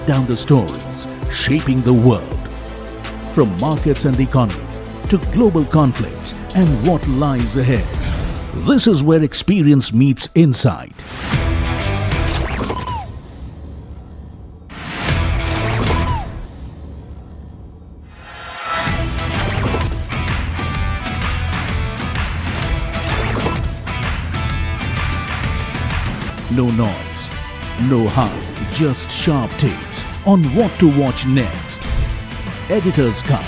down the stories shaping the world. From markets and the economy to global conflicts and what lies ahead. This is where experience meets insight. No noise, no hype, just sharp takes on what to watch next. Editor's Cut,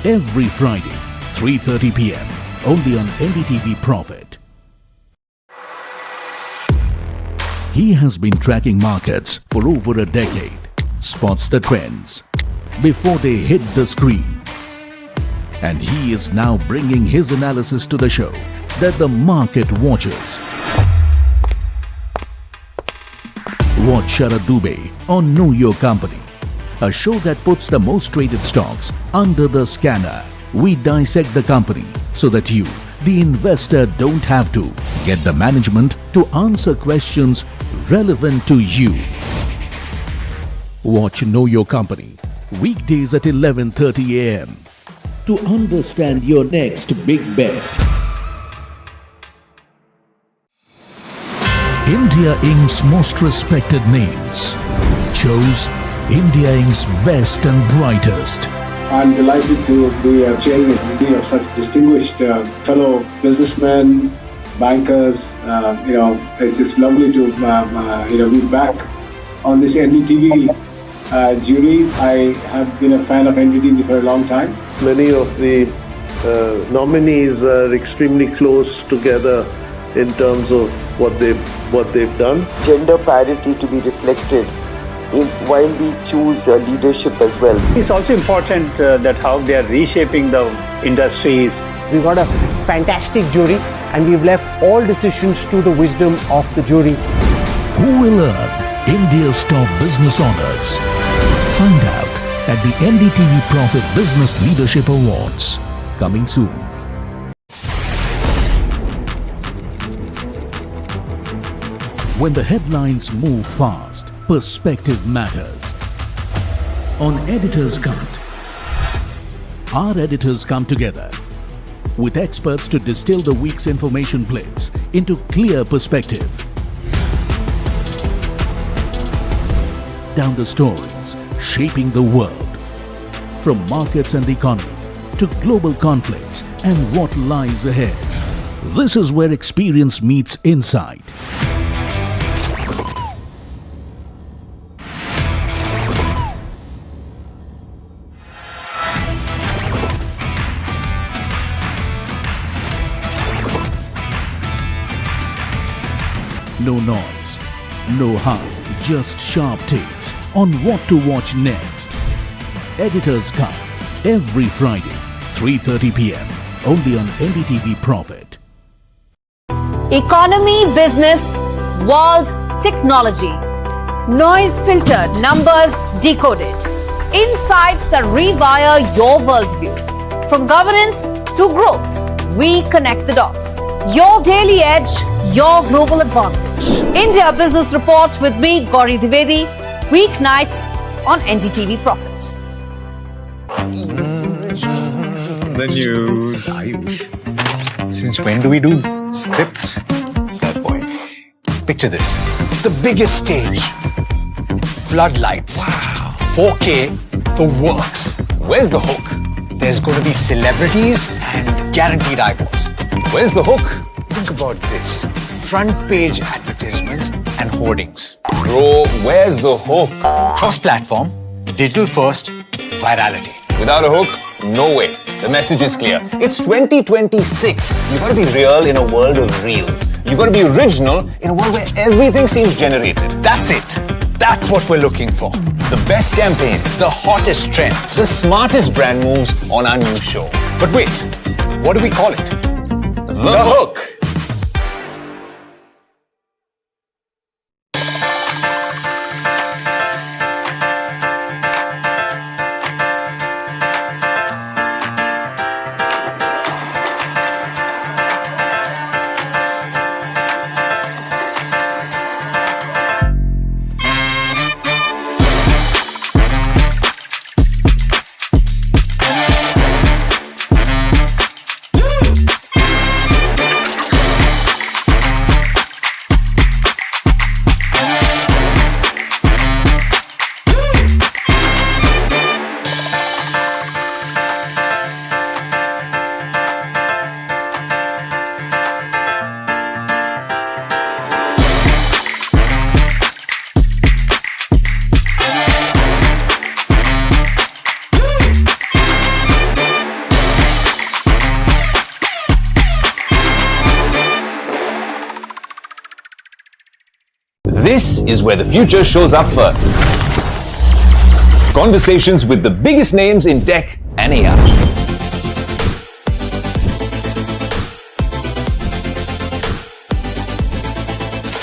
every Friday, 3:30 p.m. only on NDTV Profit. He has been tracking markets for over a decade, spots the trends before they hit the screen. And he is now bringing his analysis to the show that the market watches. Watch Sharad Dubey on Know Your Company, a show that puts the most traded stocks under the scanner. We dissect the company so that you, the investor, don't have to. Get the management to answer questions relevant to you. Watch Know Your Company, weekdays at 11:30 a.m. to understand your next big bet. India Inc.'s most respected names chose India Inc.'s best and brightest. I'm delighted to be chairing a committee of such distinguished fellow businessmen, bankers. It's just lovely to be back on this NDTV jury. I have been a fan of NDTV for a long time. Many of the nominees are extremely close together in terms of what they've done. Gender parity to be reflected while we choose leadership as well. It's also important that how they are reshaping the industries. We've got a fantastic jury and we've left all decisions to the wisdom of the jury. Who will earn India's top business honors? Find out at the NDTV Profit Business Leadership Awards. Coming soon. When the headlines move fast, perspective matters. On Editor's Cut, our editors come together with experts to distill the week's information plates into clear perspective. Down the stories shaping the world. From markets and the economy to global conflicts and what lies ahead. This is where experience meets insight. No noise, no hype, just sharp takes on what to watch next. Editor's Cut, every Friday, 3:30 p.m. only on NDTV Profit. Economy, business, world, technology. Noise filtered, numbers decoded. Insights that rewire your worldview. From governance to growth, we connect the dots. Your daily edge, your global advantage. India Business Report with me, Gauri Dwivedi, weeknights on NDTV Profit. The news, Ayush. Since when do we do scripts? Fair point. Picture this. The biggest stage. Floodlights. Wow. 4K. The works. Where's the hook? There's going to be celebrities and guaranteed eyeballs. Where's the hook? Think about this. Front page advertisements and hoardings. Bro, where's the hook? Cross-platform, digital first, virality. Without a hook, no way. The message is clear. It's 2026. You gotta be real in a world of reels. You gotta be original in a world where everything seems generated. That's it. That's what we're looking for. The best campaigns, the hottest trends, the smartest brand moves on our new show. But wait, what do we call it? The hook. is where the future shows up first. Conversations with the biggest names in tech and AI.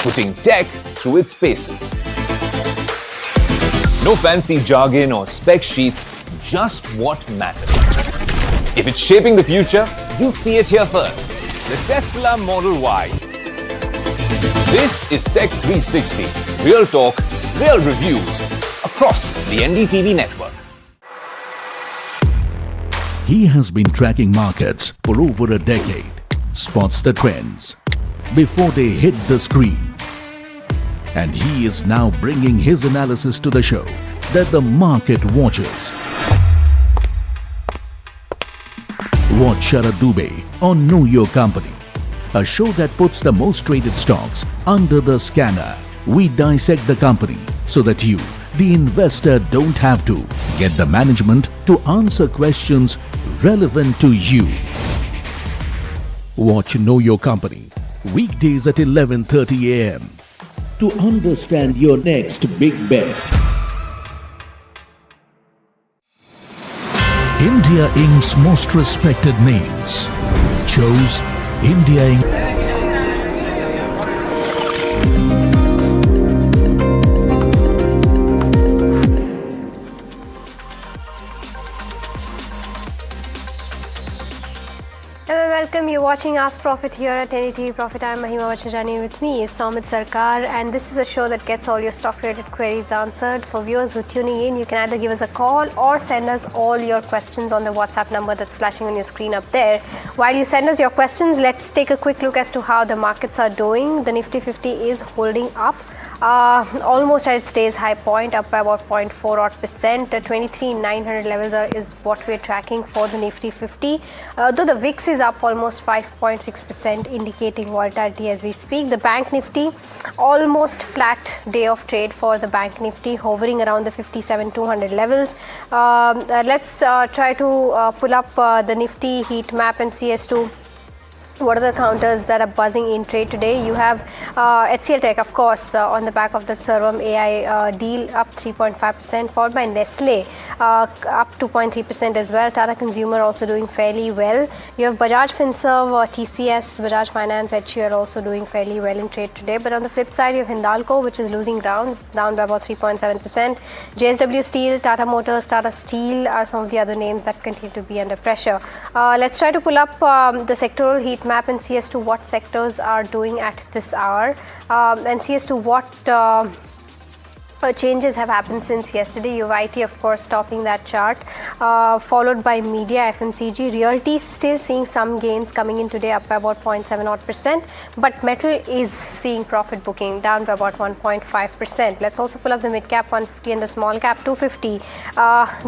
Putting tech through its paces. No fancy jargon or spec sheets, just what matters. If it's shaping the future, you'll see it here first. The Tesla Model Y. This is Tech 360. Real talk, real reviews across the NDTV network. He has been tracking markets for over a decade, spots the trends before they hit the screen. And he is now bringing his analysis to the show that the market watches. Watch Sharad Dubey on Know Your Company, a show that puts the most traded stocks under the scanner. We dissect the company so that you, the investor, don't have to get the management to answer questions relevant to you. Watch Know Your Company weekdays at 11:30 a.m. to understand your next big bet. India Inc.'s most respected names chose India Inc. Welcome, you're watching Ask Profit here at NDTV Profit. I'm Mahima Vachajani, and with me is Somit Sarkar, and this is a show that gets all your stock-related queries answered. For viewers who are tuning in, you can either give us a call or send us all your questions on the WhatsApp number that's flashing on your screen up there. While you send us your questions, let's take a quick look as to how the markets are doing. The Nifty 50 is holding up. Almost at its day's high point, up by about 0.4 odd%. 23,900 levels is what we're tracking for the Nifty 50. Though the VIX is up almost 5.6%, indicating volatility as we speak. The Bank Nifty, almost flat day of trade for the Bank Nifty, hovering around the 57,200 levels. Let's try to pull up the Nifty heat map and see as to what are the counters that are buzzing in trade today. You have HCL Tech, of course, on the back of the Servam AI deal, up 3.5%, followed by Nestle, up 2.3% as well. Tata Consumer also doing fairly well. You have Bajaj Finserv, TCS, Bajaj Finance, HCL also doing fairly well in trade today. But on the flip side, you have Hindalco, which is losing ground, down by about 3.7%. JSW Steel, Tata Motors, Tata Steel are some of the other names that continue to be under pressure. Let's try to pull up the sectoral heat map and see as to what sectors are doing at this hour, and see as to what changes have happened since yesterday. You have IT, of course, topping that chart, followed by media, FMCG. Realty still seeing some gains coming in today, up by about 0.7 odd%, but metal is seeing profit booking, down by about 1.5%. Let's also pull up the mid cap 150 and the small cap 250.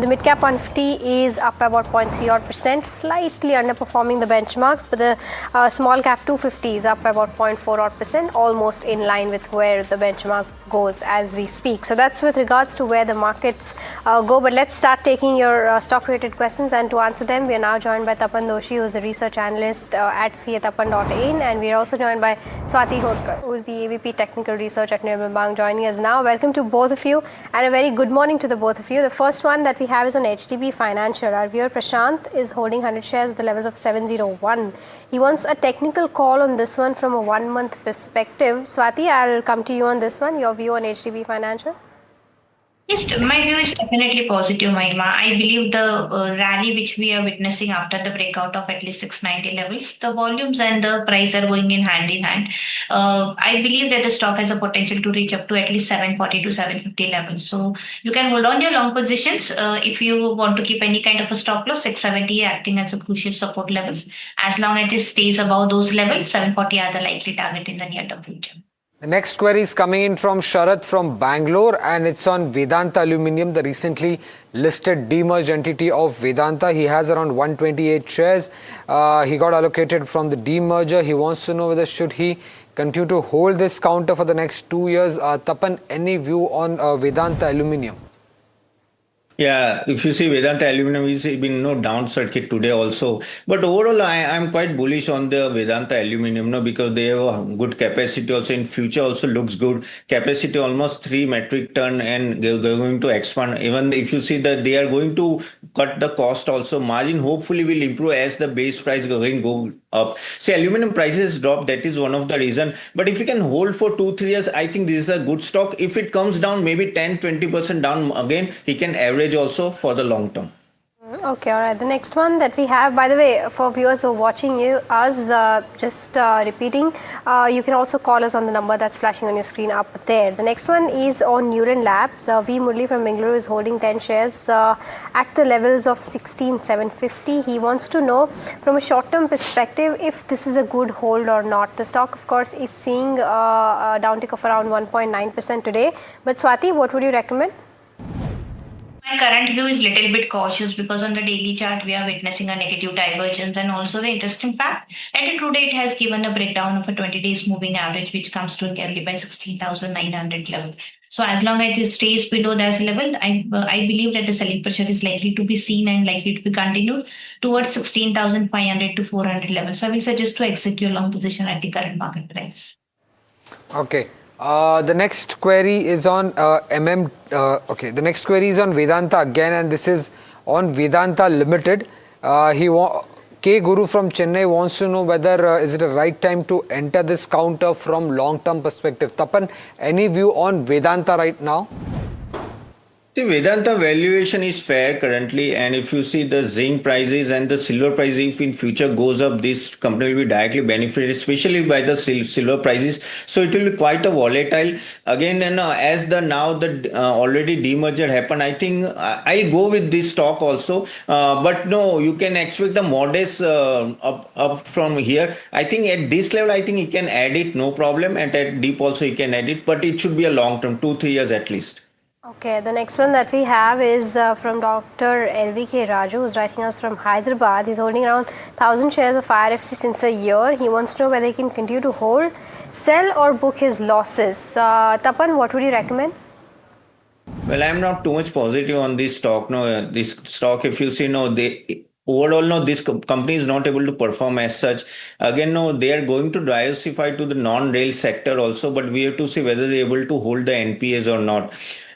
The mid cap 150 is up by about 0.3 odd%, slightly underperforming the benchmarks, but the small cap 250 is up by about 0.4 odd%, almost in line with where the benchmark goes as we speak. So that's with regards to where the markets go. But let's start taking your stock-related questions, and to answer them, we are now joined by Tapan Doshi, who is a research analyst at CA-Tapan.in, and we are also joined by Swati Hodkar, who is the AVP Technical Research at Nirmal Bang, joining us now. Welcome to both of you, and a very good morning to the both of you. The first one that we have is on HDB Financial. Our viewer Prashant is holding 100 shares at the levels of 701. He wants a technical call on this one from a 1 month perspective. Swati, I'll come to you on this one. Your view on HDB Financial? Yes, my view is definitely positive, Mahima. I believe the rally which we are witnessing after the breakout of at least 690 levels, the volumes and the price are going in hand in hand. I believe that the stock has a potential to reach up to at least 740 to 750 levels. So you can hold on your long positions. If you want to keep any kind of a stop loss, 670 acting as a crucial support levels. As long as it stays above those levels, 740 are the likely target in the near term future. The next query is coming in from Sharath from Bangalore, and it's on Vedanta Aluminium, the recently listed demerged entity of Vedanta. He has around 128 shares. He got allocated from the demerger. He wants to know whether should he continue to hold this counter for the next 2 years. Tapan, any view on Vedanta Aluminium? Yeah, if you see Vedanta Aluminum is been no down circuit today also, but overall I'm quite bullish on the Vedanta Aluminum, no, because they have a good capacity also in future also looks good. Capacity almost 3 metric ton, and they're going to expand. Even if you see that they are going to cut the cost also, margin hopefully will improve as the base price going go up. See, aluminum prices drop. That is one of the reason. But if you can hold for 2 3 years, I think this is a good stock. If it comes down maybe 10 20% down again, he can average also for the long term. Okay, all right. The next one that we have, by the way, for viewers who are watching just repeating, you can also call us on the number that's flashing on your screen up there. The next one is on Neuron Labs. V. Murli from Bengaluru is holding 10 shares at the levels of 16,750. He wants to know from a short-term perspective if this is a good hold or not. The stock, of course, is seeing a downtick of around 1.9% today. But Swati, what would you recommend? My current view is little bit cautious because on the daily chart we are witnessing a negative divergence, and also the interesting fact that today it has given a breakdown of a 20 days moving average which comes to nearly by 16,900 level. So as long as it stays below that level, I believe that the selling pressure is likely to be seen and likely to be continued towards 16,500 to 400 level. So I will suggest to exit your long position at the current market price. Okay. The next query is on the next query is on Vedanta again, and this is on Vedanta Limited. K Guru from Chennai wants to know whether is it a right time to enter this counter from long-term perspective. Tapan, any view on Vedanta right now? See, Vedanta valuation is fair currently, and if you see the zinc prices and the silver prices, if in future goes up, this company will be directly benefited, especially by the silver prices. So it will be quite a volatile. Again, and as the already demerger happened, I think I'll go with this stock also. But no, you can expect a modest up from here. I think at this level, I think you can add it, no problem. And at deep also you can add it, but it should be a long term, 2 3 years at least. Okay, the next one that we have is from Dr. LVK Raju, who's writing us from Hyderabad. He's holding around 1,000 shares of IRFC since a year. He wants to know whether he can continue to hold, sell or book his losses. Tapan, what would you recommend? Well, I'm not too much positive on this stock. No, this stock, if you see, this company is not able to perform as such. Again, they are going to diversify to the non-rail sector also, but we have to see whether they're able to hold the NPAs or not.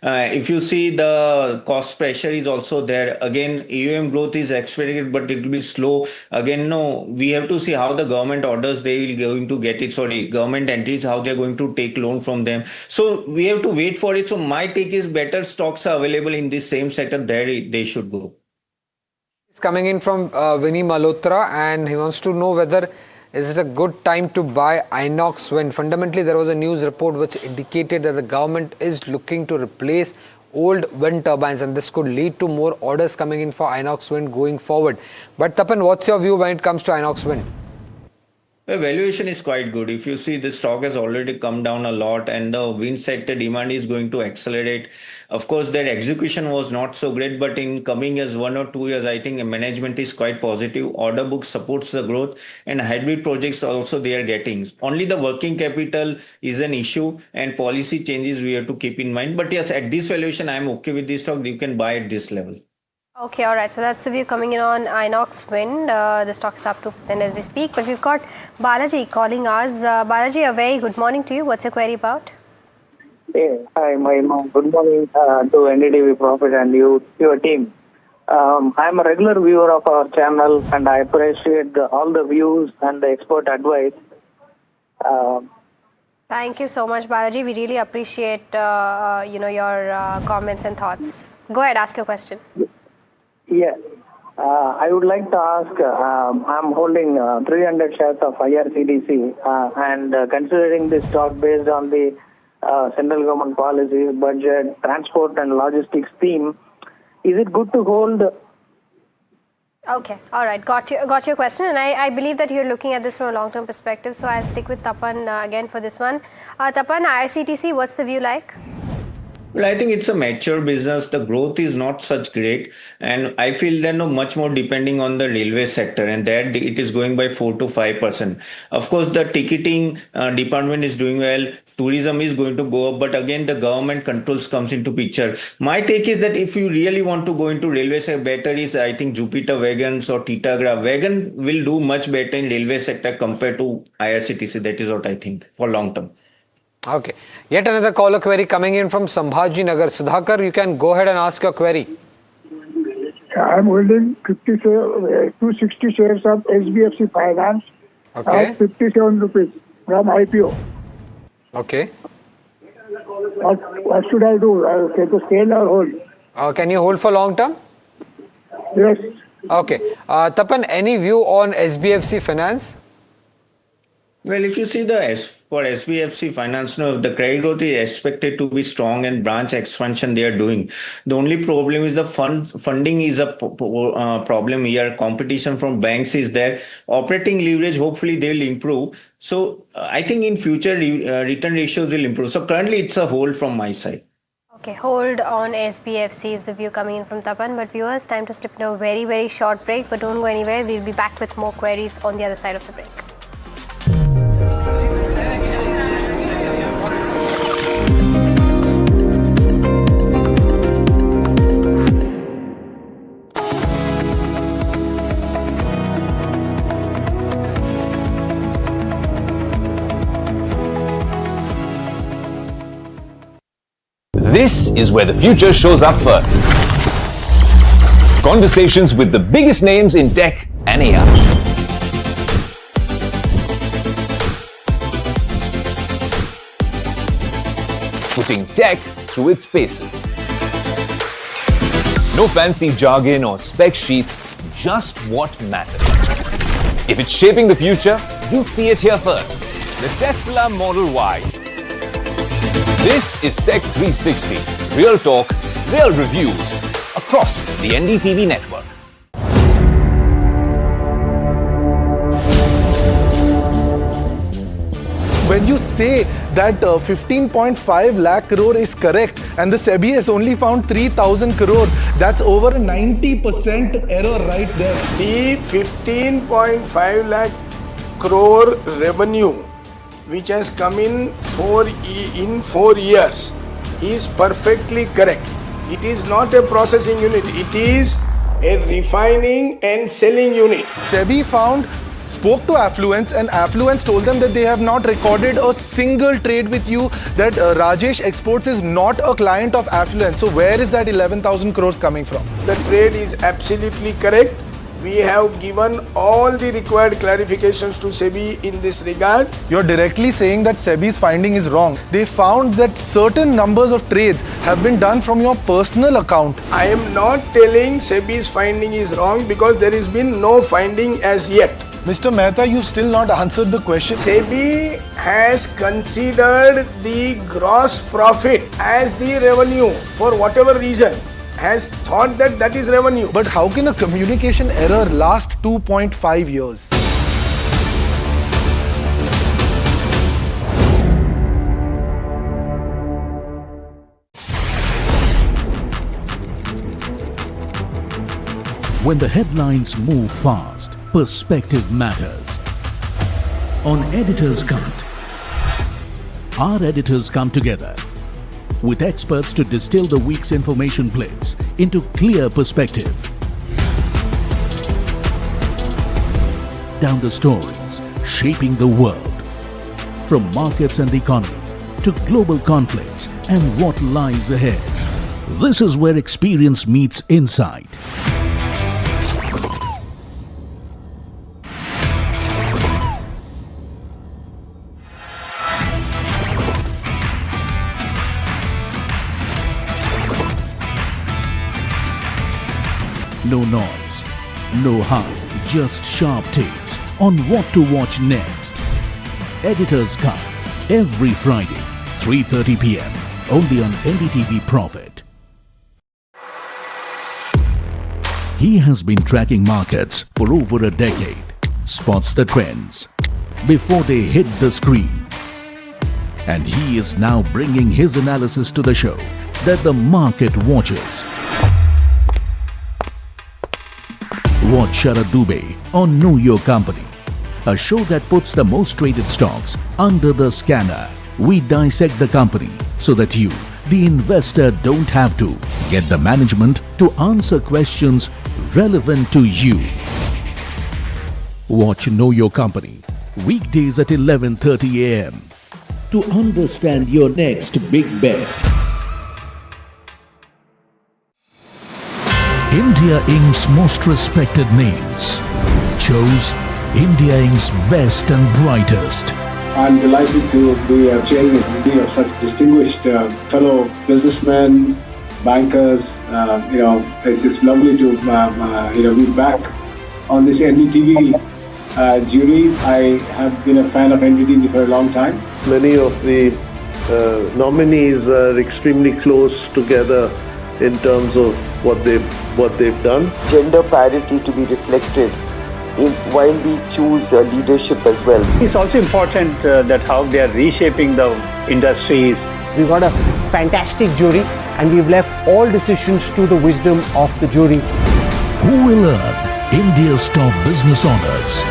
If you see, the cost pressure is also there. Again, AUM growth is expected, but it will be slow. Again, we have to see how the government orders they will going to get it. Sorry, government entities, how they are going to take loan from them. So we have to wait for it. So my take is better stocks are available in this same sector. There they should go. It's coming in from Vinny Malhotra, and he wants to know whether is it a good time to buy Inox Wind. Fundamentally, there was a news report which indicated that the government is looking to replace old wind turbines, and this could lead to more orders coming in for Inox Wind going forward. But Tapan, what's your view when it comes to Inox Wind? The valuation is quite good. If you see, the stock has already come down a lot, and the wind sector demand is going to accelerate. Of course, their execution was not so great, but in coming years, 1 or 2 years, I think management is quite positive. Order book supports the growth, and hybrid projects also they are getting. Only the working capital is an issue, and policy changes we have to keep in mind. But yes, at this valuation, I'm okay with this stock. You can buy at this level. Okay, all right. So that's the view coming in on Inox Wind. The stock is up 2% as we speak. But we've got Balaji calling us. Balaji, a very good morning to you. What's your query about? Hey, hi, Mahima. Good morning to NDTV Profit and your team. I'm a regular viewer of our channel, and I appreciate all the views and the expert advice. Thank you so much, Balaji. We really appreciate your comments and thoughts. Go ahead, ask your question. Yeah, I would like to ask, I'm holding 300 shares of IRCDC and considering this stock based on the central government policies, budget, transport and logistics theme, is it good to hold? Okay, all right, got your question, and I believe that you're looking at this from a long-term perspective, so I'll stick with Tapan again for this one. Tapan, IRCTC, what's the view like? Well, I think it's a mature business. The growth is not such great, and I feel that much more depending on the railway sector, and that it is going by 4 to 5%. Of course, the ticketing department is doing well. Tourism is going to go up, but again, the government controls comes into picture. My take is that if you really want to go into railway sector, better is I think Jupiter Wagons or Titagra. Wagon will do much better in railway sector compared to IRCTC. That is what I think for long term. Okay. Yet another caller query coming in from Sambhaji Nagar. Sudhakar, you can go ahead and ask your query. I'm holding 260 shares of SBFC Finance at 57 rupees from IPO. Okay. What should I do? Take a sell or hold? Can you hold for long term? Yes. Okay. Tapan, any view on SBFC Finance? Well, if you see for SBFC Finance, the credit growth is expected to be strong and branch expansion they are doing. The only problem is the funding is a problem here. Competition from banks is there. Operating leverage, hopefully they will improve. So I think in future return ratios will improve. So currently it's a hold from my side. Okay, hold on SBFC is the view coming in from Tapan. But viewers, time to slip into a very, very short break. But don't go anywhere. We'll be back with more queries on the other side of the break. This is where the future shows up first. Conversations with the biggest names in tech and AI. Putting tech through its paces. No fancy jargon or spec sheets, just what matters. If it's shaping the future, you'll see it here first. The Tesla Model Y. This is Tech 360. Real talk, real reviews across the NDTV network. When you say that 15.5 lakh crore is correct and the SEBI has only found 3,000 crore, that's over 90% error right there. The 15.5 lakh crore revenue which has come in 4 years is perfectly correct. It is not a processing unit, it is a refining and selling unit. SEBI spoke to Affluence and Affluence told them that they have not recorded a single trade with you, that Rajesh Exports is not a client of Affluence. So where is that 11,000 crores coming from? The trade is absolutely correct. We have given all the required clarifications to SEBI in this regard. You're directly saying that SEBI's finding is wrong. They found that certain numbers of trades have been done from your personal account. I am not telling SEBI's finding is wrong because there has been no finding as yet. Mr. Mehta, you've still not answered the question. SEBI has considered the gross profit as the revenue for whatever reason. Has thought that that is revenue. But how can a communication error last 2.5 years? When the headlines move fast, perspective matters. On Editor's Cut, our editors come together with experts to distill the week's information blitz into clear perspective. Down the stories shaping the world, from markets and the economy to global conflicts and what lies ahead. This is where experience meets insight. No noise, no hype, just sharp takes on what to watch next. Editor's Cut, every Friday, 3:30 p.m. only on NDTV Profit. He has been tracking markets for over a decade, spots the trends before they hit the screen, And he is now bringing his analysis to the show that the market watches. Watch Sharad Dubey on Know Your Company, a show that puts the most traded stocks under the scanner. We dissect the company so that you, the investor, don't have to get the management to answer questions relevant to you. Watch Know Your Company weekdays at 11:30 a.m. to understand your next big bet. India Inc.'s most respected names chose India Inc.'s best and brightest. I'm delighted to be chairing a committee of such distinguished fellow businessmen, bankers. It's just lovely to be back on this NDTV jury. I have been a fan of NDTV for a long time. Many of the nominees are extremely close together in terms of what they've done. Gender parity to be reflected while we choose leadership as well. It's also important that how they are reshaping the industries. We've got a fantastic jury and we've left all decisions to the wisdom of the jury. Who will earn India's top business honors?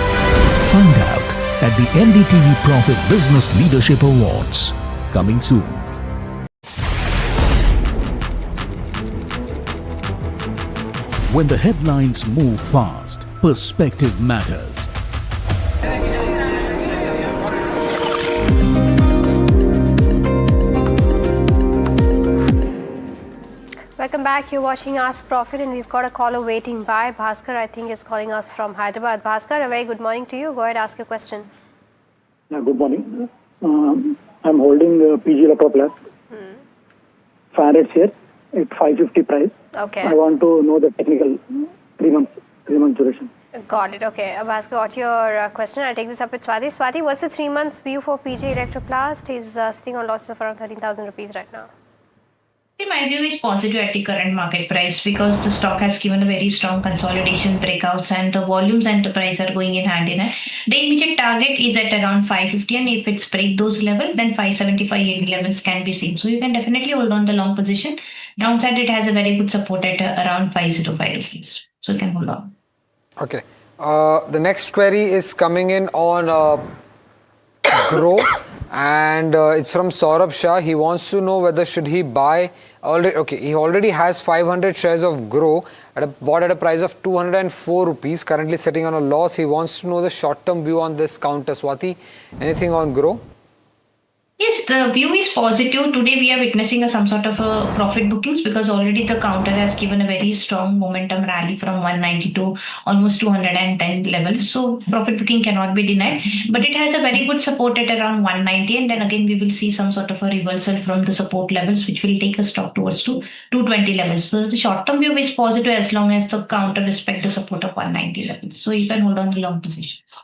Find out at the NDTV Profit Business Leadership Awards. Coming soon. When the headlines move fast, perspective matters. Welcome back. You're watching Ask Profit and we've got a caller waiting by. Bhaskar, I think, is calling us from Hyderabad. Bhaskar, a very good morning to you. Go ahead, ask your question. Good morning. I'm holding PG Electro Plus. 500 shares at 550 price. Okay. I want to know the technical 3 months duration. Got it. Okay. Bhaskar, got your question. I'll take this up with Swati. Swati, what's the 3 months view for PG Electroplast? He's sitting on losses of around 13,000 rupees right now. My view is positive at the current market price because the stock has given a very strong consolidation breakouts and the volumes and the price are going in hand in hand. The immediate target is at around 550 and if it's break those levels, then 575 80 levels can be seen. So you can definitely hold on the long position. Downside, it has a very good support at around 505 rupees. So you can hold on. Okay. The next query is coming in on Grow. And it's from Saurabh Shah. He wants to know whether should he buy already. Okay, he already has 500 shares of Grow bought at a price of 204 rupees, currently sitting on a loss. He wants to know the short-term view on this counter. Swati, anything on Grow? Yes, the view is positive. Today we are witnessing some sort of a profit bookings because already the counter has given a very strong momentum rally from 190 to almost 210 levels. So profit booking cannot be denied, but it has a very good support at around 190 and then again we will see some sort of a reversal from the support levels which will take a stock towards to 220 levels. So the short-term view is positive as long as the counter respect the support of 190 levels. So you can hold on the long positions.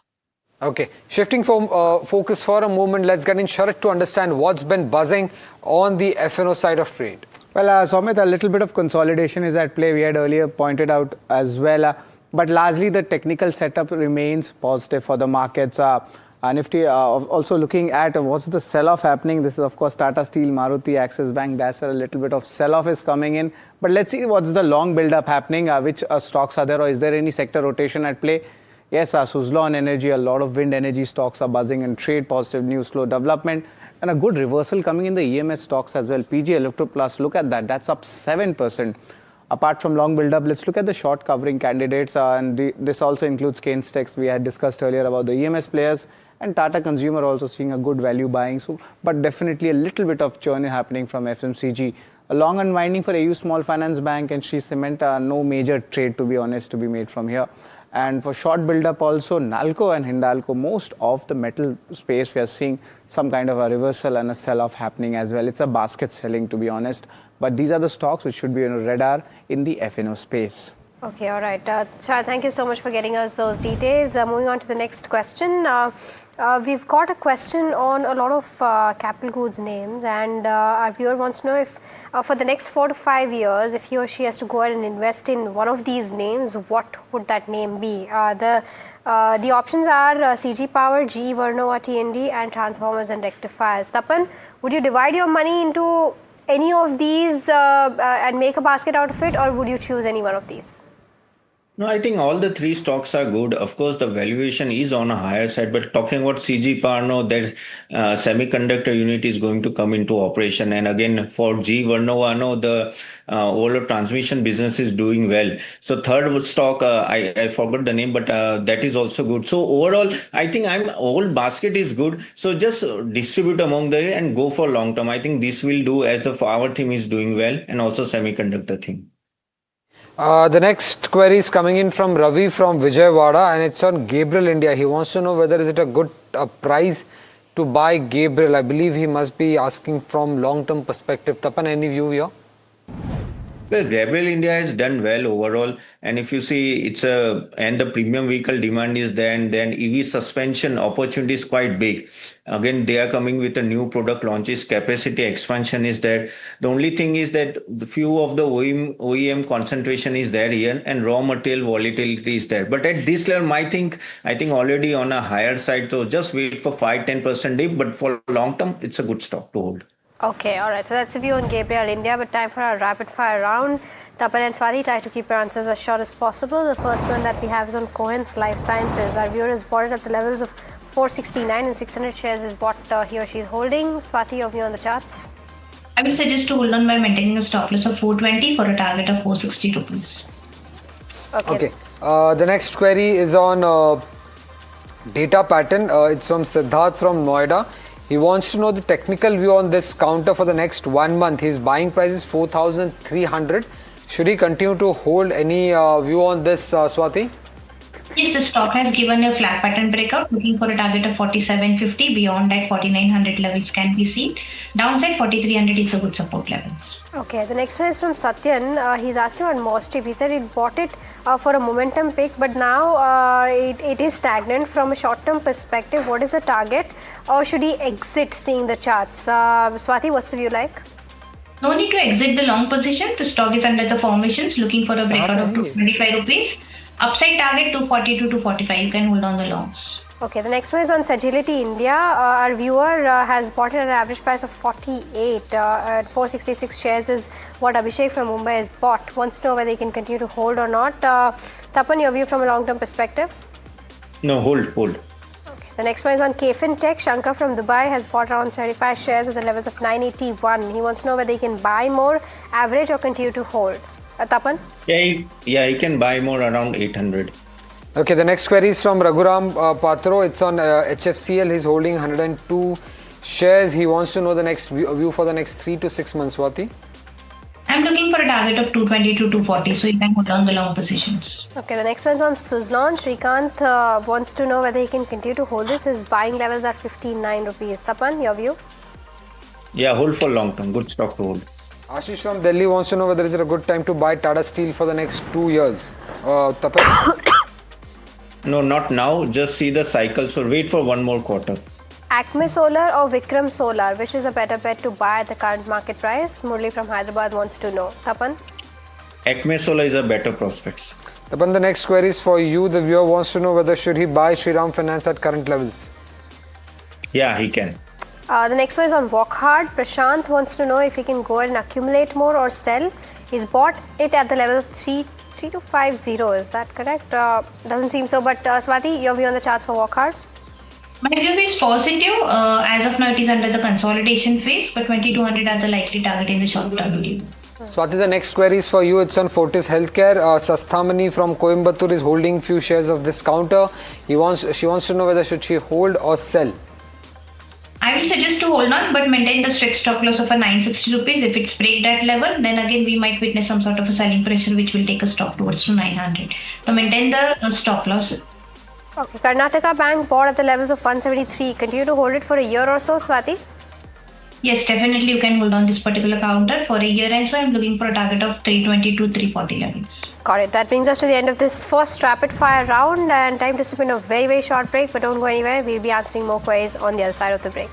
Okay, shifting from focus for a moment, let's get in Sharad to understand what's been buzzing on the F&O side of trade. Well, Somit, a little bit of consolidation is at play. We had earlier pointed out as well, but largely the technical setup remains positive for the markets. Nifty also looking at what's the sell-off happening. This is, of course, Tata Steel, Maruti, Axis Bank. That's where a little bit of sell-off is coming in. But let's see what's the long build-up happening. Which stocks are there, or is there any sector rotation at play? Yes, Suzlon Energy, a lot of wind energy stocks are buzzing in trade, positive news flow development, and a good reversal coming in the EMS stocks as well. PG Electroplast, look at that, that's up 7%. Apart from long build-up, let's look at the short covering candidates, and this also includes Cainstex. We had discussed earlier about the EMS players, and Tata Consumer also seeing a good value buying. So, but definitely a little bit of churn happening from FMCG. A long unwinding for AU Small Finance Bank and Shree Cement, no major trade to be honest to be made from here. And for short build-up also, Nalco and Hindalco, most of the metal space, we are seeing some kind of a reversal and a sell-off happening as well. It's a basket selling, to be honest. But these are the stocks which should be on a radar in the F&O space. Okay, all right. Shah, thank you so much for getting us those details. Moving on to the next question. We've got a question on a lot of capital goods names, and our viewer wants to know if for the next 4 to 5 years, if he or she has to go ahead and invest in one of these names, what would that name be? The options are CG Power, GE Vernova T&D, and Transformers and Rectifiers. Tapan, would you divide your money into any of these and make a basket out of it, or would you choose any one of these? No, I think all the three stocks are good. Of course, the valuation is on a higher side, but talking about CG Power, no, that semiconductor unit is going to come into operation. And again, for GE Vernova, no, the overall transmission business is doing well. So third stock, I forgot the name, but that is also good. So overall, I think whole basket is good. So just distribute among them and go for long term. I think this will do as the our theme is doing well, and also semiconductor theme. The next query is coming in from Ravi from Vijayawada, and it's on Gabriel India. He wants to know whether is it a good price to buy Gabriel. I believe he must be asking from long-term perspective. Tapan, any view here? Well, Gabriel India has done well overall, and if you see, and the premium vehicle demand is there, and then EV suspension opportunity is quite big. Again, they are coming with a new product launches, capacity expansion is there. The only thing is that the few of the OEM concentration is there here, and raw material volatility is there. But at this level, I think already on a higher side, so just wait for 5-10% dip, but for long term, it's a good stock to hold. Okay, all right. So that's the view on Gabriel India, but time for our rapid fire round. Tapan and Swati, try to keep your answers as short as possible. The first one that we have is on Cohen's Life Sciences. Our viewer is bought it at the levels of 469 and 600 shares is what he or she is holding. Swati, your view on the charts? I will suggest to hold on by maintaining a stop loss of 420 for a target of 460 rupees. Okay. The next query is on data pattern. It's from Siddharth from Noida. He wants to know the technical view on this counter for the next 1 month. His buying price is 4,300. Should he continue to hold? Any view on this, Swati? Yes, the stock has given a flat pattern breakout, looking for a target of 4750. Beyond that, 4900 levels can be seen. Downside, 4300 is the good support levels. Okay, the next one is from Satyan. He's asking about Mostrip. He said he bought it for a momentum pick, but now it is stagnant. From a short-term perspective, what is the target, or should he exit seeing the charts? Swati, what's the view like? No need to exit the long position. The stock is under the formations, looking for a breakout of 225 rupees. Upside target 240 to 245. You can hold on the longs. Okay, the next one is on Sagility India. Our viewer has bought it at an average price of 48. At 466 shares is what Abhishek from Mumbai has bought. Wants to know whether he can continue to hold or not. Tapan, your view from a long-term perspective? No, hold. Okay. The next one is on KFin Tech. Shankar from Dubai has bought around 75 shares at the levels of 981. He wants to know whether he can buy more, average, or continue to hold. Tapan? Yeah, he can buy more around 800. Okay, the next query is from Raghuram Patro. It's on HFCL. He's holding 102 shares. He wants to know the next view for the next 3 to 6 months. Swati? I'm looking for a target of 220 to 240, so you can hold on the long positions. Okay, the next one's on Suzlon. Srikanth wants to know whether he can continue to hold this. His buying levels are 59 rupees. Tapan, your view? Yeah, hold for long term. Good stock to hold. Ashish from Delhi wants to know whether it's a good time to buy Tata Steel for the next 2 years. Tapan? No, not now. Just see the cycle. So wait for one more quarter. Acme Solar or Vikram Solar, which is a better bet to buy at the current market price? Murli from Hyderabad wants to know. Tapan? Acme Solar is a better prospects. Tapan, the next query is for you. The viewer wants to know whether should he buy Shriram Finance at current levels. Yeah, he can. The next one is on Walk Hard. Prashant wants to know if he can go and accumulate more or sell. He's bought it at the level of 3250. Is that correct? Doesn't seem so. But Swati, your view on the charts for Walk Hard? My view is positive. As of now, it is under the consolidation phase, but 2200 are the likely target in the short term view. Swati, the next query is for you. It's on Fortis Healthcare. Sasthamani from Coimbatore is holding few shares of this counter. She wants to know whether should she hold or sell. I will suggest to hold on, but maintain the strict stop loss of a 960 rupees. If it's break that level, then again we might witness some sort of a selling pressure, which will take a stop towards to 900. So maintain the stop loss. Okay, Karnataka Bank bought at the levels of 173. Continue to hold it for a year or so, Swati? Yes, definitely you can hold on this particular counter for a year, and so I'm looking for a target of 320 to 340 levels. Got it. That brings us to the end of this first rapid fire round, and time to step in a very, very short break, but don't go anywhere. We'll be answering more queries on the other side of the break.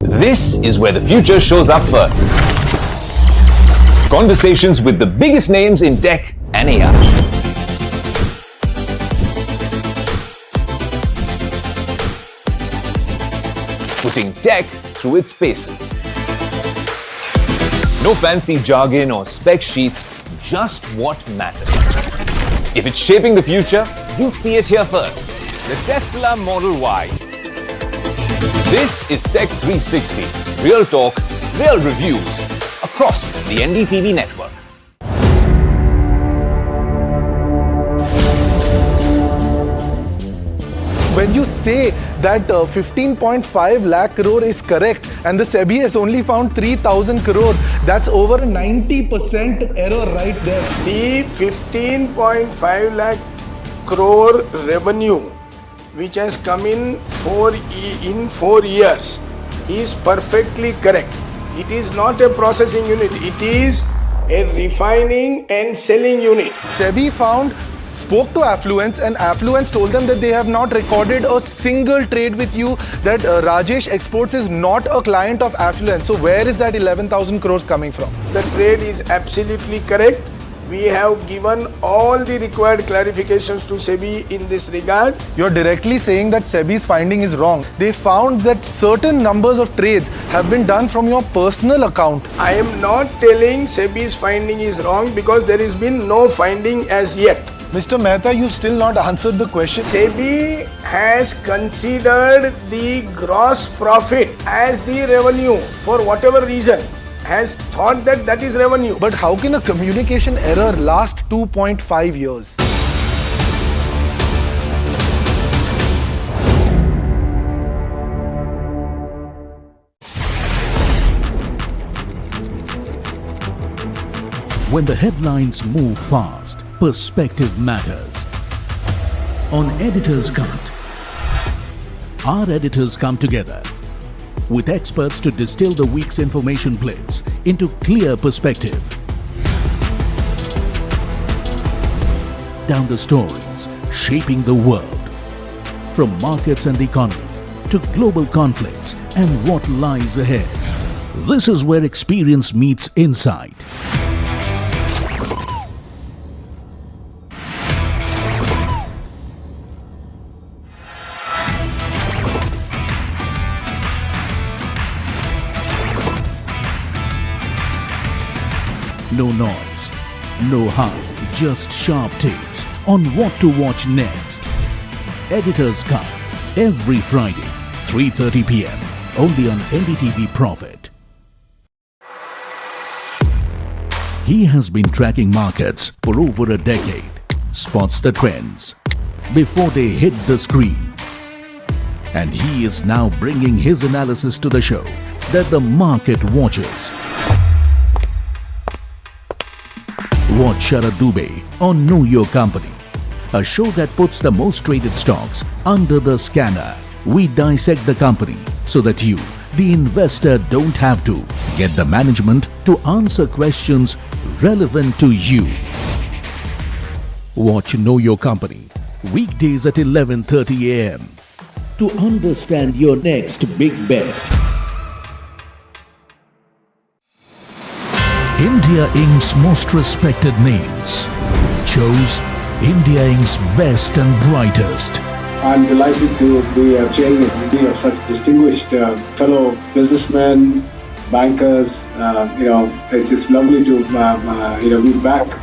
This is where the future shows up first. Conversations with the biggest names in tech and AI. Putting tech through its paces. No fancy jargon or spec sheets, just what matters. If it's shaping the future, you'll see it here first. The Tesla Model Y. This is Tech 360. Real talk, real reviews across the NDTV network. When you say that 15.5 lakh crore is correct and the SEBI has only found 3,000 crore, that's over 90% error right there. The 15.5 lakh crore revenue which has come in 4 years is perfectly correct. It is not a processing unit, it is a refining and selling unit. SEBI spoke to Affluence and Affluence told them that they have not recorded a single trade with you, that Rajesh Exports is not a client of Affluence. So where is that 11,000 crores coming from? The trade is absolutely correct. We have given all the required clarifications to SEBI in this regard. You're directly saying that SEBI's finding is wrong. They found that certain numbers of trades have been done from your personal account. I am not telling SEBI's finding is wrong because there has been no finding as yet. Mr. Mehta, you've still not answered the question. SEBI has considered the gross profit as the revenue for whatever reason, has thought that that is revenue. But how can a communication error last 2.5 years? When the headlines move fast, perspective matters. On Editor's Cut, our editors come together with experts to distill the week's information blitz into clear perspective. Down the stories shaping the world, from markets and the economy to global conflicts and what lies ahead. This is where experience meets insight. No noise, no hype, just sharp takes on what to watch next. Editor's Cut, every Friday, 3:30 p.m. only on NDTV Profit. He has been tracking markets for over a decade, spots the trends before they hit the screen. And he is now bringing his analysis to the show that the market watches. Watch Sharad Dubey on Know Your Company, a show that puts the most traded stocks under the scanner. We dissect the company so that you, the investor, don't have to get the management to answer questions relevant to you. Watch Know Your Company weekdays at 11:30 a.m. to understand your next big bet. India Inc.'s most respected names chose India Inc.'s best and brightest. I'm delighted to be chairing a committee of such distinguished fellow businessmen, bankers. It's just lovely to be back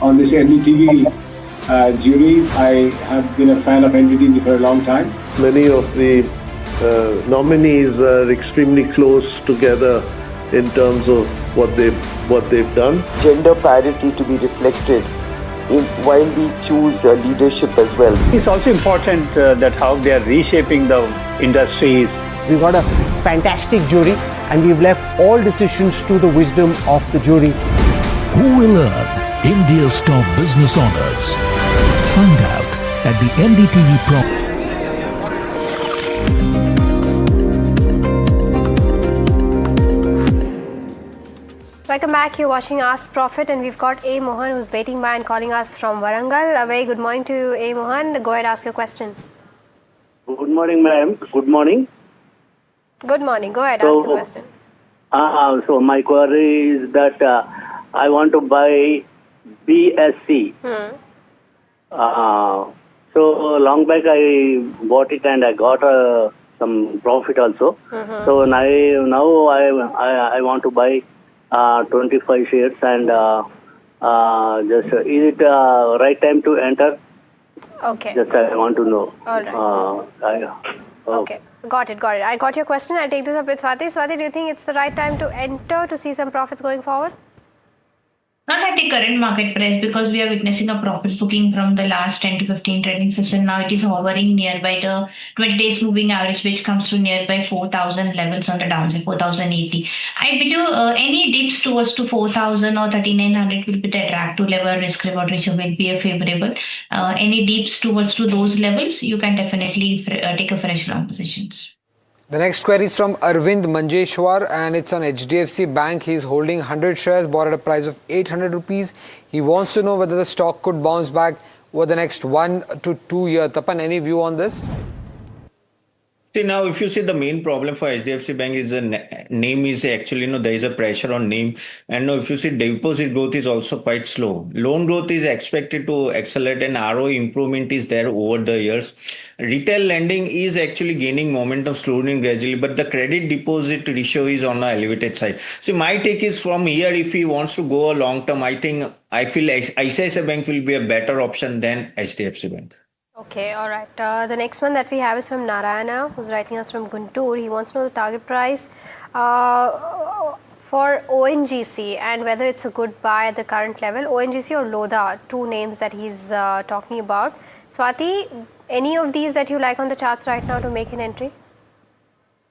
on this NDTV jury. I have been a fan of NDTV for a long time. Many of the nominees are extremely close together in terms of what they've done. Gender parity to be reflected while we choose leadership as well. It's also important that how they are reshaping the industries. We've got a fantastic jury and we've left all decisions to the wisdom of the jury. Who will earn India's top business honors? Find out at the NDTV Profit. Welcome back. You're watching Ask Profit, and we've got A. Mohan who's waiting by and calling us from Warangal. A very good morning to you, A. Mohan. Go ahead, ask your question. Good morning, ma'am. Good morning. Good morning. Go ahead, ask your question. So my query is that I want to buy BSC. So long back I bought it and I got some profit also. So now I want to buy 25 shares and just is it right time to enter? Okay. Just I want to know. All right. Okay. Got it. I got your question. I'll take this up with Swati. Swati, do you think it's the right time to enter to see some profits going forward? Not at the current market price, because we are witnessing a profit booking from the last 10 to 15 trading session. Now it is hovering nearby the 20 days moving average, which comes to nearby 4,000 levels on the downside, 4,080. I believe any dips towards to 4,000 or 3,900 will be the attractive level. Risk reward ratio will be a favorable. Any dips towards to those levels, you can definitely take a fresh long positions. The next query is from Arvind Manjeshwar and it's on HDFC Bank. He's holding 100 shares, bought at a price of 800 rupees. He wants to know whether the stock could bounce back over the next 1 to 2 years. Tapan, any view on this? See, now if you see, the main problem for HDFC Bank is the name is actually, there is a pressure on name. And if you see, deposit growth is also quite slow. Loan growth is expected to accelerate and ROE improvement is there over the years. Retail lending is actually gaining momentum slowly gradually, but the credit deposit ratio is on the elevated side. So my take is, from here, if he wants to go a long term, I feel ICICI Bank will be a better option than HDFC Bank. Okay, all right. The next one that we have is from Narayana, who's writing us from Guntur. He wants to know the target price for ONGC and whether it's a good buy at the current level. ONGC or Lodha, two names that he's talking about. Swati, any of these that you like on the charts right now to make an entry?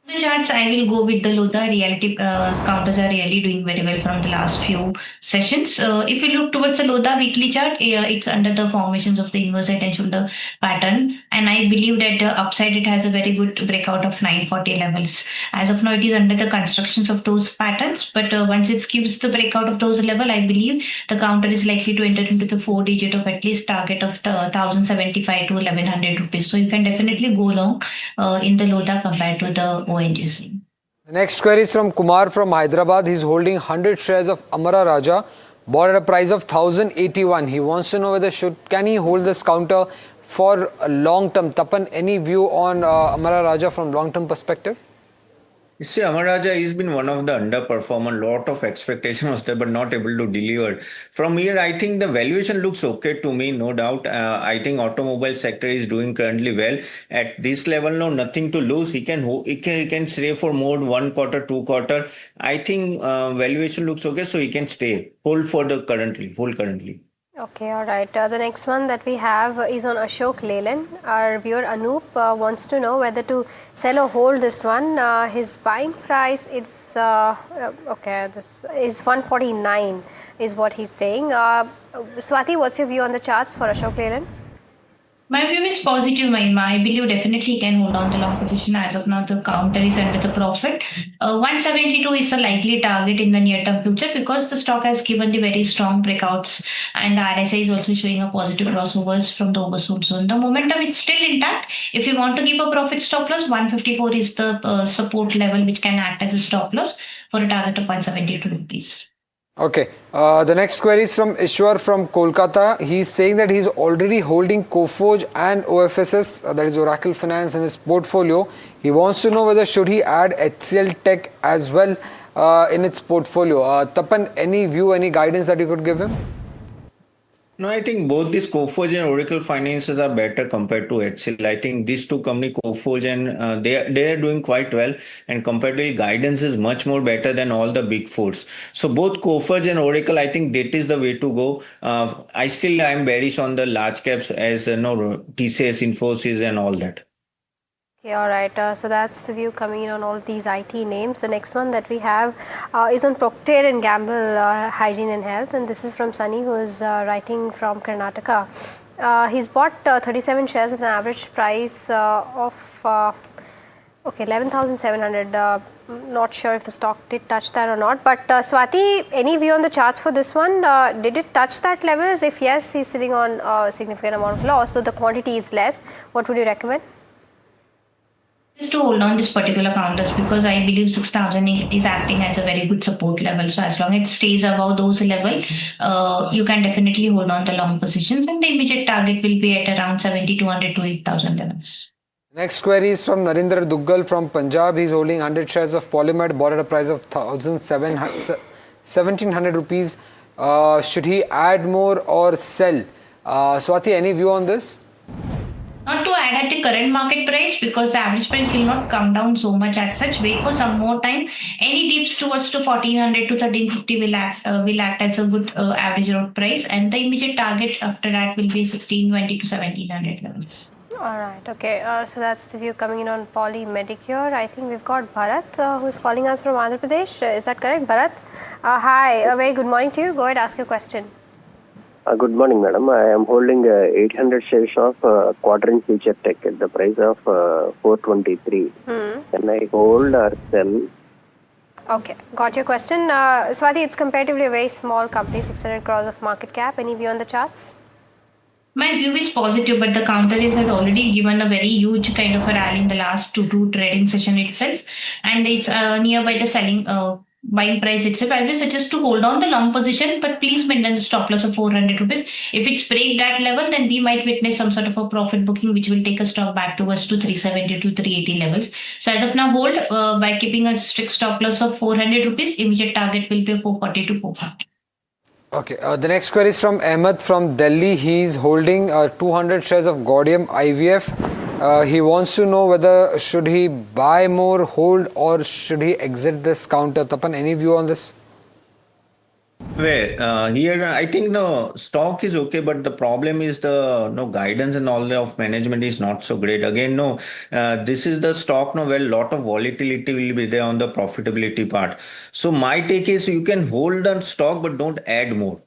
The charts, I will go with the Lodha. Reality counters are really doing very well from the last few sessions. If you look towards the Lodha weekly chart, it's under the formations of the inverse head and shoulder pattern. And I believe that upside it has a very good breakout of 940 levels. As of now, it is under the constructions of those patterns. But once it gives the breakout of those level, I believe the counter is likely to enter into the 4-digit of at least target of the 1,075 to 1,100 rupees. So you can definitely go long in the Lodha compared to the ONGC. The next query is from Kumar from Hyderabad. He's holding 100 shares of Amara Raja, bought at a price of 1,081. He wants to know whether can he hold this counter for a long term. Tapan, any view on Amara Raja from long term perspective? You see, Amaraja has been one of the underperformer. Lot of expectation was there, but not able to deliver. From here, I think the valuation looks okay to me, no doubt. I think automobile sector is doing currently well. At this level, no, nothing to lose. He can stay for more 1 quarter, 2 quarter. I think valuation looks okay, so he can stay. Hold currently. Okay, all right. The next one that we have is on Ashok Leyland. Our viewer Anoop wants to know whether to sell or hold this one. His buying price is this is 149 is what he's saying. Swati, what's your view on the charts for Ashok Leyland? My view is positive, Mahima. I believe definitely he can hold on the long position. As of now, the counter is under the profit. 172 is the likely target in the near-term future because the stock has given the very strong breakouts and the RSI is also showing a positive crossovers from the oversold zone. The momentum is still intact. If you want to keep a profit stop loss, 154 is the support level which can act as a stop loss for a target of 172 rupees. Okay. The next query is from Ishwar from Kolkata. He's saying that he's already holding Coforge and OFSS, that is Oracle Finance, in his portfolio. He wants to know whether should he add HCL Tech as well in its portfolio. Tapan, any view, any guidance that you could give him? No, I think both these Coforge and Oracle finances are better compared to HCL. I think these two companies, Coforge and they are doing quite well, and comparatively guidance is much more better than all the big fours. So both Coforge and Oracle, I think that is the way to go. I'm bearish on the large caps as TCS, Infosys, and all that. Okay, all right. So that's the view coming in on all of these IT names. The next one that we have is on Procter & Gamble Hygiene and Health, and this is from Sunny, who is writing from Karnataka. He's bought 37 shares at an average price of 11,700. Not sure if the stock did touch that or not. But Swati, any view on the charts for this one? Did it touch that levels? If yes, he's sitting on a significant amount of loss, though the quantity is less. What would you recommend? Just to hold on this particular counters, because I believe 6,000 is acting as a very good support level. So as long as it stays above those level, you can definitely hold on the long positions, and the immediate target will be at around 7,200 to 8,000 levels. Next query is from Narendra Duggal from Punjab. He's holding 100 shares of Polymed, bought at a price of 1,700 rupees. Should he add more or sell? Swati, any view on this? Not to add at the current market price, because the average price will not come down so much as such. Wait for some more time. Any dips towards to 1,400 to 1,350 will act as a good average road price, and the immediate target after that will be 1,620 to 1,700 levels. All right. Okay. So that's the view coming in on Poly Medicure. I think we've got Bharat who's calling us from Andhra Pradesh. Is that correct, Bharat? Hi. A very good morning to you. Go ahead, ask your question. Good morning, madam. I am holding 800 shares of Quadrant Future Tech at the price of 423. Can I hold or sell? Okay, got your question. Swati, it's comparatively a very small company, 600 crores of market cap. Any view on the charts? My view is positive, but the counter has already given a very huge kind of a rally in the last two trading session itself, and it's nearby the selling buying price itself. I will suggest to hold on the long position, but please maintain the stop loss of 400 rupees. If it's break that level, then we might witness some sort of a profit booking, which will take a stock back towards to 370 to 380 levels. So as of now, hold by keeping a strict stop loss of 400 rupees. Immediate target will be 440 to 450. Okay, the next query is from Ahmed from Delhi. He is holding 200 shares of Gaudium IVF. He wants to know whether should he buy more, hold, or should he exit this counter. Tapan, any view on this? Well, here I think the stock is okay, but the problem is the guidance and all of management is not so great. Again, this is the stock where a lot of volatility will be there on the profitability part. So my take is you can hold on stock, but don't add more.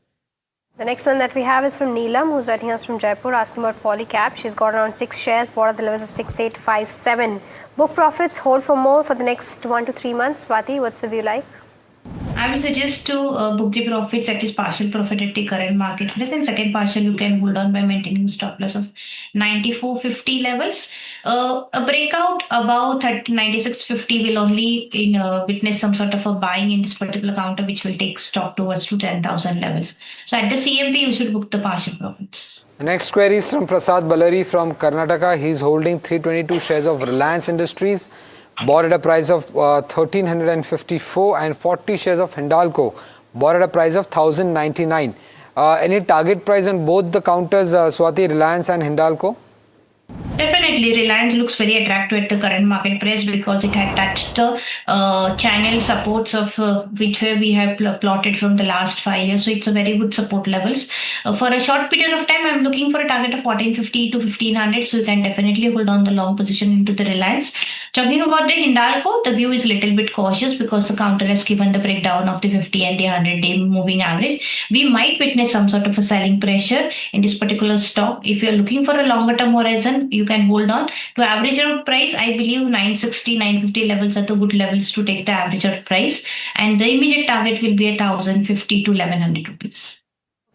The next one that we have is from Neelam, who's writing us from Jaipur, asking about Polycap. She's got around 6 shares, bought at the levels of 6857. Book profits, hold for more for the next 1 to 3 months. Swati, what's the view like? I will suggest to book the profits at least partial profit at the current market price, and second partial you can hold on by maintaining stop loss of 94.50 levels. A breakout above 96.50 will only witness some sort of a buying in this particular counter, which will take stock towards to 10,000 levels. So at the CMP you should book the partial profits. The next query is from Prasad Ballari from Karnataka. He's holding 322 shares of Reliance Industries, bought at a price of 1,354, and 40 shares of Hindalco, bought at a price of 1,099. Any target price on both the counters, Swati, Reliance and Hindalco? Definitely, Reliance looks very attractive at the current market price because it had touched the channel supports of which we have plotted from the last 5 years. So it's a very good support levels. For a short period of time, I'm looking for a target of 1,450 to 1,500. So you can definitely hold on the long position into the Reliance. Talking about the Hindalco, the view is a little bit cautious because the counter has given the breakdown of the 50 and the 100-day moving average. We might witness some sort of a selling pressure in this particular stock. If you're looking for a longer term horizon, you can hold on. To average out price, I believe 960, 950 levels are the good levels to take the average out price. And the immediate target will be 1,050 to 1,100 rupees.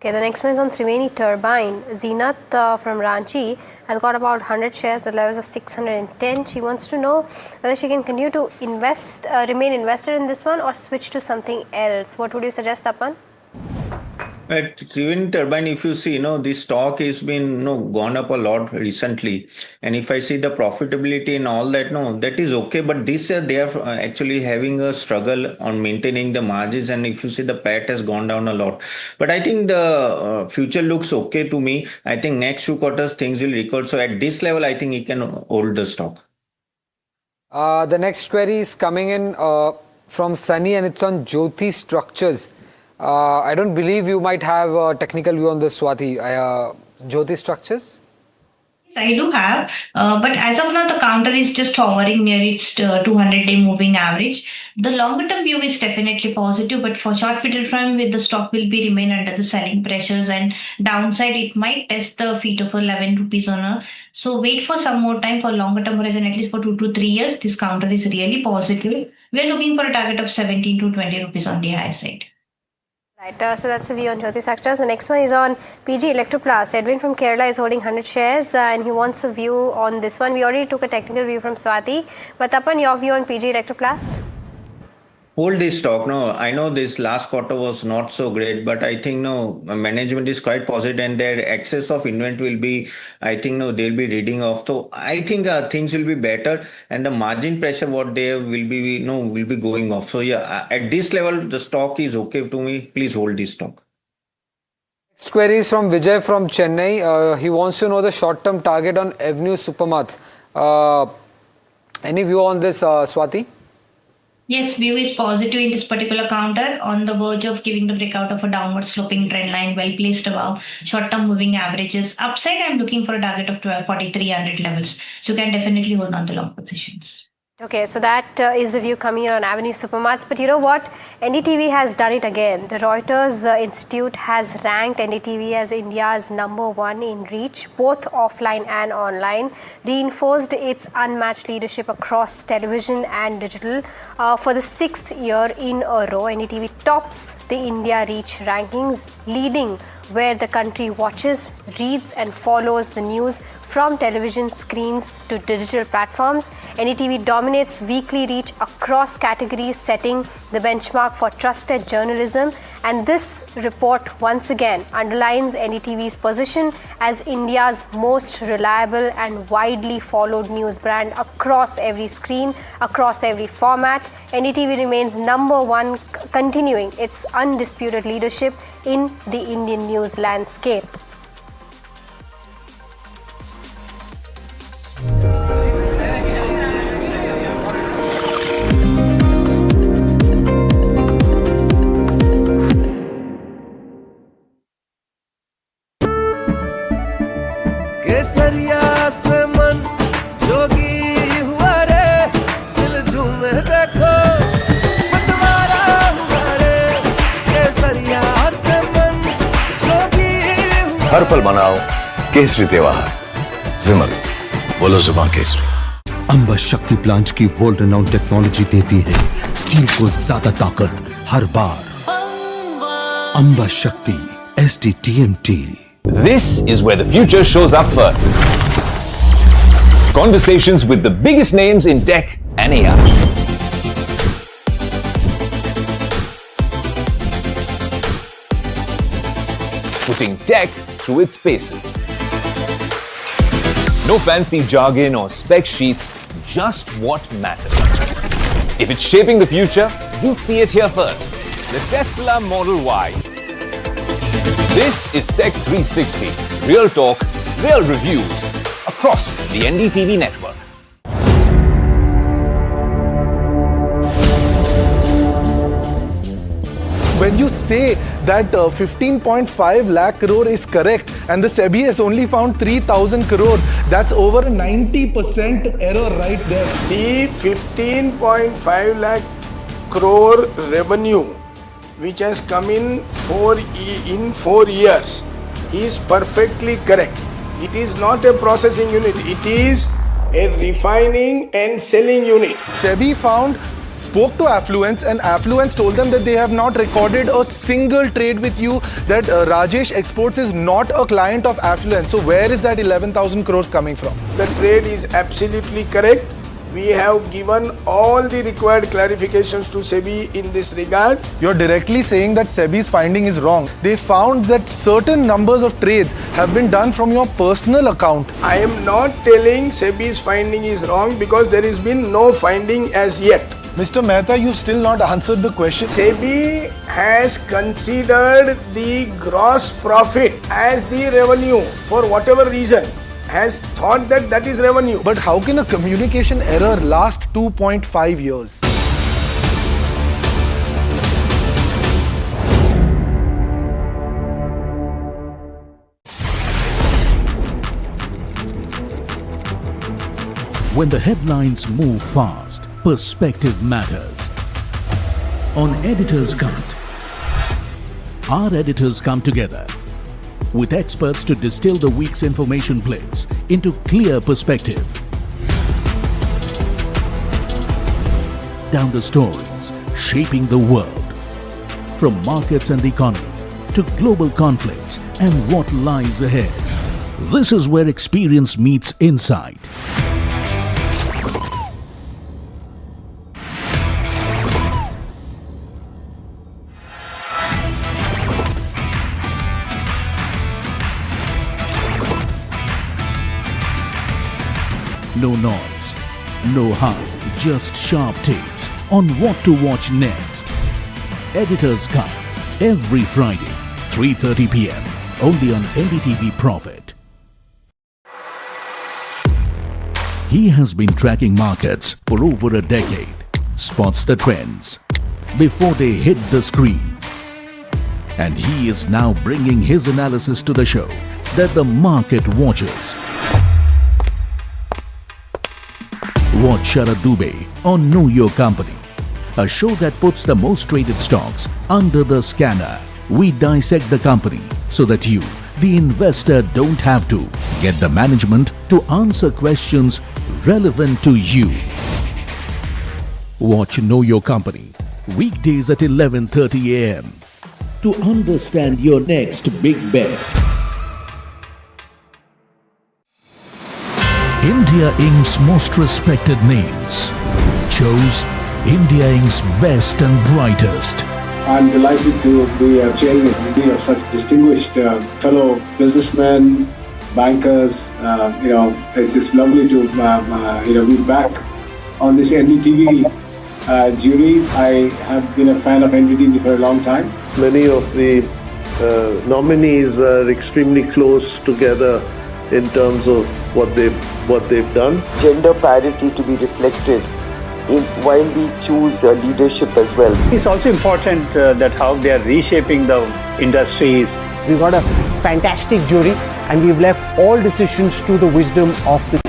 Okay, the next one is on Triveni Turbine. Zeenat from Ranchi has got about 100 shares at levels of 610. She wants to know whether she can continue to remain invested in this one or switch to something else. What would you suggest, Tapan? At Triveni Turbine, if you see, the stock has been, gone up a lot recently. And if I see the profitability and all that, that is okay. But this year they are actually having a struggle on maintaining the margins. And if you see, the PAT has gone down a lot. But I think the future looks okay to me. I think next 2 quarters things will recover. So at this level, I think he can hold the stock. The next query is coming in from Sunny, and it's on Jyoti Structures. I don't believe you might have a technical view on this, Swati. Jyoti Structures? I do have, but as of now, the counter is just hovering near its 200-day moving average. The longer term view is definitely positive, but for short period time, with the stock will be remain under the selling pressures and downside, it might test the feet of 11 rupees on a. So wait for some more time for longer term horizon, at least for 2 to 3 years. This counter is really positive. We are looking for a target of 17 to 20 rupees on the high side. Right, so that's the view on Jyoti Structures. The next one is on PG Electroplast. Edwin from Kerala is holding 100 shares and he wants a view on this one. We already took a technical view from Swati, but Tapan, your view on PG Electroplast? Hold this stock. I know this last quarter was not so great, but I think management is quite positive and their excess of inventory will be, I think they'll be reading off. So I think things will be better and the margin pressure what they have will be going off. So yeah, at this level the stock is okay to me. Please hold this stock. Next query is from Vijay from Chennai. He wants to know the short-term target on Avenue Supermarts. Any view on this, Swati? Yes, view is positive in this particular counter, on the verge of giving the breakout of a downward sloping trend line, well placed above short-term moving averages. Upside, I'm looking for a target of 4,300 levels. So you can definitely hold on the long positions. Okay, so that is the view coming in on Avenue Supermarts. But you know what? NDTV has done it again. The Reuters Institute has ranked NDTV as India's #1 in reach, both offline and online, reinforced its unmatched leadership across television and digital for the 6th year in a row. NDTV tops the India Reach rankings, leading where the country watches, reads and follows the news from television screens to digital platforms. NDTV dominates weekly reach across categories, setting the benchmark for trusted journalism. And this report once again underlines NDTV's position as India's most reliable and widely followed news brand across every screen, across every format. NDTV remains #1, continuing its undisputed leadership in the Indian news landscape. केसरिया से मन जोगी हुआ रे, दिल झूमे देखो मतवारा हुआ रे, केसरिया से मन जोगी हुआ। हर पल मनाओ केसरी त्योहार। विमल, बोलो जुबान केसरी। अंबर शक्ति प्लांट की वर्ल्ड रेनाउंड टेक्नोलॉजी देती है स्टील को ज्यादा ताकत हर बार। अंबर शक्ति STTMT। This is where the future shows up first. Conversations with the biggest names in tech and AI. Putting tech through its paces. No fancy jargon or spec sheets, just what matters. If it's shaping the future, you'll see it here first. The Tesla Model Y. This is Tech 360, real talk, real reviews across the NDTV network. When you say that 15.5 lakh crore is correct and the SEBI has only found 3,000 crore, that's over 90% error right there. The 15.5 lakh crore revenue which has come in 4 years is perfectly correct. It is not a processing unit, it is a refining and selling unit. SEBI spoke to Affluence and Affluence told them that they have not recorded a single trade with you, that Rajesh Exports is not a client of Affluence. So where is that 11,000 crores coming from? The trade is absolutely correct. We have given all the required clarifications to SEBI in this regard. You're directly saying that SEBI's finding is wrong. They found that certain numbers of trades have been done from your personal account. I am not telling SEBI's finding is wrong because there has been no finding as yet. Mr. Mehta, you've still not answered the question. SEBI has considered the gross profit as the revenue for whatever reason, has thought that that is revenue. But how can a communication error last 2.5 years? When the headlines move fast, perspective matters. On Editor's Cut, our editors come together with experts to distill the week's information plates into clear perspective. Down the stories shaping the world, from markets and the economy to global conflicts and what lies ahead. This is where experience meets insight. No noise, no hype, just sharp takes on what to watch next. Editor's Cut, every Friday, 3:30 p.m. only on NDTV Profit. He has been tracking markets for over a decade, spots the trends before they hit the screen. And he is now bringing his analysis to the show that the market watches. Watch Sharad Dubey on Know Your Company, a show that puts the most traded stocks under the scanner. We dissect the company so that you, the investor, don't have to get the management to answer questions relevant to you. Watch Know Your Company weekdays at 11:30 a.m. to understand your next big bet. India Inc.'s most respected names chose India Inc.'s best and brightest. I'm delighted to be chairing a committee of such distinguished fellow businessmen, bankers. It's just lovely to be back on this NDTV jury. I have been a fan of NDTV for a long time. Many of the nominees are extremely close together in terms of what they've done. Gender parity to be reflected in while we choose leadership as well. It's also important that how they are reshaping the industries. We've got a fantastic jury and we've left all decisions to the wisdom of the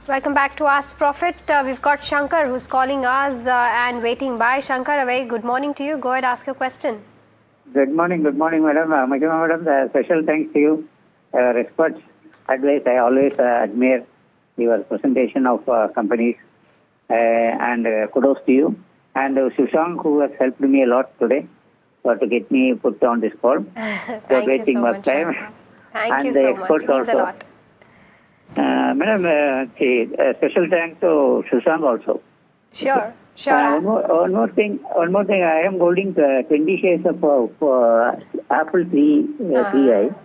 Welcome back to Ask Profit. We've got Shankar who's calling us and waiting by. Shankar, a very good morning to you. Go ahead, ask your question. Good morning, madam. Madam, special thanks to you. Experts advice, I always admire your presentation of companies and kudos to you. And Shushank, who has helped me a lot today to get me put on this call. Thank you so much. Thank you so much. It means a lot. Madam, special thanks to Shushank also. Sure. One more thing. I am holding 20 shares of Apple 3i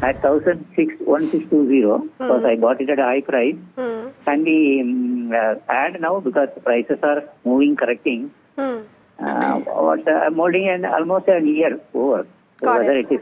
at 1,620 because I bought it at a high price. And the add now because the prices are moving, correcting. I'm holding almost a year over. Whether it is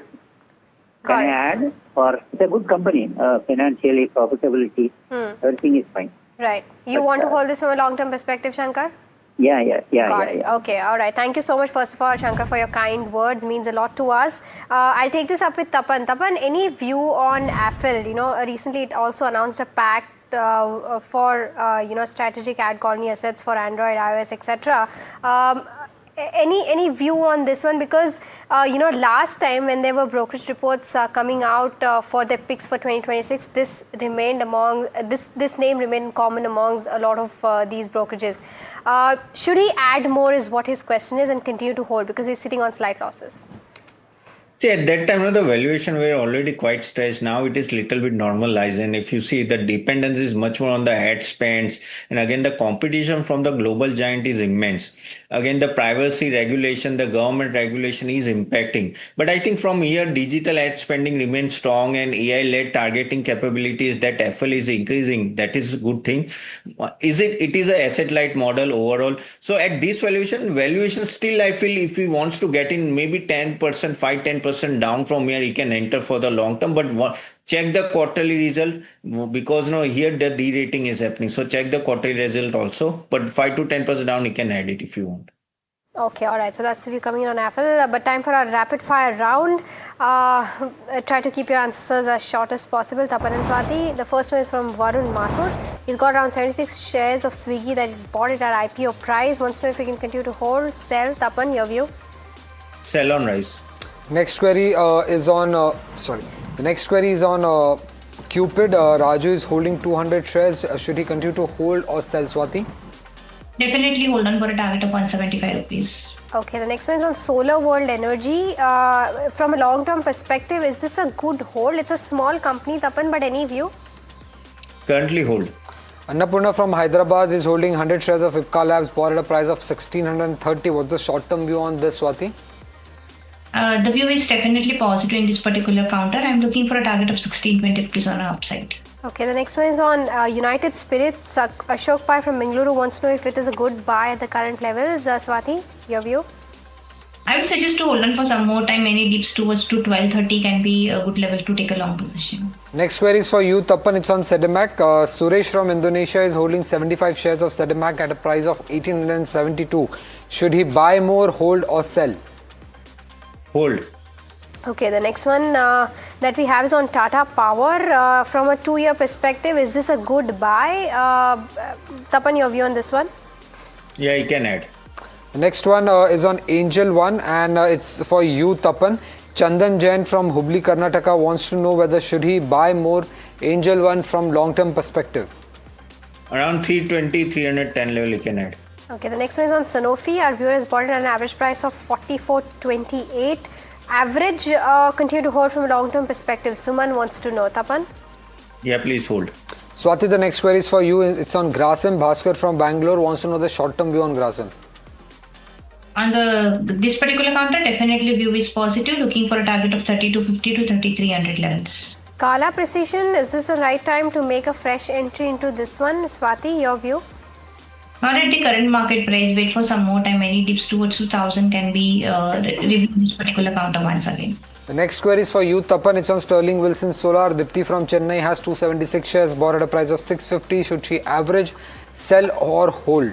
can I add or it's a good company, financially, profitability, everything is fine. Right. You want to hold this from a long-term perspective, Shankar? Yeah. Got it. Okay, all right. Thank you so much, first of all, Shankar, for your kind words. Means a lot to us. I'll take this up with Tapan. Tapan, any view on Affle? Recently it also announced a pact for strategic ad colony assets for Android, iOS, etc. Any view on this one? Because last time when there were brokerage reports coming out for their picks for 2026, this remained among this name remained common amongst a lot of these brokerages. Should he add more is what his question is, and continue to hold because he's sitting on slight losses? See, at that time, the valuation were already quite stretched. Now it is little bit normalized. And if you see, the dependence is much more on the ad spends. And again, the competition from the global giant is immense. Again, the privacy regulation, the government regulation is impacting. But I think from here, digital ad spending remains strong and AI-led targeting capabilities that FL is increasing. That is a good thing. It is a asset-light model overall. So at this valuation still, I feel if he wants to get in maybe 10%, 5-10% down from here, he can enter for the long term. But check the quarterly result, because here the de-rating is happening. So check the quarterly result also. But 5 to 10% down, you can add it if you want. Okay, all right. So that's the view coming in on Apple. But time for our rapid fire round. Try to keep your answers as short as possible. Tapan and Swati. The first one is from Varun Mathur. He's got around 76 shares of Swiggy that he bought it at IPO price. Wants to know if he can continue to hold, sell. Tapan, your view? Sell on rise. Next query is on, the next query is on Cupid. Raju is holding 200 shares. Should he continue to hold or sell, Swati? Definitely hold on for a target of 175 rupees. Okay, the next one is on Solar World Energy. From a long-term perspective, is this a good hold? It's a small company, Tapan, but any view? Currently hold. Annapurna from Hyderabad is holding 100 shares of Ipca Labs, bought at a price of 1630. What's the short-term view on this, Swati? The view is definitely positive in this particular counter. I'm looking for a target of 1620 rupees on our upside. Okay, the next one is on United Spirits. Ashok Pai from Bengaluru wants to know if it is a good buy at the current levels. Swati, your view? I would suggest to hold on for some more time. Any dips towards to 1230 can be a good level to take a long position. Next query is for you, Tapan. It's on Sedemac. Suresh from Indonesia is holding 75 shares of Sedemac at a price of 1872. Should he buy more, hold or sell? Hold. Okay, the next one that we have is on Tata Power. From a 2-year perspective, is this a good buy? Tapan, your view on this one? Yeah, you can add. The next one is on Angel One, and it's for you, Tapan. Chandan Jain from Hubli, Karnataka wants to know whether should he buy more Angel One from long-term perspective. Around 320, 310 level you can add. Okay, the next one is on Sanofi. Our viewer has bought it at an average price of 44.28. Average, continue to hold from a long-term perspective. Suman wants to know. Tapan? Yeah, please hold. Swati, the next query is for you. It's on Grasim. Bhaskar from Bangalore wants to know the short-term view on Grasim. On this particular counter, definitely view is positive. Looking for a target of 3250 to 3300 levels. Kala Precision, is this the right time to make a fresh entry into this one? Swati, your view? Not at the current market price. Wait for some more time. Any dips towards 2000 can be reviewed this particular counter once again. The next query is for you, Tapan. It's on Sterling Wilson Solar. Dipti from Chennai has 276 shares, bought at a price of 650. Should she average, sell or hold?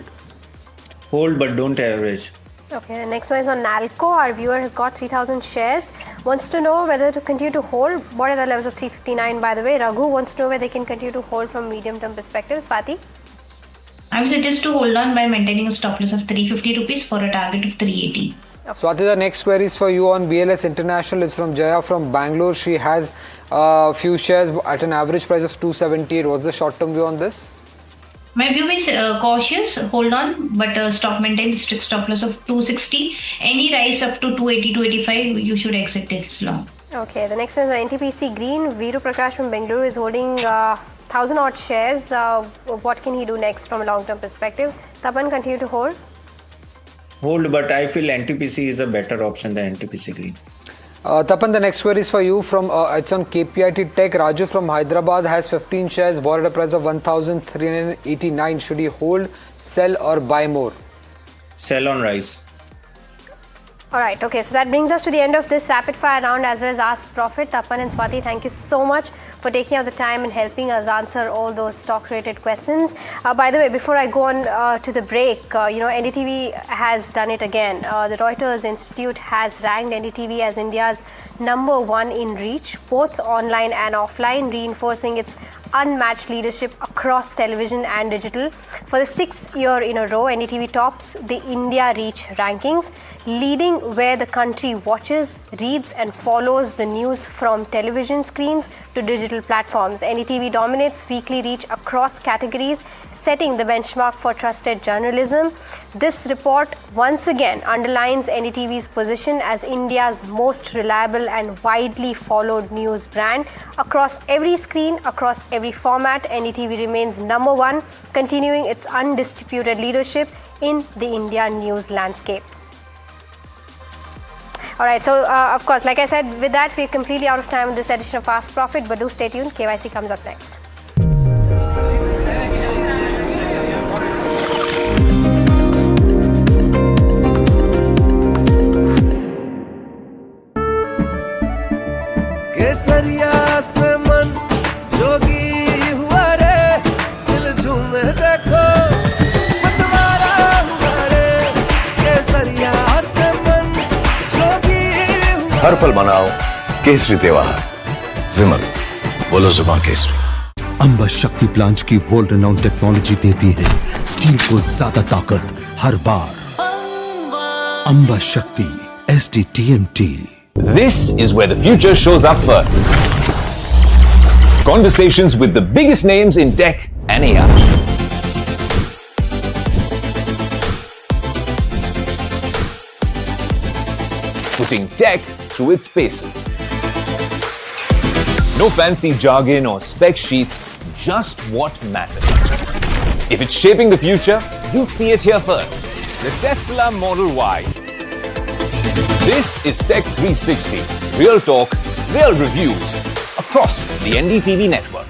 Hold, but don't average. Okay, the next one is on Nalco. Our viewer has got 3000 shares. Wants to know whether to continue to hold. What are the levels of 359, by the way? Raghu wants to know whether they can continue to hold from medium-term perspective. Swati? I would suggest to hold on by maintaining a stop loss of 350 rupees for a target of 380. Swati, the next query is for you on BLS International. It's from Jaya from Bangalore. She has a few shares at an average price of 278. What's the short-term view on this? My view is cautious, hold on, but maintain strict stop loss of 260. Any rise up to 280, 285, you should exit this long. Okay, the next one is on NTPC Green. Viru Prakash from Bengaluru is holding 1000 odd shares. What can he do next from a long-term perspective? Tapan, continue to hold? Hold, but I feel NTPC is a better option than NTPC Green. Tapan, the next query is for you. From it's on KPIT Tech. Raju from Hyderabad has 15 shares, bought at a price of 1389. Should he hold, sell or buy more? Sell on rise. Alright, okay, so that brings us to the end of this rapid fire round as well as Ask Profit. Tapan and Swati, thank you so much for taking out the time and helping us answer all those stock-related questions. By the way, before I go on to the break, NDTV has done it again. The Reuters Institute has ranked NDTV as India's #1 in reach, both online and offline, reinforcing its unmatched leadership across television and digital. For the 6th year in a row, NDTV tops the India Reach rankings, leading where the country watches, reads and follows the news from television screens to digital platforms. NDTV dominates weekly reach across categories, setting the benchmark for trusted journalism. This report once again underlines NDTV's position as India's most reliable and widely followed news brand. Across every screen, across every format, NDTV remains number one, continuing its undisputed leadership in the India news landscape. Alright, so of course, like I said, with that, we're completely out of time with this edition of Fast Profit, but do stay tuned. KYC comes up next. केसरिया से मन जोगी हुआ रे दिल झूमे देखो मतवारा हुआ रे केसरिया से मन जोगी हुआ हर पल मनाओ केसरी त्योहार। विमल, बोलो जुबान केसरी। अंबा शक्ति प्लांट की वर्ल्ड रेनाउंड टेक्नोलॉजी देती है स्टील को ज्यादा ताकत हर बार। अंबा शक्ति SDTMT। This is where the future shows up first. Conversations with the biggest names in tech and AI. Putting tech through its paces. No fancy jargon or spec sheets, just what matters. If it's shaping the future, you'll see it here first. The Tesla Model Y. This is Tech 360. Real talk, real reviews across the NDTV network.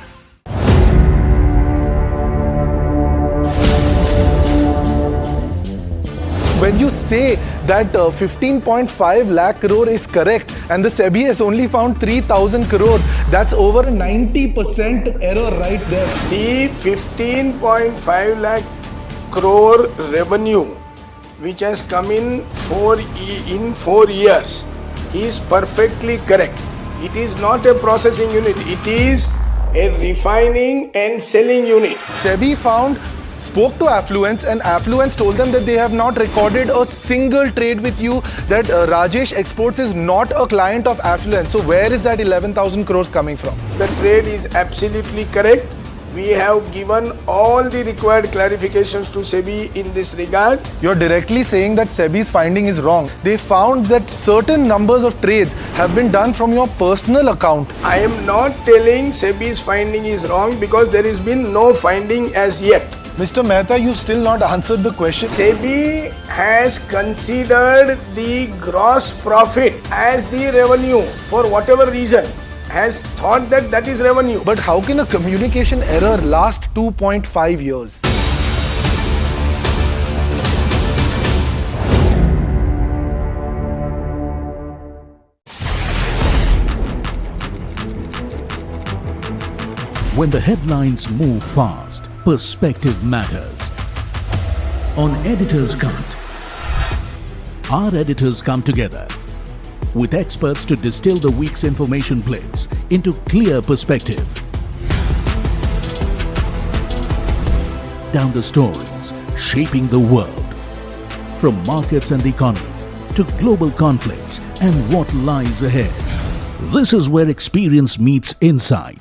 When you say that 15.5 lakh crore is correct and the SEBI has only found 3,000 crore, that's over 90% error right there. The 15.5 lakh crore revenue which has come in 4 years is perfectly correct. It is not a processing unit, it is a refining and selling unit. SEBI spoke to Affluence and Affluence told them that they have not recorded a single trade with you, that Rajesh Exports is not a client of Affluence. So where is that 11,000 crores coming from? The trade is absolutely correct. We have given all the required clarifications to SEBI in this regard. You're directly saying that SEBI's finding is wrong. They found that certain numbers of trades have been done from your personal account. I am not telling SEBI's finding is wrong because there has been no finding as yet. Mr. Mehta, you've still not answered the question. SEBI has considered the gross profit as the revenue for whatever reason. Has thought that that is revenue. But how can a communication error last 2.5 years? When the headlines move fast, perspective matters. On Editor's Cut, our editors come together with experts to distill the week's information blitz into clear perspective. Down the stories shaping the world, from markets and the economy to global conflicts and what lies ahead. This is where experience meets insight.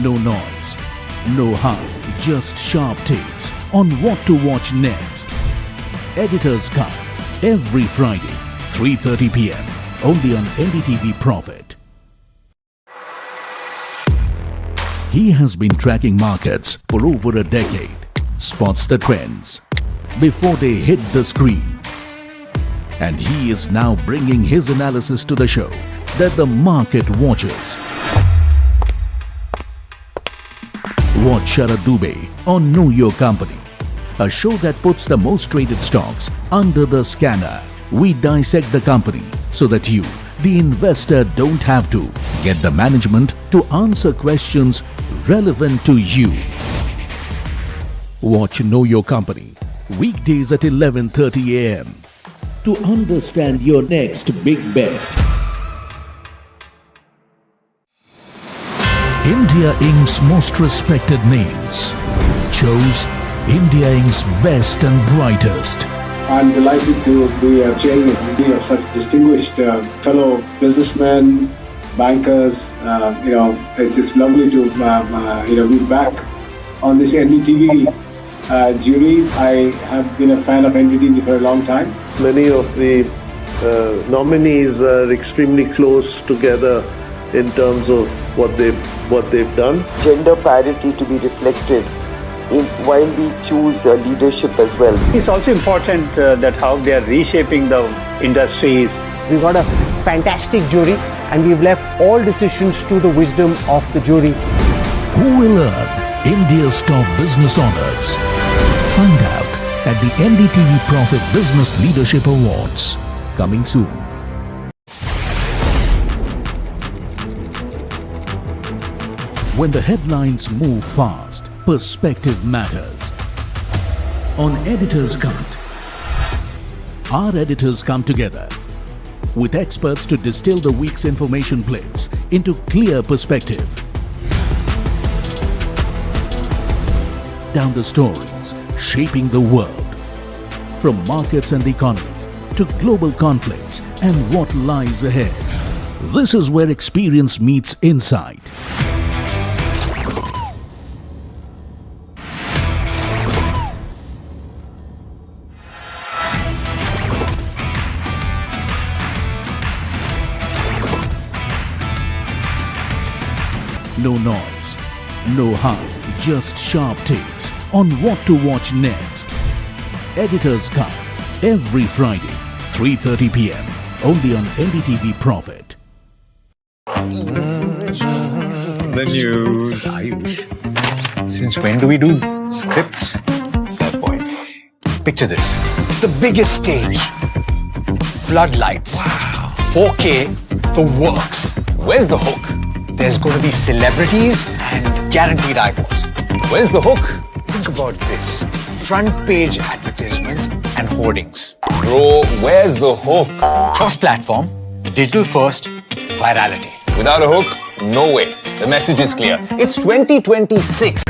No noise, no hype, just sharp takes on what to watch next. Editor's Cut, every Friday, 3:30 p.m. only on NDTV Profit. He has been tracking markets for over a decade, spots the trends before they hit the screen. And he is now bringing his analysis to the show that the market watches. Watch Sharad Dubey on Know Your Company, a show that puts the most traded stocks under the scanner. We dissect the company so that you, the investor, don't have to get the management to answer questions relevant to you. Watch Know Your Company weekdays at 11:30 a.m. to understand your next big bet. India Inc.'s most respected names chose India Inc.'s best and brightest I'm delighted to be chairing a committee of such distinguished fellow businessmen, bankers. It's just lovely to be back on this NDTV jury. I have been a fan of NDTV for a long time. Many of the nominees are extremely close together in terms of what they've done. Gender parity to be reflected while we choose leadership as well. It's also important that how they are reshaping the industries. We got a fantastic jury and we've left all decisions to the wisdom of the jury. Who will earn India's top business honors? Find out at the NDTV Profit Business Leadership Awards. Coming soon. When the headlines move fast, perspective matters. On Editor's Cut, our editors come together with experts to distill the week's information plates into clear perspective. Down the stories shaping the world, from markets and the economy to global conflicts and what lies ahead. This is where experience meets insight. No noise, no hype, just sharp takes on what to watch next. Editor's Cut, every Friday, 3:30 p.m. only on NDTV Profit. The news, Ayush. Since when do we do scripts? Fair point. Picture this. The biggest stage. Floodlights. Wow. 4K, the works. Where's the hook? There's going to be celebrities and guaranteed eyeballs. Where's the hook? Think about this. Front page advertisements and hoardings. Bro, where's the hook? Cross-platform, digital first, virality. Without a hook, no way. The message is clear. It's 2026.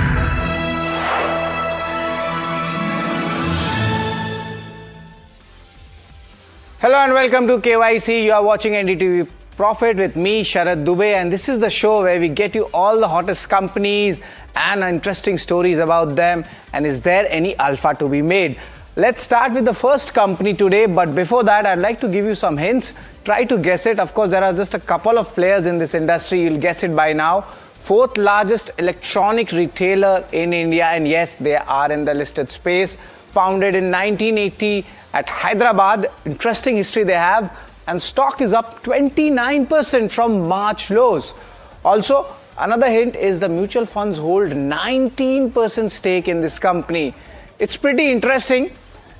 Hello and welcome to KYC. You are watching NDTV Profit with me, Sharad Dubey, and this is the show where we get you all the hottest companies and interesting stories about them. And is there any alpha to be made? Let's start with the first company today, but before that, I'd like to give you some hints. Try to guess it. Of course, there are just a couple of players in this industry. You'll guess it by now. Fourth largest electronic retailer in India, and yes, they are in the listed space. Founded in 1980 at Hyderabad. Interesting history they have. And stock is up 29% from March lows. Also, another hint is the mutual funds hold 19% stake in this company. It's pretty interesting.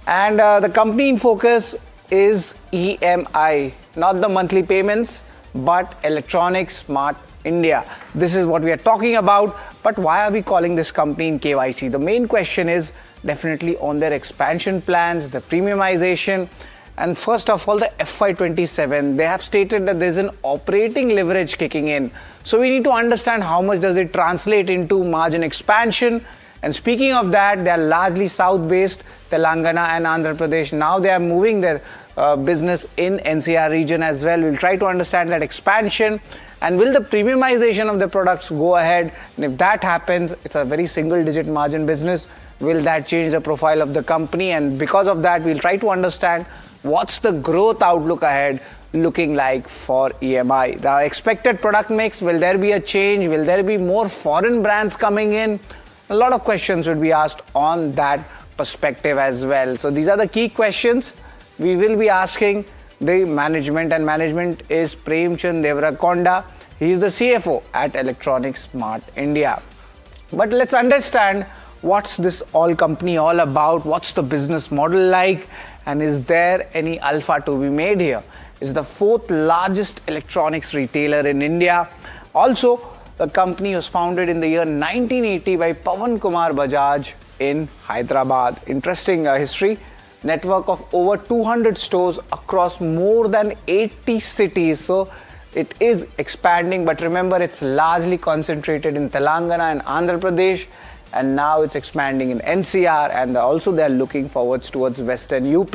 And the company in focus is EMI, not the monthly payments, but Electronic Smart India. This is what we are talking about. But why are we calling this company in KYC? The main question is definitely on their expansion plans, the premiumization, and first of all, the FY27. They have stated that there's an operating leverage kicking in. So we need to understand how much does it translate into margin expansion. And speaking of that, they are largely south-based, Telangana and Andhra Pradesh. Now they are moving their business in NCR region as well. We'll try to understand that expansion. And will the premiumization of the products go ahead? And if that happens, it's a very single-digit margin business. Will that change the profile of the company? And because of that, we'll try to understand what's the growth outlook ahead looking like for EMI. The expected product mix, will there be a change? Will there be more foreign brands coming in? A lot of questions would be asked on that perspective as well. So these are the key questions we will be asking the management, and management is Premchand Devarakonda. He is the CFO at Electronic Smart India. But let's understand what's this all company all about, what's the business model like, and is there any alpha to be made here? It's the fourth largest electronics retailer in India. Also, the company was founded in the year 1980 by Pawan Kumar Bajaj in Hyderabad. Interesting history. Network of over 200 stores across more than 80 cities. So it is expanding, but remember, it's largely concentrated in Telangana and Andhra Pradesh. and now it's expanding in NCR, and also they're looking forwards towards Western UP.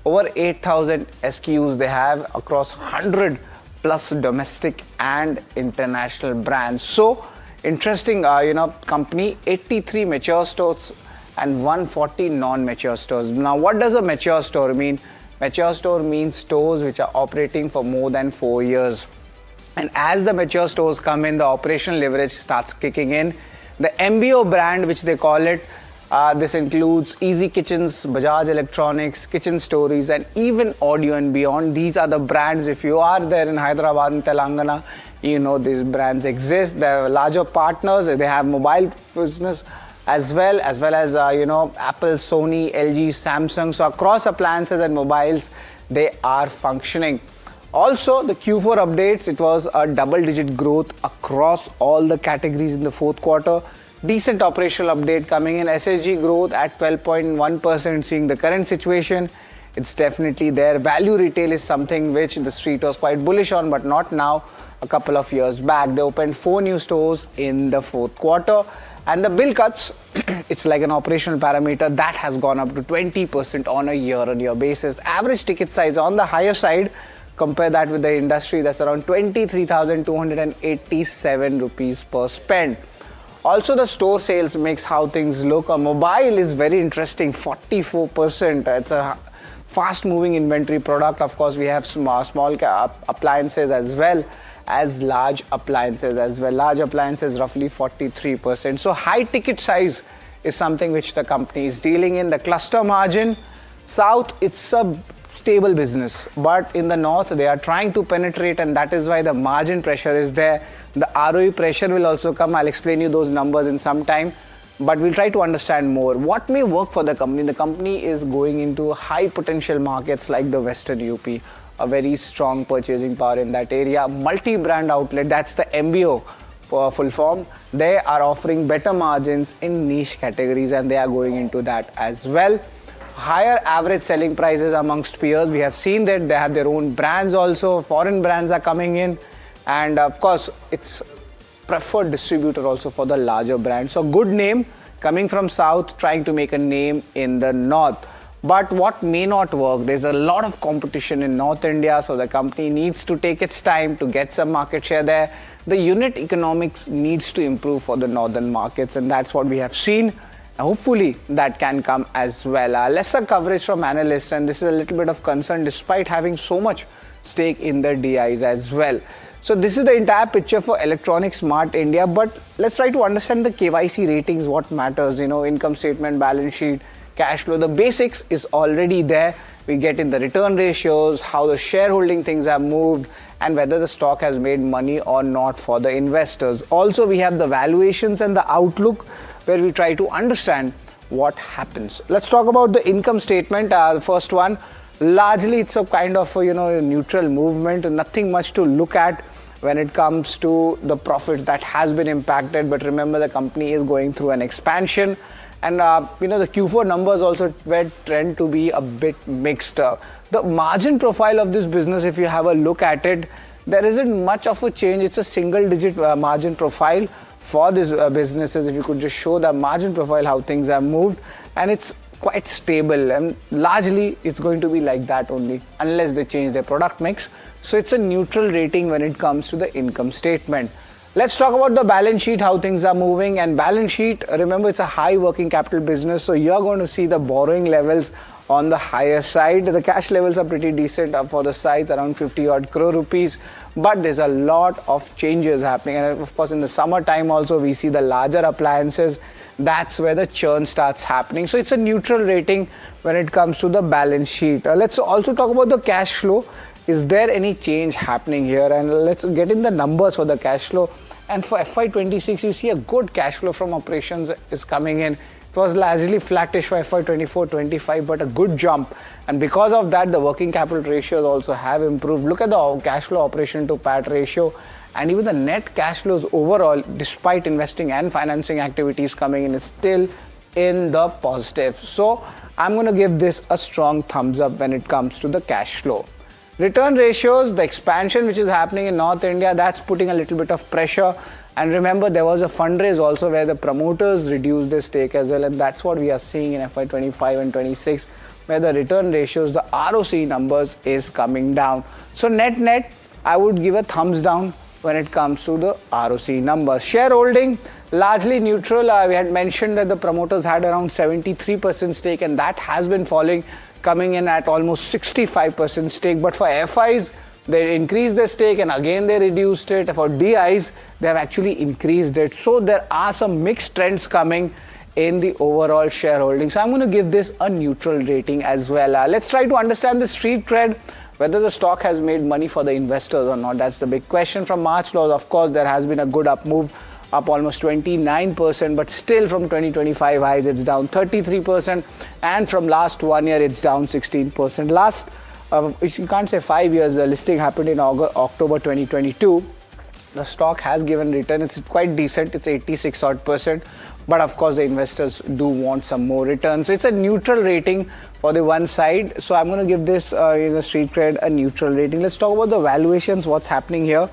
Over 8,000 SKUs they have across 100 plus domestic and international brands. So interesting, company. 83 mature stores and 140 non-mature stores. Now, what does a mature store mean? Mature store means stores which are operating for more than 4 years. And as the mature stores come in, the operational leverage starts kicking in. The MBO brand, which they call it, this includes Easy Kitchens, Bajaj Electronics, Kitchen Stories, and even Audio and Beyond. These are the brands. If you are there in Hyderabad and Telangana, you know these brands exist. They're larger partners. They have mobile business as well as Apple, Sony, LG, Samsung. So across appliances and mobiles, they are functioning. Also, the Q4 updates, it was a double-digit growth across all the categories in the fourth quarter. Decent operational update coming in. SSG growth at 12.1%, seeing the current situation. It's definitely there. Value retail is something which the street was quite bullish on, but not now. A couple of years back, they opened 4 new stores in the fourth quarter. And the bill cuts, it's like an operational parameter that has gone up to 20% on a year-on-year basis. Average ticket size on the higher side. Compare that with the industry, that's around 23,287 rupees per spend. Also, the store sales makes how things look. A mobile is very interesting, 44%. It's a fast-moving inventory product. Of course, we have small appliances as well as large appliances as well. Large appliances roughly 43%. So high ticket size is something which the company is dealing in. The cluster margin, South, it's a stable business, but in the north they are trying to penetrate, and that is why the margin pressure is there. The ROE pressure will also come. I'll explain you those numbers in some time, but we'll try to understand more what may work for the company. The company is going into high potential markets like the Western UP, a very strong purchasing power in that area. Multi-brand outlet, that's the MBO for full form. They are offering better margins in niche categories, and they are going into that as well. Higher average selling prices amongst peers. We have seen that they have their own brands also. Foreign brands are coming in, and of course it's preferred distributor also for the larger brands. So good name coming from South, trying to make a name in the North. But what may not work, there's a lot of competition in North India, so the company needs to take its time to get some market share there. The unit economics needs to improve for the northern markets, and that's what we have seen. Hopefully that can come as well. Lesser coverage from analysts, and this is a little bit of concern despite having so much stake in the DIs as well. So this is the entire picture for Electronic Smart India, but let's try to understand the KYC ratings, what matters, income statement, balance sheet, cash flow. The basics is already there. We get in the return ratios, how the shareholding things have moved, and whether the stock has made money or not for the investors. Also, we have the valuations and the outlook, where we try to understand what happens. Let's talk about the income statement. The first one, largely it's a kind of a neutral movement, nothing much to look at when it comes to the profit that has been impacted. But remember, the company is going through an expansion, and the Q4 numbers also tend to be a bit mixed. The margin profile of this business, if you have a look at it, there isn't much of a change. It's a single-digit margin profile for these businesses. If you could just show the margin profile, how things have moved, and it's quite stable, and largely it's going to be like that only unless they change their product mix. So it's a neutral rating when it comes to the income statement. Let's talk about the balance sheet, how things are moving. And balance sheet, remember, it's a high working capital business, so you're going to see the borrowing levels on the higher side. The cash levels are pretty decent for the size, around 50 odd crore rupees, but there's a lot of changes happening. And of course, in the summertime also, we see the larger appliances. That's where the churn starts happening. So it's a neutral rating when it comes to the balance sheet. Let's also talk about the cash flow. Is there any change happening here? And let's get in the numbers for the cash flow. And for FY26, you see a good cash flow from operations is coming in. It was largely flattish for FY24-25, but a good jump. And because of that, the working capital ratios also have improved. Look at the cash flow operation to PAT ratio, and even the net cash flows overall, despite investing and financing activities coming in, is still in the positive. So I'm going to give this a strong thumbs up when it comes to the cash flow. Return ratios, the expansion which is happening in North India, that's putting a little bit of pressure. And remember, there was a fundraise also where the promoters reduced their stake as well, and that's what we are seeing in FY25 and 26, where the return ratios, the ROC numbers is coming down. So net, I would give a thumbs down when it comes to the ROC numbers. Shareholding, largely neutral. We had mentioned that the promoters had around 73% stake, and that has been falling, coming in at almost 65% stake. But for FIs, they increased their stake and again they reduced it. For DIs, they have actually increased it. So there are some mixed trends coming in the overall shareholding. So I'm going to give this a neutral rating as well. Let's try to understand the street cred, whether the stock has made money for the investors or not. That's the big question. From March lows, of course, there has been a good up move, up almost 29%, but still from 2025 highs, it's down 33%. And from last 1 year, it's down 16%. Last, you can't say 5 years, the listing happened in October 2022. The stock has given return. It's quite decent. It's 86 odd %. But of course, the investors do want some more returns. So it's a neutral rating for the one side. So I'm going to give this street cred a neutral rating. Let's talk about the valuations, what's happening here.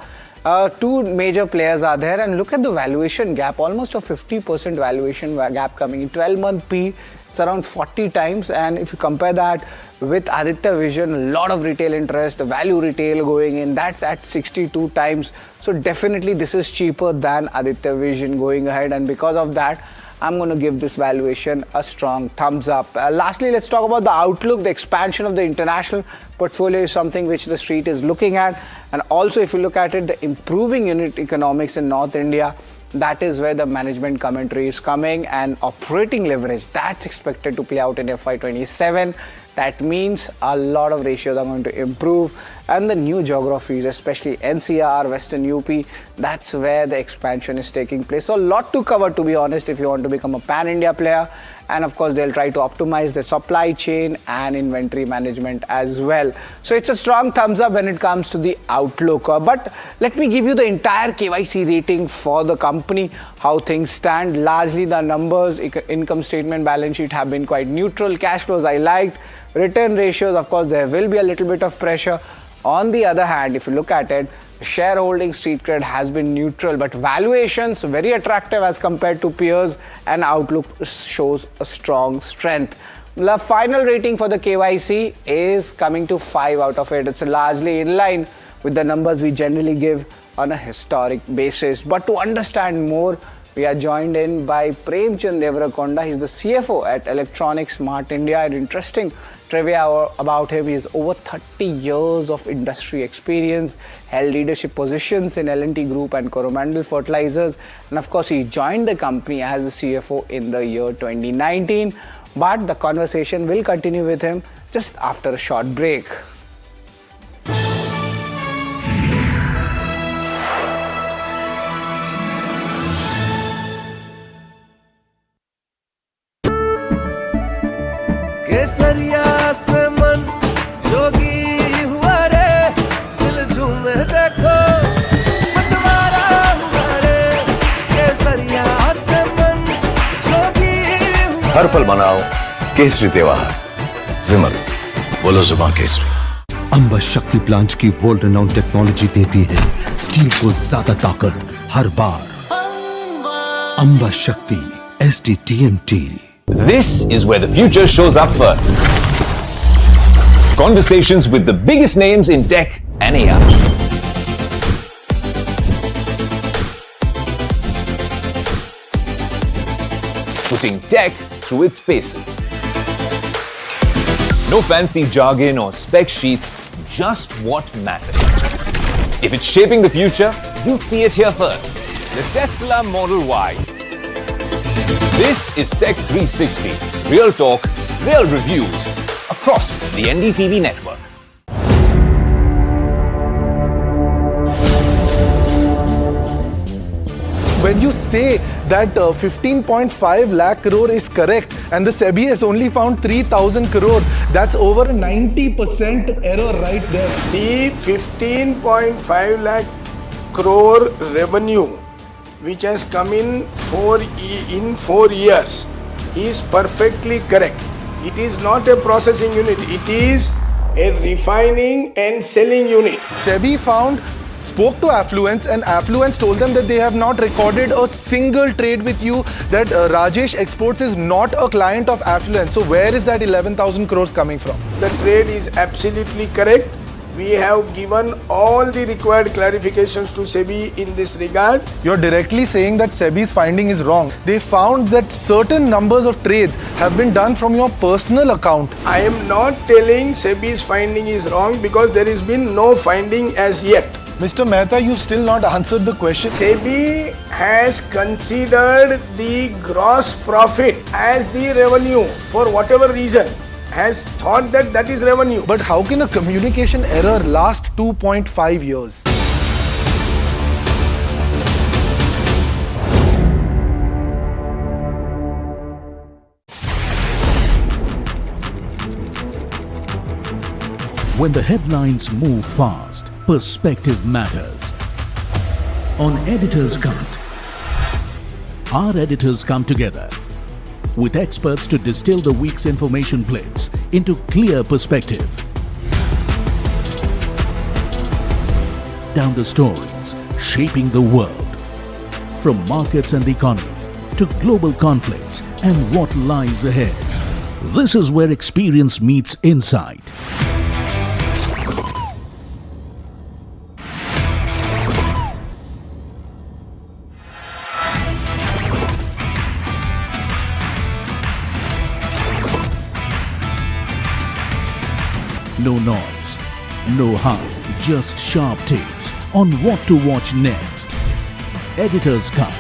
Two major players are there, and look at the valuation gap, almost a 50% valuation gap coming in. 12-month P, it's around 40 times, and if you compare that with Aditya Vision, a lot of retail interest, value retail going in, that's at 62 times. So definitely this is cheaper than Aditya Vision going ahead, and because of that, I'm going to give this valuation a strong thumbs up. Lastly, let's talk about the outlook. The expansion of the international portfolio is something which the street is looking at. And also, if you look at it, the improving unit economics in North India, that is where the management commentary is coming, and operating leverage, that's expected to play out in FY27. That means a lot of ratios are going to improve, and the new geographies, especially NCR, Western UP, that's where the expansion is taking place. So a lot to cover, to be honest, if you want to become a pan-India player. And of course, they'll try to optimize the supply chain and inventory management as well. So it's a strong thumbs up when it comes to the outlook. But let me give you the entire KYC rating for the company, how things stand. Largely the numbers, income statement, balance sheet have been quite neutral. Cash flows I liked. Return ratios, of course, there will be a little bit of pressure. On the other hand, if you look at it, shareholding street cred has been neutral, but valuations very attractive as compared to peers, and outlook shows a strong strength. The final rating for the KYC is coming to 5 out of 8. It's largely in line with the numbers we generally give on a historic basis. But to understand more, we are joined in by Premchand Devarakonda. He's the CFO at Electronic Smart India. And interesting trivia about him is over 30 years of industry experience, held leadership positions in L&T Group and Coromandel Fertilizers, and of course he joined the company as the CFO in the year 2019. But the conversation will continue with him just after a short break. केसरिया से मन जोगी हुआ रे दिल झूमे देखो मतवारा हुआ रे केसरिया से मन जोगी हुआ हर पल मनाओ केसरी त्योहार विमल बोलो जुबान केसरी। अंबा शक्ति प्लांट की वर्ल्ड रेनाउंड टेक्नोलॉजी देती है स्टील को ज्यादा ताकत हर बार। अंबा शक्ति SDTMT। This is where the future shows up first. Conversations with the biggest names in tech and AI. Putting tech through its paces. No fancy jargon or spec sheets, just what matters. If it's shaping the future, you'll see it here first. The Tesla Model Y. This is Tech 360, real talk, real reviews across the NDTV network. When you say that 15.5 lakh crore is correct and the SEBI has only found 3,000 crore, that's over a 90% error right there. The 15.5 lakh crore revenue which has come in 4 years is perfectly correct. It is not a processing unit, it is a refining and selling unit. SEBI found spoke to Affluence, and Affluence told them that they have not recorded a single trade with you, that Rajesh Exports is not a client of Affluence. So where is that 11,000 crores coming from? The trade is absolutely correct. We have given all the required clarifications to SEBI in this regard. You're directly saying that SEBI's finding is wrong. They found that certain numbers of trades have been done from your personal account. I am not telling SEBI's finding is wrong because there has been no finding as yet. Mr. Mehta, you've still not answered the question. SEBI has considered the gross profit as the revenue for whatever reason. Has thought that that is revenue. But how can a communication error last 2.5 years? When the headlines move fast, perspective matters. On Editor's Cut, our editors come together with experts to distill the week's information plates into clear perspective. Down the stories shaping the world, from markets and the economy to global conflicts and what lies ahead. This is where experience meets insight. No noise, no hype, just sharp takes on what to watch next. Editor's Cut,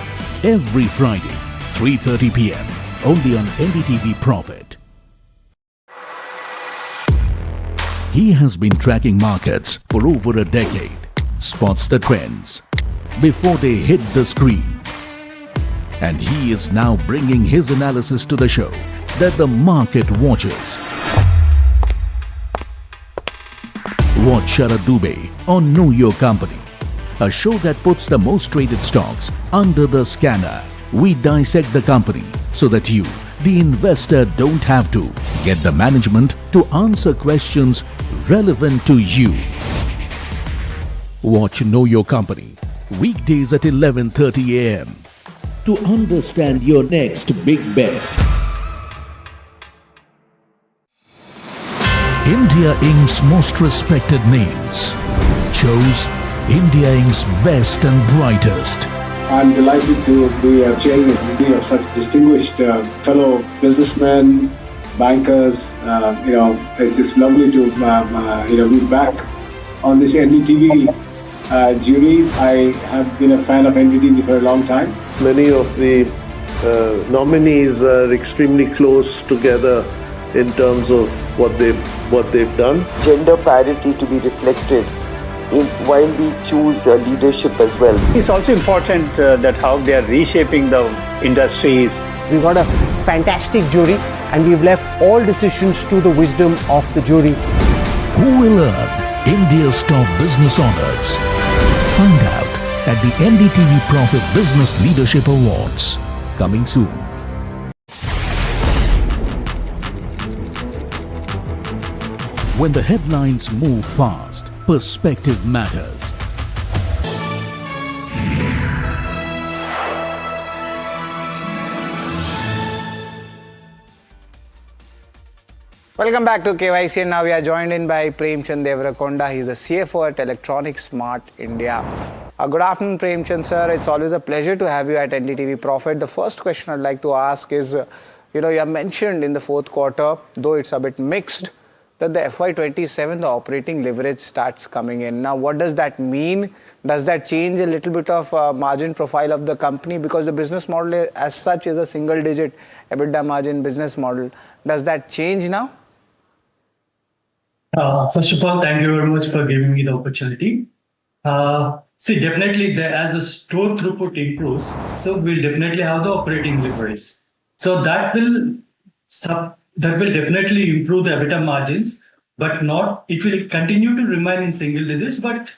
every Friday, 3:30 p.m. only on NDTV Profit. He has been tracking markets for over a decade, spots the trends before they hit the screen. And he is now bringing his analysis to the show that the market watches. Watch Sharad Dubey on Know Your Company, a show that puts the most traded stocks under the scanner. We dissect the company so that you, the investor, don't have to get the management to answer questions relevant to you. Watch Know Your Company weekdays at 11:30 a.m. to understand your next big bet. India Inc.'s most respected names chose India Inc.'s best and brightest. I'm delighted to be chairing of such distinguished fellow businessmen, bankers. It's just lovely to be back on this NDTV jury. I have been a fan of NDTV for a long time. Many of the nominees are extremely close together in terms of what they've done. Gender parity to be reflected while we choose leadership as well. It's also important that how they are reshaping the industries. We got a fantastic jury and we've left all decisions to the wisdom of the jury. Who will earn India's top business honors? Find out at the NDTV Profit Business Leadership Awards, coming soon. When the headlines move fast, perspective matters. Welcome back to KYC, and now we are joined in by Premchand Devarakonda. He's the CFO at Electronic Smart India. Good afternoon, Premchand sir. It's always a pleasure to have you at NDTV Profit. The first question I'd like to ask is, you have mentioned in the fourth quarter, though it's a bit mixed, that the FY27, the operating leverage starts coming in. Now, what does that mean? Does that change a little bit of margin profile of the company? Because the business model as such is a single-digit EBITDA margin business model. Does that change now? First of all, thank you very much for giving me the opportunity. See, definitely, as the store throughput improves, so we'll definitely have the operating leverage. So that will definitely improve the EBITDA margins, but it will continue to remain in single digits, but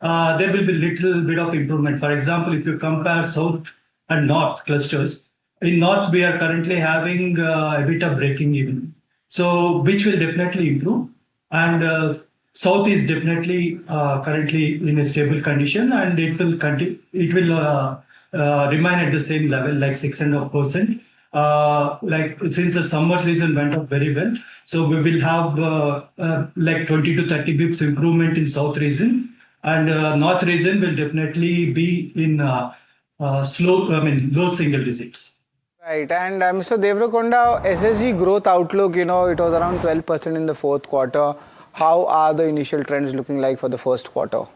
there will be little bit of improvement. For example, if you compare South and North clusters, in North we are currently having EBITDA breaking even, so which will definitely improve. And South is definitely currently in a stable condition, and it will continue. It will remain at the same level, like 6.5%. Like since the summer season went up very well, so we will have like 20 to 30 bips improvement in South region, and North region will definitely be in low single digits. Right, and Mr. Devarakonda, SSG growth outlook, it was around 12% in the fourth quarter. How are the initial trends looking like for the first quarter?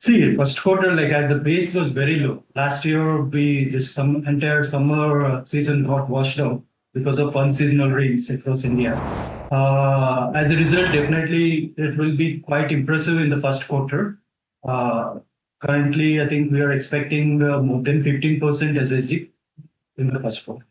See, first quarter, like as the base was very low. Last year, entire summer season got washed out because of unseasonal rains across India. As a result, definitely it will be quite impressive in the first quarter. Currently, I think we are expecting more than 15% SSG in the first quarter.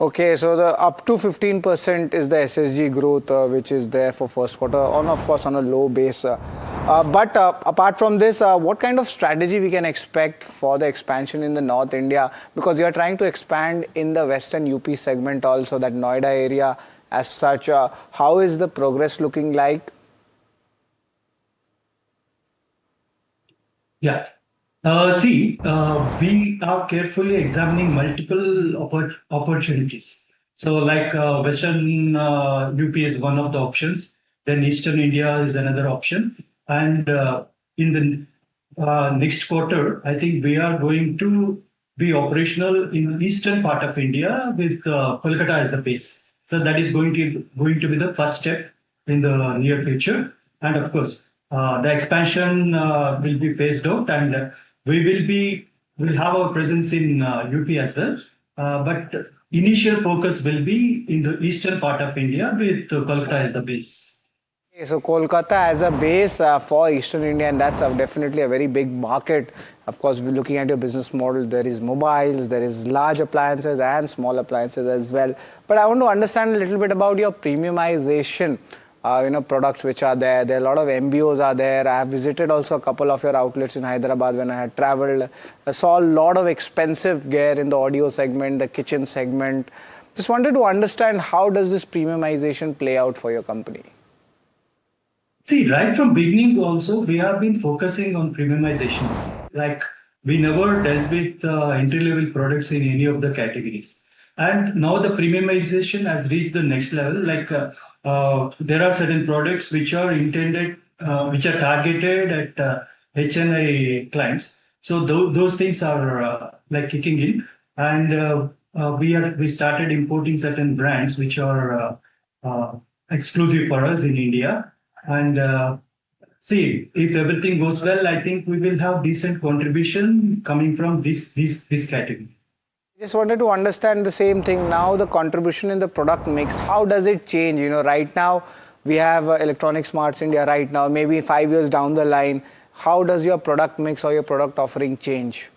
Okay, so the up to 15% is the SSG growth which is there for first quarter, of course on a low base. But apart from this, what kind of strategy we can expect for the expansion in the North India? Because you are trying to expand in the Western UP segment also, that Noida area as such. How is the progress looking like? Yeah. We are carefully examining multiple opportunities. So like Western UP is one of the options, then Eastern India is another option. And in the next quarter, I think we are going to be operational in eastern part of India with Kolkata as the base. So that is going to be the first step in the near future. And of course, the expansion will be phased out, and we'll have our presence in UP as well. But initial focus will be in the eastern part of India with Kolkata as the base. Okay, so Kolkata as a base for Eastern India, and that's definitely a very big market. Of course, we're looking at your business model. There is mobiles, there is large appliances and small appliances as well. But I want to understand a little bit about your premiumization. Products which are there. There are a lot of MBOs are there. I have visited also a couple of your outlets in Hyderabad when I had traveled. I saw a lot of expensive gear in the audio segment, the kitchen segment. Just wanted to understand, how does this premiumization play out for your company? See, right from beginning also, we have been focusing on premiumization. Like we never dealt with entry-level products in any of the categories. And now the premiumization has reached the next level. Like there are certain products which are intended, which are targeted at HNI clients. So those things are like kicking in, and we started importing certain brands which are exclusive for us in India. And see, if everything goes well, I think we will have decent contribution coming from this category. Just wanted to understand the same thing. Now the contribution in the product mix, how does it change? Right now we have Electronic Smarts India right now, maybe 5 years down the line, how does your product mix or your product offering change?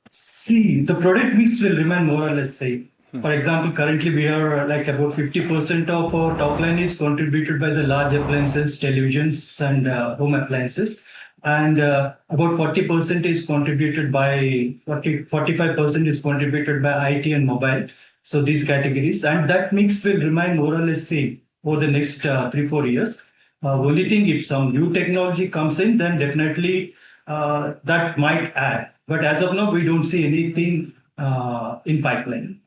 See, the product mix will remain more or less same. For example, currently we are like about 50% of our top line is contributed by the large appliances, televisions and home appliances. And about 40% is contributed by 45% is contributed by IT and mobile. So these categories, and that mix will remain more or less same over the next 3-4 years. Only thing, if some new technology comes in, then definitely that might add. But as of now, we don't see anything in pipeline.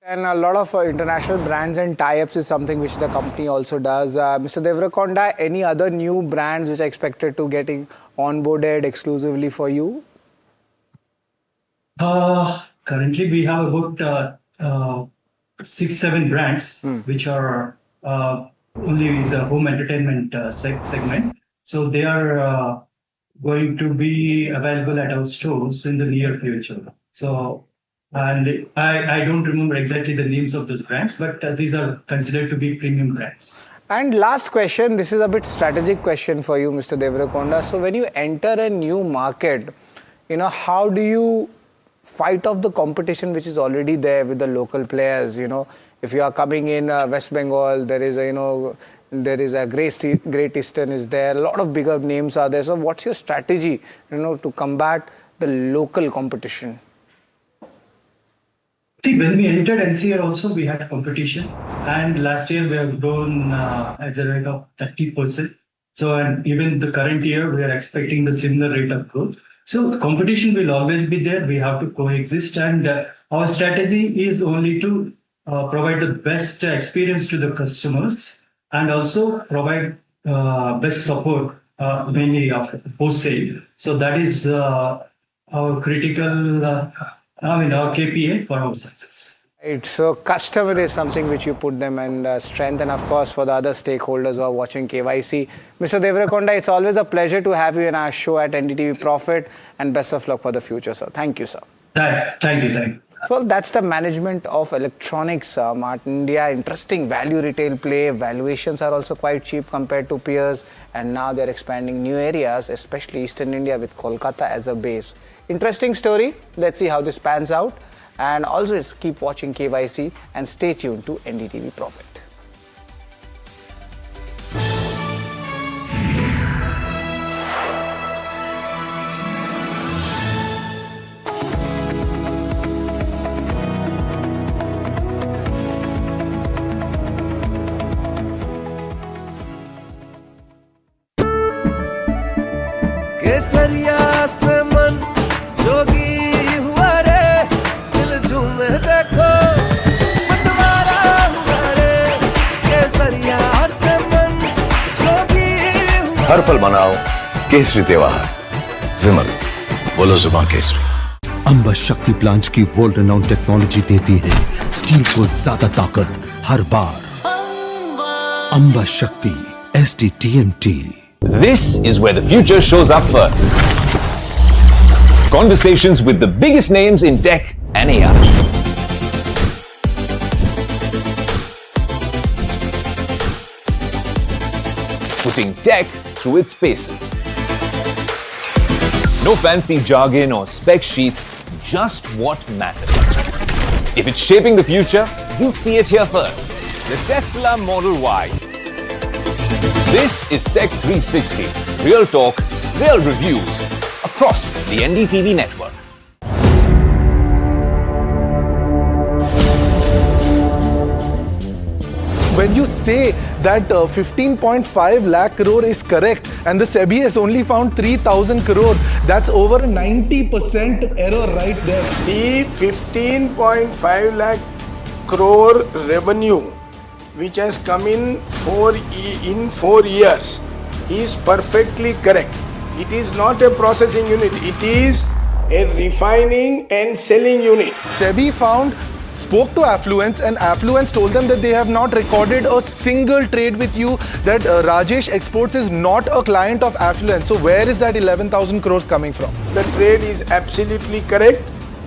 And a lot of international brands and tie-ups is something which the company also does. Mr. Devarakonda, any other new brands which are expected to getting onboarded exclusively for you? Currently, we have about 6-7 brands which are only in the home entertainment segment. So they are going to be available at our stores in the near future. So, and I don't remember exactly the names of those brands, but these are considered to be premium brands. And last question, this is a bit strategic question for you, Mr. Devarakonda. So when you enter a new market, how do you fight off the competition which is already there with the local players? If you are coming in West Bengal, there is a Great Eastern is there, a lot of bigger names are there. So what's your strategy, to combat the local competition? See, when we entered NCR also, we had competition. And last year, we have grown at the rate of 30%. So, and even the current year, we are expecting the similar rate of growth. So, the competition will always be there. We have to coexist. And our strategy is only to provide the best experience to the customers and also provide best support, mainly of post-sale. So, that is our critical, our KPI for our success. Right, so customer is something which you put them in strength, and of course for the other stakeholders who are watching KYC. Mr. Devarakonda, it's always a pleasure to have you in our show at NDTV Profit, and best of luck for the future, sir. Thank you, sir. Thank you. So that's the management of electronics, Mart India. Interesting value retail play. Valuations are also quite cheap compared to peers, and now they're expanding new areas, especially Eastern India with Kolkata as a base. Interesting story. Let's see how this pans out. And always keep watching KYC and stay tuned to NDTV Profit. केसरिया से मन जोगी हुआ रे दिल झूमे देखो मतवारा हुआ रे केसरिया से मन जोगी हुआ हर पल मनाओ केसरी त्योहार। विमल, बोलो जुबान केसरी। अंबा शक्ति प्लांट की वर्ल्ड रेनाउंड टेक्नोलॉजी देती है स्टील को ज्यादा ताकत हर बार। अंबा शक्ति STTMT। This is where the future shows up first. Conversations with the biggest names in tech and AI. Putting tech through its paces. No fancy jargon or spec sheets, just what matters. If it's shaping the future, you'll see it here first. The Tesla Model Y. This is Tech 360. Real talk, real reviews across the NDTV network. When you say that 15.5 lakh crore is correct and the SEBI has only found 3,000 crore, that's over 90% error right there. The 15.5 lakh crore revenue which has come in 4 years is perfectly correct. It is not a processing unit, it is a refining and selling unit. SEBI spoke to Affluence, and Affluence told them that they have not recorded a single trade with you, that Rajesh Exports is not a client of Affluence. So where is that 11,000 crores coming from? The trade is absolutely correct.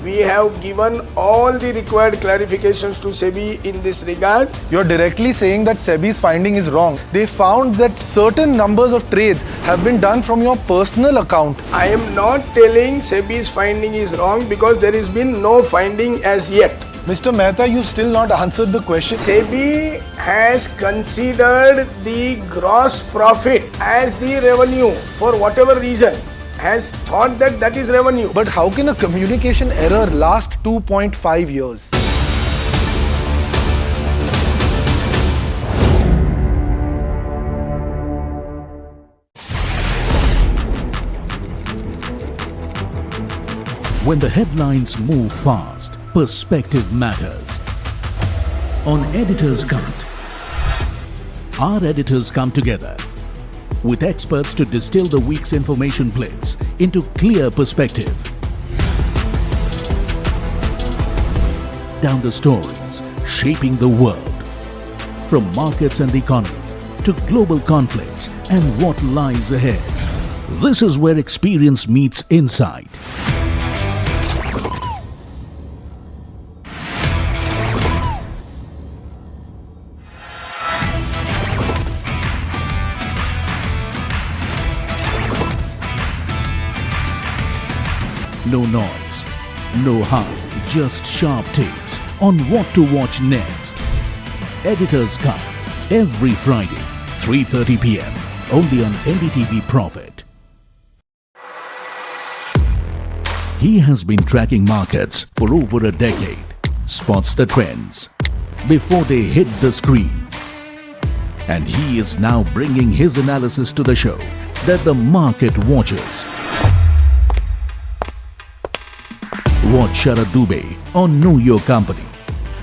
We have given all the required clarifications to SEBI in this regard. You're directly saying that SEBI's finding is wrong. They found that certain numbers of trades have been done from your personal account. I am not telling SEBI's finding is wrong because there has been no finding as yet. Mr. Mehta, you've still not answered the question. SEBI has considered the gross profit as the revenue for whatever reason. Has thought that that is revenue. But how can a communication error last 2.5 years? When the headlines move fast, perspective matters. On Editor's Cut, our editors come together with experts to distill the week's information plates into clear perspective. Down the stories shaping the world, from markets and the economy to global conflicts and what lies ahead. This is where experience meets insight. No noise, no hype, just sharp takes on what to watch next. Editor's Cut, every Friday, 3:30 p.m. only on NDTV Profit. He has been tracking markets for over a decade. spots the trends before they hit the screen. And he is now bringing his analysis to the show that the market watches. Watch Sharad Dubey on Know Your Company,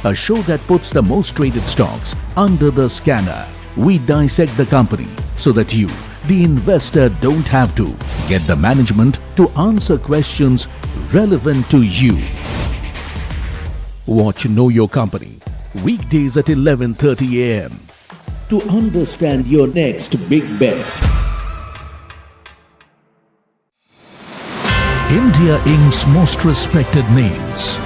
a show that puts the most traded stocks under the scanner. We dissect the company so that you, the investor, don't have to get the management to answer questions relevant to you. Watch Know Your Company weekdays at 11:30 a.m. to understand your next big bet. India Inc.'s most respected names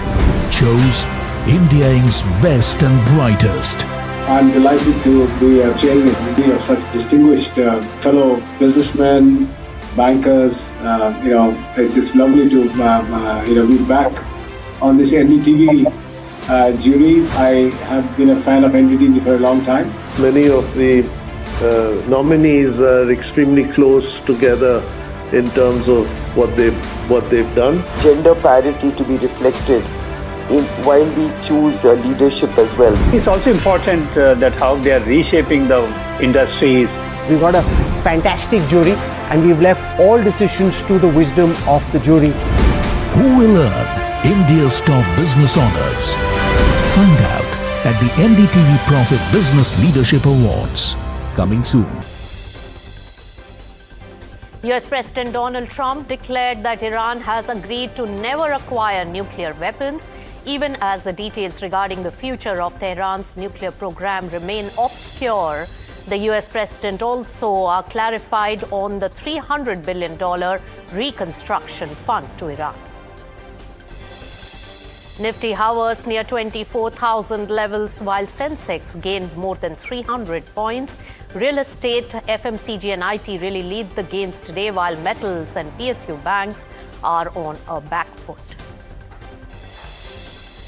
chose India Inc.'s best and brightest. I'm delighted to be chairing a committee of such distinguished fellow businessmen, bankers. It's just lovely to be back on this NDTV jury. I have been a fan of NDTV for a long time. Many of the nominees are extremely close together in terms of what they've done. Gender parity to be reflected while we choose leadership as well. It's also important that how they are reshaping the industries. We've got a fantastic jury and we've left all decisions to the wisdom of the jury. Who will earn India's top business honors? Find out at the NDTV Profit Business Leadership Awards. Coming soon. US President Donald Trump declared that Iran has agreed to never acquire nuclear weapons, even as the details regarding the future of Tehran's nuclear program remain obscure. The US President also clarified on the $300 billion reconstruction fund to Iran. Nifty hovers near 24,000 levels while Sensex gained more than 300 points. Real estate, FMCG and IT really lead the gains today while metals and PSU banks are on a back foot.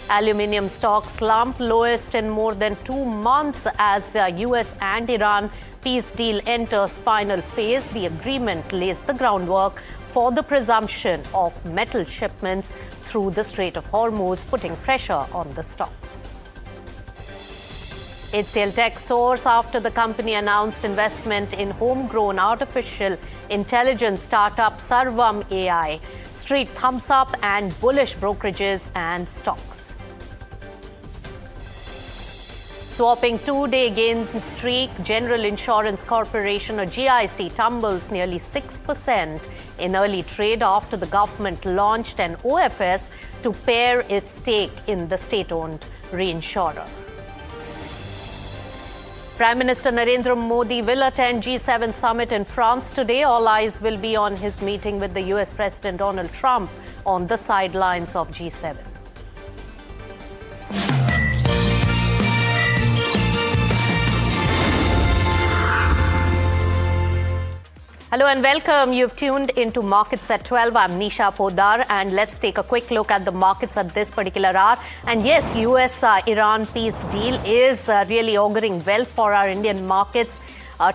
Aluminium stocks slump lowest in more than 2 months as US and Iran peace deal enters final phase. The agreement lays the groundwork for the presumption of metal shipments through the Strait of Hormuz, putting pressure on the stocks. HCL Tech soars after the company announced investment in homegrown artificial intelligence startup Sarvam AI. Street thumbs up and bullish brokerages and stocks. Swapping 2-day gain streak, General Insurance Corporation or GIC tumbles nearly 6% in early trade after the government launched an OFS to pare its stake in the state-owned reinsurer. Prime Minister Narendra Modi will attend G7 summit in France today. All eyes will be on his meeting with the US President Donald Trump on the sidelines of G7. Hello and welcome. You've tuned into Markets at 12. I'm Nisha Podar and let's take a quick look at the markets at this particular hour. And yes, US-Iran peace deal is really auguring well for our Indian markets.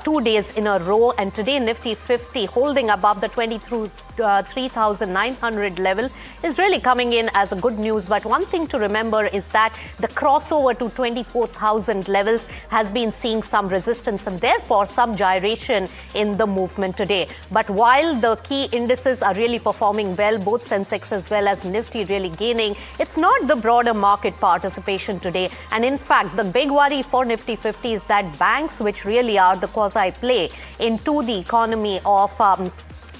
2 days in a row, and today Nifty 50 holding above the 23,900 level is really coming in as a good news. But one thing to remember is that the crossover to 24,000 levels has been seeing some resistance and therefore some gyration in the movement today. But while the key indices are really performing well, both Sensex as well as Nifty really gaining, it's not the broader market participation today. And in fact, the big worry for Nifty 50 is that banks, which really are the quasi-play into the economy of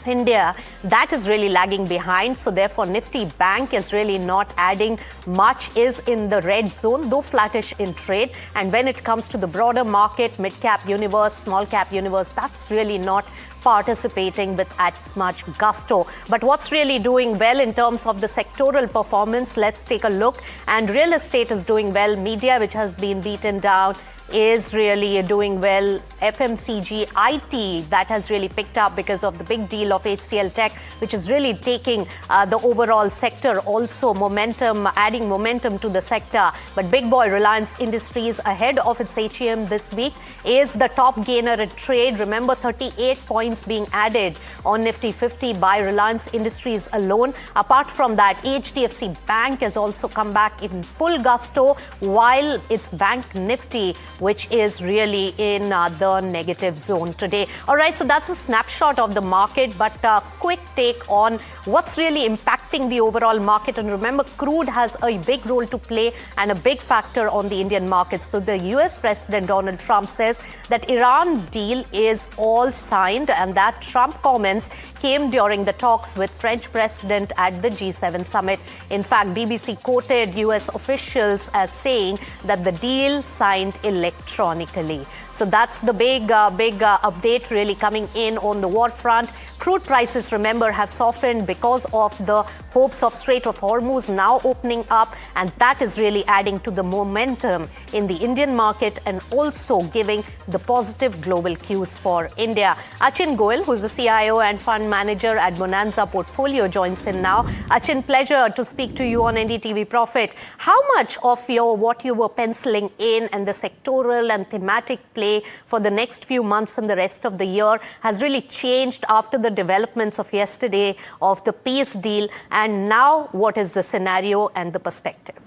India, that is really lagging behind. So therefore, Nifty Bank is really not adding much, is in the red zone, though flattish in trade. And when it comes to the broader market, mid-cap universe, small-cap universe, that's really not participating with as much gusto. But what's really doing well in terms of the sectoral performance, let's take a look. And real estate is doing well. Media, which has been beaten down, is really doing well. FMCG, IT, that has really picked up because of the big deal of HCL Tech, which is really taking the overall sector also momentum, adding momentum to the sector. But big boy Reliance Industries, ahead of its HEM this week, is the top gainer at trade. Remember, 38 points volumes being added on Nifty 50 by Reliance Industries alone. Apart from that, HDFC Bank has also come back in full gusto, while its Bank Nifty, which is really in the negative zone today. All right, so that's a snapshot of the market, but a quick take on what's really impacting the overall market. And remember, crude has a big role to play and a big factor on the Indian markets. So the US President Donald Trump says that Iran deal is all signed, and that Trump comments came during the talks with French President at the G7 summit. In fact, BBC quoted US officials as saying that the deal signed electronically. So that's the big update really coming in on the war front. Crude prices, remember, have softened because of the hopes of Strait of Hormuz now opening up, and that is really adding to the momentum in the Indian market and also giving the positive global cues for India. Achin Goel, who's the CIO and fund manager at Bonanza Portfolio, joins in now. Achin, pleasure to speak to you on NDTV Profit. How much of what you were penciling in and the sectoral and thematic play for the next few months and the rest of the year has really changed after the developments of yesterday of the peace deal, and now what is the scenario and the perspective?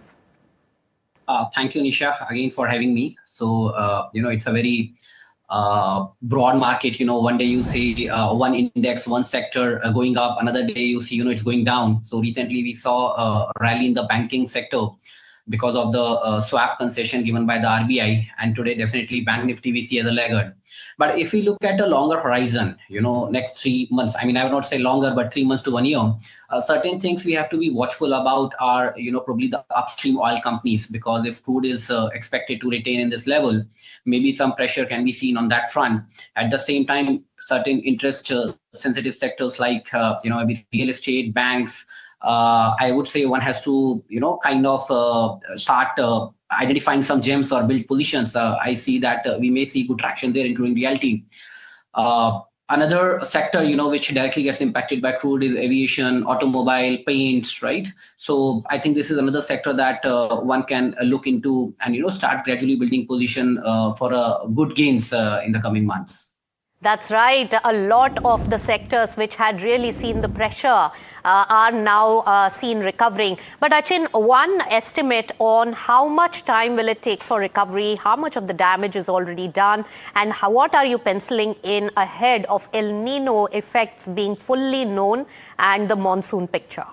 Thank you, Nisha, again for having me. So, it's a very broad market. One day you see one index, one sector going up, another day you see, it's going down. So recently we saw a rally in the banking sector because of the swap concession given by the RBI, and today definitely Bank Nifty we see as a laggard. But if we look at a longer horizon, next 3 months, I would not say longer, but 3 months to 1 year, certain things we have to be watchful about are, probably the upstream oil companies, because if crude is expected to retain in this level, maybe some pressure can be seen on that front. At the same time, certain interest sensitive sectors like, real estate, banks, I would say one has to, start identifying some gems or build positions. I see that we may see good traction there, including realty. Another sector, which directly gets impacted by crude is aviation, automobile, paints, right? So I think this is another sector that one can look into and, start gradually building position for good gains in the coming months. That's right. A lot of the sectors which had really seen the pressure are now seen recovering. But Achin, one estimate on how much time will it take for recovery, how much of the damage is already done, and what are you penciling in ahead of El Nino effects being fully known and the monsoon picture?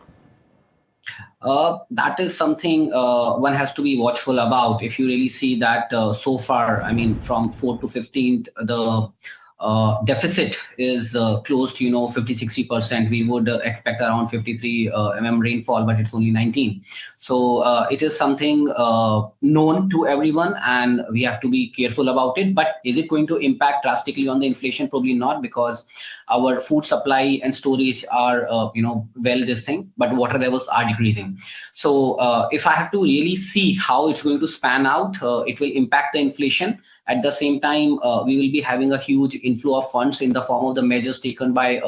That is something one has to be watchful about. If you really see that so far, from 4th to 15th, the deficit is close to 50-60%. We would expect around 53 mm rainfall, but it's only 19. So it is something known to everyone, and we have to be careful about it. But is it going to impact drastically on the inflation? Probably not, because our food supply and storage are well this thing, but water levels are decreasing. So if I have to really see how it's going to span out, it will impact the inflation. At the same time, we will be having a huge inflow of funds in the form of the measures taken by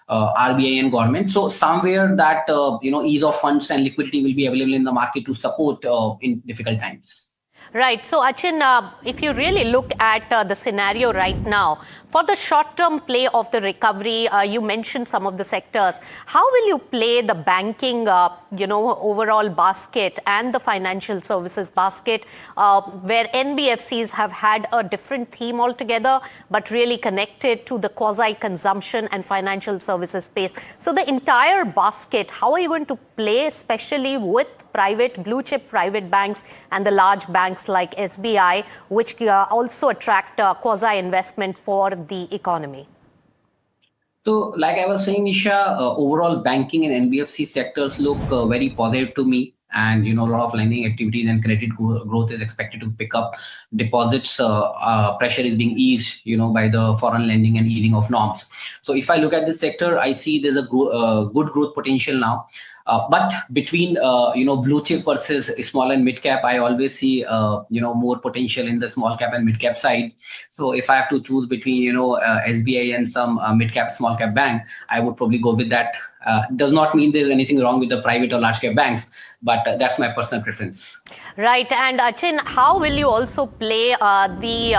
RBI and government. So somewhere that ease of funds and liquidity will be available in the market to support in difficult times. Right. So, Achin, if you really look at the scenario right now, for the short-term play of the recovery, you mentioned some of the sectors. How will you play the banking, overall basket and the financial services basket, where NBFCs have had a different theme altogether, but really connected to the quasi-consumption and financial services space? So, the entire basket, how are you going to play, especially with blue chip private banks and the large banks like SBI, which also attract quasi-investment for the economy? So, like I was saying, Nisha, overall banking and NBFC sectors look very positive to me. And, a lot of lending activities and credit growth is expected to pick up. Deposits pressure is being eased, by the foreign lending and easing of norms. So if I look at this sector, I see there's a good growth potential now. But between, blue chip versus small and mid cap, I always see, more potential in the small cap and mid cap side. So if I have to choose between, SBI and some mid cap, small cap bank, I would probably go with that. Does not mean there's anything wrong with the private or large cap banks, but that's my personal preference. Right, and Achin, how will you also play the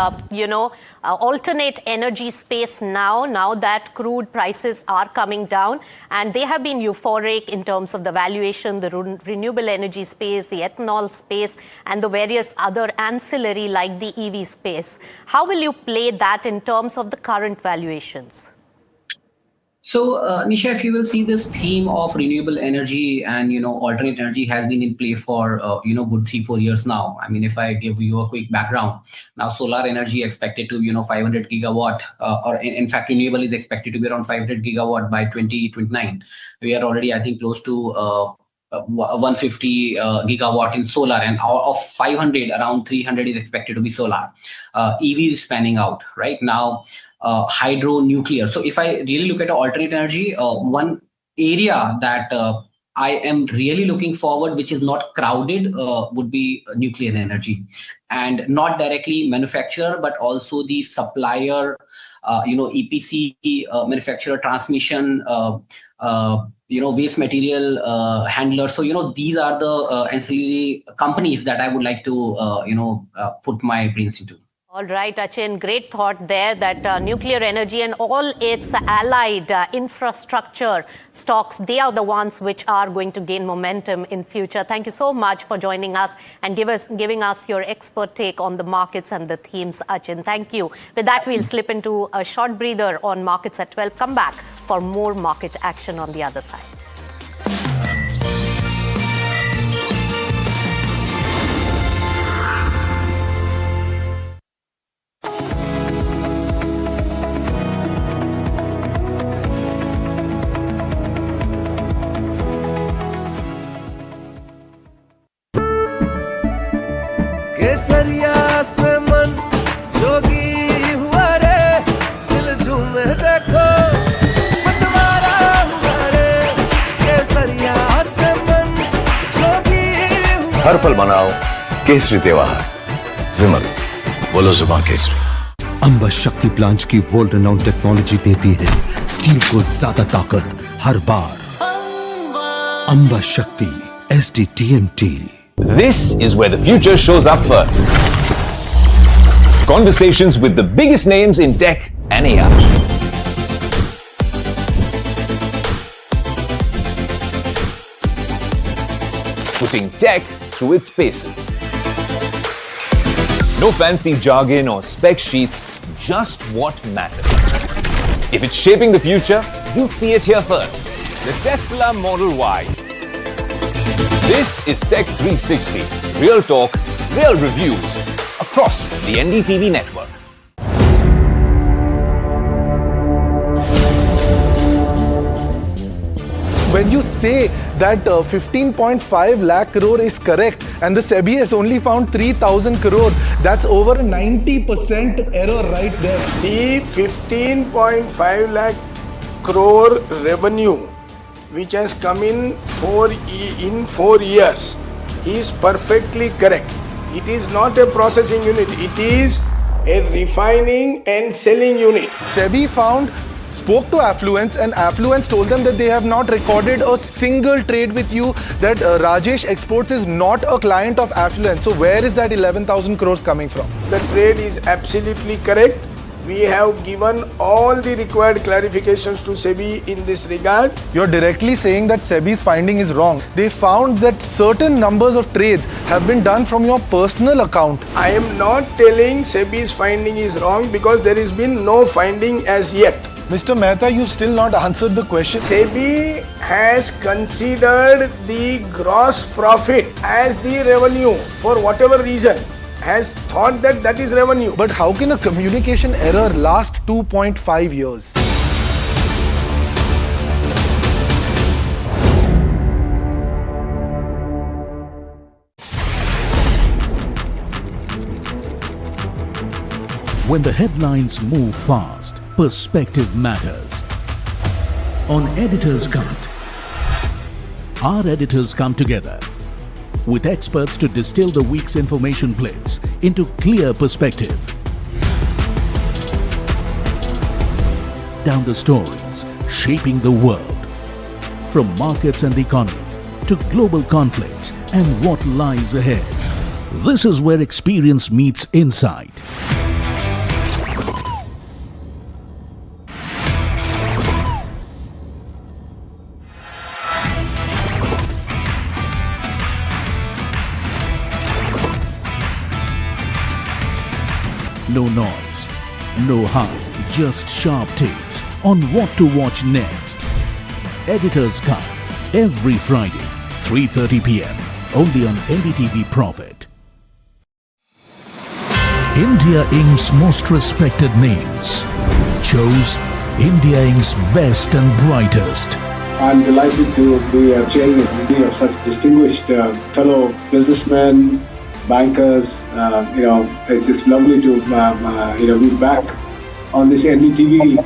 alternate energy space now that crude prices are coming down, and they have been euphoric in terms of the valuation, the renewable energy space, the ethanol space, and the various other ancillary like the EV space. How will you play that in terms of the current valuations? So, Nisha, if you will see, this theme of renewable energy and alternate energy has been in play for good 3-4 years now. I mean, if I give you a quick background, now solar energy expected to 500 gigawatt, or in fact renewable is expected to be around 500 gigawatt by 2029. We are already, I think, close to 150 gigawatt in solar, and of 500, around 300 is expected to be solar. EV is spanning out right now. Hydro, nuclear. So if I really look at alternate energy, one area that I am really looking forward, which is not crowded, would be nuclear energy, and not directly manufacturer, but also the supplier, EPC, manufacturer, transmission, waste material handler. So, these are the ancillary companies that I would like to, put my brains into. All right, Achin, great thought there that nuclear energy and all its allied infrastructure stocks, they are the ones which are going to gain momentum in future. Thank you so much for joining us and giving us your expert take on the markets and the themes, Achin. Thank you. With that, we'll slip into a short breather on markets at 12. Come back for more market action on the other side. केसरिया से मन जोगी हुआ रे दिल झूमे देखो मतवारा हुआ रे केसरिया से मन जोगी हुआ हर पल मनाओ केसरी त्योहार। विमल, बोलो जुबान केसरी। अंबा शक्ति प्लांट की वर्ल्ड रेनाउंड टेक्नोलॉजी देती है स्टील को ज्यादा ताकत हर बार। अंबा शक्ति SDTMT। This is where the future shows up first. Conversations with the biggest names in tech and AI. Putting tech through its paces. No fancy jargon or spec sheets, just what matters. If it's shaping the future, you'll see it here first. The Tesla Model Y. This is Tech 360, real talk, real reviews across the NDTV network. When you say that 15.5 lakh crore is correct and the SEBI has only found 3,000 crore, that's over a 90% error right there. The 15.5 lakh crore revenue which has come in 4 years is perfectly correct. It is not a processing unit, it is a refining and selling unit. SEBI spoke to Affluence and Affluence told them that they have not recorded a single trade with you, that Rajesh Exports is not a client of Affluence. So where is that 11,000 crores coming from? The trade is absolutely correct. We have given all the required clarifications to SEBI in this regard. You're directly saying that SEBI's finding is wrong. They found that certain numbers of trades have been done from your personal account. I am not telling SEBI's finding is wrong because there has been no finding as yet. Mr. Mehta, you've still not answered the question. SEBI has considered the gross profit as the revenue for whatever reason. Has thought that that is revenue. But how can a communication error last 2.5 years? When the headlines move fast, perspective matters. On Editor's Cut, our editors come together with experts to distill the week's information blitz into clear perspective. Down the stories shaping the world, from markets and the economy to global conflicts and what lies ahead. This is where experience meets insight. No noise, no hype, just sharp takes on what to watch next. Editor's Cut, every Friday, 3:30 p.m. only on NDTV Profit. India Inc.'s most respected names chose India Inc.'s best and brightest. I'm delighted to be chairing a committee of such distinguished fellow businessmen, bankers. It's just lovely to be back on this NDTV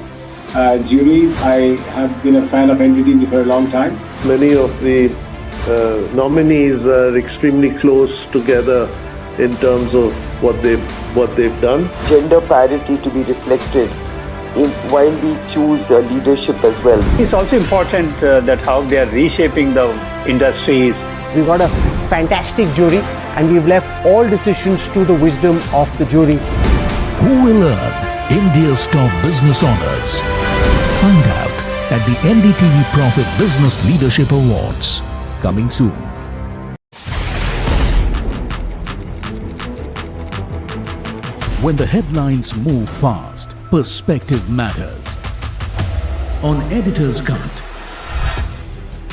jury. I have been a fan of NDTV for a long time. Many of the nominees are extremely close together in terms of what they've done. Gender parity to be reflected while we choose leadership as well. It's also important that how they are reshaping the industries. We've got a fantastic jury and we've left all decisions to the wisdom of the jury. Who will earn India's top business honors? Find out at the NDTV Profit Business Leadership Awards. Coming soon. When the headlines move fast, perspective matters. On Editor's Cut,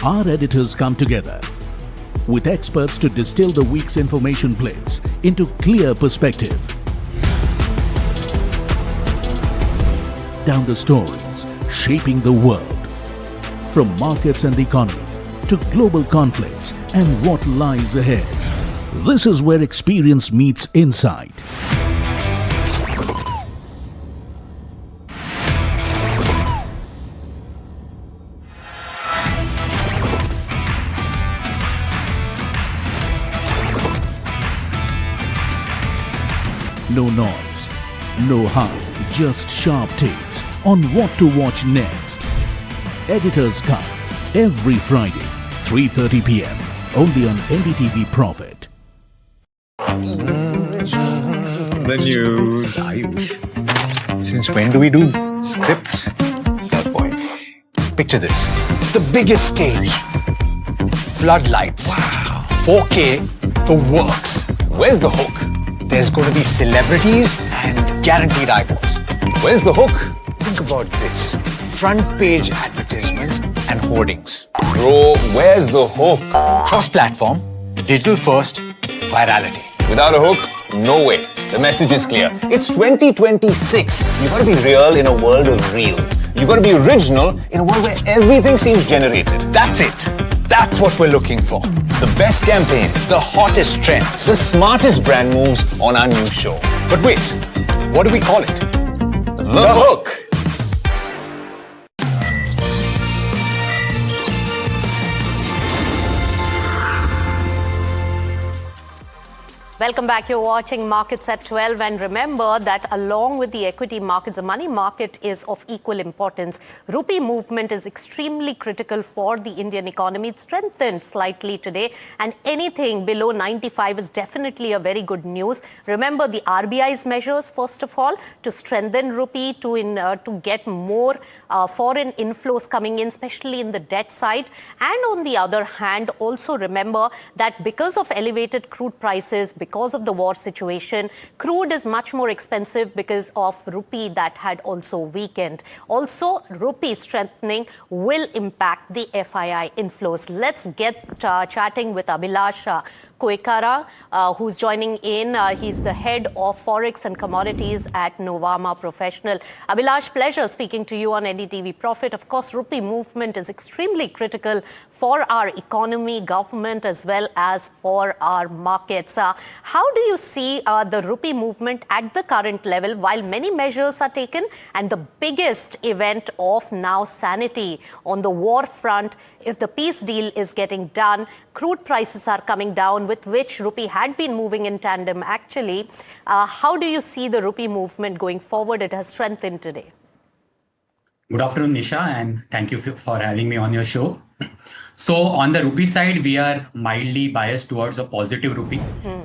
our editors come together with experts to distill the week's information plates into clear perspective. Down the stories shaping the world, from markets and the economy to global conflicts and what lies ahead. This is where experience meets insight. No noise, no hype, just sharp takes on what to watch next. Editor's Cut, every Friday, 3:30 p.m. only on NDTV Profit. The news, Ayush. Since when do we do scripts? Fair point. Picture this. The biggest stage. Floodlights. Wow. 4K, the works. Where's the hook? There's going to be celebrities and guaranteed eyeballs. Where's the hook? Think about this. Front page advertisements and hoardings. Bro, where's the hook? Cross-platform, digital first, virality. Without a hook, no way. The message is clear. It's 2026. You gotta be real in a world of reels. You gotta be original in a world where everything seems generated. That's it. That's what we're looking for. The best campaigns, the hottest trends, the smartest brand moves on our new show. But wait, what do we call it? The hook. Welcome back. You're watching Markets at 12, and remember that along with the equity markets, the money market is of equal importance. Rupee movement is extremely critical for the Indian economy. It strengthened slightly today, and anything below 95 is definitely a very good news. Remember the RBI's measures, first of all, to strengthen rupee, to get more foreign inflows coming in, especially in the debt side. And on the other hand, also remember that because of elevated crude prices, because of the war situation, crude is much more expensive because of rupee that had also weakened. Also, rupee strengthening will impact the FII inflows. Let's get chatting with Abhilash Koikara, who's joining in. He's the head of Forex and Commodities at Novama Professional. Abhilash, pleasure speaking to you on NDTV Profit. Of course, rupee movement is extremely critical for our economy, government, as well as for our markets. How do you see the rupee movement at the current level while many measures are taken and the biggest event of now sanity on the war front? If the peace deal is getting done, crude prices are coming down, with which rupee had been moving in tandem actually. How do you see the rupee movement going forward? It has strengthened today. Good afternoon, Nisha, and thank you for having me on your show. So on the rupee side, we are mildly biased towards a positive rupee.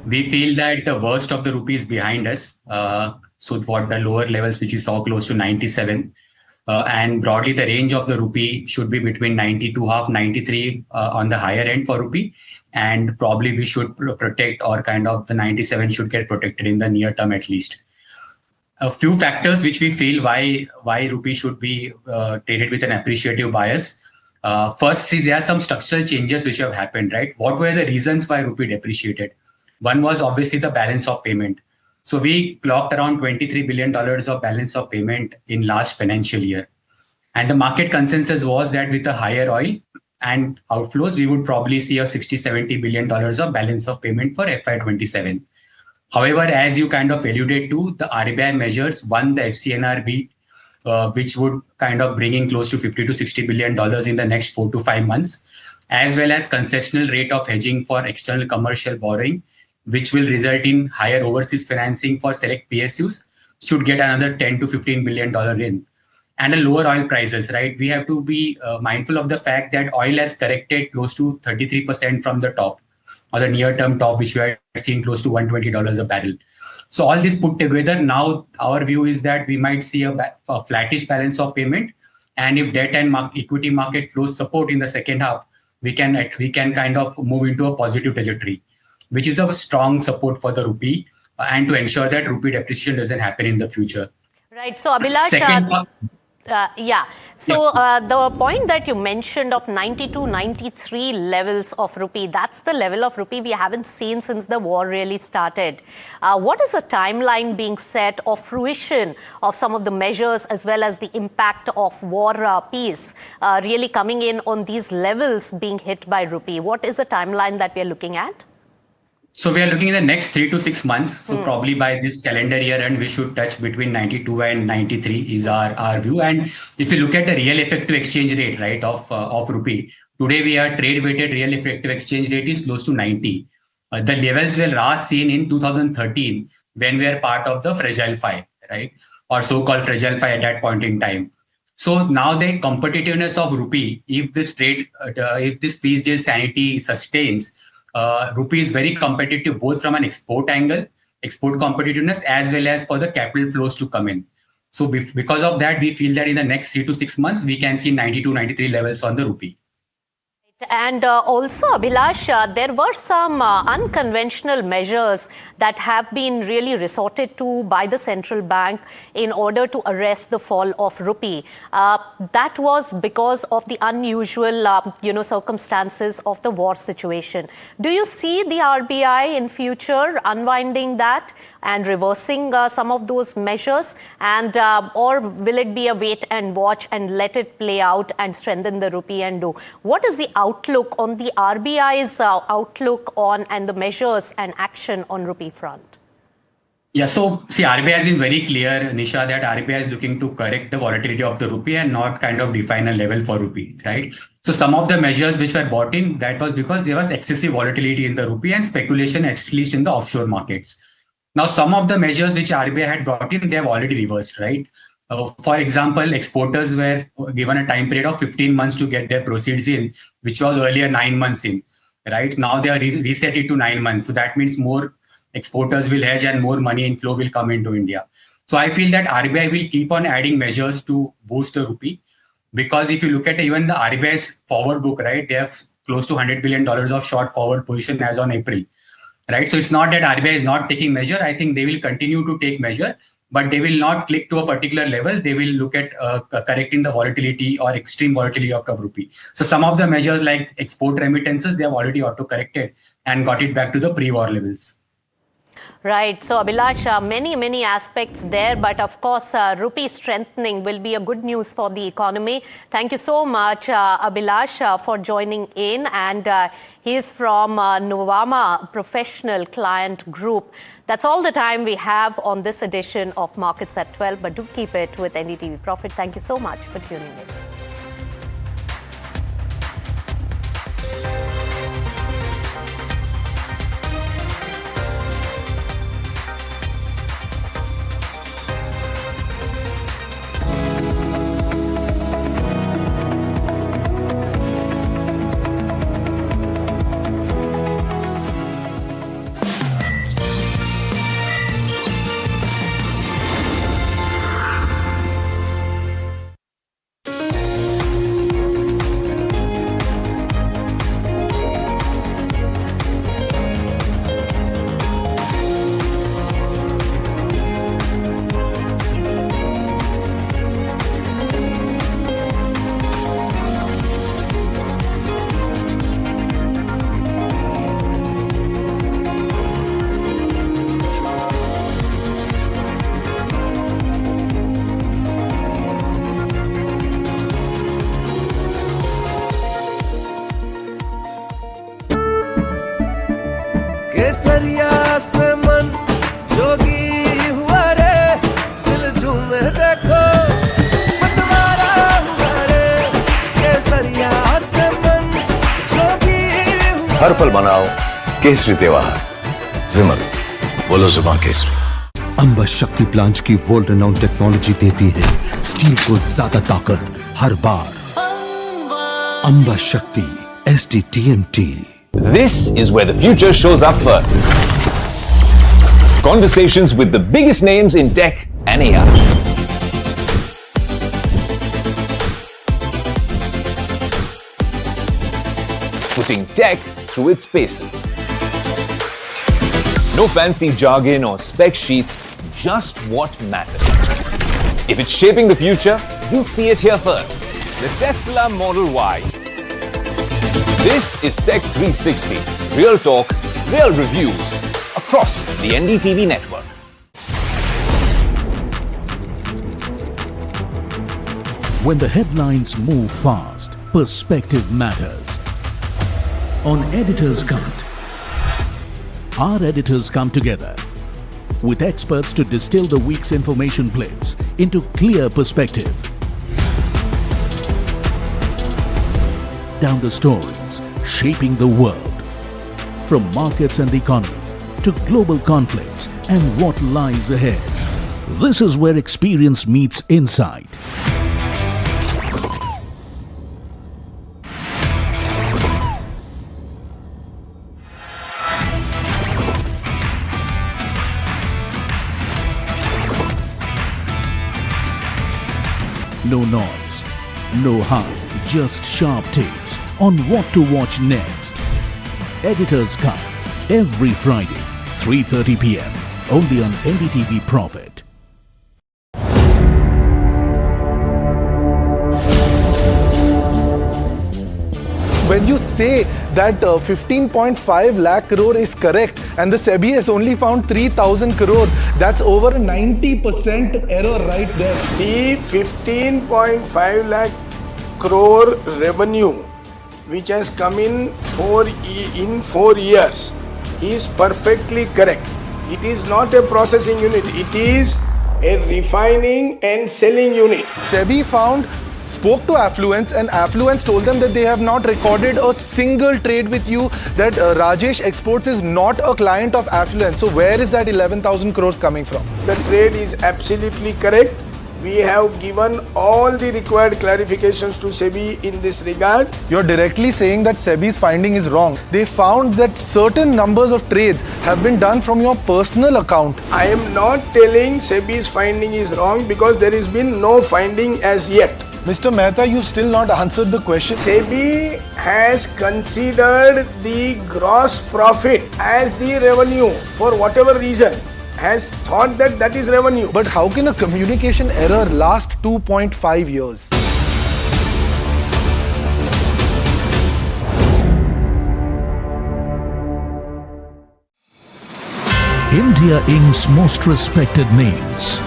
We feel that the worst of the rupee is behind us. So what the lower levels, which we saw close to 97. And broadly, the range of the rupee should be between 92.5, 93 on the higher end for rupee. And probably we should protect, or kind of the 97 should get protected in the near term at least. A few factors which we feel why rupee should be traded with an appreciative bias. First is there are some structural changes which have happened, right? What were the reasons why rupee depreciated? One was obviously the balance of payment. So we clocked around $23 billion of balance of payment in last financial year. And the market consensus was that with the higher oil and outflows, we would probably see a $60-70 billion of balance of payment for FY27. However, as you kind of alluded to, the RBI measures, one, the FCNR beat, which would kind of bring in close to $50-60 billion in the next 4 to 5 months, as well as concessional rate of hedging for external commercial borrowing, which will result in higher overseas financing for select PSUs, should get another $10-15 billion in. And a lower oil prices, right? We have to be mindful of the fact that oil has corrected close to 33% from the top, or the near-term top, which we are seeing close to $120 a barrel. So all this put together, now our view is that we might see a flattish balance of payment. And if debt and equity market flows support in the second half, we can kind of move into a positive trajectory, which is a strong support for the rupee and to ensure that rupee depreciation doesn't happen in the future. Right. So Abhilash, the point that you mentioned of 92, 93 levels of rupee, that's the level of rupee we haven't seen since the war really started. What is the timeline being set of fruition of some of the measures as well as the impact of war peace really coming in on these levels being hit by rupee? What is the timeline that we are looking at? So we are looking at the next 3 to 6 months. So probably by this calendar year end, we should touch between 92 and 93 is our view. And if you look at the real effective exchange rate, right, of rupee, today we are trade weighted real effective exchange rate is close to 90. The levels were last seen in 2013 when we are part of the Fragile Five, right, or so-called Fragile Five at that point in time. So now the competitiveness of rupee, if this peace deal sanity sustains, rupee is very competitive both from an export angle, export competitiveness, as well as for the capital flows to come in. So because of that, we feel that in the next 3 to 6 months, we can see 92, 93 levels on the rupee. And also, Abhilash, there were some unconventional measures that have been really resorted to by the central bank in order to arrest the fall of rupee. That was because of the unusual, circumstances of the war situation. Do you see the RBI in future unwinding that and reversing some of those measures, and or will it be a wait and watch and let it play out and strengthen the rupee and do? What is the outlook on the RBI's outlook on and the measures and action on rupee front? Yeah, so see, RBI has been very clear, Nisha, that RBI is looking to correct the volatility of the rupee and not kind of define a level for rupee, right? So some of the measures which were brought in, that was because there was excessive volatility in the rupee and speculation, at least in the offshore markets. Now, some of the measures which RBI had brought in, they have already reversed, right? For example, exporters were given a time period of 15 months to get their proceeds in, which was earlier 9 months in, right? Now they are reset it to 9 months. So that means more exporters will hedge and more money inflow will come into India. So I feel that RBI will keep on adding measures to boost the rupee, because if you look at even the RBI's forward book, right, they have close to $100 billion of short forward position as on April. Right. So it's not that RBI is not taking measure. I think they will continue to take measure, but they will not click to a particular level. They will look at correcting the volatility or extreme volatility of the rupee. So some of the measures like export remittances, they have already auto-corrected and got it back to the pre-war levels. Right. So, Abhilash, many aspects there. But of course, rupee strengthening will be a good news for the economy. Thank you so much, Abhilash, for joining in. And he's from Novama Professional Client Group. That's all the time we have on this edition of Markets at 12. But do keep it with NDTV Profit. Thank you so much for tuning in. केसरिया से मन जोगी हुआ रे दिल झूमे देखो मतवारा हुआ रे केसरिया से मन जोगी हुआ हर पल मनाओ केसरी त्योहार। विमल, बोलो जुबान केसरी। अंबा शक्ति प्लांट की वर्ल्ड रेनाउंड टेक्नोलॉजी देती है स्टील को ज्यादा ताकत हर बार। अंबा शक्ति SDTMT। This is where the future shows up first. Conversations with the biggest names in tech and AI. Putting tech through its paces. No fancy jargon or spec sheets, just what matters. If it's shaping the future, you'll see it here first. The Tesla Model Y. This is Tech 360. Real talk, real reviews across the NDTV network. When the headlines move fast, perspective matters. On Editor's Cut, our editors come together with experts to distill the week's information plates into clear perspective. Down the stories shaping the world, from markets and the economy to global conflicts and what lies ahead. This is where experience meets insight. No noise, no hype, just sharp takes on what to watch next. Editor's Cut, every Friday, 3:30 p.m. only on NDTV Profit. When you say that 15.5 lakh crore is correct and the SEBI has only found 3,000 crore, that's over a 90% error right there. The 15.5 lakh crore revenue which has come in 4 years is perfectly correct. It is not a processing unit, it is a refining and selling unit. SEBI spoke to Affluence and Affluence told them that they have not recorded a single trade with you, that Rajesh Exports is not a client of Affluence. So where is that 11,000 crores coming from? The trade is absolutely correct. We have given all the required clarifications to SEBI in this regard. You're directly saying that SEBI's finding is wrong. They found that certain numbers of trades have been done from your personal account. I am not telling SEBI's finding is wrong because there has been no finding as yet. Mr. Mehta, you've still not answered the question. SEBI has considered the gross profit as the revenue for whatever reason, has thought that that is revenue. But how can a communication error last 2.5 years? India Inc.'s most respected names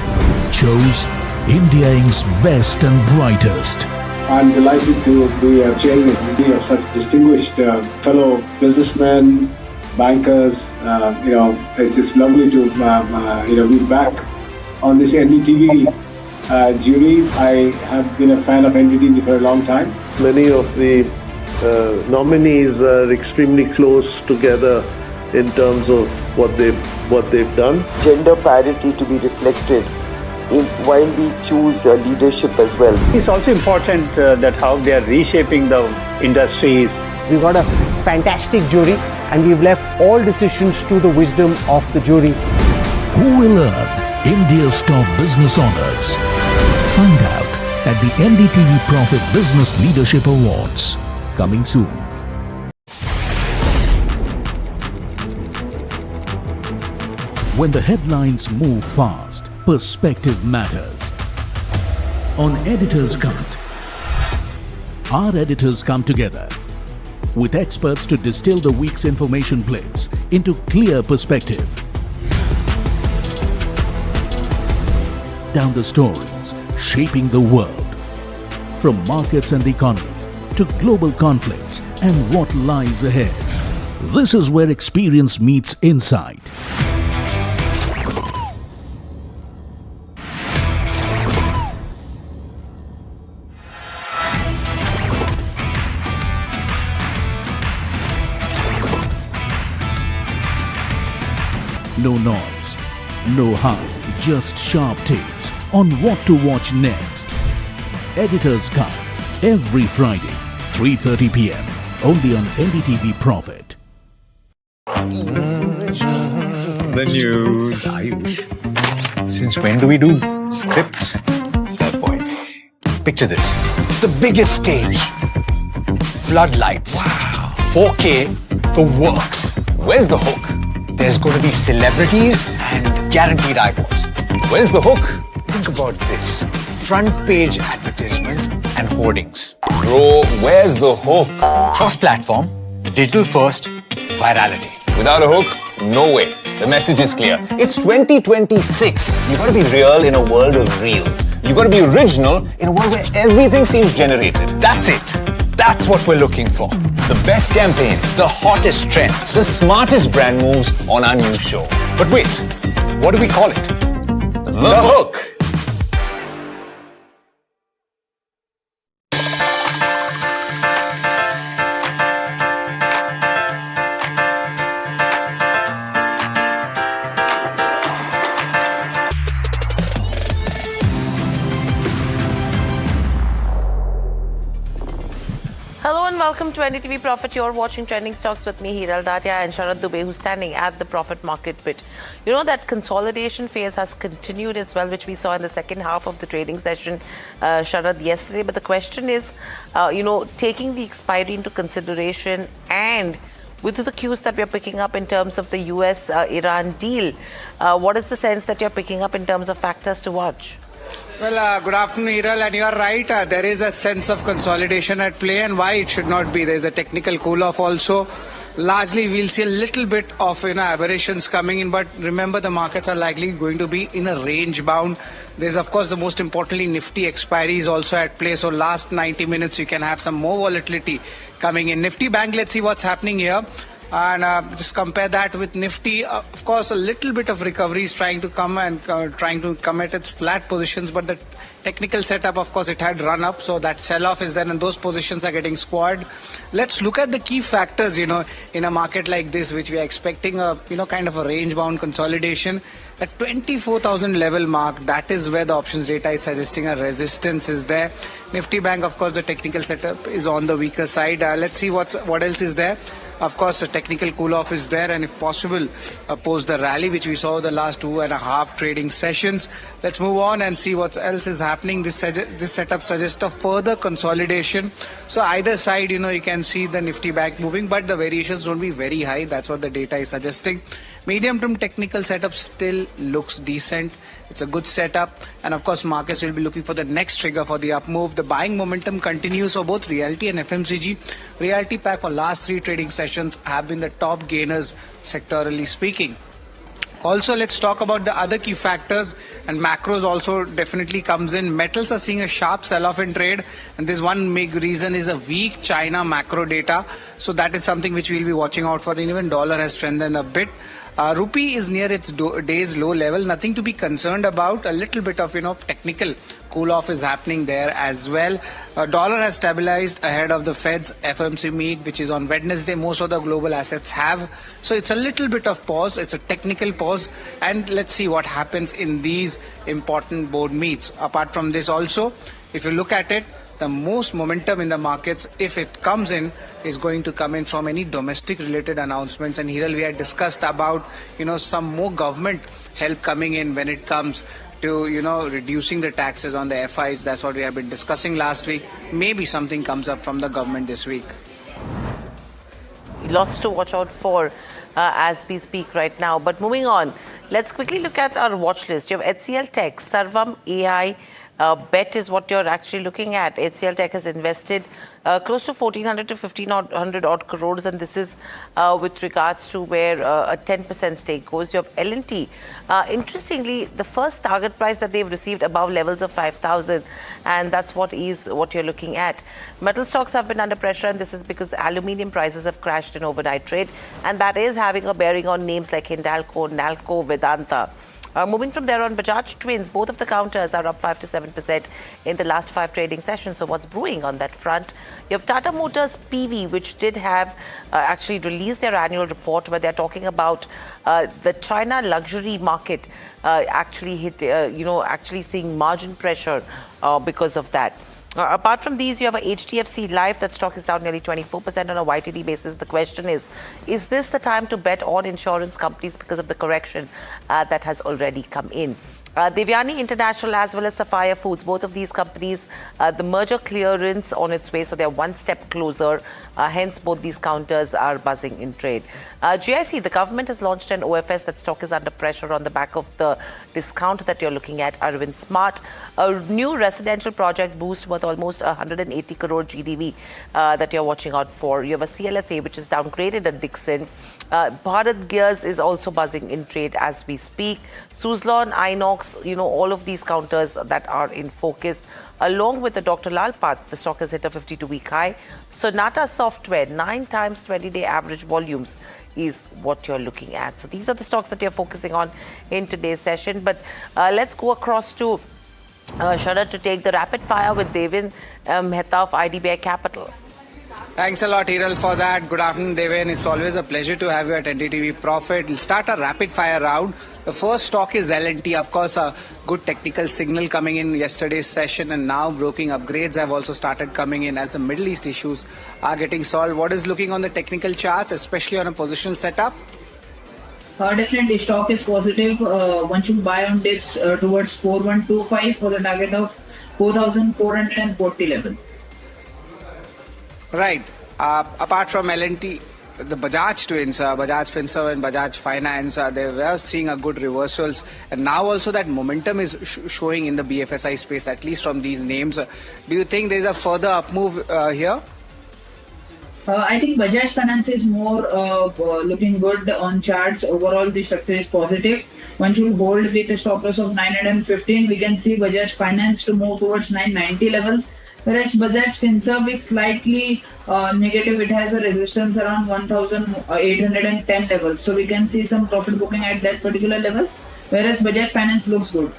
chose India Inc.'s best and brightest. I'm delighted to be chairing of such distinguished fellow businessmen, bankers. It's just lovely to be back on this NDTV jury. I have been a fan of NDTV for a long time. Many of the nominees are extremely close together in terms of what they've done. Gender parity to be reflected while we choose leadership as well. It's also important that how they are reshaping the industries. We've got a fantastic jury and we've left all decisions to the wisdom of the jury. Who will earn India's top business honors? Find out at the NDTV Profit Business Leadership Awards. Coming soon. When the headlines move fast, perspective matters. On Editor's Cut, our editors come together with experts to distill the week's information plates into clear perspective. Down the stories shaping the world, from markets and the economy to global conflicts and what lies ahead. This is where experience meets insight. No noise, no hype, just sharp takes on what to watch next. Editor's Cut, every Friday, 3:30 p.m. only on NDTV Profit. The news, Ayush. Since when do we do scripts? Fair point. Picture this. The biggest stage. Floodlights. Wow. 4K, the works. Where's the hook? There's going to be celebrities and guaranteed eyeballs. Where's the hook? Think about this. Front page advertisements and hoardings. Bro, where's the hook? Cross-platform, digital first, virality. Without a hook, no way. The message is clear. It's 2026. You gotta be real in a world of reels. You gotta be original in a world where everything seems generated. That's it. That's what we're looking for. The best campaigns, the hottest trends, the smartest brand moves on our new show. But wait, what do we call it? The hook. Hello and welcome to NDTV Profit. You're watching Trending Stocks with me, Hiral Datia, and Sharad Dubey, who's standing at the Profit Market Pit. You know that consolidation phase has continued as well, which we saw in the second half of the trading session, Sharad, yesterday. But the question is, taking the expiry into consideration and with the cues that we're picking up in terms of the US-Iran deal, what is the sense that you're picking up in terms of factors to watch? Well, good afternoon, Hiral, and you are right. There is a sense of consolidation at play, and why it should not be. There is a technical cool-off also. Largely, we'll see a little bit of aberrations coming in, but remember the markets are likely going to be in a range bound. There's, of course, the most importantly, Nifty expiry is also at play. So last 90 minutes, you can have some more volatility coming in. Nifty Bank, let's see what's happening here. And just compare that with Nifty. Of course, a little bit of recovery is trying to come and trying to come at its flat positions. But the technical setup, of course, it had run up. So that sell-off is there and those positions are getting squared. Let's look at the key factors, in a market like this, which we are expecting a, kind of a range-bound consolidation. The 24,000 level mark, that is where the options data is suggesting a resistance is there. Nifty Bank, of course, the technical setup is on the weaker side. Let's see what else is there. Of course, a technical cool-off is there, and if possible, post the rally which we saw the last 2.5 trading sessions. Let's move on and see what else is happening. This setup suggests a further consolidation. So either side, you can see the Nifty Bank moving, but the variations don't be very high. That's what the data is suggesting. Medium-term technical setup still looks decent. It's a good setup, and of course markets will be looking for the next trigger for the up move. The buying momentum continues for both realty and FMCG. Realty pack for last 3 trading sessions have been the top gainers sectorally speaking. Also, let's talk about the other key factors, and macros also definitely comes in. Metals are seeing a sharp sell-off in trade, and this one big reason is a weak China macro data. So that is something which we'll be watching out for, and even dollar has strengthened a bit. Rupee is near its day's low level. Nothing to be concerned about. A little bit of technical cool-off is happening there as well. Dollar has stabilized ahead of the Fed's FOMC meet, which is on Wednesday. Most of the global assets have. So it's a little bit of pause. It's a technical pause. And let's see what happens in these important board meets. Apart from this also, if you look at it, the most momentum in the markets, if it comes in, is going to come in from any domestic related announcements. And Hiral, we had discussed about, some more government help coming in when it comes to, reducing the taxes on the FIs. That's what we have been discussing last week. Maybe something comes up from the government this week. Lots to watch out for as we speak right now. But moving on, let's quickly look at our watch list. You have HCL Tech, Sarvam AI, bet is what you're actually looking at. HCL Tech has invested close to 1,400 to 1,500 odd crores, and this is with regards to where a 10% stake goes. You have L&T. Interestingly, the first target price that they've received above levels of 5,000, and that's what you're looking at. Metal stocks have been under pressure, and this is because aluminium prices have crashed in overnight trade, and that is having a bearing on names like Hindalco, Nalco, Vedanta. Moving from there on, Bajaj Twins, both of the counters are up 5 to 7% in the last 5 trading sessions. So what's brewing on that front? You have Tata Motors PV, which did have actually released their annual report where they're talking about the China luxury market actually actually seeing margin pressure because of that. Apart from these, you have a HDFC Life. That stock is down nearly 24% on a YTD basis. The question is this the time to bet on insurance companies because of the correction that has already come in? Devyani International as well as Sapphire Foods, both of these companies, the merger clearance on its way, so they're one step closer. Hence, both these counters are buzzing in trade. GIC, the government has launched an OFS. That stock is under pressure on the back of the discount that you're looking at. Arvind Smart, a new residential project boost worth almost 180 crore GDV that you're watching out for. You have a CLSA which is downgraded at Dixon. Bharat Gears is also buzzing in trade as we speak. Suzlon, Inox, all of these counters that are in focus. Along with the Dr. Lal Path, the stock has hit a 52-week high. Sonata Software, 9 times 20-day average volumes is what you're looking at. So these are the stocks that you're focusing on in today's session. But let's go across to Sharad to take the rapid fire with Devin Mehta of IDBI Capital. Thanks a lot, Hiral, for that. Good afternoon, Devin. It's always a pleasure to have you at NDTV Profit. We'll start a rapid fire round. The first stock is L&T. Of course, a good technical signal coming in yesterday's session, and now broking upgrades have also started coming in as the Middle East issues are getting solved. What is looking on the technical charts, especially on a positional setup? Definitely, stock is positive. One should buy on dips towards 4125 for the target of 4,440 levels. Right. Apart from L&T, the Bajaj Twins, Bajaj Finserv and Bajaj Finance, they were seeing a good reversals. And now also that momentum is showing in the BFSI space, at least from these names. Do you think there's a further up move here? I think Bajaj Finance is more looking good on charts. Overall, the structure is positive. One should hold with a stop loss of 915. We can see Bajaj Finance to move towards 990 levels. Whereas Bajaj Finserv is slightly negative. It has a resistance around 1,810 levels. So we can see some profit booking at that particular level. Whereas Bajaj Finance looks good.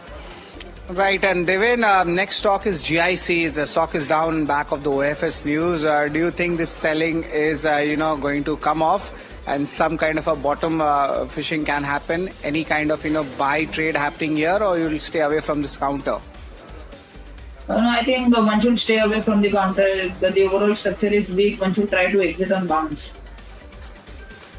Right, and Devin, next stock is GIC. The stock is down back of the OFS news. Do you think this selling is, going to come off and some kind of a bottom fishing can happen? Any kind of, buy trade happening here, or you'll stay away from this counter? No, I think one should stay away from the counter. The overall structure is weak. One should try to exit on bounce.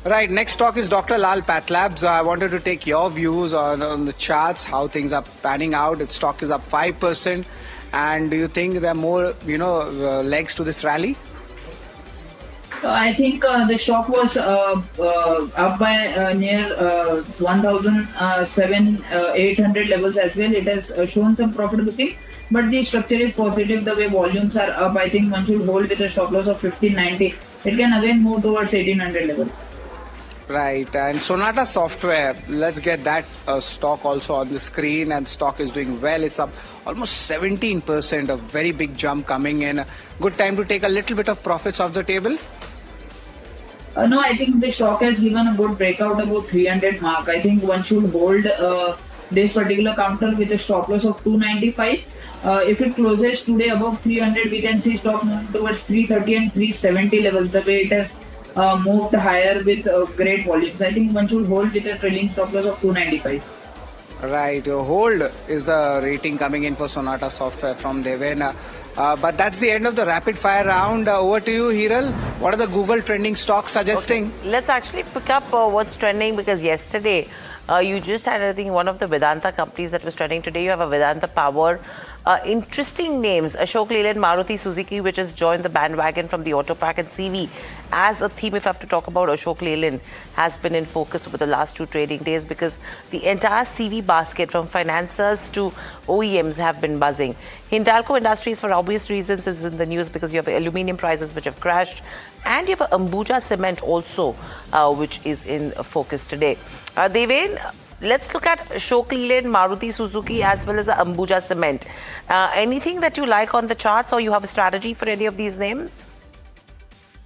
Right, next stock is Dr. Lal Path Labs. I wanted to take your views on the charts, how things are panning out. Its stock is up 5%. And do you think there are more, legs to this rally? I think the stock was up by near 1,800 levels as well. It has shown some profit booking. But the structure is positive. The way volumes are up, I think one should hold with a stop loss of 1590. It can again move towards 1800 levels. Right, and Sonata Software, let's get that stock also on the screen, and stock is doing well. It's up almost 17%, a very big jump coming in. Good time to take a little bit of profits off the table? No, I think the stock has given a good breakout about 300 mark. I think one should hold this particular counter with a stop loss of 295. If it closes today above 300, we can see stock moving towards 330 and 370 levels. The way it has moved higher with great volumes. I think one should hold with a trailing stop loss of 295. Right, hold is the rating coming in for Sonata Software from Devin. But that's the end of the rapid fire round. Over to you, Hiral. What are the Google trending stocks suggesting? Okay. Let's actually pick up what's trending, because yesterday You just had, I think, one of the Vedanta companies that was trending today. You have a Vedanta Power. Interesting names, Ashok Leyland, Maruti Suzuki, which has joined the bandwagon from the Auto Pack, and CV as a theme. If I have to talk about Ashok Leyland, has been in focus over the last 2 trading days because the entire CV basket from financiers to OEMs have been buzzing. Hindalco Industries, for obvious reasons, is in the news because you have aluminium prices which have crashed, and you have Ambuja Cement also, which is in focus today. Deven, let's look at Ashok Leyland, Maruti Suzuki, as well as Ambuja Cement. Anything that you like on the charts, or you have a strategy for any of these names?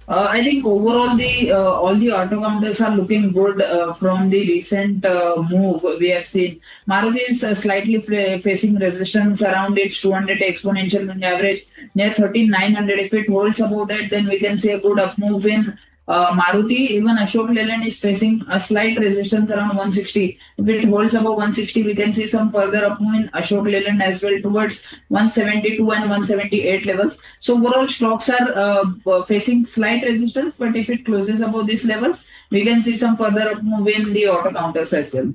I think overall all the auto counters are looking good from the recent move we have seen. Maruti is slightly facing resistance around its 200 exponential moving average near 13,900. If it holds above that, then we can see a good up move in Maruti. Even Ashok Leyland is facing a slight resistance around 160. If it holds above 160, we can see some further up move in Ashok Leyland as well towards 172 and 178 levels. So overall stocks are facing slight resistance, but if it closes above these levels, we can see some further up move in the auto counters as well.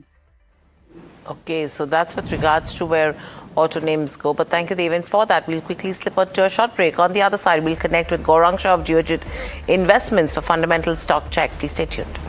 Okay, so that's with regards to where auto names go. But thank you, Deven, for that. We'll quickly slip on to a short break. On the other side, we'll connect with Gaurang Shah of Geojit Investments for fundamental stock check. Please stay tuned.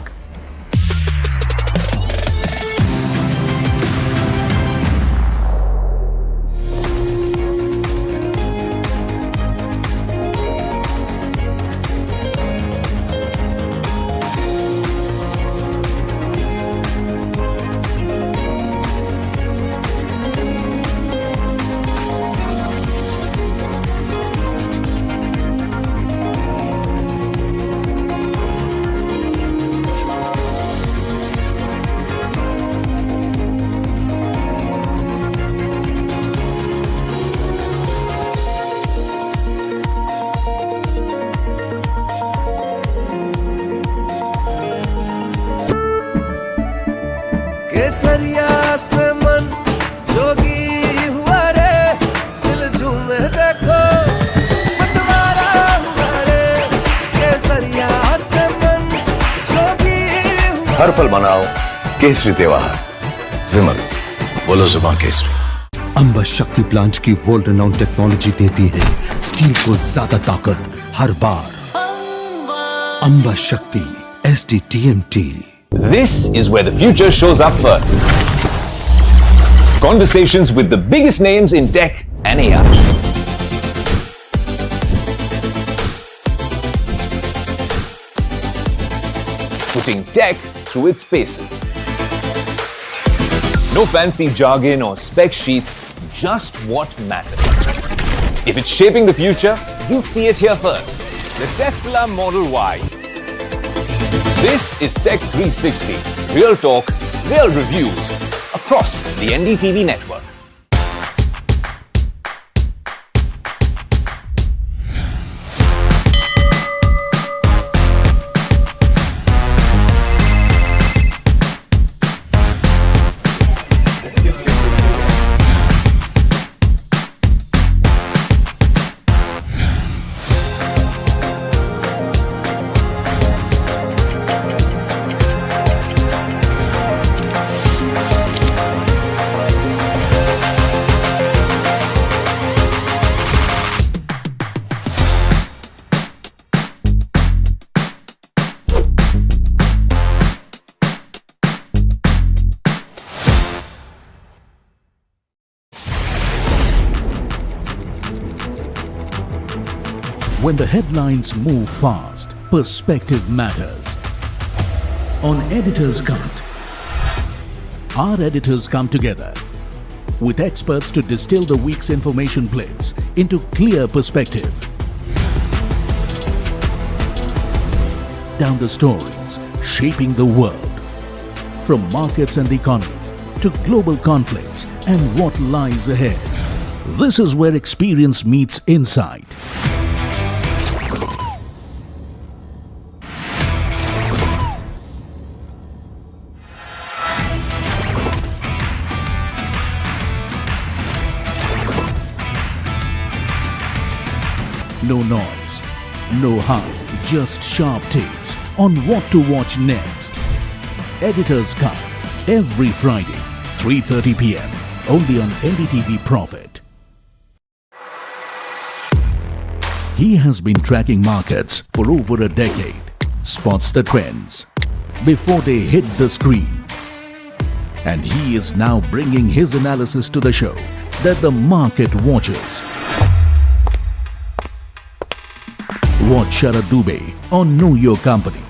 केसरिया से मन जोगी हुआ रे दिल झूमे देखो मतवारा हुआ रे केसरिया से मन जोगी हुआ हर पल मनाओ केसरी त्योहार विमल बोलो जुबान केसरी अंबा शक्ति प्लांट की वर्ल्ड रेनाउंड टेक्नोलॉजी देती है स्टील को ज्यादा ताकत हर बार अंबा शक्ति SDTMT. This is where the future shows up first. Conversations with the biggest names in tech and AI. Putting tech through its paces. No fancy jargon or spec sheets, just what matters. If it's shaping the future, you'll see it here first. The Tesla Model Y. This is Tech 360. Real talk, real reviews across the NDTV network. When the headlines move fast, perspective matters. On Editor's Cut, our editors come together with experts to distill the week's information plates into clear perspective. Down the stories shaping the world, from markets and the economy to global conflicts and what lies ahead. This is where experience meets insight. No noise, no hype, just sharp takes on what to watch next. Editor's Cut every Friday, 3:30 p.m. only on NDTV Profit. He has been tracking markets for over a decade, spots the trends before they hit the screen. And he is now bringing his analysis to the show that the market watches. Watch Sharad Dubey on Know Your Company,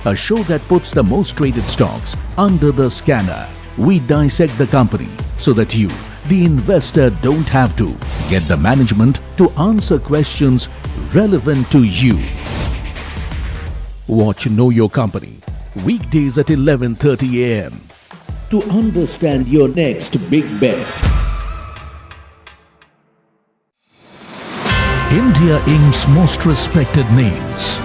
a show that puts the most traded stocks under the scanner. We dissect the company so that you, the investor, don't have to get the management to answer questions relevant to you. Watch Know Your Company weekdays at 11:30 a.m. to understand your next big bet. India Inc.'s most respected names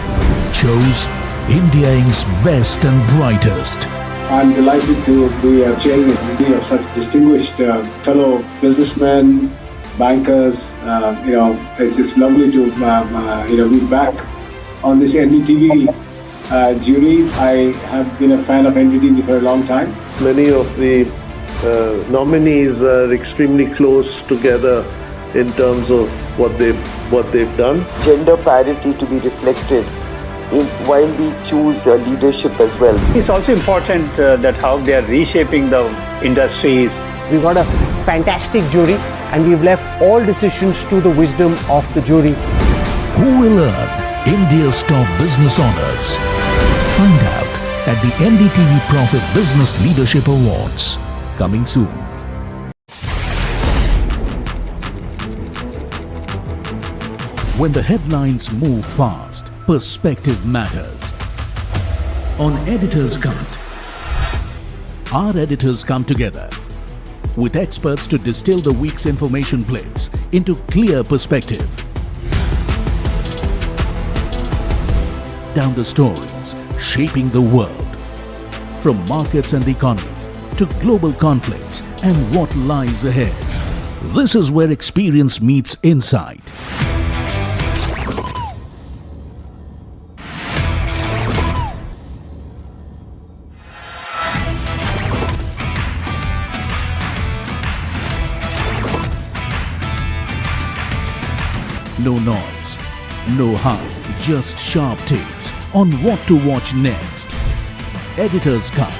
chose India Inc.'s best and brightest. I'm delighted to be chairman of such distinguished fellow businessmen, bankers. It's just lovely to be back on this NDTV jury. I have been a fan of NDTV for a long time. Many of the nominees are extremely close together in terms of what they've done. Gender parity to be reflected while we choose leadership as well. It's also important that how they are reshaping the industries. We got a fantastic jury and we've left all decisions to the wisdom of the jury. Who will earn India's top business honors? Find out at the NDTV Profit Business Leadership Awards. Coming soon. When the headlines move fast, perspective matters. On Editor's Cut, our editors come together with experts to distill the week's information plates into clear perspective. Down the stories shaping the world, from markets and the economy to global conflicts and what lies ahead. This is where experience meets insight. No noise, no hype, just sharp takes on what to watch next. Editor's Cut,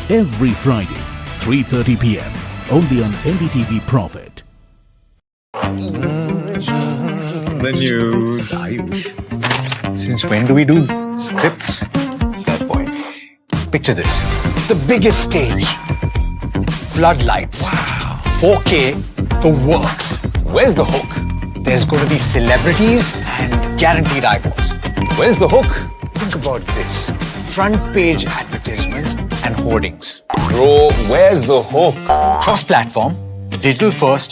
every Friday, 3:30 p.m. only on NDTV Profit. The news, Ayush. Since when do we do scripts? Fair point. Picture this. The biggest stage. Floodlights. Wow. 4K, the works. Where's the hook? There's going to be celebrities and guaranteed eyeballs. Where's the hook? Think about this. Front page advertisements and hoardings. Bro, where's the hook? Cross-platform, digital first,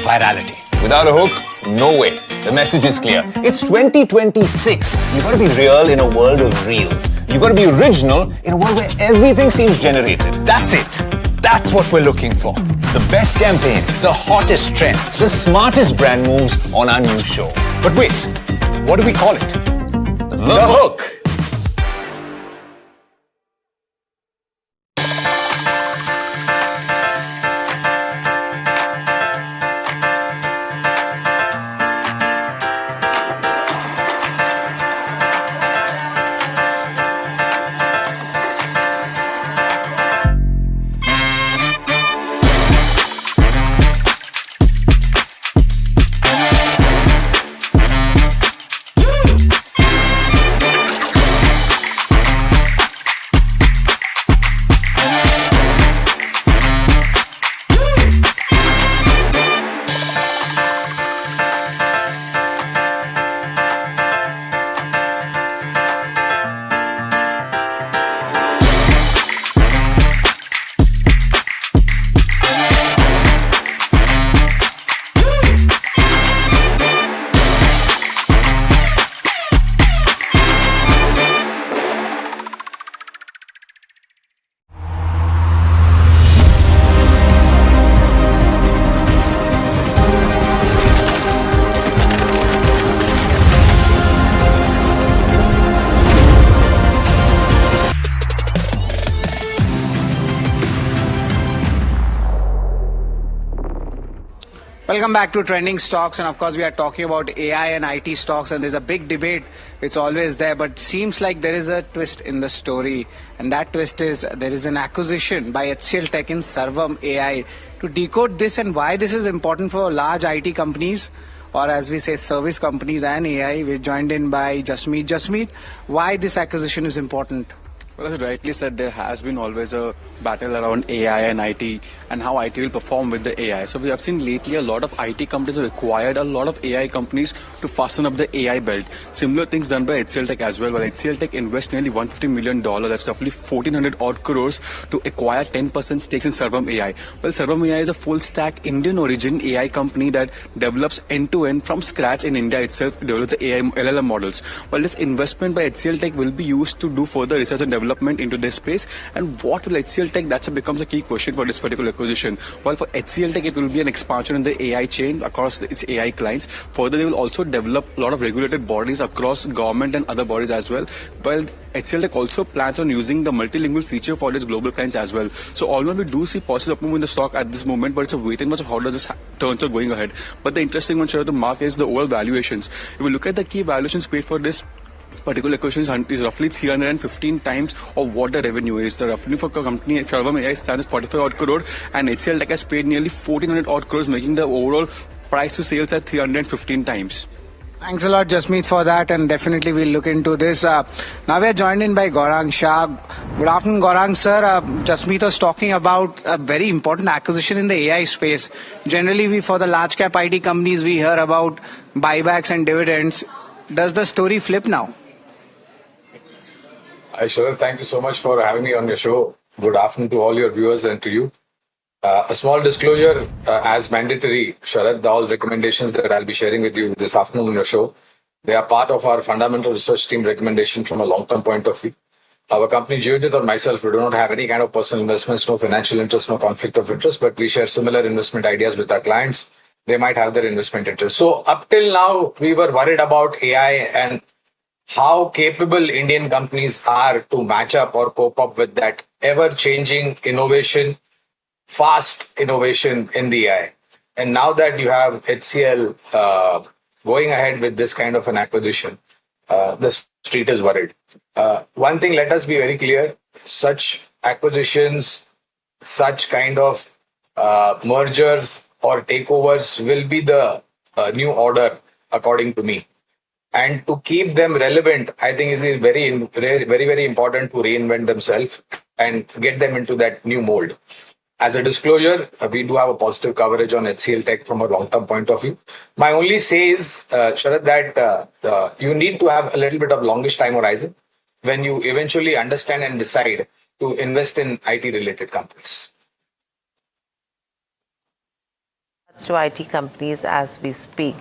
virality. Without a hook, no way. The message is clear. It's 2026. You gotta be real in a world of reels. You gotta be original in a world where everything seems generated. That's it. That's what we're looking for. The best campaigns, the hottest trends, the smartest brand moves on our new show. But wait, what do we call it? The hook. Welcome back to Trending Stocks, and of course we are talking about AI and IT stocks, and there's a big debate. It's always there, but seems like there is a twist in the story, and that twist is there is an acquisition by HCL Tech in Sarvam AI. To decode this and why this is important for large IT companies, or as we say service companies and AI, we're joined in by Jasmeet. Jasmeet, why this acquisition is important? Well, as you rightly said, there has been always a battle around AI and IT and how IT will perform with the AI. So we have seen lately a lot of IT companies have acquired a lot of AI companies to fasten up the AI belt. Similar things done by HCL Tech as well. Well, HCL Tech invests nearly $150 million, that's roughly 1,400 odd crores, to acquire 10% stakes in Sarvam AI. Well, Sarvam AI is a full stack Indian origin AI company that develops end-to-end from scratch in India itself, develops the AI LLM models. Well, this investment by HCL Tech will be used to do further research and development into this space. And what will HCL Tech, that becomes a key question for this particular acquisition. While for HCL Tech, it will be an expansion in the AI chain across its AI clients. Further, they will also develop a lot of regulated bodies across government and other bodies as well. While HCL Tech also plans on using the multilingual feature for its global clients as well. So all in all, we do see positive move in the stock at this moment, but it's a wait and watch of how does this turns out going ahead. But the interesting one, to mark is the overall valuations. If we look at the key valuations paid for this particular acquisition is roughly 315 times of what the revenue is. The revenue for a company Sarvam AI stands at 45 odd crore, and HCL Tech has paid nearly 1,400 odd crores, making the overall price to sales at 315 times. Thanks a lot, Jasmeet, for that, and definitely we'll look into this. Now we are joined in by Gaurang Shah. Good afternoon, Gaurang sir. Jasmeet was talking about a very important acquisition in the AI space. Generally, for the large cap IT companies, we hear about buybacks and dividends. Does the story flip now? Hi, Sharad. Thank you so much for having me on your show. Good afternoon to all your viewers and to you. A small disclosure, as mandatory, Sharad, all recommendations that I'll be sharing with you this afternoon on your show, they are part of our fundamental research team recommendation from a long-term point of view. Our company, Jyojit or myself, we do not have any kind of personal investments, no financial interest, no conflict of interest, but we share similar investment ideas with our clients. They might have their investment interest. So up till now, we were worried about AI and how capable Indian companies are to match up or cope up with that ever-changing innovation, fast innovation in the AI. And now that you have HCL going ahead with this kind of an acquisition, the street is worried. One thing, let us be very clear, such acquisitions, such kind of mergers or takeovers will be the new order, according to me. And to keep them relevant, I think it is very important to reinvent themselves and get them into that new mold. As a disclosure, we do have a positive coverage on HCL Tech from a long-term point of view. My only say is, Sharad, that you need to have a little bit of longish time horizon when you eventually understand and decide to invest in IT-related companies. To IT companies as we speak.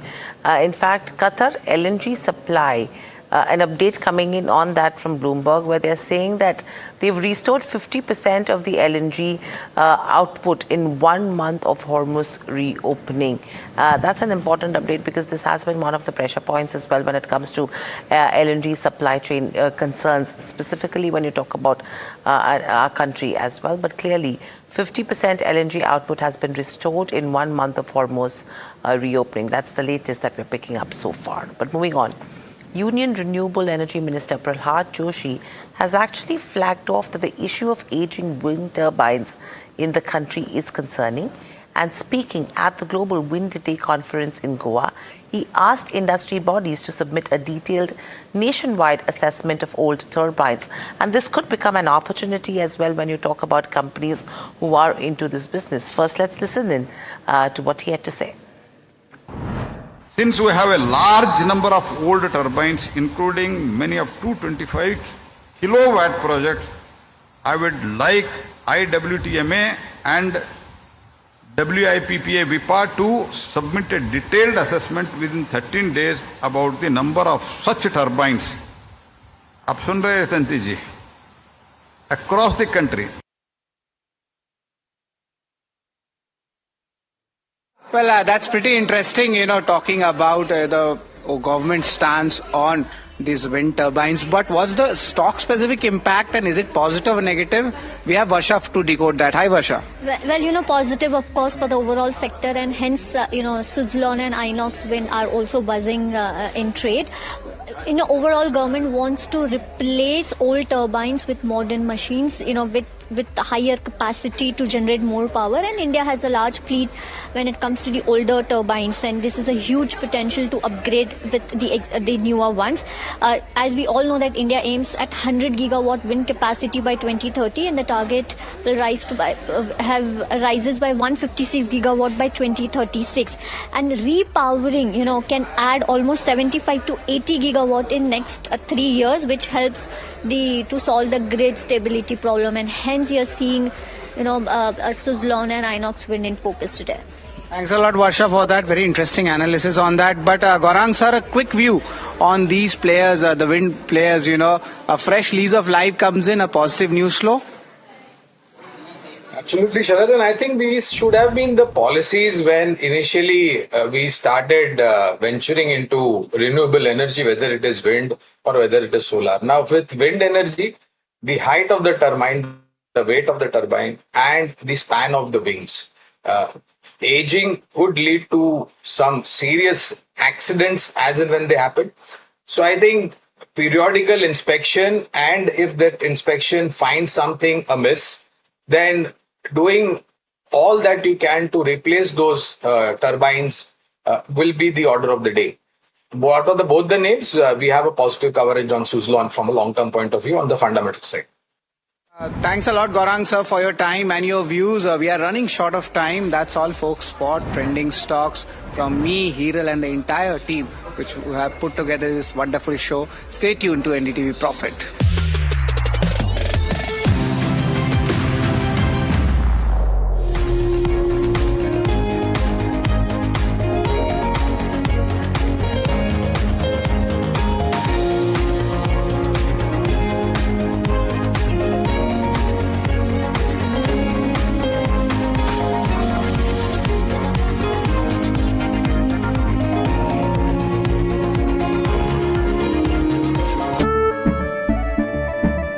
In fact, Qatar LNG supply, an update coming in on that from Bloomberg, where they're saying that they've restored 50% of the LNG output in 1 month of Hormuz reopening. That's an important update because this has been one of the pressure points as well when it comes to LNG supply chain concerns, specifically when you talk about our country as well. But clearly, 50% LNG output has been restored in 1 month of Hormuz reopening. That's the latest that we're picking up so far. But moving on. Union Renewable Energy Minister Prahlad Joshi has actually flagged off that the issue of aging wind turbines in the country is concerning. And speaking at the Global Wind Day conference in Goa, he asked industry bodies to submit a detailed nationwide assessment of old turbines. And this could become an opportunity as well when you talk about companies who are into this business. First, let's listen in to what he had to say. Since we have a large number of old turbines, including many of 225 kilowatt projects, I would like IWTMA and WIPPA WIPA to submit a detailed assessment within 13 days about the number of such turbines. आप सुन रहे हैं तंती जी? Across the country. Well, that's pretty interesting, talking about the government stance on these wind turbines. But what's the stock-specific impact, and is it positive or negative? We have Varsha to decode that. Hi, Varsha. Well, positive, of course, for the overall sector, and hence, Suzlon and Inox Wind are also buzzing in trade. Overall, government wants to replace old turbines with modern machines, with higher capacity to generate more power, and India has a large fleet when it comes to the older turbines, and this is a huge potential to upgrade with the newer ones. As we all know that India aims at 100 gigawatt wind capacity by 2030, and the target will rises by 156 gigawatt by 2036, and repowering can add almost 75 to 80 gigawatt in next 3 years, which helps to solve the grid stability problem, and hence you're seeing Suzlon and Inox Wind in focus today. Thanks a lot, Varsha, for that very interesting analysis on that. But Gaurang sir, a quick view on these players, the wind players. A fresh lease of life comes in, a positive news flow. Absolutely, Sharad, and I think these should have been the policies when initially we started venturing into renewable energy, whether it is wind or whether it is solar. Now, with wind energy, the height of the turbine, the weight of the turbine, and the span of the wings, aging could lead to some serious accidents as and when they happen. So I think periodical inspection, and if that inspection finds something amiss, then doing all that you can to replace those turbines will be the order of the day. What are both the names? We have a positive coverage on Suzlon from a long-term point of view on the fundamental side. Thanks a lot, Gaurang sir, for your time and your views. We are running short of time. That's all, folks, for Trending Stocks. From me, Hiral, and the entire team which have put together this wonderful show. Stay tuned to NDTV Profit.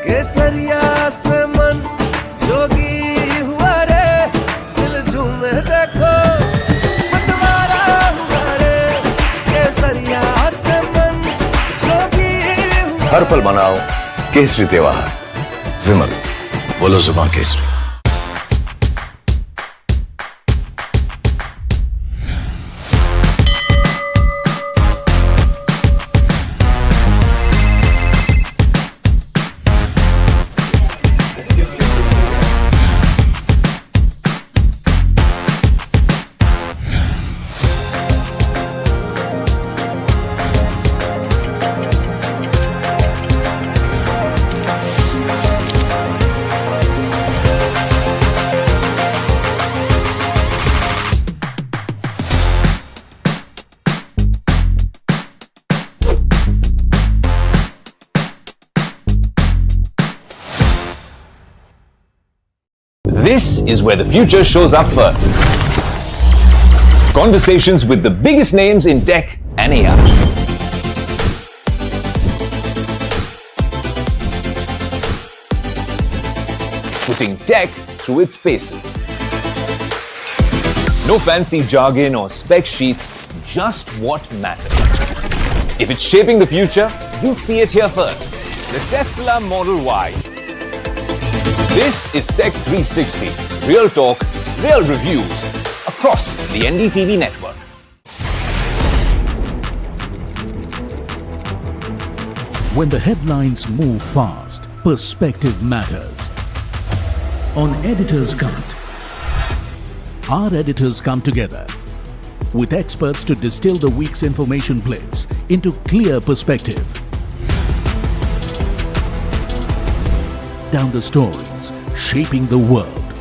केसरिया से मन जोगी हुआ रे दिल झूमे देखो मतवारा हुआ रे केसरिया से मन जोगी हुआ हर पल मनाओ केसरी त्योहार। विमल, बोलो जुबान Kesari. This is where the future shows up first. Conversations with the biggest names in tech and AI. Putting tech through its paces. No fancy jargon or spec sheets, just what matters. If it's shaping the future, you'll see it here first. The Tesla Model Y. This is Tech 360. Real talk, real reviews across the NDTV network. When the headlines move fast, perspective matters. On Editor's Cut, our editors come together with experts to distill the week's information blitz into clear perspective. Down the stories shaping the world,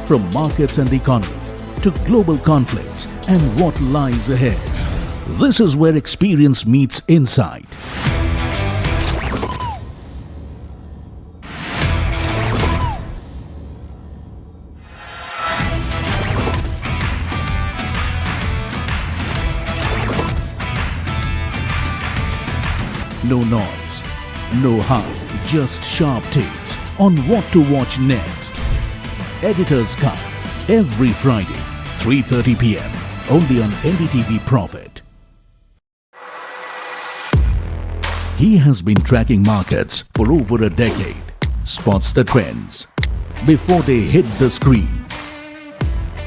from markets and the economy to global conflicts and what lies ahead. This is where experience meets insight. No noise, no hype, just sharp takes on what to watch next. Editor's Cut, every Friday, 3:30 p.m. only on NDTV Profit. He has been tracking markets for over a decade, spots the trends before they hit the screen.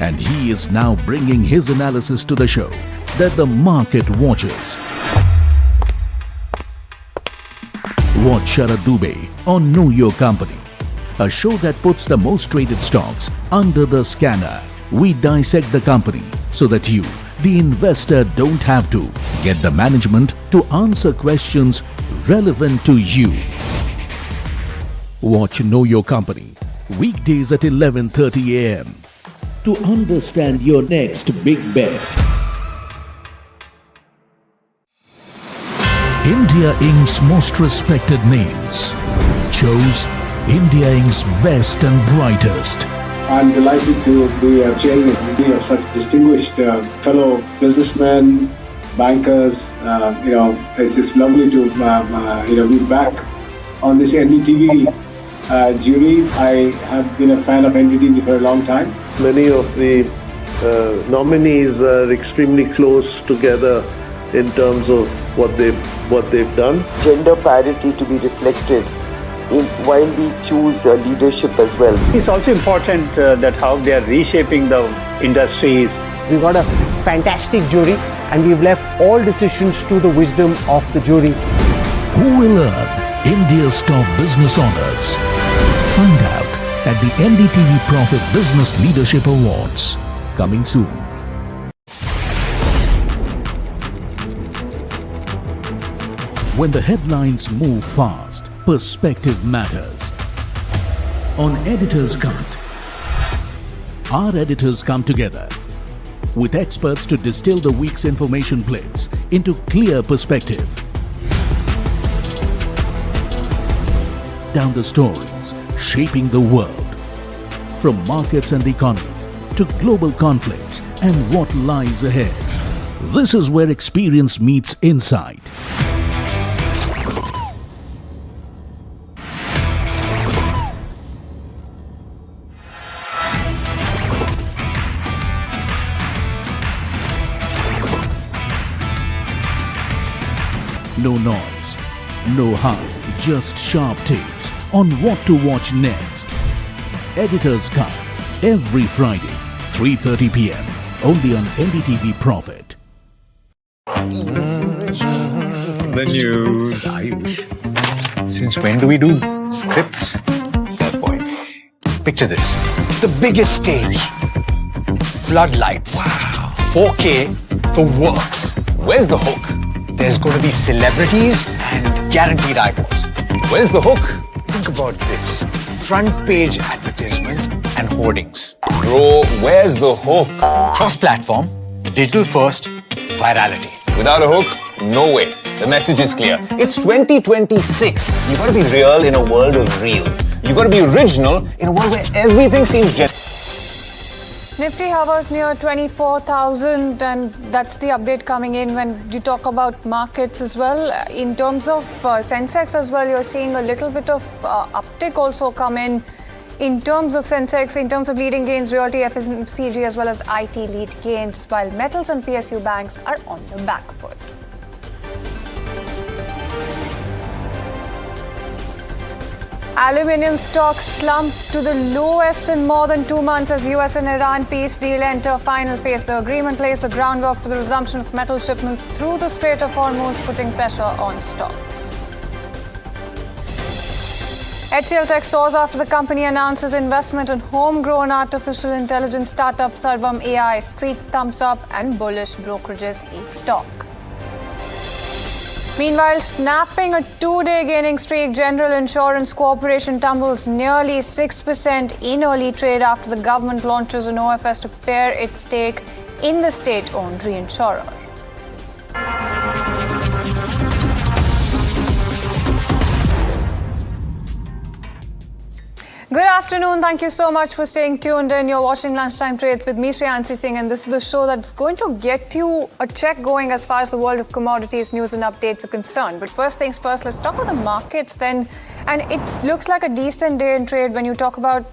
And he is now bringing his analysis to the show that the market watches. Watch Sharad Dubey on Know Your Company, a show that puts the most traded stocks under the scanner. We dissect the company so that you, the investor, don't have to get the management to answer questions relevant to you. Watch Know Your Company weekdays at 11:30 a.m. to understand your next big bet. India Inc.'s most respected names chose India Inc.'s best and brightest. I'm delighted to be chairing a committee of such distinguished fellow businessmen, bankers. It's just lovely to be back on this NDTV jury. I have been a fan of NDTV for a long time. Many of the nominees are extremely close together in terms of what they've done. Gender parity to be reflected while we choose leadership as well. It's also important that how they are reshaping the industries. We've got a fantastic jury and we've left all decisions to the wisdom of the jury. Who will earn India's top business honors? Find out at the NDTV Profit Business Leadership Awards. Coming soon. When the headlines move fast, perspective matters. On Editor's Cut, our editors come together with experts to distill the week's information blitz into clear perspective. Down the stories shaping the world, from markets and the economy to global conflicts and what lies ahead. This is where experience meets insight. No noise, no hype, just sharp takes on what to watch next. Editor's Cut, every Friday, 3:30 p.m. only on NDTV Profit. The news, Ayush. Since when do we do scripts? Fair point. Picture this. The biggest stage. Floodlights. Wow. 4K, the works. Where's the hook? There's going to be celebrities and guaranteed eyeballs. Where's the hook? Think about this. Front page advertisements and hoardings. Bro, where's the hook? Cross-platform, digital first, virality. Without a hook, no way. The message is clear. It's 2026. You gotta be real in a world of reels. You gotta be original in a world where everything seems just. Nifty hovers near 24,000, and that's the update coming in when you talk about markets as well. In terms of Sensex as well, you're seeing a little bit of uptick also come in terms of Sensex, in terms of leading gains, realty, FMCG as well as IT lead gains, while metals and PSU banks are on the back foot. Aluminium stocks slumped to the lowest in more than 2 months as US and Iran peace deal enter final phase. The agreement lays the groundwork for the resumption of metal shipments through the Strait of Hormuz, putting pressure on stocks. HCL Tech soars after the company announces investment in homegrown artificial intelligence startup Sarvam AI. Street thumbs up and bullish brokerages eat stock. Meanwhile, snapping a two-day gaining streak, General Insurance Corporation tumbles nearly 6% in early trade after the government launches an OFS to pare its stake in the state-owned reinsurer. Good afternoon. Thank you so much for staying tuned in. You're watching Lunchtime Trades with me, Shreyansi Singh, and this is the show that's going to get you a check going as far as the world of commodities, news and updates are concerned. But first things first, let's talk about the markets then. And it looks like a decent day in trade when you talk about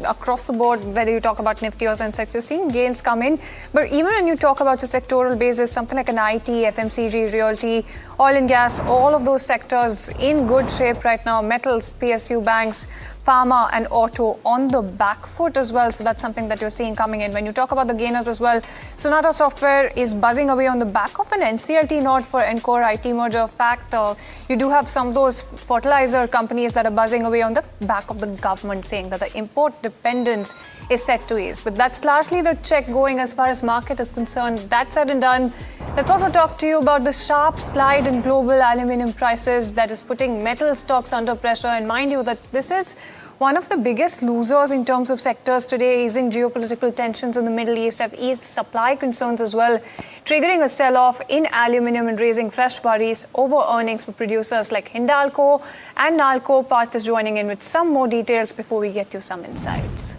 across the board, whether you talk about Nifty or Sensex, you're seeing gains come in. But even when you talk about the sectoral basis, something like an IT, FMCG, realty, oil and gas, all of those sectors in good shape right now. Metals, PSU banks, pharma and auto on the back foot as well. So that's something that you're seeing coming in. When you talk about the gainers as well, Sonata Software is buzzing away on the back of an NCLT nod for Encore IT merger. Fact, you do have some of those fertilizer companies that are buzzing away on the back of the government saying that the import dependence is set to ease. But that's largely the check going as far as market is concerned. That said and done, let's also talk to you about the sharp slide in global aluminium prices that is putting metal stocks under pressure. And mind you that this is one of the biggest losers in terms of sectors today. Easing geopolitical tensions in the Middle East have eased supply concerns as well, triggering a sell-off in aluminium and raising fresh worries over earnings for producers like Hindalco and Nalco. Parth is joining in with some more details before we get you some insights.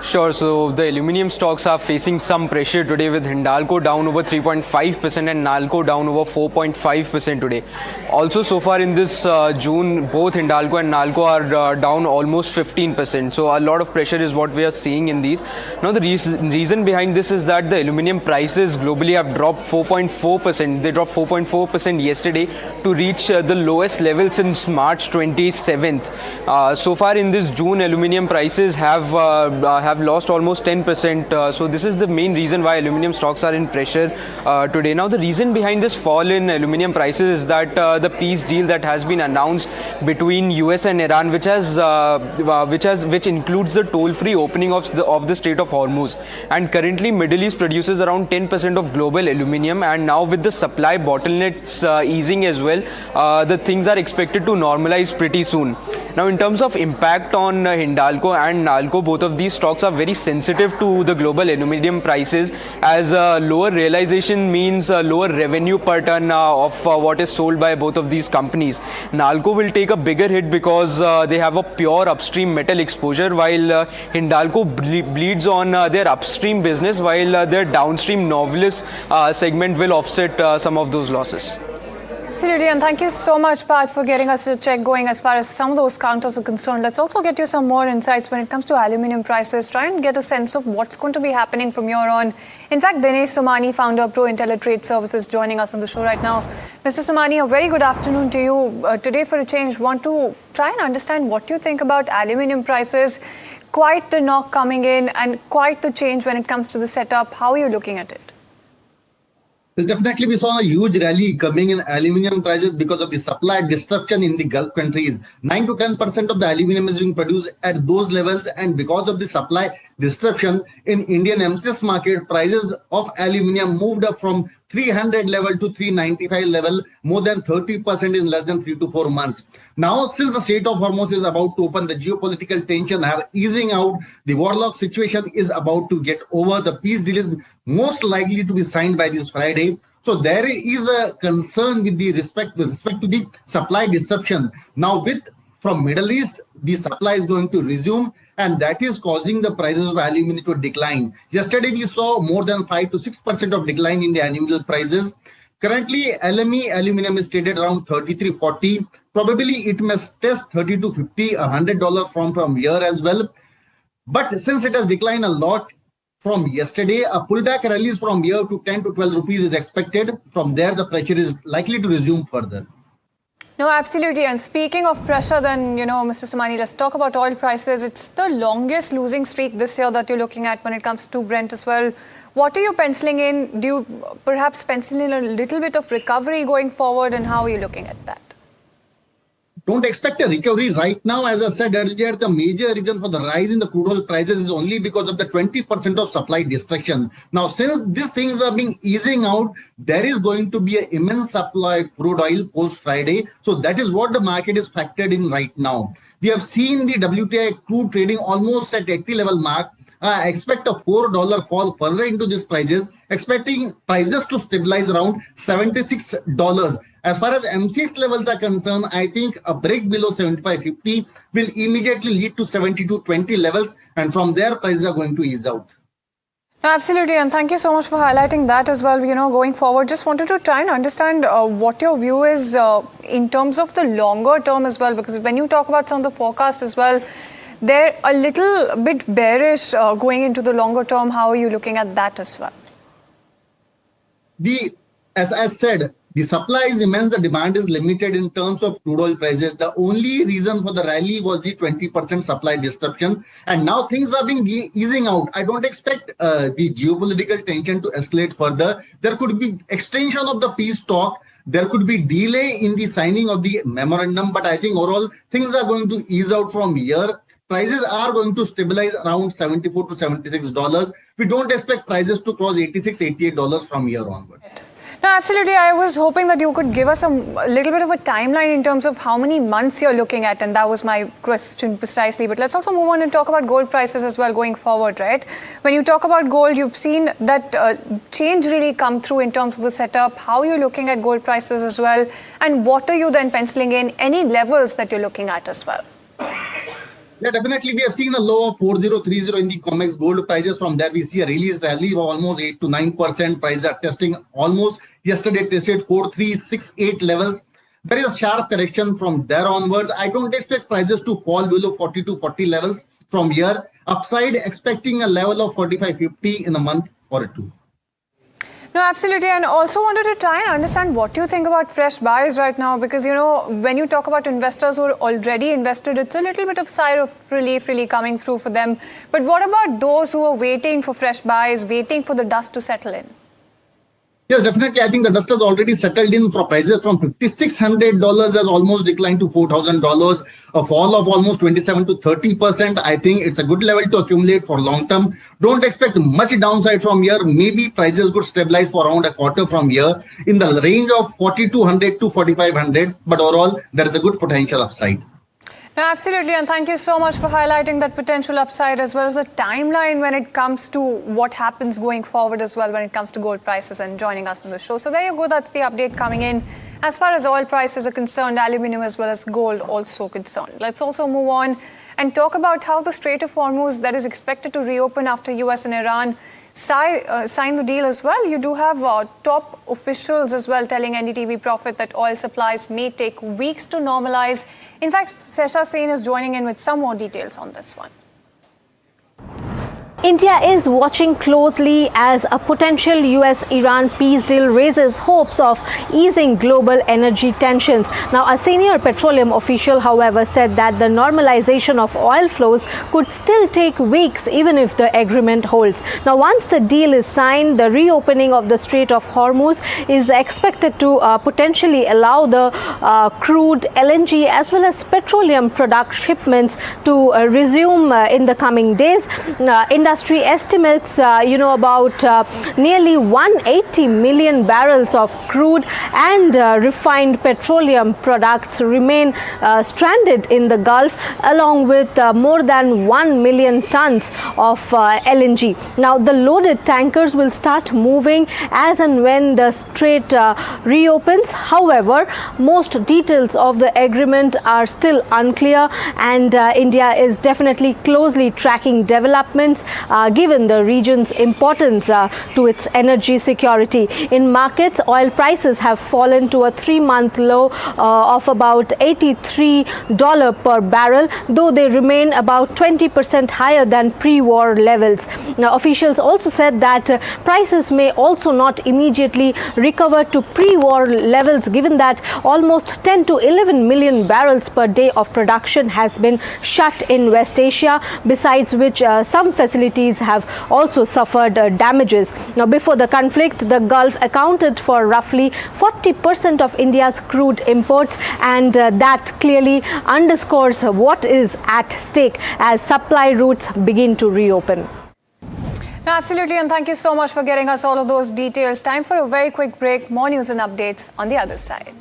Sure, so the aluminium stocks are facing some pressure today with Hindalco down over 3.5% and Nalco down over 4.5% today. Also, so far in this June, both Hindalco and Nalco are down almost 15%. So a lot of pressure is what we are seeing in these. Now, the reason behind this is that the aluminium prices globally have dropped 4.4%. They dropped 4.4% yesterday to reach the lowest level since March 27th. So far in this June, aluminium prices have lost almost 10%. So this is the main reason why aluminium stocks are in pressure today. Now, the reason behind this fall in aluminium prices is that the peace deal that has been announced between US and Iran, which includes the toll-free opening of the Strait of Hormuz. And currently, Middle East produces around 10% of global aluminium. And now with the supply bottlenecks easing as well, the things are expected to normalize pretty soon. Now, in terms of impact on Hindalco and Nalco, both of these stocks are very sensitive to the global aluminium prices, as lower realization means lower revenue per ton of what is sold by both of these companies. Nalco will take a bigger hit because they have a pure upstream metal exposure, while Hindalco bleeds on their upstream business, while their downstream Novelis segment will offset some of those losses. Absolutely, and thank you so much, Pat, for getting us a check going as far as some of those counters are concerned. Let's also get you some more insights when it comes to aluminium prices. Try and get a sense of what's going to be happening from here on. In fact, Dinesh Somani, founder of Pro Intellitrade Services, joining us on the show right now. Mr. Somani, a very good afternoon to you. Today, for a change, want to try and understand what you think about aluminium prices. Quite the knock coming in and quite the change when it comes to the setup. How are you looking at it? Well, definitely, we saw a huge rally coming in aluminium prices because of the supply disruption in the Gulf countries. 9 to 10% of the aluminium is being produced at those levels, and because of the supply disruption in Indian MCX market, prices of aluminium moved up from 300 level to 395 level, more than 30% in less than 3 to 4 months. Now, since the Strait of Hormuz is about to open, the geopolitical tension are easing out, the warlock situation is about to get over, the peace deal is most likely to be signed by this Friday. So there is a concern with respect to the supply disruption. Now, from Middle East, the supply is going to resume, and that is causing the prices of aluminum to decline. Yesterday, we saw more than 5 to 6% of decline in the aluminum prices. Currently, LME aluminum is traded around 33.40. Probably it may test 30 to 50, $100 from here as well. But since it has declined a lot from yesterday, a pullback rallies from here to 10 to 12 rupees is expected. From there, the pressure is likely to resume further. No, absolutely. And speaking of pressure, then, Mr. Somani, let's talk about oil prices. It's the longest losing streak this year that you're looking at when it comes to Brent as well. What are you penciling in? Do you perhaps pencil in a little bit of recovery going forward, and how are you looking at that? Don't expect a recovery right now. As I said earlier, the major reason for the rise in the crude oil prices is only because of the 20% of supply destruction. Now, since these things are being easing out, there is going to be an immense supply of crude oil post-Friday. So that is what the market is factored in right now. We have seen the WTI crude trading almost at 80 level mark. I expect a $4 fall further into these prices, expecting prices to stabilize around $76. As far as MCX levels are concerned, I think a break below 75.50 will immediately lead to 72.20 levels, and from there prices are going to ease out. No, absolutely, and thank you so much for highlighting that as well. Going forward, just wanted to try and understand what your view is in terms of the longer term as well, because when you talk about some of the forecasts as well, they're a little bit bearish going into the longer term. How are you looking at that as well? As I said, the supply is immense, the demand is limited in terms of crude oil prices. The only reason for the rally was the 20% supply disruption, and now things are being easing out. I don't expect the geopolitical tension to escalate further. There could be extension of the peace talk. There could be delay in the signing of the memorandum, but I think overall things are going to ease out from here. Prices are going to stabilize around $74 to $76. We don't expect prices to cross $86, $88 from here onwards. No, absolutely. I was hoping that you could give us a little bit of a timeline in terms of how many months you're looking at, and that was my question precisely. But let's also move on and talk about gold prices as well going forward, right? When you talk about gold, you've seen that change really come through in terms of the setup, how you're looking at gold prices as well, and what are you then penciling in, any levels that you're looking at as well? Yeah, definitely. We have seen a low of 4030 in the COMEX gold prices. From there, we see a release rally of almost 8 to 9%. Prices are testing almost yesterday tested 4368 levels. There is a sharp correction from there onwards. I don't expect prices to fall below 40 to 40 levels from here. Upside, expecting a level of 4550 in a month or two. No, absolutely. And also wanted to try and understand what you think about fresh buys right now, because, when you talk about investors who are already invested, it's a little bit of sigh of relief really coming through for them. But what about those who are waiting for fresh buys, waiting for the dust to settle in? Yes, definitely. I think the dust has already settled in for prices from $5,600 has almost declined to $4,000, a fall of almost 27 to 30%. I think it's a good level to accumulate for long term. Don't expect much downside from here. Maybe prices could stabilize for around a quarter from here in the range of 4,200 to 4,500. But overall, there is a good potential upside. No, absolutely, and thank you so much for highlighting that potential upside as well as the timeline when it comes to what happens going forward as well when it comes to gold prices, and joining us on the show. So there you go, that's the update coming in. As far as oil prices are concerned, aluminium as well as gold also concerned. Let's also move on and talk about how the Strait of Hormuz that is expected to reopen after US and Iran sign the deal as well. You do have top officials as well telling NDTV Profit that oil supplies may take weeks to normalize. In fact, Sesha Sen is joining in with some more details on this one. India is watching closely as a potential US-Iran peace deal raises hopes of easing global energy tensions. Now, a senior petroleum official, however, said that the normalization of oil flows could still take weeks even if the agreement holds. Now, once the deal is signed, the reopening of the Strait of Hormuz is expected to potentially allow the crude, LNG as well as petroleum product shipments to resume in the coming days. Industry estimates, about nearly 180 million barrels of crude and refined petroleum products remain stranded in the Gulf, along with more than 1 million tons of LNG. Now, the loaded tankers will start moving as and when the strait reopens. However, most details of the agreement are still unclear, and India is definitely closely tracking developments given the region's importance to its energy security. In markets, oil prices have fallen to a 3-month low of about $83 per barrel, though they remain about 20% higher than pre-war levels. Now, officials also said that prices may also not immediately recover to pre-war levels, given that almost 10 to 11 million barrels per day of production has been shut in West Asia, besides which some facilities have also suffered damages. Now, before the conflict, the Gulf accounted for roughly 40% of India's crude imports, and that clearly underscores what is at stake as supply routes begin to reopen. No, absolutely, and thank you so much for getting us all of those details. Time for a very quick break. More news and updates on the other side.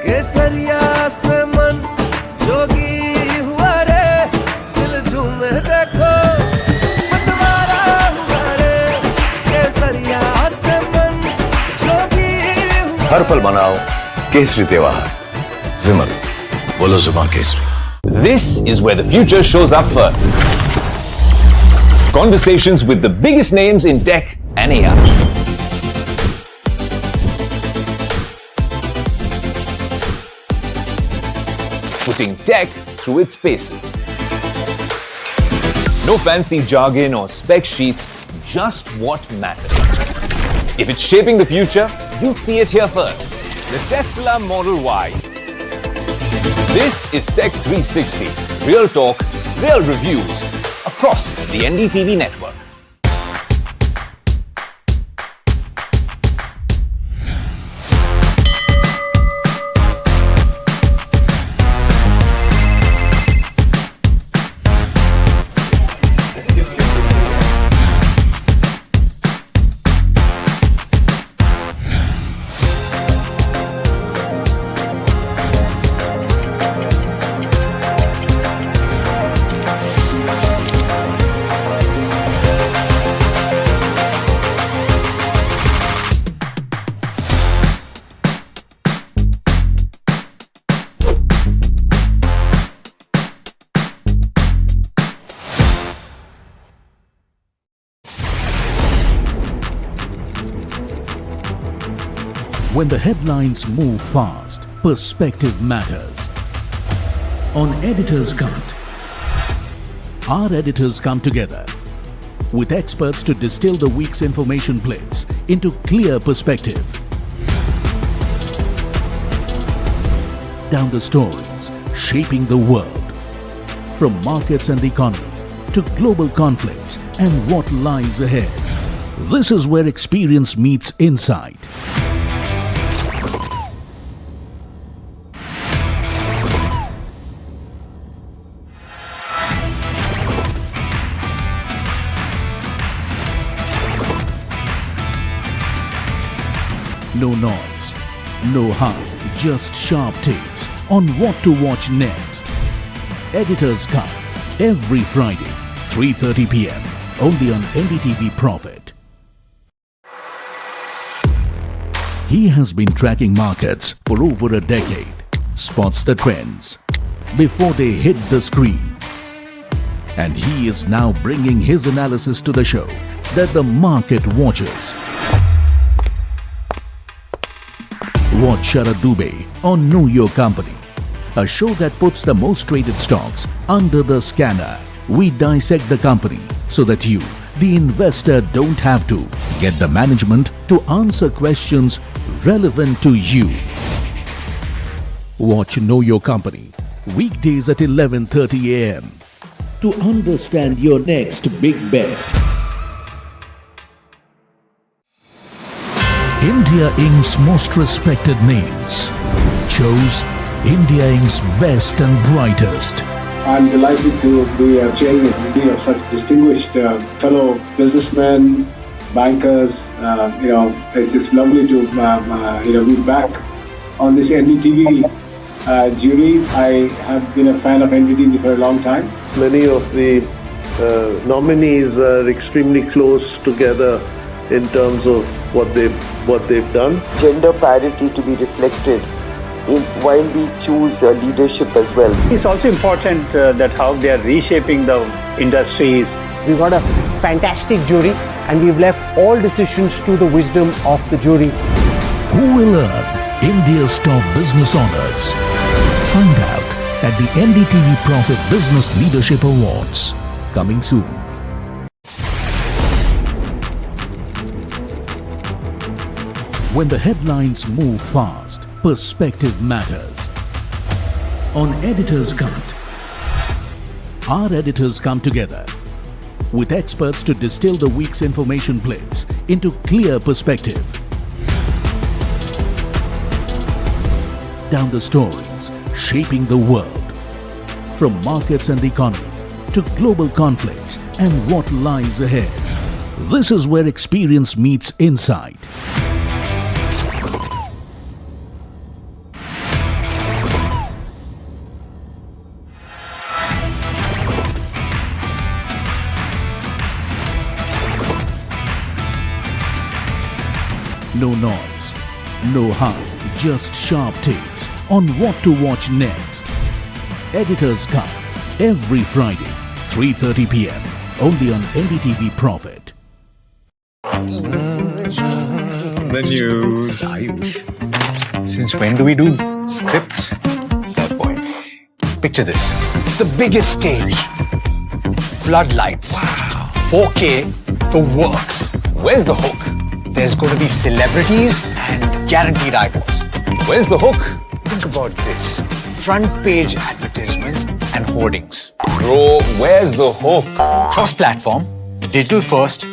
केसरिया से मन जोगी हुआ रे दिल झूमे देखो मतवारा हुआ रे केसरिया से मन जोगी हुआ हर पल मनाओ केसरी त्योहार विमल बोलो जुबान Kesari This is where the future shows up first. Conversations with the biggest names in tech and AI. Putting tech through its paces. No fancy jargon or spec sheets, just what matters. If it's shaping the future, you'll see it here first. The Tesla Model Y. This is Tech 360. Real talk, real reviews across the NDTV network. When the headlines move fast, perspective matters. On Editor's Cut, our editors come together with experts to distill the week's information plates into clear perspective. Down the stories shaping the world, from markets and the economy to global conflicts and what lies ahead. This is where experience meets insight. No noise, no hype, just sharp takes on what to watch next. Editor's Cut, every Friday, 3:30 p.m. only on NDTV Profit. He has been tracking markets for over a decade, spots the trends before they hit the screen. And he is now bringing his analysis to the show that the market watches. Watch Sharad Dubey on Know Your Company, a show that puts the most traded stocks under the scanner. We dissect the company so that you, the investor, don't have to get the management to answer questions relevant to you. Watch Know Your Company weekdays at 11:30 a.m. to understand your next big bet. India Inc.'s most respected names chose India Inc.'s best and brightest. I'm delighted to be chairman of such distinguished fellow businessmen, bankers. It's just lovely to be back on this NDTV jury. I have been a fan of NDTV for a long time. Many of the nominees are extremely close together in terms of what they've done. Gender parity to be reflected while we choose leadership as well. It's also important that how they are reshaping the industries. We got a fantastic jury and we've left all decisions to the wisdom of the jury. Who will earn India's top business honors? Find out at the NDTV Profit Business Leadership Awards. Coming soon. When the headlines move fast, perspective matters. On Editor's Cut, our editors come together with experts to distill the week's information plates into clear perspective. Down the stories shaping the world, from markets and the economy to global conflicts and what lies ahead. This is where experience meets insight. No hype, just sharp takes on what to watch next. Editor's Cut, every Friday, 3:30 p.m. only on NDTV Profit. The news, Ayush. Since when do we do scripts? Fair point. Picture this. The biggest stage. Floodlights. 4K. The works. Where's the hook? There's going to be celebrities and guaranteed eyeballs. Where's the hook? Think about this. Front page advertisements and hoardings. Bro, where's the hook? Cross-platform, digital first,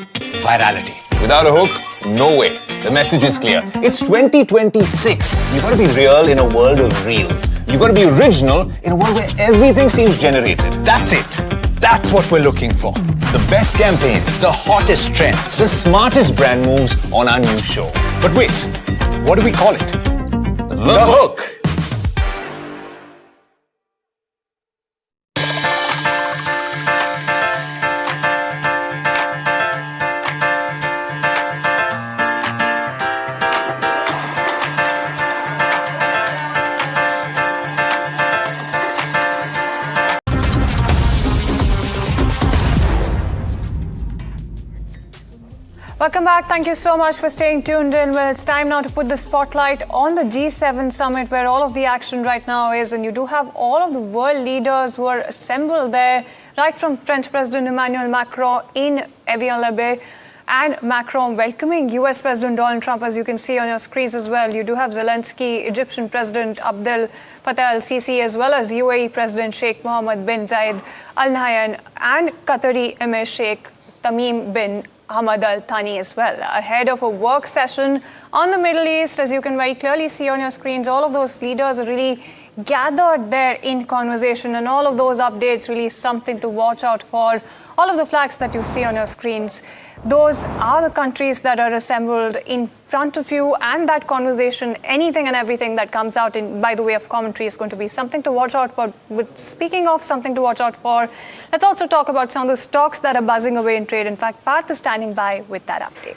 virality. Without a hook, no way. The message is clear. It's 2026. You gotta be real in a world of reels. You gotta be original in a world where everything seems generated. That's it. That's what we're looking for. The best campaigns, the hottest trends, the smartest brand moves on our new show. But wait, what do we call it? The hook. Welcome back. Thank you so much for staying tuned in. Well, it's time now to put the spotlight on the G7 summit where all of the action right now is, and you do have all of the world leaders who are assembled there, right from French President Emmanuel Macron in Evian-le-Baye, and Macron welcoming US President Donald Trump, as you can see on your screens as well. You do have Zelensky, Egyptian President Abdel Fattah al-Sisi, as well as UAE President Sheikh Mohammed bin Zayed Al Nahyan and Qatari Emir Sheikh Tamim bin Hamad Al Thani as well, ahead of a work session on the Middle East. As you can very clearly see on your screens, all of those leaders are really gathered there in conversation, and all of those updates really something to watch out for. All of the flags that you see on your screens, those are the countries that are assembled in front of you, and that conversation, anything and everything that comes out in by the way of commentary is going to be something to watch out for. But speaking of something to watch out for, let's also talk about some of the stocks that are buzzing away in trade. In fact, Parth is standing by with that update.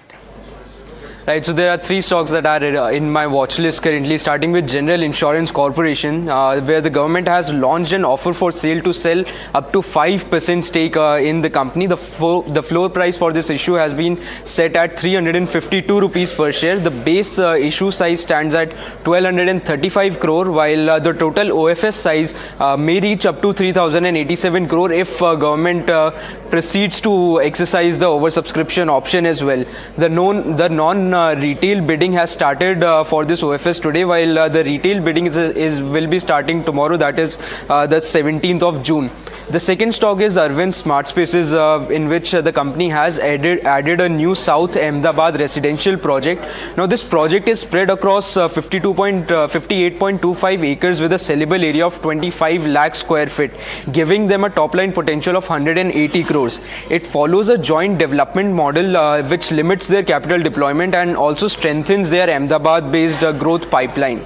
Right, so there are three stocks that are in my watch list currently, starting with General Insurance Corporation, where the government has launched an offer for sale to sell up to 5% stake in the company. The floor price for this issue has been set at 352 rupees per share. The base issue size stands at 1235 crore, while the total OFS size may reach up to 3087 crore if government proceeds to exercise the oversubscription option as well. The non-retail bidding has started for this OFS today, while the retail bidding will be starting tomorrow, that is the 17th of June. The second stock is Arvind Smart Spaces, in which the company has added a new South Ahmedabad residential project. Now this project is spread across 58.25 acres with a sellable area of 25 lakh square feet, giving them a top line potential of 180 crores. It follows a joint development model which limits their capital deployment and also strengthens their Ahmedabad-based growth pipeline.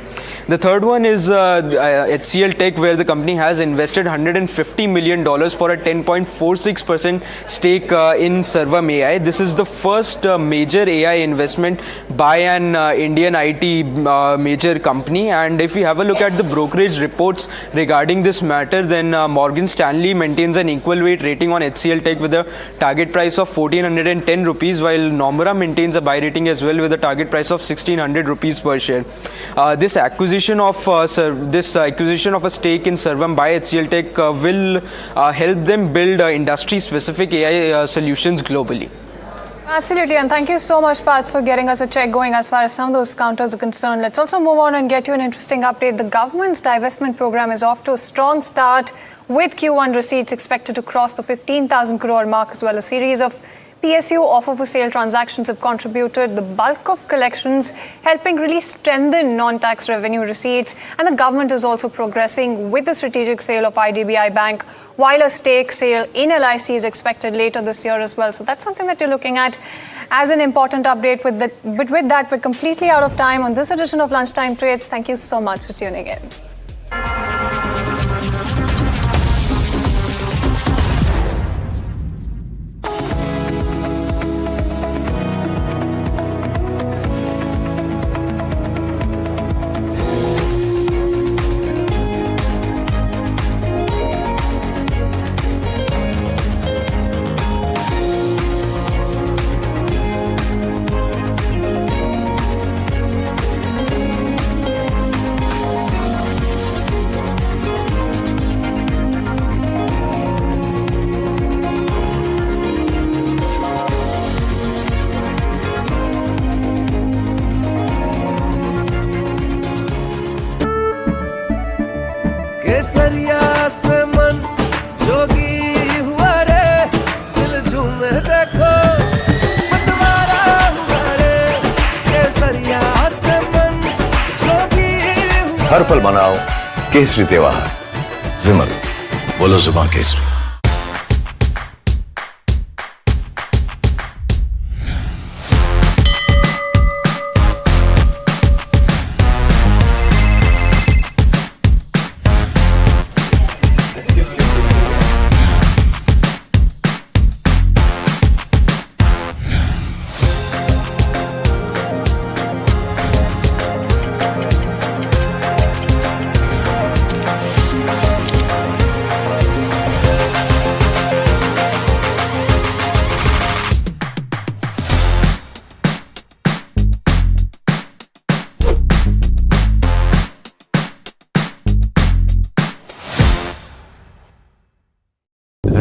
The third one is HCL Tech, where the company has invested $150 million for a 10.46% stake in Sarvam AI. This is the first major AI investment by an Indian IT major company. And if we have a look at the brokerage reports regarding this matter, then Morgan Stanley maintains an equal weight rating on HCL Tech with a target price of 1410 rupees, while Nomura maintains a buy rating as well with a target price of 1600 rupees per share. This acquisition of a stake in Sarvam by HCL Tech will help them build industry-specific AI solutions globally. Absolutely, and thank you so much, Parth, for getting us a check going as far as some of those counters are concerned. Let's also move on and get you an interesting update. The government's divestment program is off to a strong start, with Q1 receipts expected to cross the 15,000 crore mark as well. A series of PSU offer for sale transactions have contributed the bulk of collections, helping really strengthen non-tax revenue receipts. And the government is also progressing with the strategic sale of IDBI Bank, while a stake sale in LIC is expected later this year as well. So that's something that you're looking at as an important update. But with that, we're completely out of time on this edition of Lunchtime Trades. Thank you so much for tuning in. केसरिया से मन जोगी हुआ रे दिल झूमे देखो मतवारा हुआ रे केसरिया से मन जोगी हुआ हर पल मनाओ केसरी त्योहार। विमल, बोलो जुबान Kesari.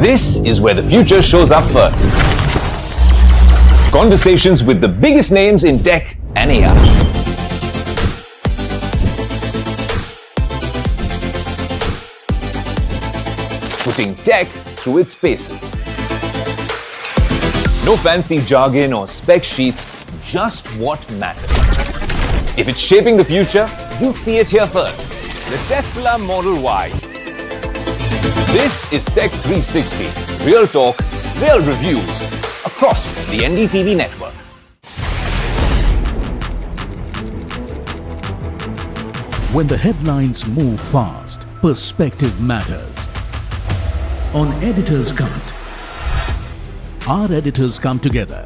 This is where the future shows up first. Conversations with the biggest names in tech and AI. Putting tech through its paces. No fancy jargon or spec sheets, just what matters. If it's shaping the future, you'll see it here first. The Tesla Model Y. This is Tech 360. Real talk, real reviews across the NDTV network. When the headlines move fast, perspective matters. On Editor's Cut, our editors come together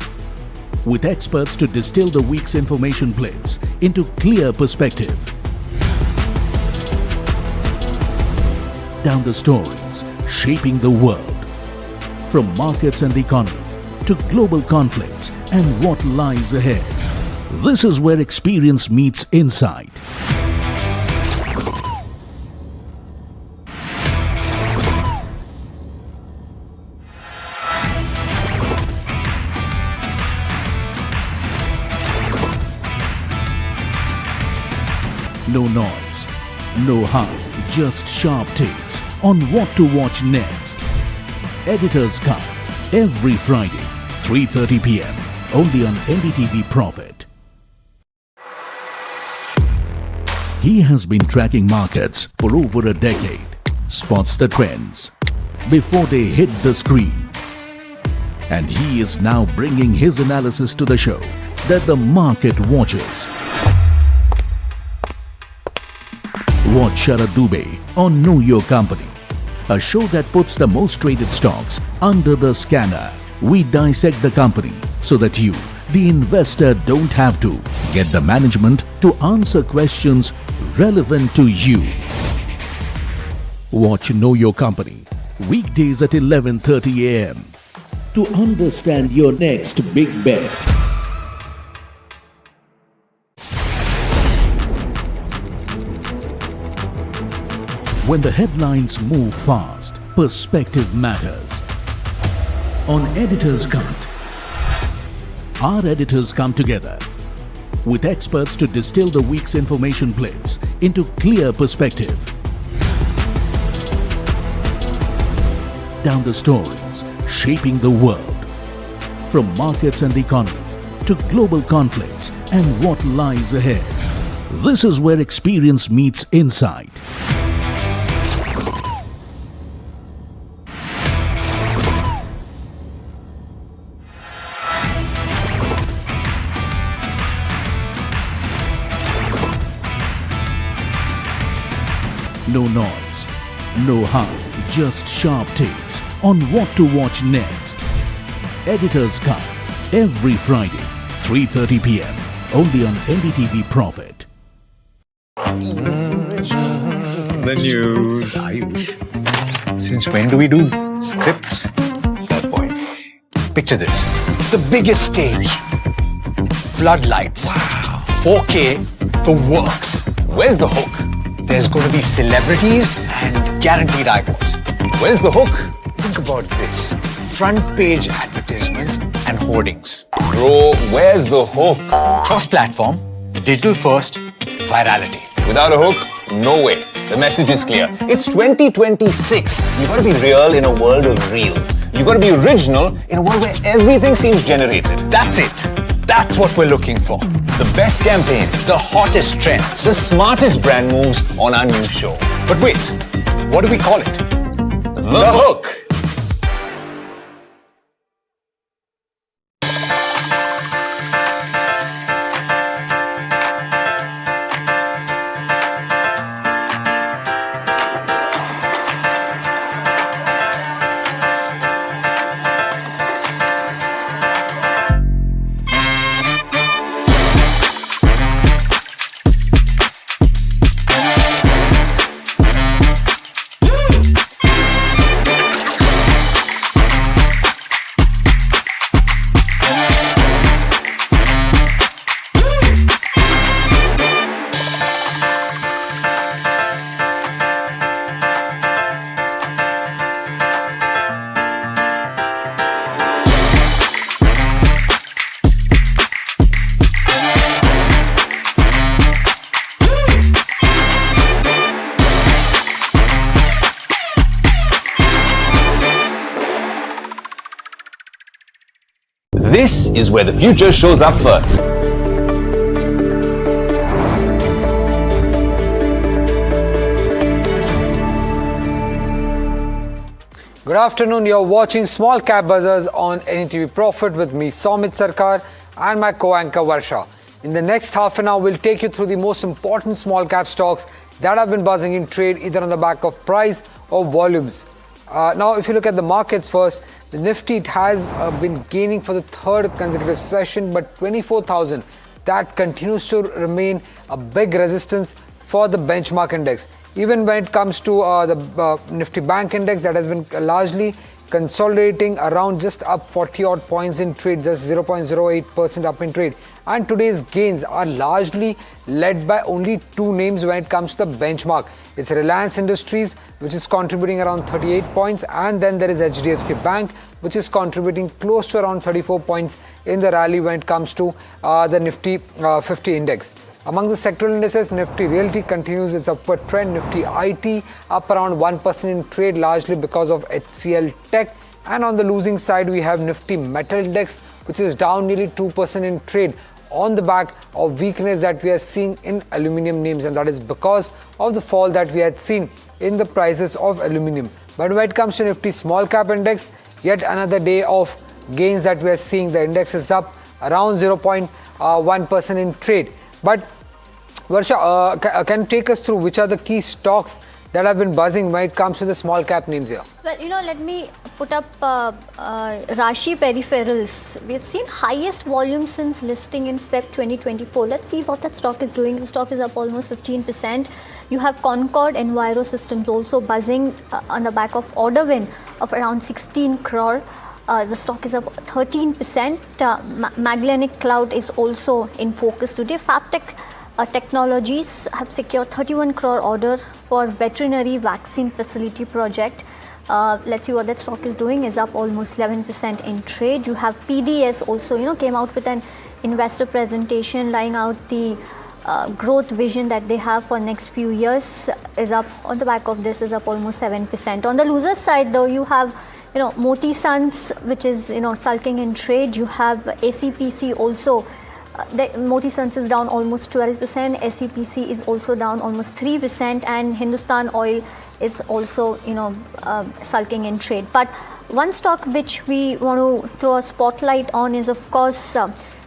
with experts to distill the week's information plates into clear perspective. Down the stories shaping the world, from markets and the economy to global conflicts and what lies ahead. This is where experience meets insight. No noise, no hype, just sharp takes on what to watch next. Editor's Cut, every Friday, 3:30 p.m. only on NDTV Profit. He has been tracking markets for over a decade, spots the trends before they hit the screen. And he is now bringing his analysis to the show that the market watches. Watch Sharad Dubey on Know Your Company, a show that puts the most traded stocks under the scanner. We dissect the company so that you, the investor, don't have to get the management to answer questions relevant to you. Watch Know Your Company weekdays at 11:30 a.m. to understand your next big bet. When the headlines move fast, perspective matters. On Editor's Cut, our editors come together with experts to distill the week's information plates into clear perspective. Down the stories shaping the world, from markets and the economy to global conflicts and what lies ahead. This is where experience meets insight. No noise, no hype, just sharp takes on what to watch next. Editor's Cut, every Friday, 3:30 p.m. only on NDTV Profit. The news, Ayush. Since when do we do scripts? Fair point. Picture this. The biggest stage. Floodlights. Wow. 4K, the works. Where's the hook? There's going to be celebrities and guaranteed eyeballs. Where's the hook? Think about this. Front page advertisements and hoardings. Bro, where's the hook? Cross-platform, digital first, virality. Without a hook, no way. The message is clear. It's 2026. You gotta be real in a world of reels. You gotta be original in a world where everything seems generated. That's it. That's what we're looking for. The best campaigns, the hottest trends, the smartest brand moves on our new show. But wait, what do we call it? The Hook. This is where the future shows up first. Good afternoon, you're watching Small Cap Bazaars on NDTV Profit with me, Somit Sarkar, and my co-anchor Varsha. In the next half an hour, we'll take you through the most important small cap stocks that have been buzzing in trade either on the back of price or volumes. Now, if you look at the markets first, the Nifty has been gaining for the third consecutive session, but 24,000, that continues to remain a big resistance for the benchmark index. Even when it comes to the Nifty Bank Index, that has been largely consolidating around just up 40 odd points in trade, just 0.08% up in trade. And today's gains are largely led by only two names when it comes to the benchmark. It's Reliance Industries, which is contributing around 38 points, and then there is HDFC Bank, which is contributing close to around 34 points in the rally when it comes to the Nifty 50 index. Among the sectoral indices, Nifty Realty continues its upward trend. Nifty IT up around 1% in trade, largely because of HCL Tech. And on the losing side, we have Nifty Metal Index, which is down nearly 2% in trade on the back of weakness that we are seeing in aluminium names, and that is because of the fall that we had seen in the prices of aluminium. But when it comes to Nifty Small Cap Index, yet another day of gains that we are seeing. The index is up around 0.1% in trade. But Varsha, can you take us through which are the key stocks that have been buzzing when it comes to the small cap names here? Well, let me put up Rashi Peripherals. We have seen highest volume since listing in Feb 2024. Let's see what that stock is doing. The stock is up almost 15%. You have Concord Enviro Systems also buzzing on the back of order win of around 16 crore. The stock is up 13%. Magellanic Cloud is also in focus today. Fabtech Technologies have secured 31 crore order for veterinary vaccine facility project. Let's see what that stock is doing. Is up almost 11% in trade. You have PDS also, came out with an investor presentation laying out the growth vision that they have for next few years. Is up on the back of this, is up almost 7%. On the loser side, though, you have Moti Sons, which is sulking in trade. You have ACPC also. The Moti Sons is down almost 12%. SEPC is also down almost 3%, and Hindustan Oil is also sulking in trade. But one stock which we want to throw a spotlight on is of course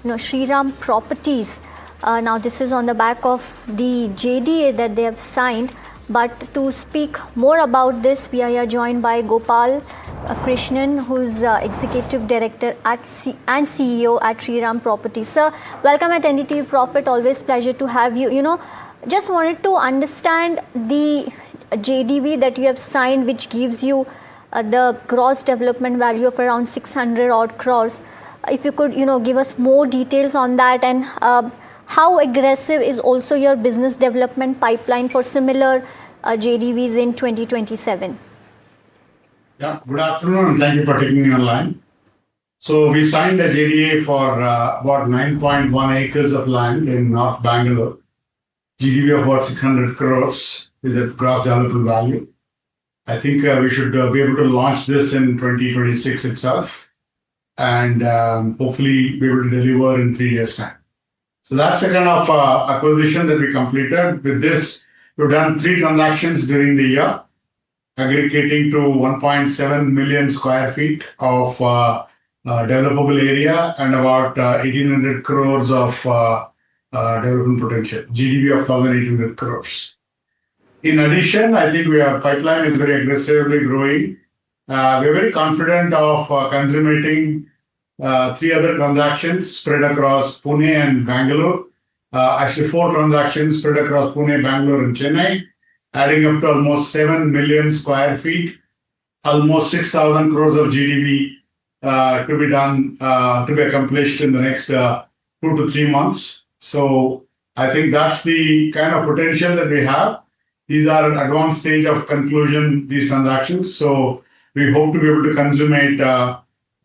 Shriram Properties. Now this is on the back of the JDA that they have signed. But to speak more about this, we are here joined by Gopal Krishnan, who is Executive Director and CEO at Shriram Properties. Sir, welcome at NDTV Profit. Always pleasure to have you. Just wanted to understand the JDV that you have signed, which gives you the gross development value of around 600 odd crores. If you could, give us more details on that, and how aggressive is also your business development pipeline for similar JDVs in 2027? Yeah, good afternoon and thank you for taking me online. So we signed a JDA for about 9.1 acres of land in North Bangalore. GDV of about 600 crores is a gross developable value. I think we should be able to launch this in 2026 itself and hopefully be able to deliver in 3 years' time. So that's the kind of acquisition that we completed. With this, we've done 3 transactions during the year, aggregating to 1.7 million square feet of developable area and about 1,800 crores of development potential, GDV of 1,800 crores. In addition, I think our pipeline is very aggressively growing. We're very confident of consummating 3 other transactions spread across Pune and Bangalore. Actually, 4 transactions spread across Pune, Bangalore, and Chennai, adding up to almost 7 million square feet, almost 6,000 crores of GDV to be done, to be accomplished in the next 2 to 3 months. So I think that's the kind of potential that we have. These are advanced stage of conclusion, these transactions. So we hope to be able to consummate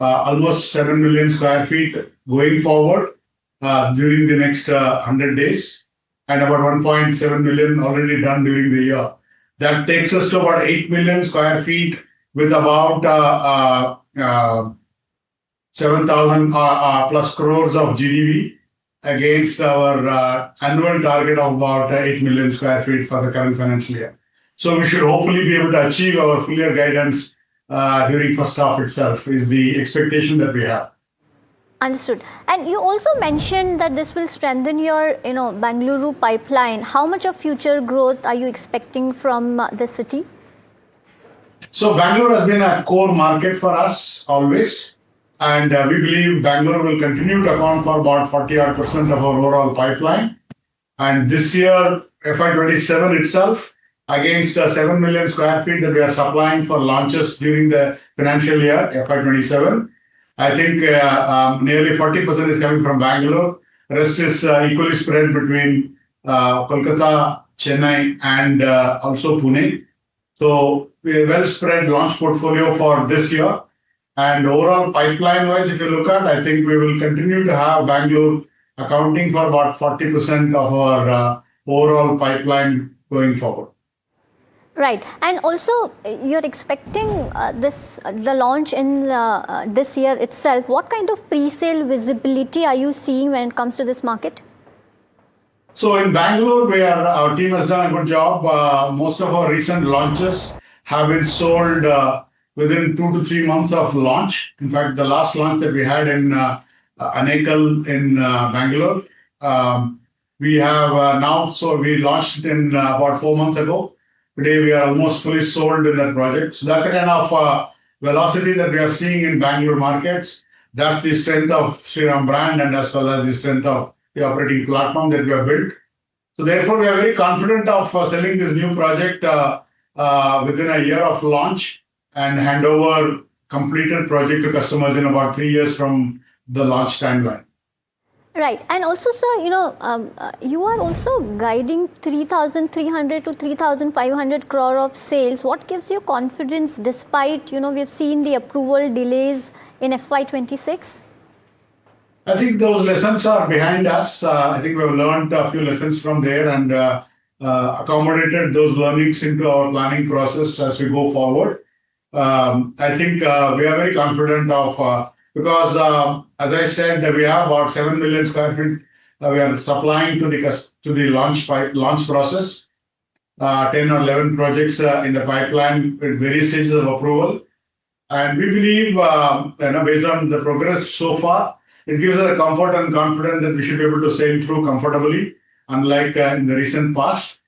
almost 7 million square feet going forward during the next 100 days and about 1.7 million already done during the year. That takes us to about 8 million square feet with about 7,000 plus crores of GDV against our annual target of about 8 million square feet for the current financial year. So we should hopefully be able to achieve our full year guidance during first half itself is the expectation that we have. Understood. And you also mentioned that this will strengthen your, Bangalore pipeline. How much of future growth are you expecting from the city? So Bangalore has been a core market for us always. And we believe Bangalore will continue to account for about 40% of our overall pipeline. And this year, FY27 itself, against 7 million square feet that we are supplying for launches during the financial year, FY27, I think nearly 40% is coming from Bangalore. The rest is equally spread between Kolkata, Chennai, and also Pune. So we have a well spread launch portfolio for this year. And overall pipeline wise, if you look at, I think we will continue to have Bangalore accounting for about 40% of our overall pipeline going forward. Right. And also, you're expecting the launch in this year itself. What kind of pre-sale visibility are you seeing when it comes to this market? So in Bangalore, our team has done a good job. Most of our recent launches have been sold within 2 to 3 months of launch. In fact, the last launch that we had in Anekal in Bangalore, we have now, so we launched it in about 4 months ago. Today, we are almost fully sold in that project. So that's the kind of velocity that we are seeing in Bangalore markets. That's the strength of Shriram brand and as well as the strength of the operating platform that we have built. So therefore, we are very confident of selling this new project within a year of launch and hand over completed project to customers in about 3 years from the launch timeline. Right. And also, sir, you are also guiding 3,300 to 3,500 crore of sales. What gives you confidence despite, we've seen the approval delays in FY26? I think those lessons are behind us. I think we have learned a few lessons from there and accommodated those learnings into our planning process as we go forward. I think we are very confident of, because as I said, we have about 7 million square feet we are supplying to the launch process. 10 or 11 projects in the pipeline with various stages of approval. And we believe, based on the progress so far, it gives us a comfort and confidence that we should be able to sail through comfortably, unlike in the recent past.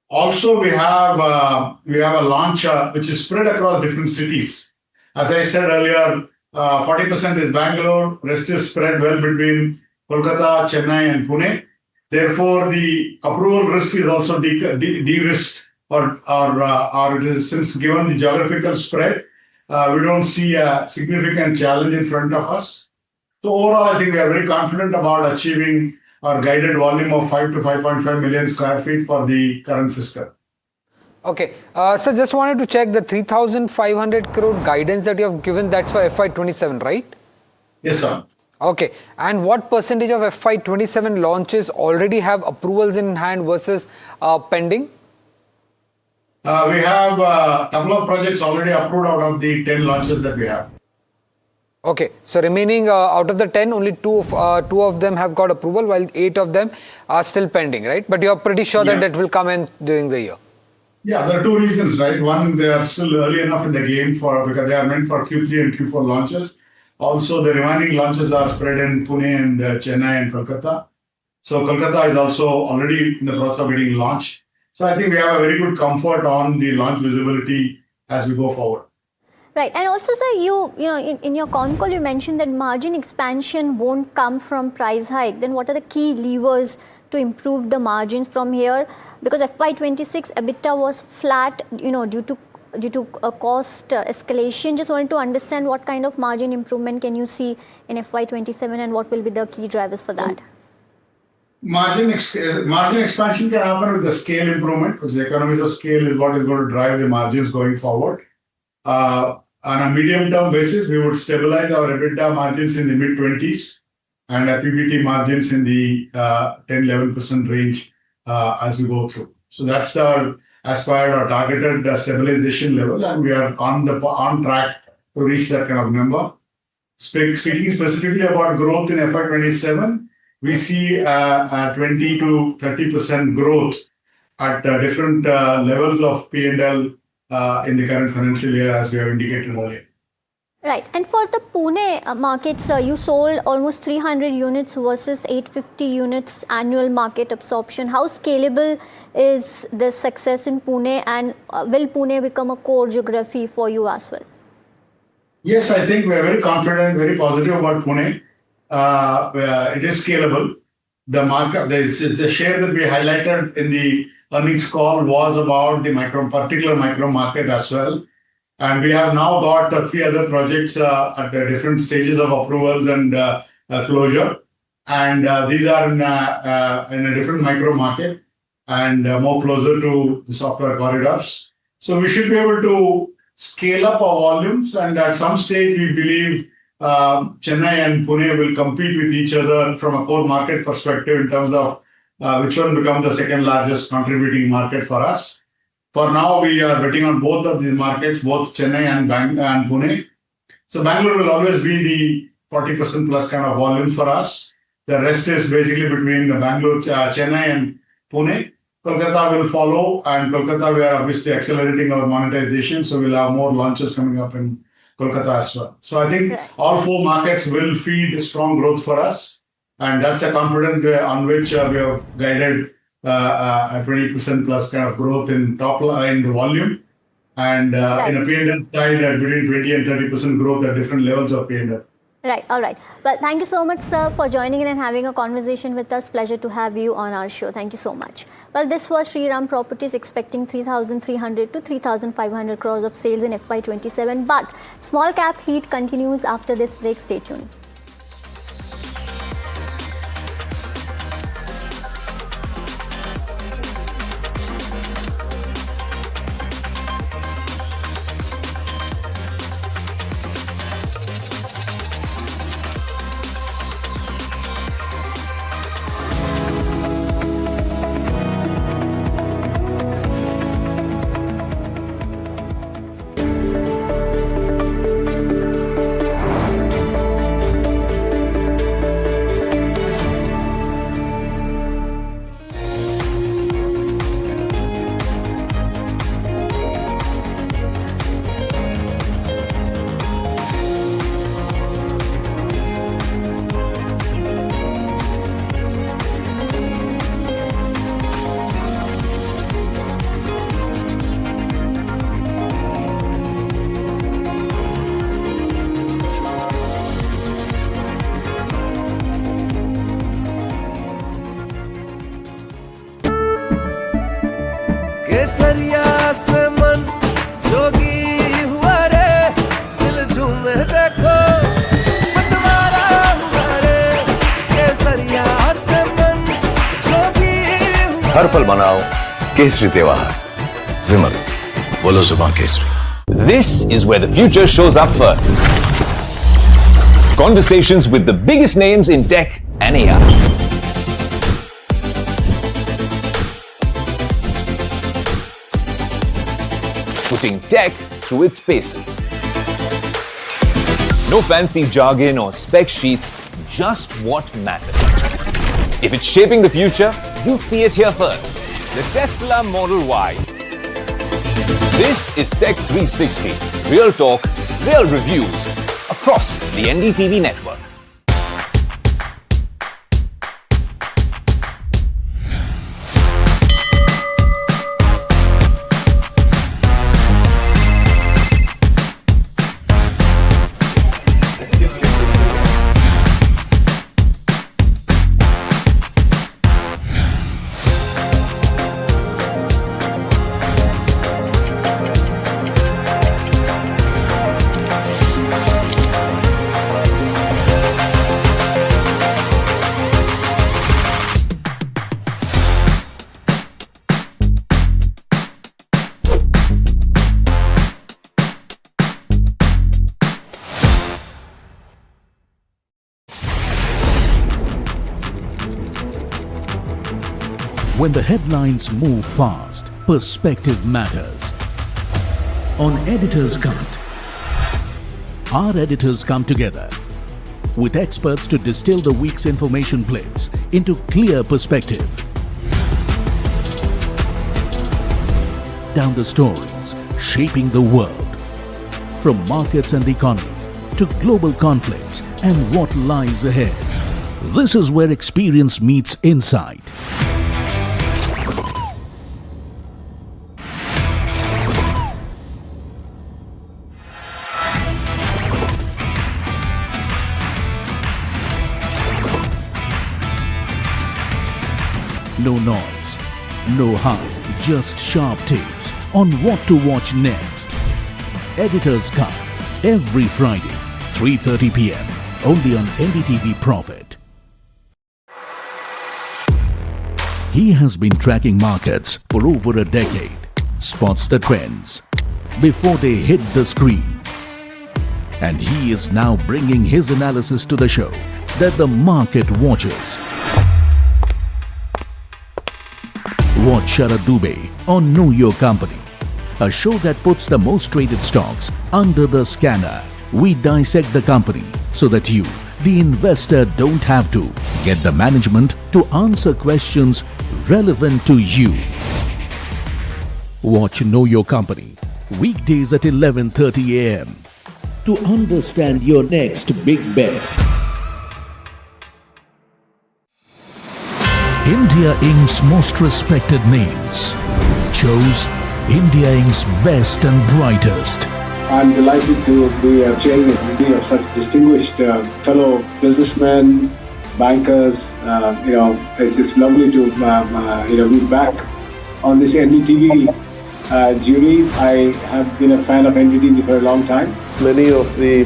Also, we have a launch which is spread across different cities. As I said earlier, 40% is Bangalore, rest is spread well between Kolkata, Chennai, and Pune. Therefore, the approval risk is also de-risked, or since given the geographical spread, we don't see a significant challenge in front of us. So overall, I think we are very confident about achieving our guided volume of 5 to 5.5 million square feet for the current fiscal. Okay. So just wanted to check the 3,500 crore guidance that you have given, that's for FY27, right? Yes, sir. Okay, and what percentage of FY27 launches already have approvals in hand versus pending? We have a couple of projects already approved out of the 10 launches that we have. Okay, so remaining out of the 10, only two of them have got approval, while 8 of them are still pending, right? But you're pretty sure that that will come in during the year. Yeah, there are two reasons, right? One, they are still early enough in the game because they are meant for Q3 and Q4 launches. Also, the remaining launches are spread in Pune and Chennai and Kolkata. So Kolkata is also already in the process of getting launched. So I think we have a very good comfort on the launch visibility as we go forward. Right, and also, sir, you know, in your con call, you mentioned that margin expansion won't come from price hike. Then what are the key levers to improve the margins from here? Because FY26 EBITDA was flat, you know, due to a cost escalation. Just wanted to understand what kind of margin improvement can you see in FY27 and what will be the key drivers for that? Margin expansion can happen with the scale improvement, because the economies of scale is what is going to drive the margins going forward. On a medium-term basis, we would stabilize our EBITDA margins in the mid-20s and our PBT margins in the 10-11% range as we go through. So that's our aspired or targeted stabilization level, and we are on track to reach that kind of number. Speaking specifically about growth in FY27, we see a 20 to 30% growth at different levels of P&L in the current financial year, as we have indicated earlier. Right, and for the Pune markets, you sold almost 300 units versus 850 units annual market absorption. How scalable is this success in Pune, and will Pune become a core geography for you as well? Yes, I think we are very confident, very positive about Pune. It is scalable. The market, the share that we highlighted in the earnings call was about the particular micro market as well. And we have now got 3 other projects at the different stages of approvals and closure. And these are in a different micro market and more closer to the software corridors. So we should be able to scale up our volumes. And at some stage, we believe Chennai and Pune will compete with each other from a core market perspective in terms of which one becomes the second largest contributing market for us. For now, we are betting on both of these markets, both Chennai and Pune. So Bangalore will always be the 40% plus kind of volume for us. The rest is basically between Bangalore, Chennai and Pune. Kolkata will follow, and Kolkata we are obviously accelerating our monetization. So we'll have more launches coming up in Kolkata as well. So I think all 4 markets will feed strong growth for us. And that's a confidence on which we have guided a 20% plus kind of growth in top line volume, and in a P&L side between 20 and 30% growth at different levels of P&L. Right, all right. Well, thank you so much, sir, for joining in and having a conversation with us. Pleasure to have you on our show. Thank you so much. Well, this was Shriram Properties expecting 3,300 to 3,500 crores of sales in FY27. But small cap heat continues after this break. Stay tuned. केसरिया से मन जोगी हुआ रे दिल झूमे देखो मतवारा हुआ रे केसरिया से मन जोगी हुआ हर पल मनाओ केसरी त्योहार विमल बोलो जुबान Kesari. This is where the future shows up first. Conversations with the biggest names in tech and AI. Putting tech through its paces. No fancy jargon or spec sheets, just what matters. If it's shaping the future, you'll see it here first. The Tesla Model Y. This is Tech 360. Real talk, real reviews across the NDTV network. When the headlines move fast, perspective matters. On Editor's Cut, our editors come together with experts to distill the week's information plates into clear perspective. Down the stories shaping the world, from markets and the economy to global conflicts and what lies ahead. This is where experience meets insight. No noise, no hype, just sharp takes on what to watch next. Editor's Cut, every Friday, 3:30 p.m. only on NDTV Profit. He has been tracking markets for over a decade, spots the trends before they hit the screen. And he is now bringing his analysis to the show that the market watches. Watch Sharad Dubey on Know Your Company, a show that puts the most traded stocks under the scanner. We dissect the company so that you, the investor, don't have to. Get the management to answer questions relevant to you. Watch Know Your Company, weekdays at 11:30 a.m. to understand your next big bet. India Inc.'s most respected names chose India Inc.'s best and brightest. I'm delighted to be chairing a committee of such distinguished fellow businessmen, bankers. It's just lovely to be back on this NDTV jury. I have been a fan of NDTV for a long time. Many of the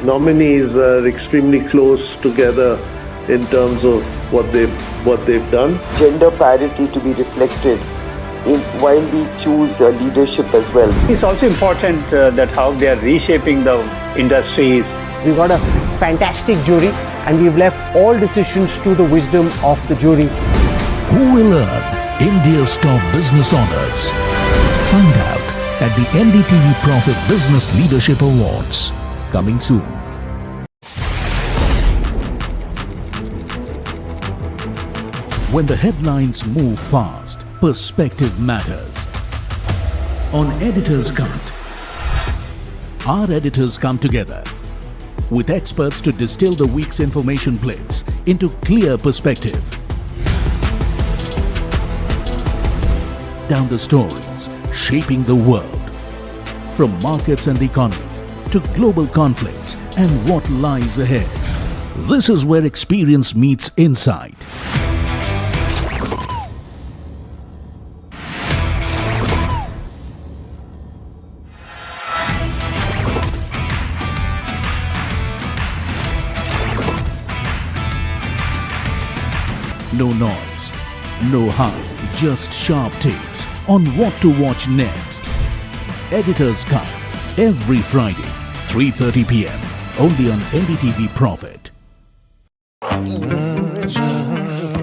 nominees are extremely close together in terms of what they've done. Gender parity to be reflected while we choose leadership as well. It's also important that how they are reshaping the industries. We've got a fantastic jury and we've left all decisions to the wisdom of the jury. Who will earn India's top business honors? Find out at the NDTV Profit Business Leadership Awards, coming soon. When the headlines move fast, perspective matters. On Editor's Cut, our editors come together with experts to distill the week's information plates into clear perspective. Down the stories shaping the world, from markets and the economy to global conflicts and what lies ahead. This is where experience meets insight. No noise, no hype, just sharp takes on what to watch next. Editor's Cut, every Friday, 3:30 p.m. only on NDTV Profit.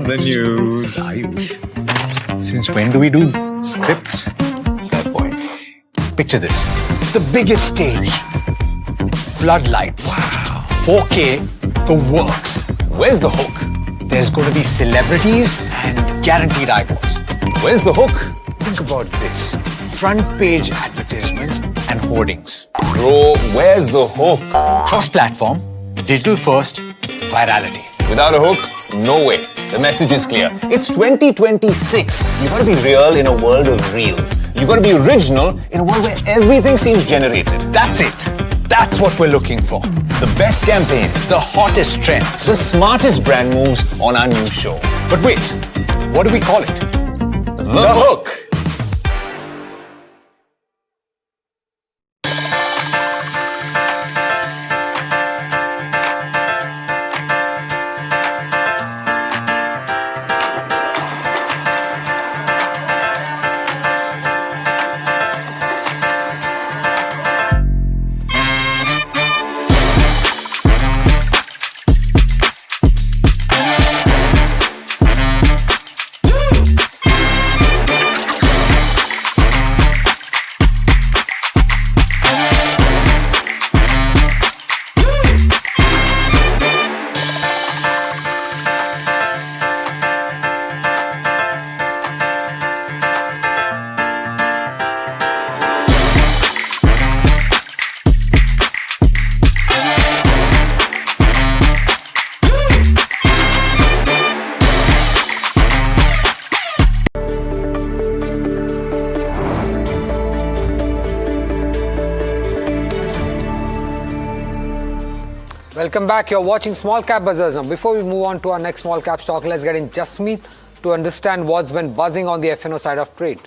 The news, Ayush. Since when do we do scripts? Fair point. Picture this. The biggest stage. Floodlights. Wow. 4K. The works. Where's the hook? There's going to be celebrities and guaranteed eyeballs. Where's the hook? Think about this. Front page advertisements and hoardings. Bro, where's the hook? Cross-platform, digital first, virality. Without a hook, no way. The message is clear. It's 2026. You gotta be real in a world of reels. You gotta be original in a world where everything seems generated. That's it. That's what we're looking for. The best campaigns, the hottest trends, the smartest brand moves on our new show. But wait, what do we call it? The hook. Welcome back. You're watching Small Cap Bazaars. Now, before we move on to our next small cap stock, let's get in Jasmeet to understand what's been buzzing on the F&O side of trade.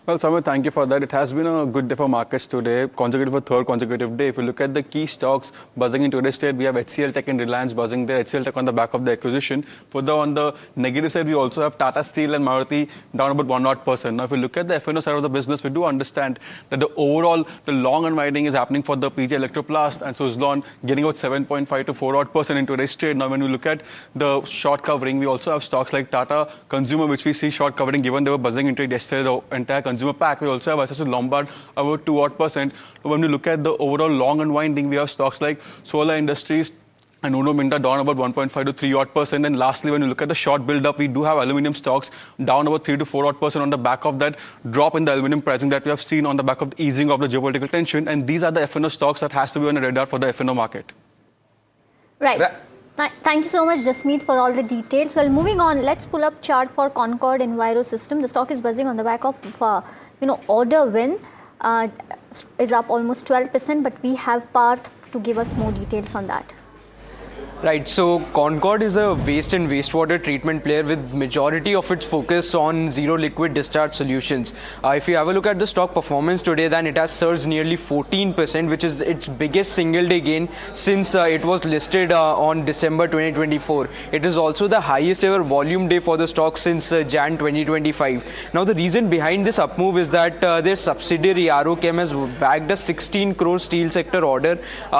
Well, Samir, thank you for that. It has been a good day for markets today, third consecutive day. If you look at the key stocks buzzing in today's trade, we have HCL Tech and Reliance buzzing there. HCL Tech on the back of the acquisition. Further on the negative side, we also have Tata Steel and Maruti down about 1%. Now, if you look at the F&O side of the business, we do understand that the long unwinding is happening for the PG Electroplast and Suzlon getting about 7.5 to 4% in today's trade. Now, when we look at the short covering, we also have stocks like Tata Consumer, which we see short covering given they were buzzing into it yesterday, the entire consumer pack. We also have access to Lombard about 2%. When we look at the overall long unwinding, we have stocks like Solar Industries and Uno Minda down about 1.5 to 3%. And lastly, when you look at the short build-up, we do have aluminium stocks down about 3 to 4% on the back of that drop in the aluminium pricing that we have seen on the back of the easing of the geopolitical tension. And these are the F&O stocks that has to be on the radar for the F&O market. Right. Thank you so much, Jasmeet, for all the details. Well, moving on, let's pull up chart for Concord Enviro System. The stock is buzzing on the back of, order win. Is up almost 12%, but we have Parth to give us more details on that. Right, so Concord is a waste and wastewater treatment player with majority of its focus on zero liquid discharge solutions. If you have a look at the stock performance today, then it has surged nearly 14%, which is its biggest single day gain since it was listed on December 2024. It is also the highest ever volume day for the stock since Jan 2025. Now, the reason behind this up move is that their subsidiary ROChem has bagged a 16 crore steel sector order,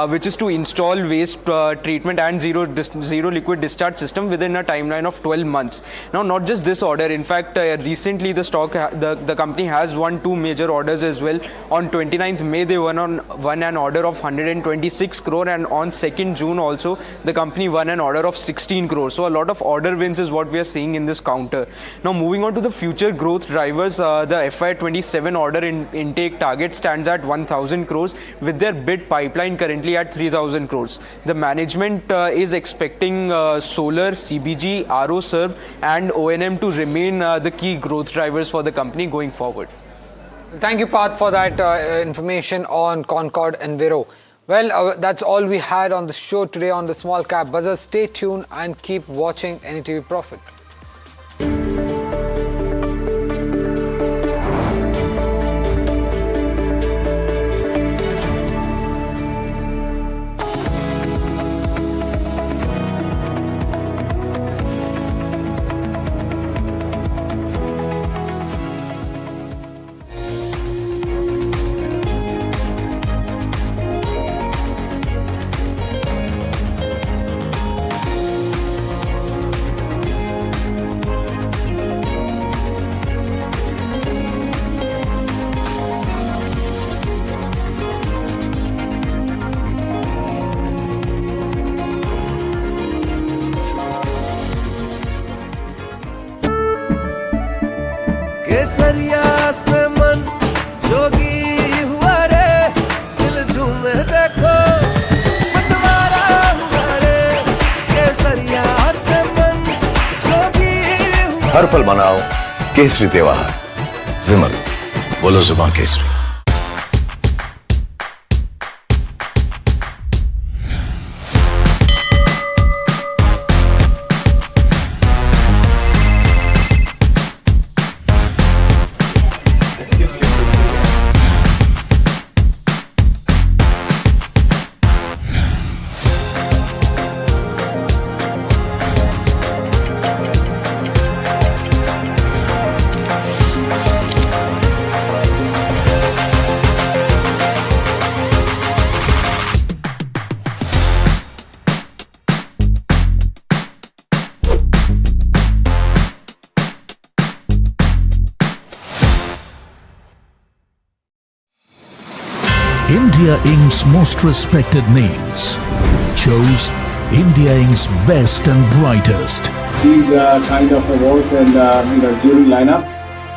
which is to install waste treatment and zero liquid discharge system within a timeline of 12 months. Now, not just this order, in fact, recently the company has won two major orders as well. On 29th May, they won an order of 126 crore, and on 2nd June also, the company won an order of 16 crore. So, a lot of order wins is what we are seeing in this counter. Now, moving on to the future growth drivers, the FY27 order intake target stands at 1,000 crores with their bid pipeline currently at 3,000 crores. The management is expecting solar, CBG, RO Serve and O&M to remain the key growth drivers for the company going forward. Thank you, Parth, for that information on Concord Enviro. Well, that's all we had on the show today on the Small Cap Buzzer. Stay tuned and keep watching NDTV Profit. केसरिया से मन जोगी हुआ रे दिल झूमे देखो मतवारा हुआ रे केसरिया से मन जोगी हुआ हर पल मनाओ केसरी त्योहार। विमल, बोलो जुबान Kesari. India Inc.'s most respected names chose India Inc.'s best and brightest. These kind of awards and jury lineup,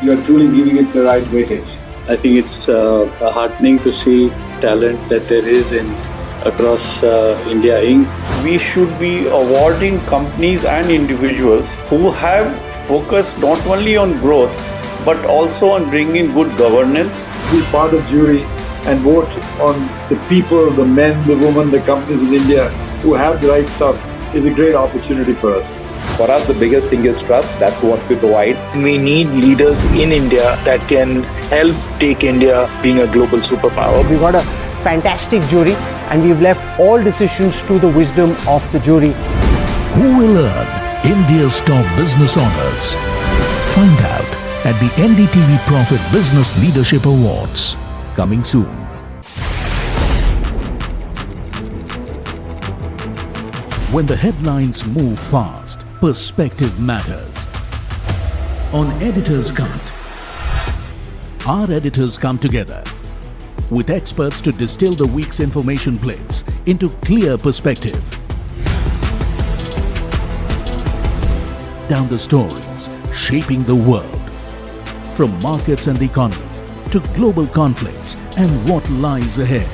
you are truly giving it the right weightage. I think it's heartening to see talent that there is across India Inc. We should be awarding companies and individuals who have focused not only on growth but also on bringing good governance. Be part of jury and vote on the people, the men, the women, the companies in India who have the right stuff is a great opportunity for us. For us, the biggest thing is trust. That's what we provide. We need leaders in India that can help take India being a global superpower. We've got a fantastic jury and we've left all decisions to the wisdom of the jury. Who will earn India's top business honors? Find out at the NDTV Profit Business Leadership Awards. Coming soon. When the headlines move fast, perspective matters. On Editor's Cut, our editors come together with experts to distill the week's information plates into clear perspective. Down the stories shaping the world, from markets and the economy to global conflicts and what lies ahead.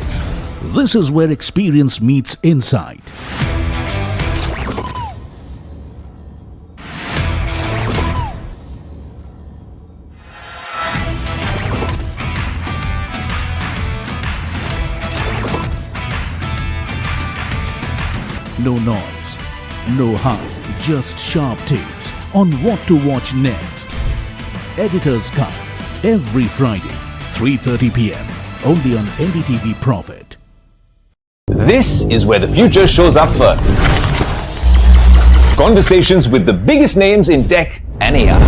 This is where experience meets insight. No noise, no hype, just sharp takes on what to watch next. Editor's Cut, every Friday, 3:30 p.m. only on NDTV Profit. This is where the future shows up first. Conversations with the biggest names in tech and AI.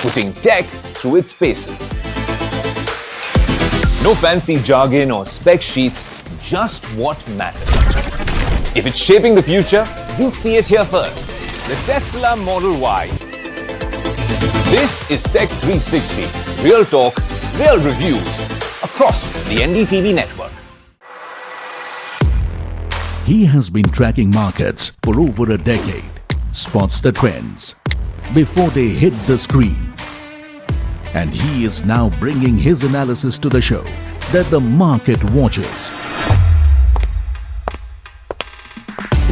Putting tech through its paces. No fancy jargon or spec sheets, just what matters. If it's shaping the future, you'll see it here first. The Tesla Model Y. This is Tech 360. Real talk, real reviews across the NDTV network. He has been tracking markets for over a decade, spots the trends before they hit the screen. And he is now bringing his analysis to the show that the market watches.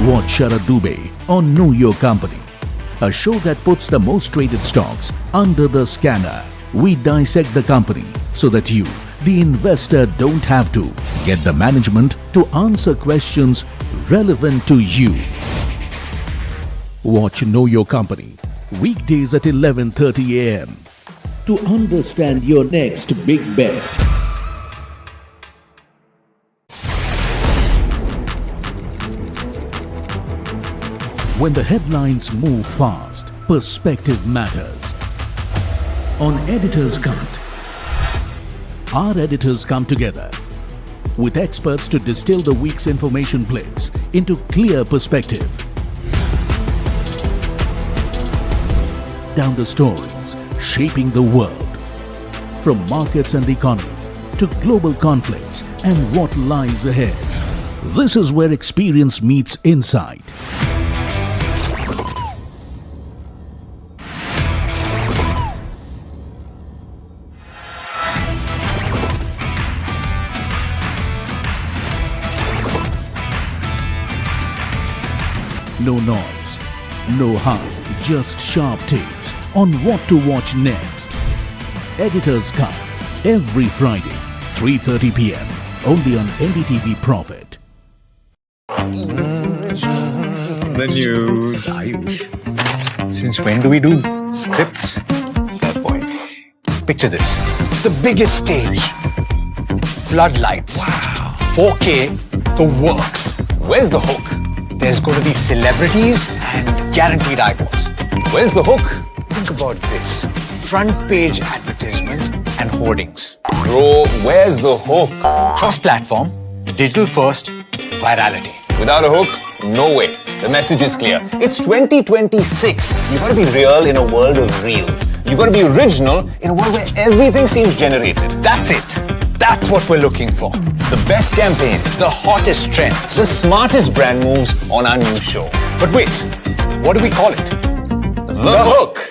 Watch Sharad Dubey on Know Your Company, a show that puts the most traded stocks under the scanner. We dissect the company so that you, the investor, don't have to get the management to answer questions relevant to you. Watch Know Your Company weekdays at 11:30 a.m. to understand your next big bet. When the headlines move fast, perspective matters. On Editor's Cut, our editors come together with experts to distill the week's information plates into clear perspective. Down the stories shaping the world, from markets and the economy to global conflicts and what lies ahead. This is where experience meets insight. No noise, no hype, just sharp takes on what to watch next. Editor's Cut, every Friday, 3:30 p.m. only on NDTV Profit. The news, Ayush. Since when do we do scripts? Fair point. Picture this. The biggest stage. Floodlights. Wow. 4K, the works. Where's the hook? There's going to be celebrities and guaranteed eyeballs. Where's the hook? Think about this. Front page advertisements and hoardings. Bro, where's the hook? Cross-platform, digital first, virality. Without a hook, no way. The message is clear. It's 2026. You gotta be real in a world of reels. You gotta be original in a world where everything seems generated. That's it. That's what we're looking for. The best campaigns, the hottest trends, the smartest brand moves on our new show. But wait, what do we call it? The hook.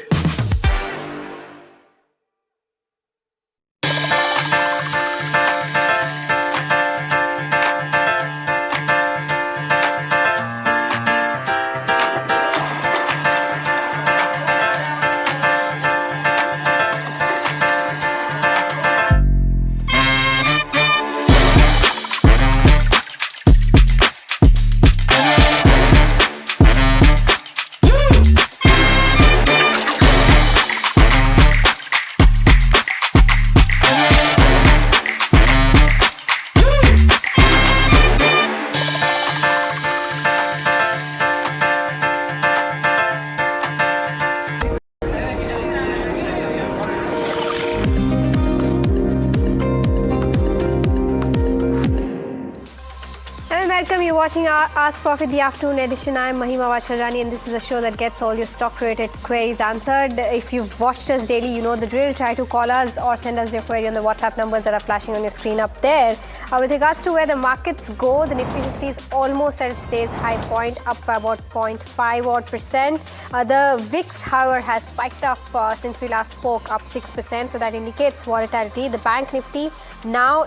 Welcome, you're watching our Ask Profit, the afternoon edition. I'm Mahima Vacharjani and this is a show that gets all your stock-related queries answered. If you've watched us daily, you know the drill. Try to call us or send us your query on the WhatsApp numbers that are flashing on your screen up there. With regards to where the markets go, the Nifty 50 is almost at its day's high point, up by about 0.5 odd percent. The VIX, however, has spiked up since we last spoke, up 6%, so that indicates volatility. The Bank Nifty now,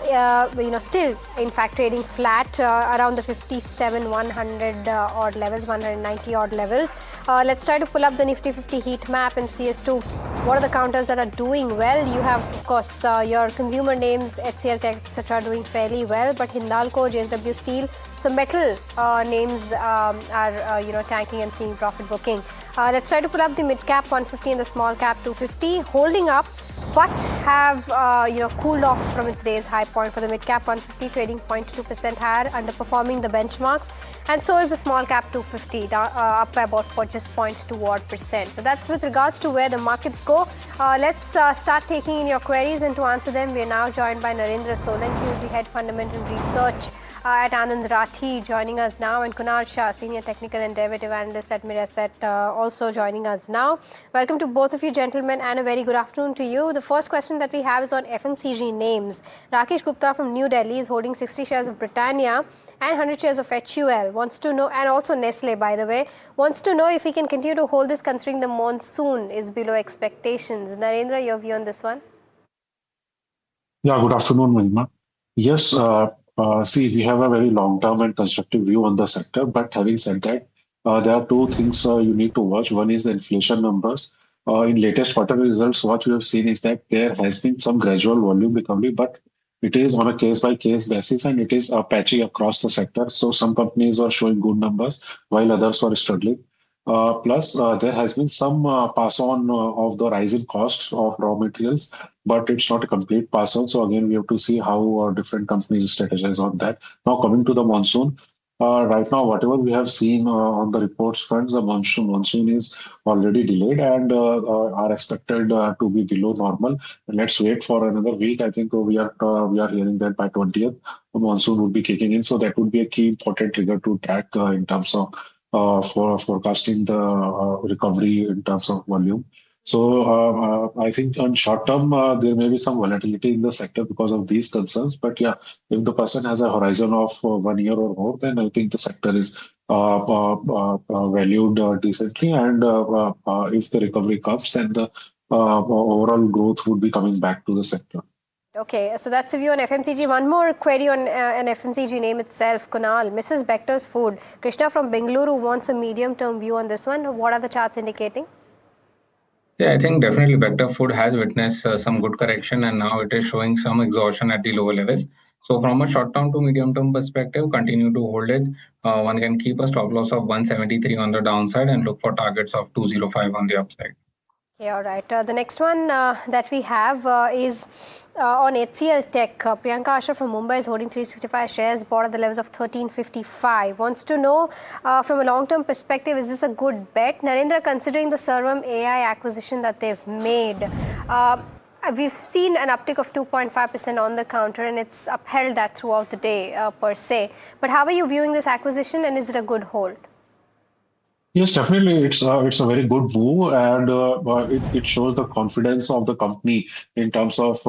still in fact trading flat around the 57,100 odd levels, 190 odd levels. Let's try to pull up the Nifty 50 heat map and see as to what are the counters that are doing well. You have, of course, your consumer names, HCL Tech, etc. doing fairly well, but Hindalco, JSW Steel, some metal names are tanking and seeing profit booking. Let's try to pull up the mid cap 150 and the small cap 250, holding up, but have cooled off from its day's high point. For the mid cap 150 trading 0.2% higher, underperforming the benchmarks, and so is the small cap 250 up by about just 0.2 odd percent. So that's with regards to where the markets go. Let's start taking in your queries, and to answer them we are now joined by Narendra Solanki, who is the head fundamental research at Anand Rathi, joining us now, and Kunal Shah, senior technical and derivative analyst at Mid-Asset, also joining us now. Welcome to both of you, gentlemen, and a very good afternoon to you. The first question that we have is on FMCG names. Rakesh Gupta from New Delhi is holding 60 shares of Britannia and 100 shares of HUL. Wants to know, and also Nestle, by the way, wants to know if he can continue to hold this considering the monsoon is below expectations. Narendra, your view on this one? Yeah, good afternoon, Mahima. Yes, see, we have a very long-term and constructive view on the sector. But having said that, there are two things you need to watch. One is the inflation numbers. In latest quarter results, what we have seen is that there has been some gradual volume recovery, but it is on a case-by-case basis and it is patchy across the sector. So some companies are showing good numbers while others are struggling. Plus, there has been some pass on of the rising costs of raw materials, but it's not a complete pass on. So again, we have to see how different companies strategize on that. Now, coming to the monsoon, right now, whatever we have seen on the reports front, the monsoon is already delayed and are expected to be below normal. And let's wait for another week. I think we are hearing that by 20th, the monsoon would be kicking in. So that would be a key important trigger to track in terms of for forecasting the recovery in terms of volume. So I think on short term, there may be some volatility in the sector because of these concerns. But yeah, if the person has a horizon of 1 year or more, then I think the sector is valued decently. And if the recovery comes, then the overall growth would be coming back to the sector. Okay, so that's the view on FMCG. One more query on an FMCG name itself, Kunal. Mrs. Bector's Food. Krishna from Bengaluru wants a medium-term view on this one. What are the charts indicating? Yeah, I think definitely Vector Food has witnessed some good correction and now it is showing some exhaustion at the lower levels. So from a short-term to medium-term perspective, continue to hold it. One can keep a stop loss of 173 on the downside and look for targets of 205 on the upside. Okay, all right. The next one that we have is on HCL Tech. Priyanka Asher from Mumbai is holding 365 shares, bought at the levels of 1355. Wants to know from a long-term perspective, is this a good bet? Narendra, considering the Servam AI acquisition that they've made, we've seen an uptick of 2.5% on the counter and it's upheld that throughout the day per se. But how are you viewing this acquisition and is it a good hold? Yes, definitely. It's a very good move, and it shows the confidence of the company in terms of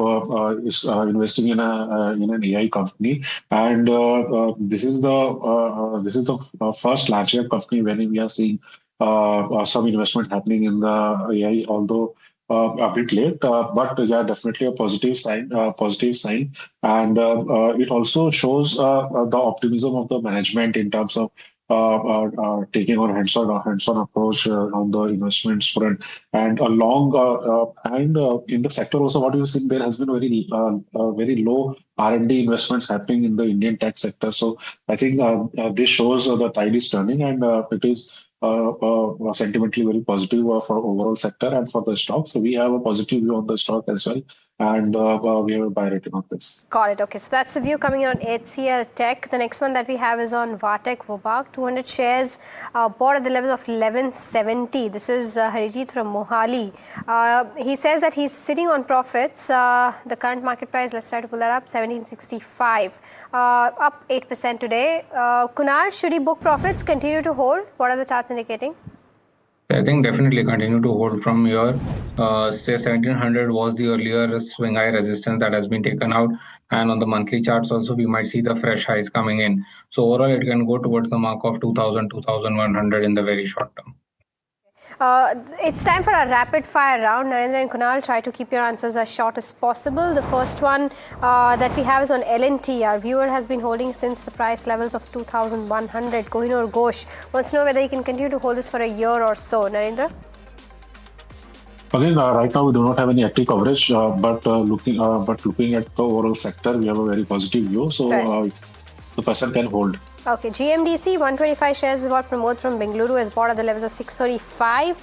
investing in an AI company. And this is the first large cap company wherein we are seeing some investment happening in the AI, although a bit late. But yeah, definitely a positive sign. And it also shows the optimism of the management in terms of taking on hands-on approach on the investments front, and in the sector also, what you see, there has been very low R&D investments happening in the Indian tech sector. So I think this shows the tide is turning, and it is sentimentally very positive for overall sector and for the stock. So we have a positive view on the stock as well, and we have a buy rating on this. Got it. Okay, so that's the view coming in on HCL Tech. The next one that we have is on Vatek Vobak. 200 shares bought at the level of 1170. This is Harijit from Mohali. He says that he's sitting on profits. The current market price, let's try to pull that up, 1765. Up 8% today. Kunal, should he book profits, continue to hold? What are the charts indicating? I think definitely continue to hold from here. Say 1700 was the earlier swing high resistance that has been taken out, and on the monthly charts also we might see the fresh highs coming in. So overall it can go towards the mark of 2000, 2100 in the very short term. It's time for a rapid fire round. Narendra and Kunal, try to keep your answers as short as possible. The first one that we have is on L&T. Our viewer has been holding since the price levels of 2100. Kohinoor Ghosh wants to know whether he can continue to hold this for a year or so. Narendra? Again, right now we do not have any active coverage, but looking at the overall sector, we have a very positive view. So the person can hold. Okay, GMDC 125 shares is what Pramod from Bengaluru has bought at the levels of 635.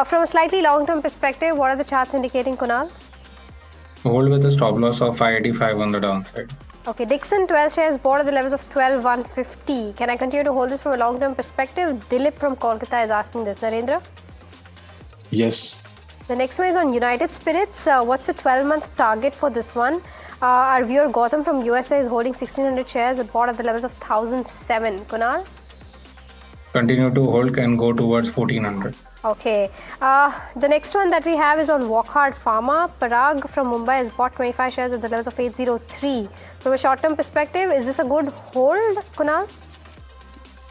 From a slightly long-term perspective, what are the charts indicating, Kunal? Hold with a stop loss of 585 on the downside. Okay, Dixon 12 shares bought at the levels of 12,150. Can I continue to hold this from a long-term perspective? Dilip from Kolkata is asking this. Narendra? Yes. The next one is on United Spirits. What's the 12-month target for this one? Our viewer Gautam from USA is holding 1600 shares and bought at the levels of 1007. Kunal? Continue to hold, can go towards 1400. Okay. The next one that we have is on Wockhardt Pharma. Parag from Mumbai has bought 25 shares at the levels of 803. From a short-term perspective, is this a good hold, Kunal?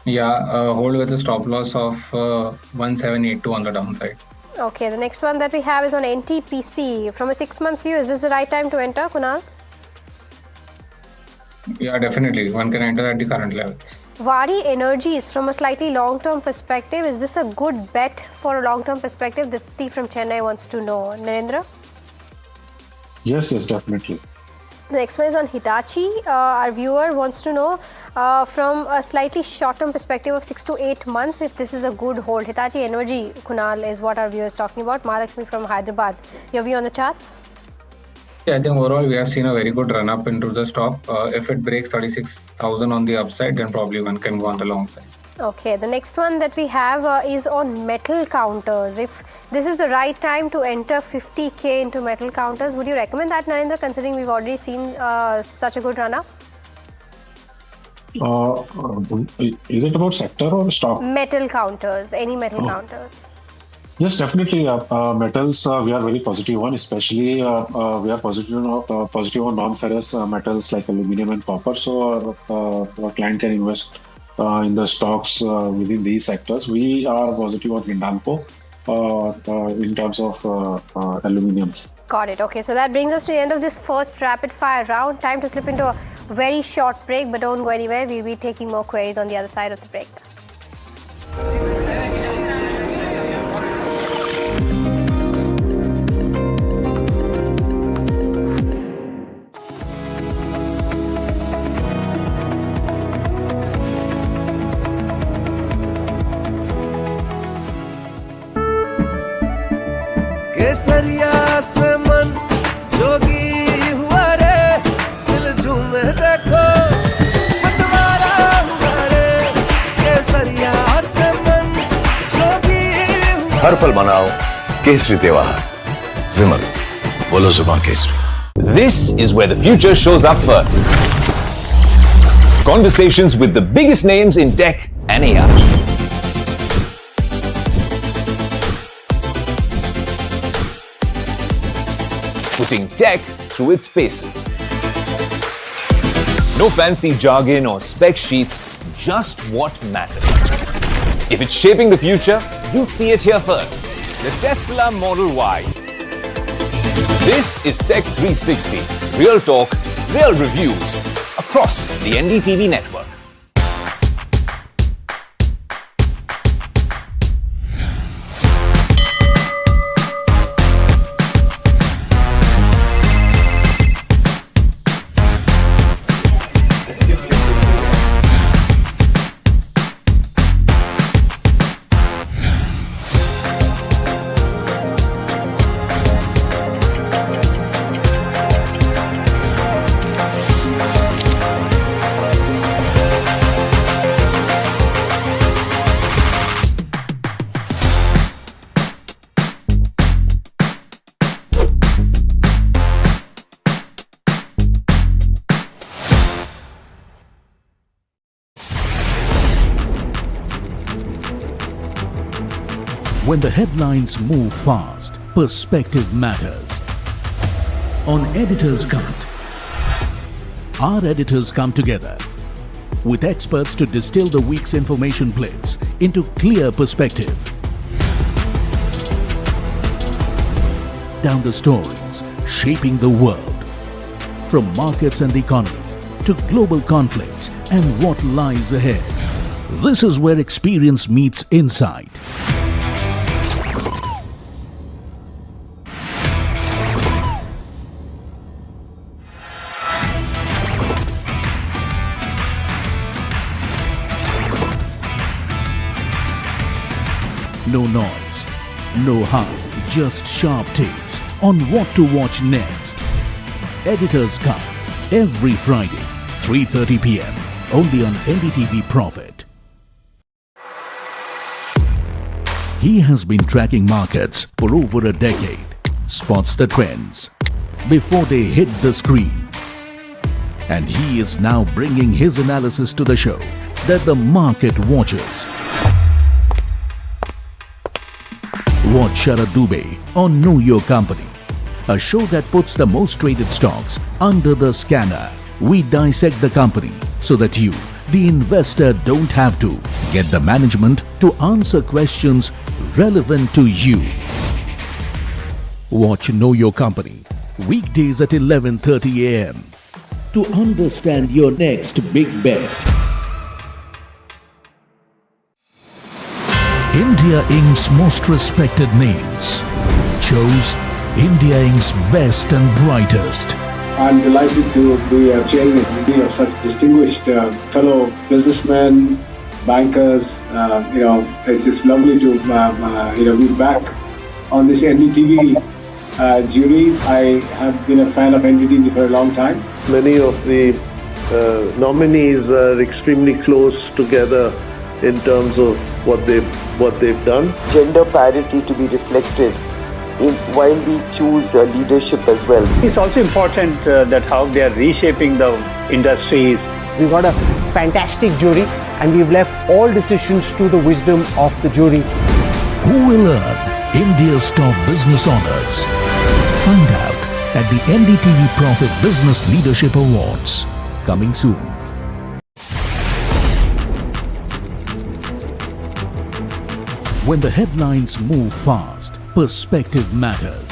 Yeah, hold with a stop loss of 1782 on the downside. Okay, the next one that we have is on NTPC. From a 6-month view, is this the right time to enter, Kunal? Yeah, definitely. One can enter at the current level. Vari Energies, from a slightly long-term perspective, is this a good bet for a long-term perspective? Dipti from Chennai wants to know. Narendra? Yes, definitely. The next one is on Hitachi. Our viewer wants to know from a slightly short-term perspective of 6 to 8 months if this is a good hold. Hitachi Energy, Kunal, is what our viewer is talking about. Mahalakshmi from Hyderabad. Your view on the charts? Yeah, I think overall we have seen a very good run-up into the stock. If it breaks 36,000 on the upside, then probably one can go on the long side. Okay, the next one that we have is on metal counters. If this is the right time to enter 50k into metal counters, would you recommend that, Narendra, considering we've already seen such a good run-up? Is it about sector or stock? Metal counters, any metal counters. Yes, definitely. Metals, we are very positive on, especially we are positive on non-ferrous metals like aluminum and copper. So our client can invest in the stocks within these sectors. We are positive on Hindalco in terms of aluminum. Got it. Okay, so that brings us to the end of this first rapid fire round. Time to slip into a very short break, but don't go anywhere. We'll be taking more queries on the other side of the break. केसरिया से मन जोगी हुआ रे दिल झूमे देखो मतवारा हुआ रे केसरिया से मन जोगी हुआ हर पल मनाओ केसरी त्योहार विमल बोलो जुबान Kesari This is where the future shows up first. Conversations with the biggest names in tech and AI. Putting tech through its paces. No fancy jargon or spec sheets, just what matters. If it's shaping the future, you'll see it here first. The Tesla Model Y. This is Tech 360. Real talk, real reviews across the NDTV network. When the headlines move fast, perspective matters. On Editor's Cut, our editors come together with experts to distill the week's information plates into clear perspective. Down the stories shaping the world, from markets and the economy to global conflicts and what lies ahead. This is where experience meets insight. No noise, no hype, just sharp takes on what to watch next. Editor's Cut, every Friday, 3:30 p.m. only on NDTV Profit. He has been tracking markets for over a decade, spots the trends before they hit the screen. And he is now bringing his analysis to the show that the market watches. Watch Sharad Dubey on Know Your Company, a show that puts the most traded stocks under the scanner. We dissect the company so that you, the investor, don't have to. Get the management to answer questions relevant to you. Watch Know Your Company, weekdays at 11:30 a.m. to understand your next big bet. India Inc.'s most respected names chose India Inc.'s best and brightest. I'm delighted to be chairman of such distinguished fellow businessmen, bankers. It's just lovely to be back on this NDTV jury. I have been a fan of NDTV for a long time. Many of the nominees are extremely close together in terms of what they've done. Gender parity to be reflected while we choose leadership as well. It's also important that how they are reshaping the industries. We've got a fantastic jury and we've left all decisions to the wisdom of the jury. Who will earn India's top business honors? Find out at the NDTV Profit Business Leadership Awards, coming soon. When the headlines move fast, perspective matters.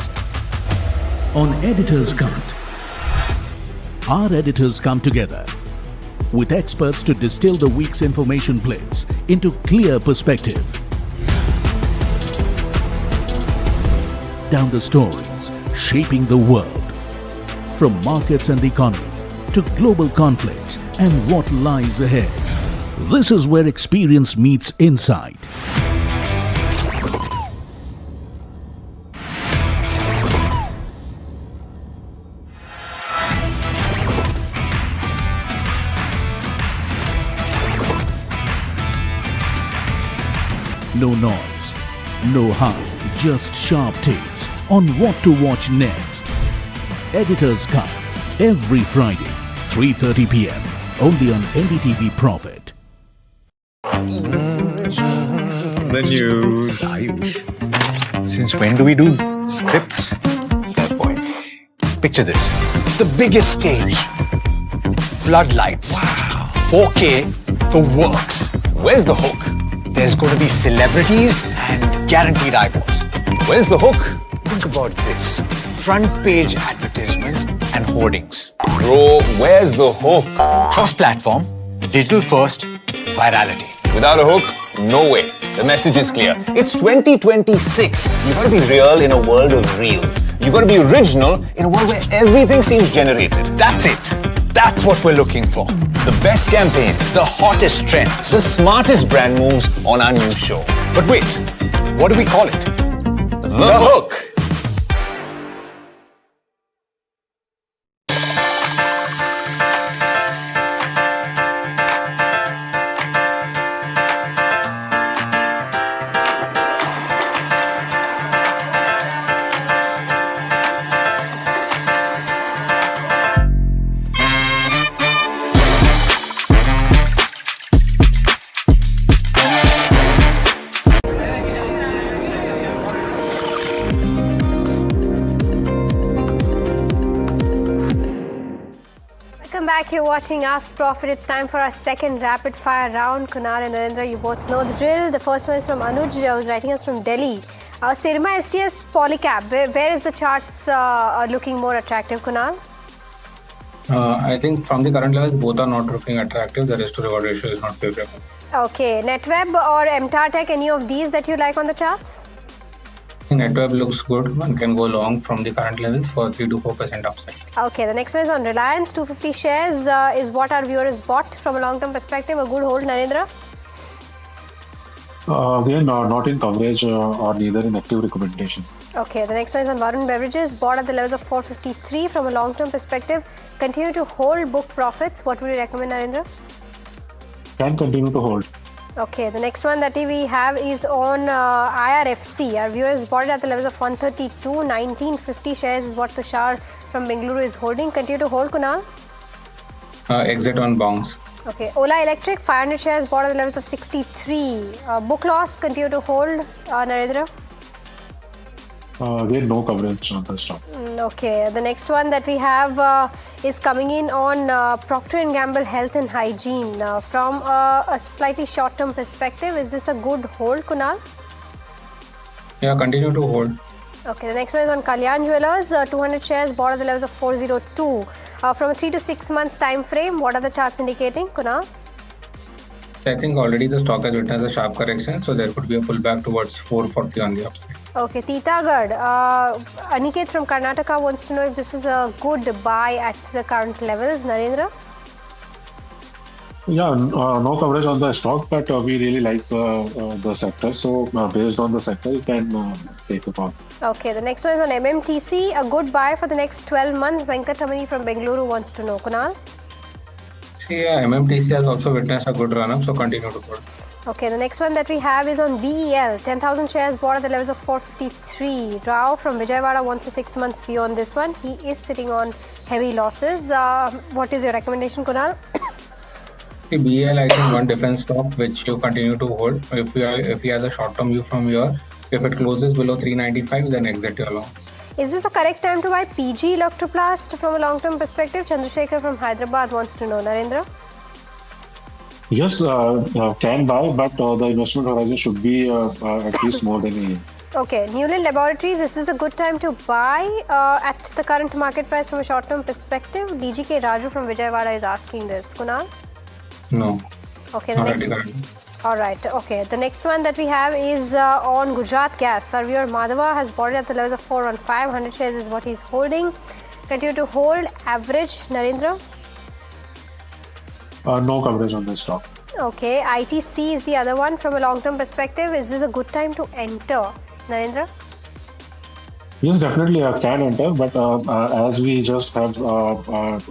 on Editor's Cut. Our editors come together with experts to distill the week's information plates into clear perspective. Down the stories shaping the world, from markets and the economy to global conflicts and what lies ahead. This is where experience meets insight. No noise, no hype, just sharp takes on what to watch next. Editor's Cut, every Friday, 3:30 p.m. only on NDTV Profit. The news, Ayush. Since when do we do scripts? Fair point. Picture this. The biggest stage. Floodlights. Wow. 4K, the works. Where's the hook? There's going to be celebrities and guaranteed eyeballs. Where's the hook? Think about this. Front page advertisements and hoardings. Bro, where's the hook? Cross-platform, digital first, virality. Without a hook, no way. The message is clear. It's 2026. You gotta be real in a world of reels. You gotta be original in a world where everything seems generated. That's it. That's what we're looking for. The best campaigns, the hottest trends, the smartest brand moves on our new show. But wait, what do we call it? The Hook. You're watching Ask Profit. It's time for our second rapid fire round. Kunal and Narendra, you both know the drill. The first one is from Anuj, who's writing us from Delhi. Sirma STS Polycab, where is the charts looking more attractive, Kunal? I think from the current levels, both are not looking attractive. The risk to reward ratio is not favorable. Okay, NetWeb or MTAR Tech, any of these that you like on the charts? NetWeb looks good. One can go long from the current levels for 3 to 4% upside. Okay, the next one is on Reliance. 250 shares is what our viewers bought from a long-term perspective. A good hold, Narendra? Again, not in coverage or neither in active recommendation. Okay, the next one is on Varun Beverages. Bought at the levels of 453 from a long-term perspective. Continue to hold book profits. What would you recommend, Narendra? Can continue to hold. Okay, the next one that we have is on IRFC. Our viewers bought it at the levels of 132. 1950 shares is what Tushar from Bengaluru is holding. Continue to hold, Kunal? Exit on bounce. Okay, Ola Electric, 500 shares bought at the levels of 63. Book loss, continue to hold, Narendra? Again, no coverage on the stock. Okay, the next one that we have is coming in on Procter & Gamble Health and Hygiene. From a slightly short-term perspective, is this a good hold, Kunal? Yeah, continue to hold. Okay, the next one is on Kalyan Jewellers. 200 shares bought at the levels of 402. From a 3 to 6 months time frame, what are the charts indicating, Kunal? I think already the stock has witnessed a sharp correction, so there could be a pullback towards 440 on the upside. Okay, Titagad. Aniket from Karnataka wants to know if this is a good buy at the current levels. Narendra? Yeah, no coverage on the stock, but we really like the sector. So based on the sector, you can take a call. Okay, the next one is on MMTC. A good buy for the next 12 months. Venkatramani from Bengaluru wants to know. Kunal? Yeah, MMTC has also witnessed a good run-up, so continue to hold. Okay, the next one that we have is on BEL. 10,000 shares bought at the levels of 453. Rao from Vijayawada wants a 6 months view on this one. He is sitting on heavy losses. What is your recommendation, Kunal? BEL, I think one defense stock which you continue to hold. If he has a short-term view from here, if it closes below 395, then exit your long. Is this a correct time to buy PG Electroplast from a long-term perspective? Chandrasekhar from Hyderabad wants to know. Narendra? Yes, can buy, but the investment horizon should be at least more than a year. Okay, Newland Laboratories, is this a good time to buy at the current market price from a short-term perspective? DGK Raju from Vijayawada is asking this. Kunal? No. Okay, the next. All right. Okay, the next one that we have is on Gujarat Gas. Our viewer Madhava has bought it at the levels of 415. 100 shares is what he's holding. Continue to hold. Average, Narendra? No coverage on this stock. Okay, ITC is the other one from a long-term perspective. Is this a good time to enter, Narendra? Yes, definitely I can enter, but as we just have talked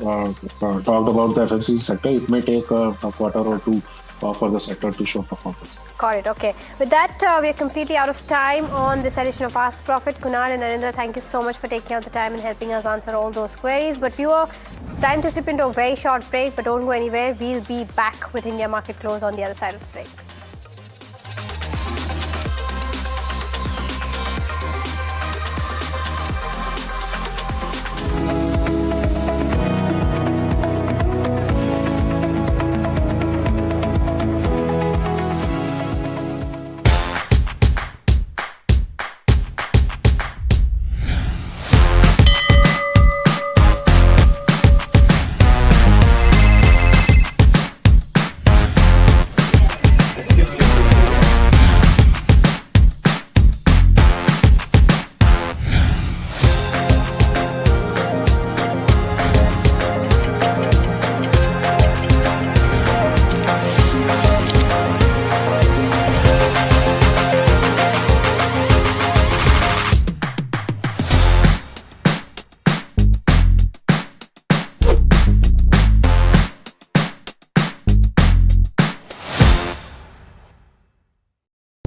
about the FMCG sector, it may take a quarter or two for the sector to show performance. Got it. Okay. With that, we are completely out of time on this edition of Ask Profit. Kunal and Narendra, thank you so much for taking out the time and helping us answer all those queries. But viewer, it's time to slip into a very short break, but don't go anywhere. We'll be back with India Market Close on the other side of the break.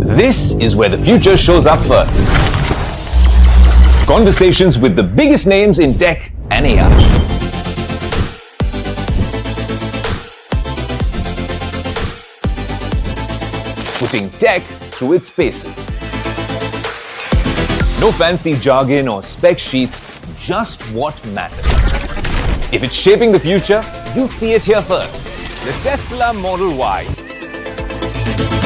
This is where the future shows up first. Conversations with the biggest names in tech and AI. Putting tech through its paces. No fancy jargon or spec sheets, just what matters. If it's shaping the future, you'll see it here first. The Tesla Model Y.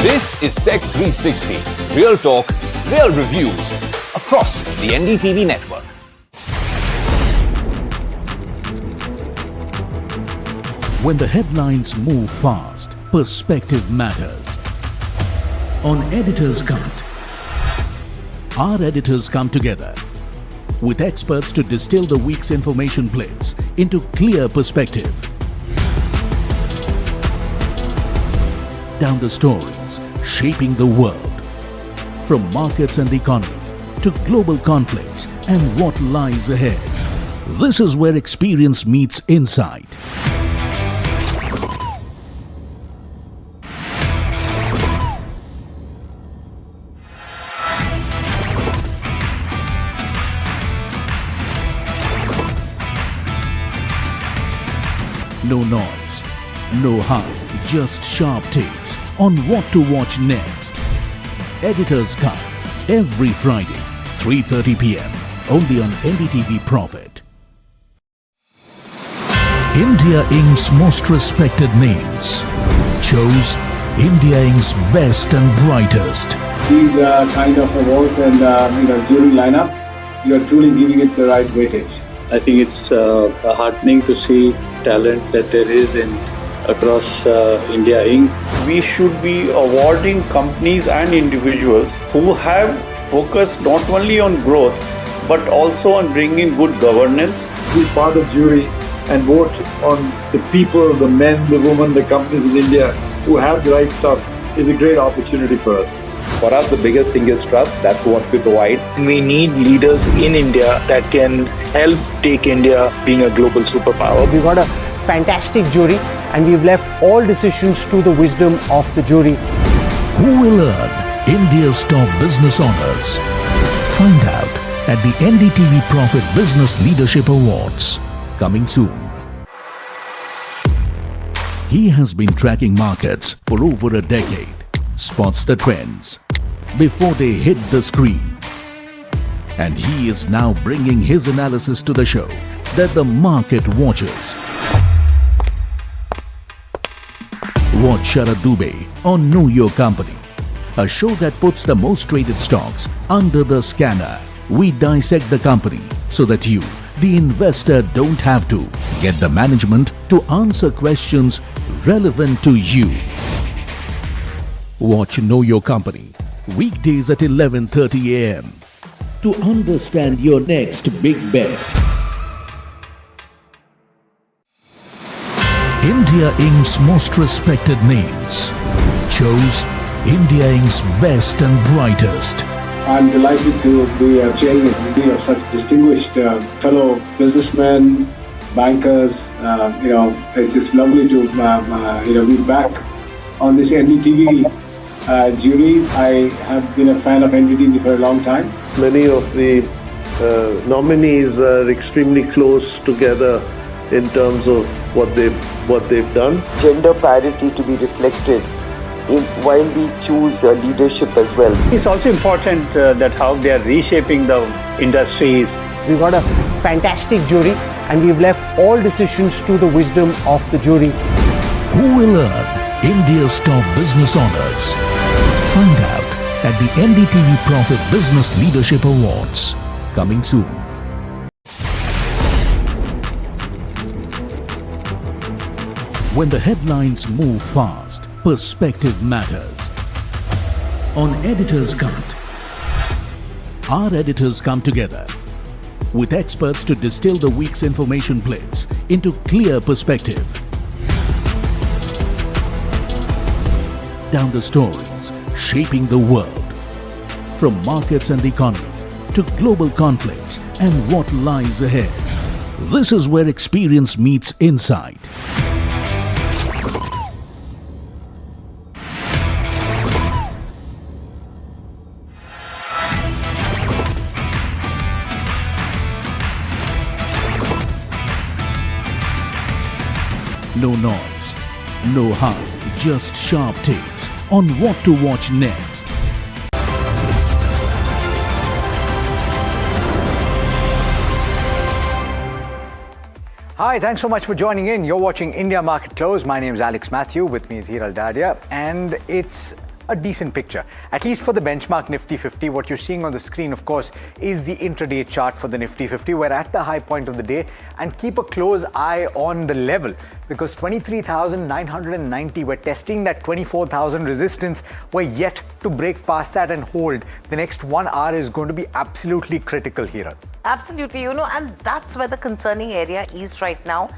This is Tech 360. Real talk, real reviews across the NDTV network. When the headlines move fast, perspective matters. On Editor's Cut, our editors come together with experts to distill the week's information plates into clear perspective. Down the stories shaping the world, from markets and the economy to global conflicts and what lies ahead. This is where experience meets insight. No noise, no hype, just sharp takes on what to watch next. Editor's Cut, every Friday, 3:30 p.m. only on NDTV Profit. India Inc.'s most respected names chose India Inc.'s best and brightest. These kind of awards and jury lineup, you are truly giving it the right weightage. I think it's heartening to see talent that there is in across India Inc. We should be awarding companies and individuals who have focused not only on growth but also on bringing good governance. Be part of jury and vote on the people, the men, the women, the companies in India who have the right stuff is a great opportunity for us. For us, the biggest thing is trust. That's what we provide. We need leaders in India that can help take India being a global superpower. We've got a fantastic jury and we've left all decisions to the wisdom of the jury. Who will earn India's top business honors? Find out at the NDTV Profit Business Leadership Awards, coming soon. He has been tracking markets for over a decade, spots the trends before they hit the screen. And he is now bringing his analysis to the show that the market watches. Watch Sharad Dubey on Know Your Company. a show that puts the most traded stocks under the scanner. We dissect the company so that you, the investor, don't have to get the management to answer questions relevant to you. Watch Know Your Company weekdays at 11:30 a.m. to understand your next big bet. India Inc.'s most respected names chose India Inc.'s best and brightest. I'm delighted to be chairing a committee of such distinguished fellow businessmen, bankers. It's just lovely to be back on this NDTV jury. I have been a fan of NDTV for a long time. Many of the nominees are extremely close together in terms of what they've done. Gender parity to be reflected while we choose leadership as well. It's also important that how they are reshaping the industries. We've got a fantastic jury and we've left all decisions to the wisdom of the jury. Who will earn India's top business honors? Find out at the NDTV Profit Business Leadership Awards. Coming soon. When the headlines move fast, perspective matters. On Editor's Cut, our editors come together with experts to distill the week's information plates into clear perspective. Down the stories shaping the world, from markets and the economy to global conflicts and what lies ahead. This is where experience meets insight. No noise, no hype, just sharp takes on what to watch next. Hi, thanks so much for joining in. You're watching India Market Close. My name is Alex Matthew. With me is Hiral Dadia, and it's a decent picture, at least for the benchmark Nifty 50. What you're seeing on the screen, of course, is the intraday chart for the Nifty 50. We're at the high point of the day, and keep a close eye on the level, because 23,990, we're testing that 24,000 resistance. We're yet to break past that and hold. The next 1 hour is going to be absolutely critical here. Absolutely, and that's where the concerning area is right now.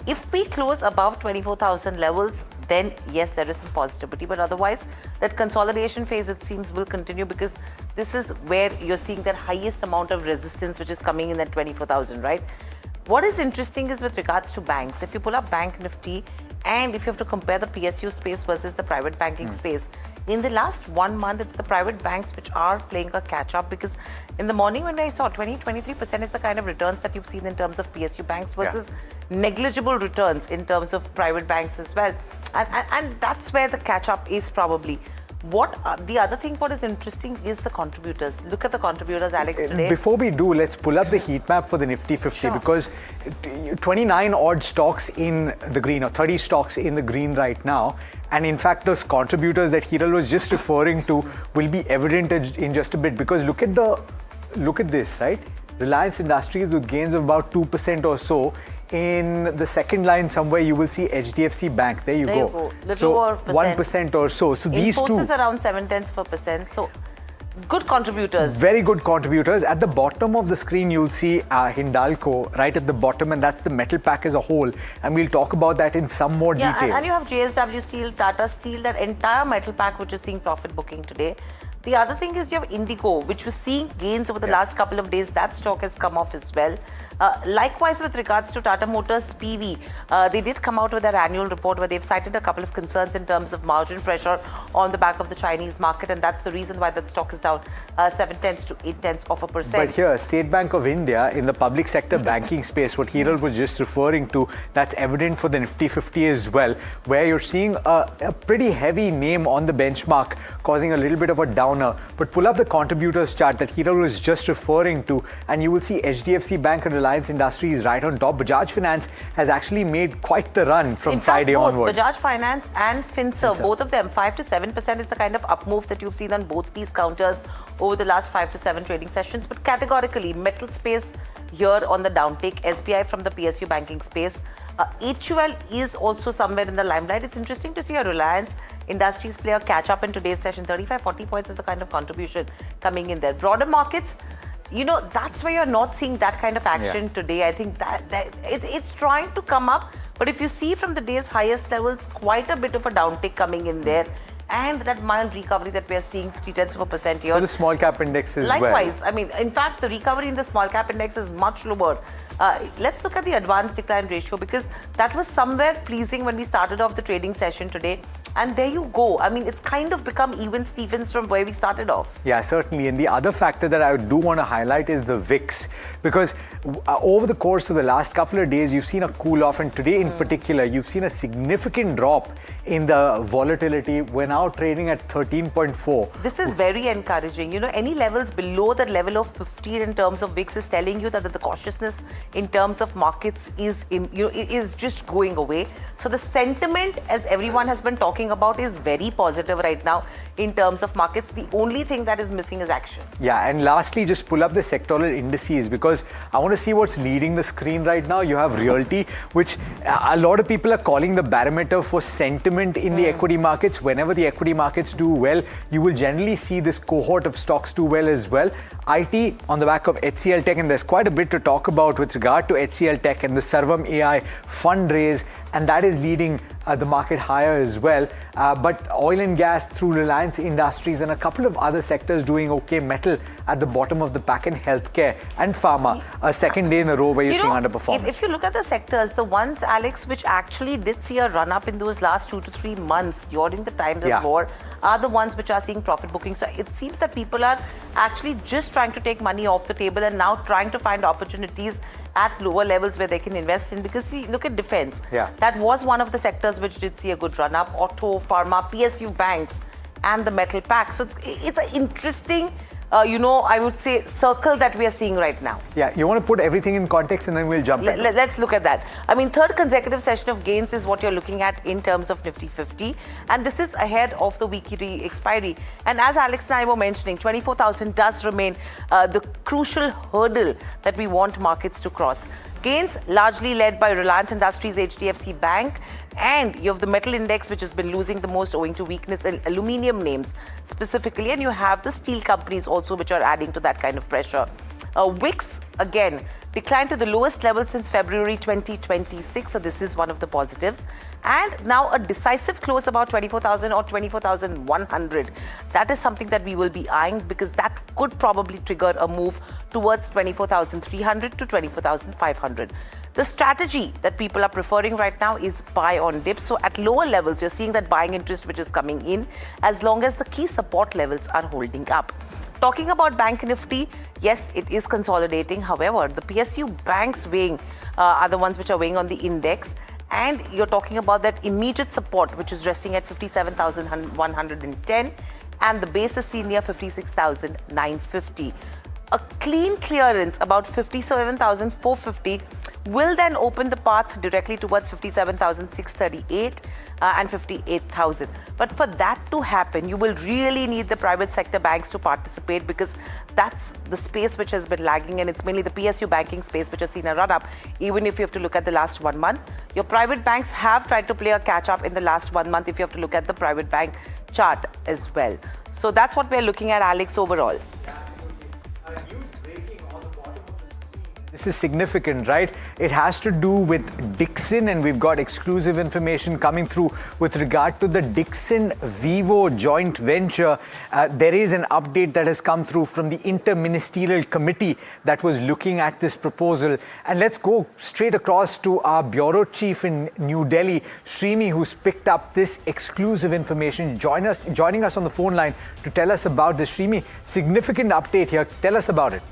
If we close above 24,000 levels, then yes, there is some positivity, but otherwise that consolidation phase, it seems, will continue, because this is where you're seeing that highest amount of resistance which is coming in at 24,000, right? What is interesting is with regards to banks, if you pull up Bank Nifty and if you have to compare the PSU space versus the private banking space, in the last 1 month, it's the private banks which are playing a catch-up, because in the morning when I saw 20-23% is the kind of returns that you've seen in terms of PSU banks versus negligible returns in terms of private banks as well. And that's where the catch-up is probably. The other thing what is interesting is the contributors. Look at the contributors, Alex, today. Before we do, let's pull up the heat map for the Nifty 50, because 29 odd stocks in the green, or 30 stocks in the green right now. And in fact, those contributors that Hiral was just referring to will be evident in just a bit, because look at this, right? Reliance Industries with gains of about 2% or so. In the second line somewhere, you will see HDFC Bank. There you go. Little more 1% or so. So these two. Infosys around 0.7%. So good contributors. Very good contributors. At the bottom of the screen, you'll see Hindalco right at the bottom, and that's the metal pack as a whole. And we'll talk about that in some more detail. And you have JSW Steel, Tata Steel, that entire metal pack which is seeing profit booking today. The other thing is you have Indigo, which was seeing gains over the last couple of days. That stock has come off as well. Likewise, with regards to Tata Motors PV, they did come out with their annual report where they've cited a couple of concerns in terms of margin pressure on the back of the Chinese market, and that's the reason why that stock is down 0.7 to 0.8%. But here, State Bank of India in the public sector banking space, what Hiral was just referring to, that's evident for the Nifty 50 as well, where you're seeing a pretty heavy name on the benchmark causing a little bit of a down downer, but pull up the contributors chart that Hiral was just referring to, and you will see HDFC Bank and Reliance Industries right on top. Bajaj Finance has actually made quite the run from Friday onwards. Bajaj Finance and Finserv, both of them, 5 to 7% is the kind of up move that you've seen on both these counters over the last 5 to 7 trading sessions. But categorically, metal space here on the downtake, SBI from the PSU banking space. HUL is also somewhere in the limelight. It's interesting to see a Reliance Industries player catch up in today's session. 35-40 points is the kind of contribution coming in there. Broader markets, you know, that's where you're not seeing that kind of action today. I think that it's trying to come up. But if you see from the day's highest levels, quite a bit of a downtick coming in there. And that mild recovery that we are seeing, 0.3% here. For the small cap index as Likewise, well. I mean, in fact, the recovery in the small cap index is much lower. Let's look at the advanced decline ratio, because that was somewhere pleasing when we started off the trading session today. And there you go. I mean, it's kind of become even Stevens from where we started off. Yeah, certainly. And the other factor that I do want to highlight is the VIX, because over the course of the last couple of days, you've seen a cool off, and today in particular, you've seen a significant drop in the volatility. We're now trading at 13.4. This is very encouraging. You know, any levels below that level of 15 in terms of VIX is telling you that the cautiousness in terms of markets is just going away. So the sentiment, as everyone has been talking about, is very positive right now in terms of markets. The only thing that is missing is action. Yeah, and lastly, just pull up the sectoral indices, because I want to see what's leading the screen right now. You have realty, which a lot of people are calling the barometer for sentiment in the equity markets. Whenever the equity markets do well, you will generally see this cohort of stocks do well as well. IT on the back of HCL Tech, and there's quite a bit to talk about with regard to HCL Tech and the Sarvam AI fundraise, and that is leading the market higher as well. But oil and gas through Reliance Industries and a couple of other sectors doing okay. Metal at the bottom of the pack, and healthcare and pharma, a second day in a row where you're seeing underperformance. If you look at the sectors, the ones, Alex, which actually did see a run up in those last 2 to 3 months during the times of war, are the ones which are seeing profit booking. So it seems that people are actually just trying to take money off the table and now trying to find opportunities at lower levels where they can invest in. Because see, look at defense. That was one of the sectors which did see a good run up. Auto, pharma, PSU banks, and the metal pack. So it's an interesting, I would say, circle that we are seeing right now. Yeah, you want to put everything in context and then we'll jump in. Let's look at that. I mean, third consecutive session of gains is what you're looking at in terms of Nifty 50. And this is ahead of the weekly expiry. And as Alex and I were mentioning, 24,000 does remain the crucial hurdle that we want markets to cross. Gains largely led by Reliance Industries, HDFC Bank, and you have the metal index, which has been losing the most owing to weakness in aluminium names specifically, and you have the steel companies also, which are adding to that kind of pressure. Wix, again, declined to the lowest level since February 2026, so this is one of the positives. And now a decisive close about 24,000 or 24,100. That is something that we will be eyeing, because that could probably trigger a move towards 24,300 to 24,500. The strategy that people are preferring right now is buy on dips. So at lower levels, you're seeing that buying interest which is coming in, as long as the key support levels are holding up. Talking about Bank Nifty, yes, it is consolidating. However, the PSU banks weighing are the ones which are weighing on the index. And you're talking about that immediate support, which is resting at 57,110. And the base is seen near 56,950. A clean clearance, about 57,450, will then open the path directly towards 57,638 and 58,000. But for that to happen, you will really need the private sector banks to participate, because that's the space which has been lagging, and it's mainly the PSU banking space which has seen a run up. Even if you have to look at the last 1 month, your private banks have tried to play a catch up in the last 1 month if you have to look at the private bank chart as well. So that's what we're looking at, Alex, overall. This is significant, right? It has to do with Dixon, and we've got exclusive information coming through with regard to the Dixon-Vivo joint venture. There is an update that has come through from the Interministerial Committee that was looking at this proposal. And let's go straight across to our bureau chief in New Delhi, Srimi, who's picked up this exclusive information, joining us on the phone line to tell us about this. Srimi, significant update here. Tell us about it.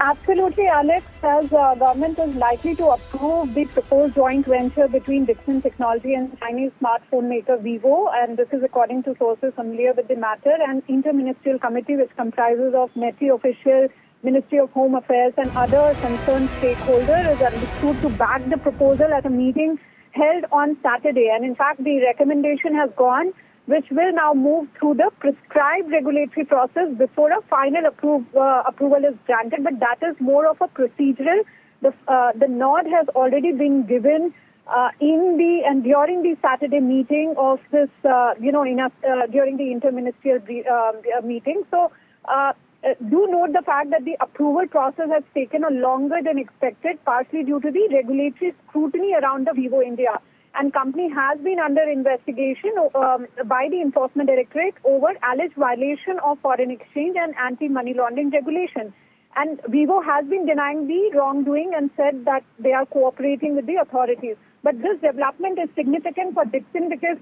Absolutely, Alex, as government is likely to approve the proposed joint venture between Dixon Technology and Chinese smartphone maker Vivo, and this is according to sources familiar with the matter. An interministerial committee which comprises of METI officials, Ministry of Home Affairs and other concerned stakeholders is understood to back the proposal at a meeting held on Saturday. And in fact, the recommendation has gone, which will now move through the prescribed regulatory process before a final approval is granted. But that is more of a procedural. The nod has already been given during the Saturday meeting of this, during the interministerial meeting. So do note the fact that the approval process has taken a longer than expected, partly due to the regulatory scrutiny around the Vivo India. And company has been under investigation by the Enforcement Directorate over alleged violation of foreign exchange and anti-money laundering regulation. And Vivo has been denying the wrongdoing and said that they are cooperating with the authorities. But this development is significant for Dixon because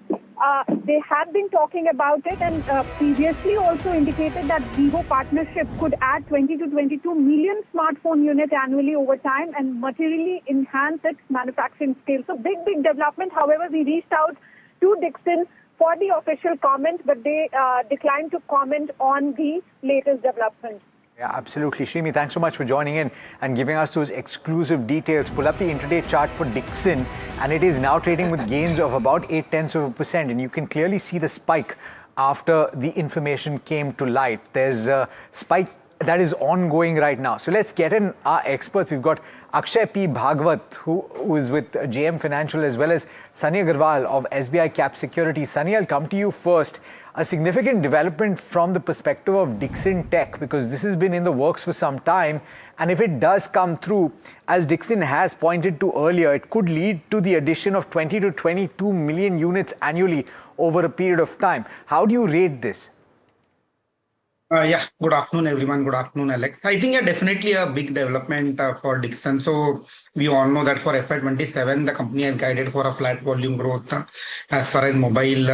they have been talking about it and previously also indicated that Vivo partnership could add 20 to 22 million smartphone units annually over time and materially enhance its manufacturing scale. So big development. However, we reached out to Dixon for the official comment, but they declined to comment on the latest development. Yeah, absolutely. Shrimi, thanks so much for joining in and giving us those exclusive details. Pull up the intraday chart for Dixon, and it is now trading with gains of about 0.8%. And you can clearly see the spike after the information came to light. There's a spike that is ongoing right now. So let's get in our experts. We've got Akshay P. Bhagwat, who is with JM Financial, as well as Sunny Agarwal of SBI Cap Securities. Sunny, I'll come to you first. A significant development from the perspective of Dixon Tech, because this has been in the works for some time. And if it does come through, as Dixon has pointed to earlier, it could lead to the addition of 20 to 22 million units annually over a period of time. How do you rate this? Good afternoon, everyone. Good afternoon, Alex. I think definitely a big development for Dixon. So we all know that for FY27, the company has guided for a flat volume growth as far as mobile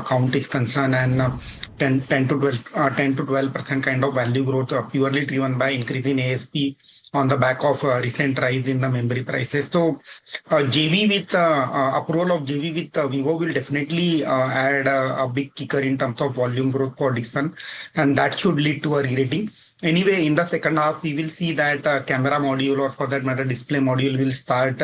count is concerned, and 10 to 12% kind of value growth purely driven by increasing ASP on the back of recent rise in the memory prices. So JV with approval of JV with Vivo will definitely add a big kicker in terms of volume growth for Dixon, and that should lead to a re-rating. Anyway, in the second half, we will see that camera module, or for that matter display module, will start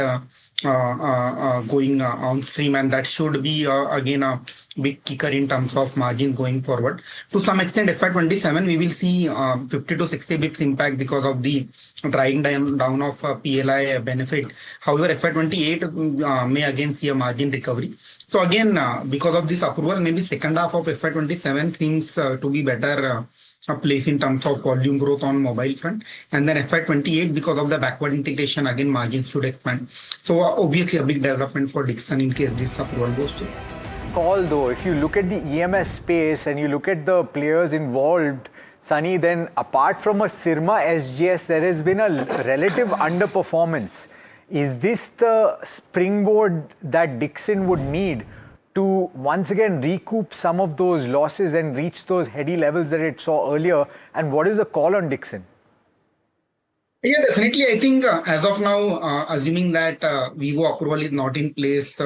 going on stream, and that should be again a big kicker in terms of margin going forward. To some extent, FY27 we will see 50 to 60 bips impact because of the drying down of PLI benefit. However, FY28 may again see a margin recovery. So again, because of this approval, maybe second half of FY27 seems to be better a place in terms of volume growth on mobile front, and then FY28 because of the backward integration, again margins should expand. So obviously a big development for Dixon in case this approval goes through. Although if you look at the EMS space and you look at the players involved, Sunny, then apart from a Sirma SGS, there has been a relative underperformance. Is this the springboard that Dixon would need to once again recoup some of those losses and reach those heady levels that it saw earlier? And what is the call on Dixon? Yeah, definitely. I think as of now, assuming that Vivo approval is not in place,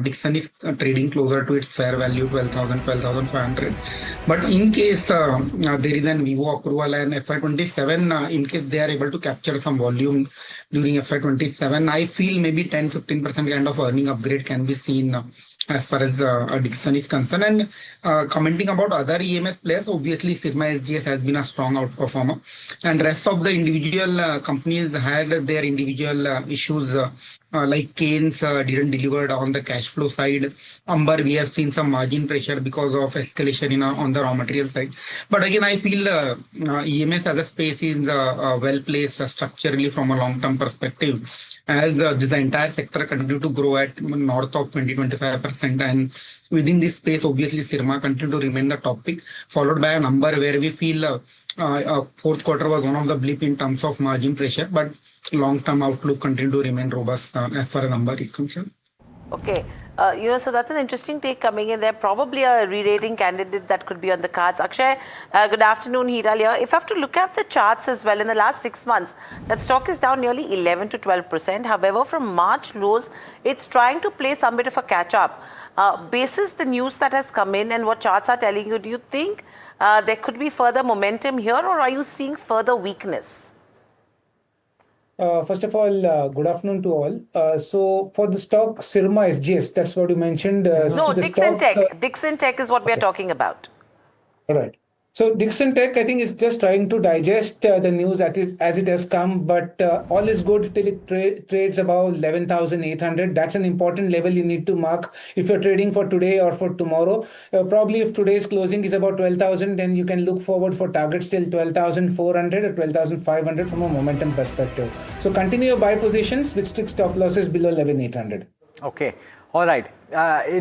Dixon is trading closer to its fair value, 12,500. But in case there is an Vivo approval and FY27, in case they are able to capture some volume during FY27, I feel maybe 10-15% kind of earning upgrade can be seen as far as Dixon is concerned. And commenting about other EMS players, obviously Sirma SGS has been a strong outperformer, and rest of the individual companies had their individual issues. Like Canes didn't deliver on the cash flow side. Amber, we have seen some margin pressure because of escalation on the raw material side. But again, I feel EMS as a space is well placed structurally from a long-term perspective, as this entire sector continue to grow at north of 20-25%, and within this space, obviously Sirma continue to remain the top pick, followed by a number where we feel fourth quarter was one of the blip in terms of margin pressure, but long-term outlook continue to remain robust as far as number is concerned. Okay. So that's an interesting take coming in there. Probably a re-rating candidate that could be on the cards. Akshay, good afternoon. Hiral here. If I have to look at the charts as well, in the last 6 months, that stock is down nearly 11 to 12%. However, from March lows, it's trying to play some bit of a catch-up. Basis the news that has come in and what charts are telling you, do you think there could be further momentum here, or are you seeing further weakness? First of all, good afternoon to all. So for the stock Syrma SGS, that's what you mentioned. No, Dixon Tech. Dixon Tech is what we are talking about. All right. So Dixon Tech, I think, is just trying to digest the news as it has come, but all is good till it trades above 11,800. That's an important level you need to mark if you're trading for today or for tomorrow. Probably if today's closing is about 12,000, then you can look forward for targets till 12,400 or 12,500 from a momentum perspective. So continue your buy positions with strict stop losses below 11,800. Okay. All right.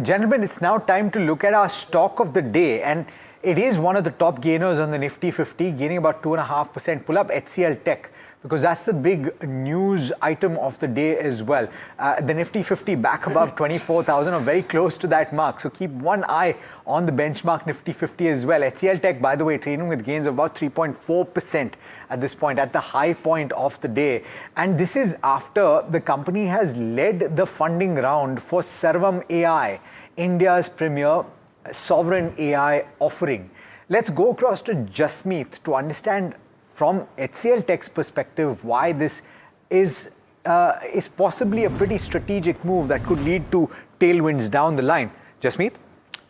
Gentlemen, it's now time to look at our stock of the day. And it is one of the top gainers on the Nifty 50, gaining about 2.5% pull-up, HCL Tech, because that's the big news item of the day as well. The Nifty 50 back above 24,000 or very close to that mark. So keep one eye on the benchmark Nifty 50 as well. HCL Tech, by the way, trading with gains of about 3.4% at this point, at the high point of the day. And this is after the company has led the funding round for Sarvam AI, India's premier sovereign AI offering. Let's go across to Jasmeet to understand from HCL Tech's perspective why this is possibly a pretty strategic move that could lead to tailwinds down the line. Jasmeet?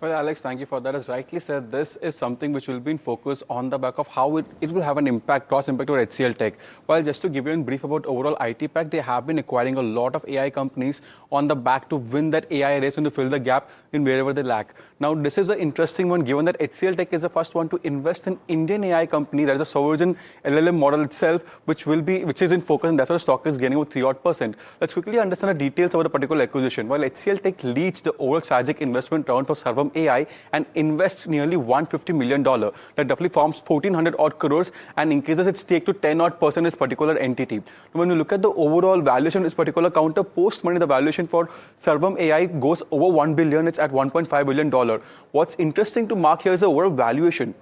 Well, Alex, thank you for that. As rightly said, this is something which will be in focus on the back of how it will have an impact, cross impact over HCL Tech. Well, just to give you a brief about overall IT Pack, they have been acquiring a lot of AI companies on the back to win that AI race and to fill the gap in wherever they lack. Now, this is an interesting one, given that HCL Tech is the first one to invest in Indian AI company. That is a sovereign LLM model itself, which is in focus, and that's why the stock is gaining about 3%. Let's quickly understand the details of the particular acquisition. While HCL Tech leads the overall strategic investment round for Sarvam AI and invests nearly $150 million. That roughly forms 1,400 odd crores and increases its stake to 10 odd % in this particular entity. When you look at the overall valuation of this particular counter, post-money, the valuation for Sarvam AI goes over $1 billion. It's at $1.5 billion. What's interesting to mark here is the overall valuation.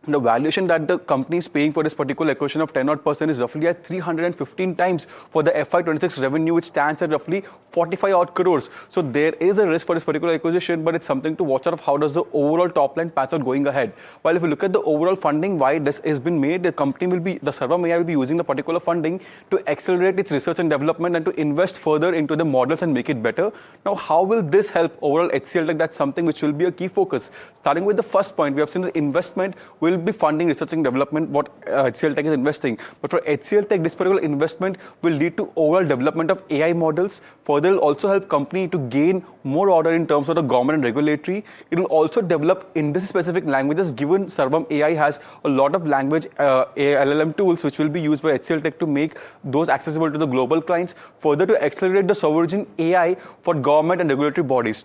The valuation that the company is paying for this particular acquisition of 10 odd % is roughly at 315 times for the FY26 revenue, which stands at roughly 45 odd crores. So there is a risk for this particular acquisition, but it's something to watch out of how does the overall top line path out going ahead. While if you look at the overall funding, why this has been made, the Sarvam AI will be using the particular funding to accelerate its research and development and to invest further into the models and make it better. Now, how will this help overall HCL Tech? That's something which will be a key focus. Starting with the first point, we have seen the investment will be funding research and development, what HCL Tech is investing. But for HCL Tech, this particular investment will lead to overall development of AI models. Further, it will also help company to gain more order in terms of the government and regulatory. It will also develop industry-specific languages, given Sarvam AI has a lot of language LLM tools which will be used by HCL Tech to make those accessible to the global clients. Further, to accelerate the sovereign AI for government and regulatory bodies.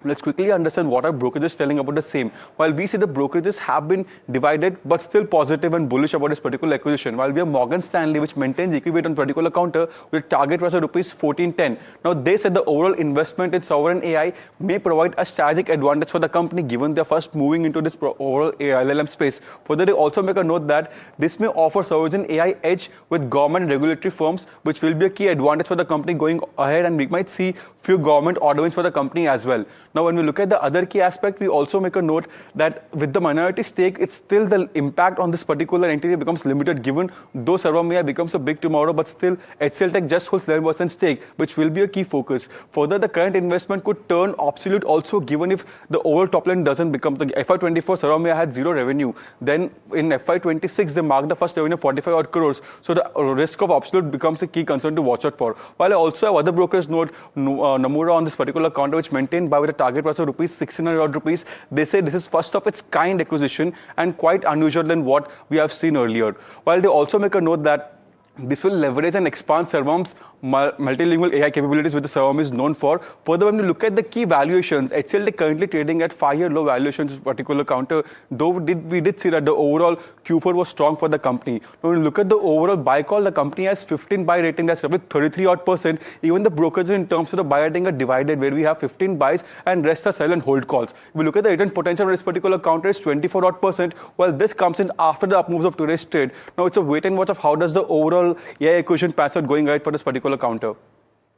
Let's quickly understand what are brokerages telling about the same. While we see the brokerages have been divided, but still positive and bullish about this particular acquisition. While we have Morgan Stanley, which maintains equity on particular counter with target price of rupees 1410. Now, they said the overall investment in sovereign AI may provide a strategic advantage for the company, given they're first moving into this overall LLM space. Further, they also make a note that this may offer sovereign AI edge with government and regulatory firms, which will be a key advantage for the company going ahead, and we might see few government order wins for the company as well. Now, when we look at the other key aspect, we also make a note that with the minority stake, it's still the impact on this particular entity becomes limited, given though Sarvam AI becomes a big tomorrow, but still HCL Tech just holds 11% stake, which will be a key focus. Further, the current investment could turn obsolete also, given if the overall top line doesn't become the FY24, Sarvam AI had zero revenue. Then in FY26, they marked the first revenue of 45 odd crores. So the risk of obsolete becomes a key concern to watch out for. While I also have other brokers note Nomura on this particular counter, which maintained by with a target price of rupees 600 odd rupees. They say this is first of its kind acquisition and quite unusual than what we have seen earlier. While they also make a note that this will leverage and expand Sarvam's multilingual AI capabilities which the Sarvam is known for. Further, when you look at the key valuations, HCL Tech currently trading at 5-year low valuations, this particular counter, though we did see that the overall Q4 was strong for the company. Now, when you look at the overall buy call, the company has 15 buy rating, that's roughly 33%. Even the brokers in terms of the buy rating are divided, where we have 15 buys and rest are sell and hold calls. If we look at the return potential of this particular counter is 24%, while this comes in after the up moves of today's trade. Now it's a wait and watch of how does the overall AI equation pans out going right for this particular counter.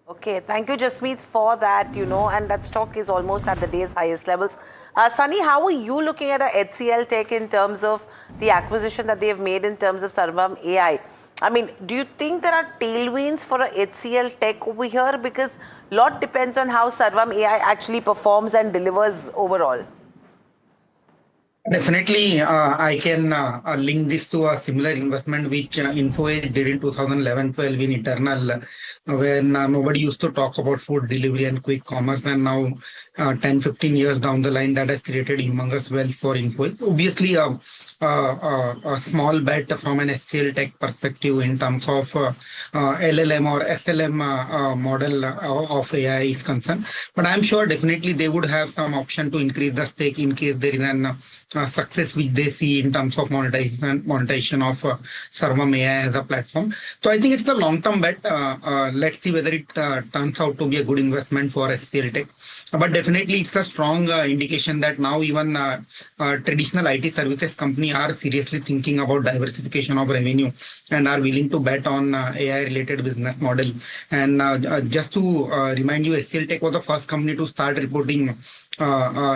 Okay, thank you, Jasmeet, for that, and that stock is almost at the day's highest levels. Sunny, how are you looking at HCL Tech in terms of the acquisition that they have made in terms of Sarvam AI? I mean, do you think there are tailwinds for a HCL Tech over here? Because a lot depends on how Sarvam AI actually performs and delivers overall. Definitely, I can link this to a similar investment which Info Edge did in 2011-12 in Eternal, when nobody used to talk about food delivery and quick commerce, and now 10-15 years down the line, that has created humongous wealth for Info Edge. Obviously, a small bet from an HCL Tech perspective in terms of LLM or SLM model of AI is concerned. But I'm sure definitely they would have some option to increase the stake in case there is an success which they see in terms of monetization of Sarvam AI as a platform. So I think it's a long-term bet. Let's see whether it turns out to be a good investment for HCL Tech. But definitely it's a strong indication that now even traditional IT services company are seriously thinking about diversification of revenue and are willing to bet on AI-related business model. And just to remind you, HCL Tech was the first company to start reporting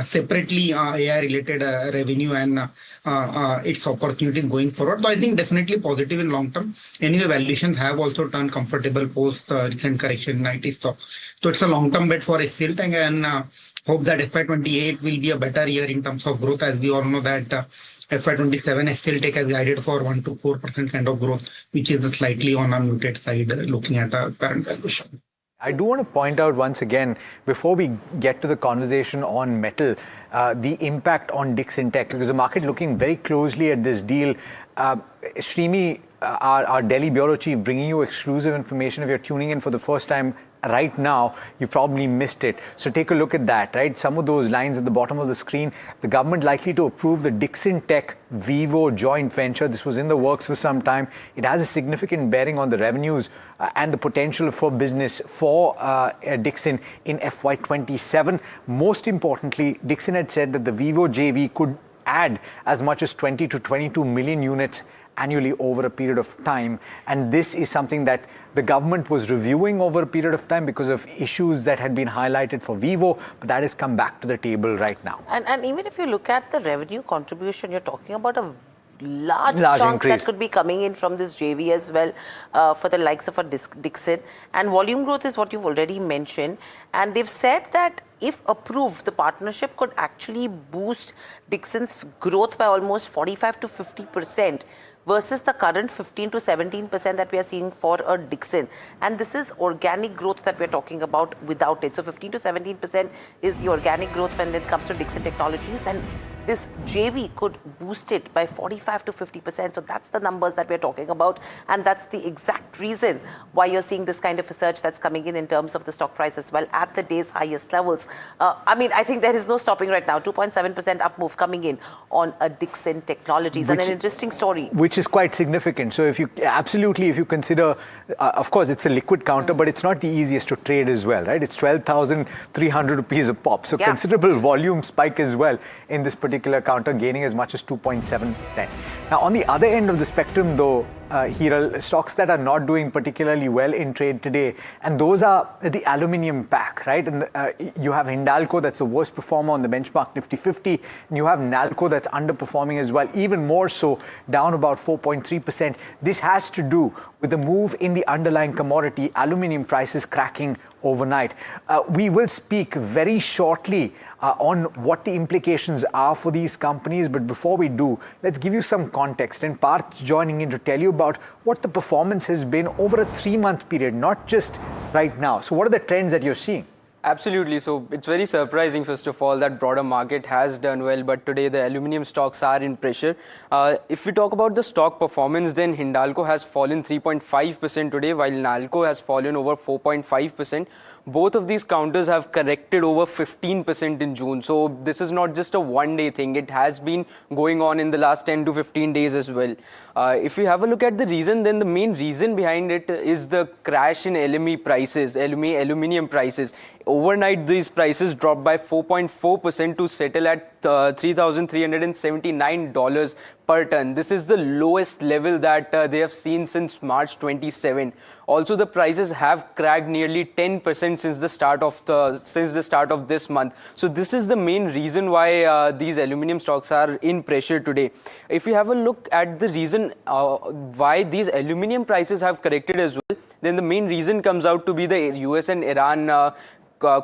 separately AI-related revenue and its opportunities going forward. So I think definitely positive in long term. Anyway, valuations have also turned comfortable post recent correction in IT stock. So it's a long-term bet for HCL Tech, and hope that FY28 will be a better year in terms of growth, as we all know that FY27 HCL Tech has guided for 1 to 4% kind of growth, which is slightly on a muted side looking at a current valuation. I do want to point out once again, before we get to the conversation on metal, the impact on Dixon Tech, because the market looking very closely at this deal. Srimi, our Delhi bureau chief, bringing you exclusive information. If you're tuning in for the first time right now, you probably missed it. So take a look at that, right? Some of those lines at the bottom of the screen. The government likely to approve the Dixon Tech Vivo joint venture. This was in the works for some time. It has a significant bearing on the revenues and the potential for business for Dixon in FY27. Most importantly, Dixon had said that the Vivo JV could add as much as 20 to 22 million units annually over a period of time. And this is something that the government was reviewing over a period of time because of issues that had been highlighted for Vivo, but that has come back to the table right now. And even if you look at the revenue contribution, you're talking about a large chunk increase that could be coming in from this JV as well for the likes of a Dixon. And volume growth is what you've already mentioned. And they've said that if approved, the partnership could actually boost Dixon's growth by almost 45 to 50%. Versus the current 15 to 17% that we are seeing for a Dixon. And this is organic growth that we're talking about without it. So 15 to 17% is the organic growth when it comes to Dixon Technologies. And this JV could boost it by 45 to 50%. So that's the numbers that we're talking about. And that's the exact reason why you're seeing this kind of a surge that's coming in terms of the stock price as well at the day's highest levels. I mean, I think there is no stopping right now. 2.7% up move coming in on a Dixon Technologies. And an interesting story. Which is quite significant. So if you consider, of course, it's a liquid counter, but it's not the easiest to trade as well, right? It's 12,300 rupees a pop. So considerable volume spike as well in this particular counter, gaining as much as 2.7%. Now, on the other end of the spectrum, though, Hiral, stocks that are not doing particularly well in trade today, and those are the aluminium pack, right? And you have Hindalco, that's the worst performer on the benchmark Nifty 50, and you have Nalco that's underperforming as well, even more so, down about 4.3%. This has to do with the move in the underlying commodity, aluminium prices cracking overnight. We will speak very shortly on what the implications are for these companies. But before we do, let's give you some context. And Parth's joining in to tell you about what the performance has been over a 3-month period, not just right now. So what are the trends that you're seeing? Absolutely. So it's very surprising, first of all, that broader market has done well, but today the aluminium stocks are in pressure. If we talk about the stock performance, then Hindalco has fallen 3.5% today, while Nalco has fallen over 4.5%. Both of these counters have corrected over 15% in June. So this is not just a one-day thing. It has been going on in the last 10 to 15 days as well. If we have a look at the reason, then the main reason behind it is the crash in LME prices, aluminium prices. Overnight, these prices dropped by 4.4% to settle at $3,379 per ton. This is the lowest level that they have seen since March 27. Also, the prices have cracked nearly 10% since the start of this month. So this is the main reason why these aluminium stocks are in pressure today. If you have a look at the reason why these aluminium prices have corrected as well, then the main reason comes out to be the US and Iran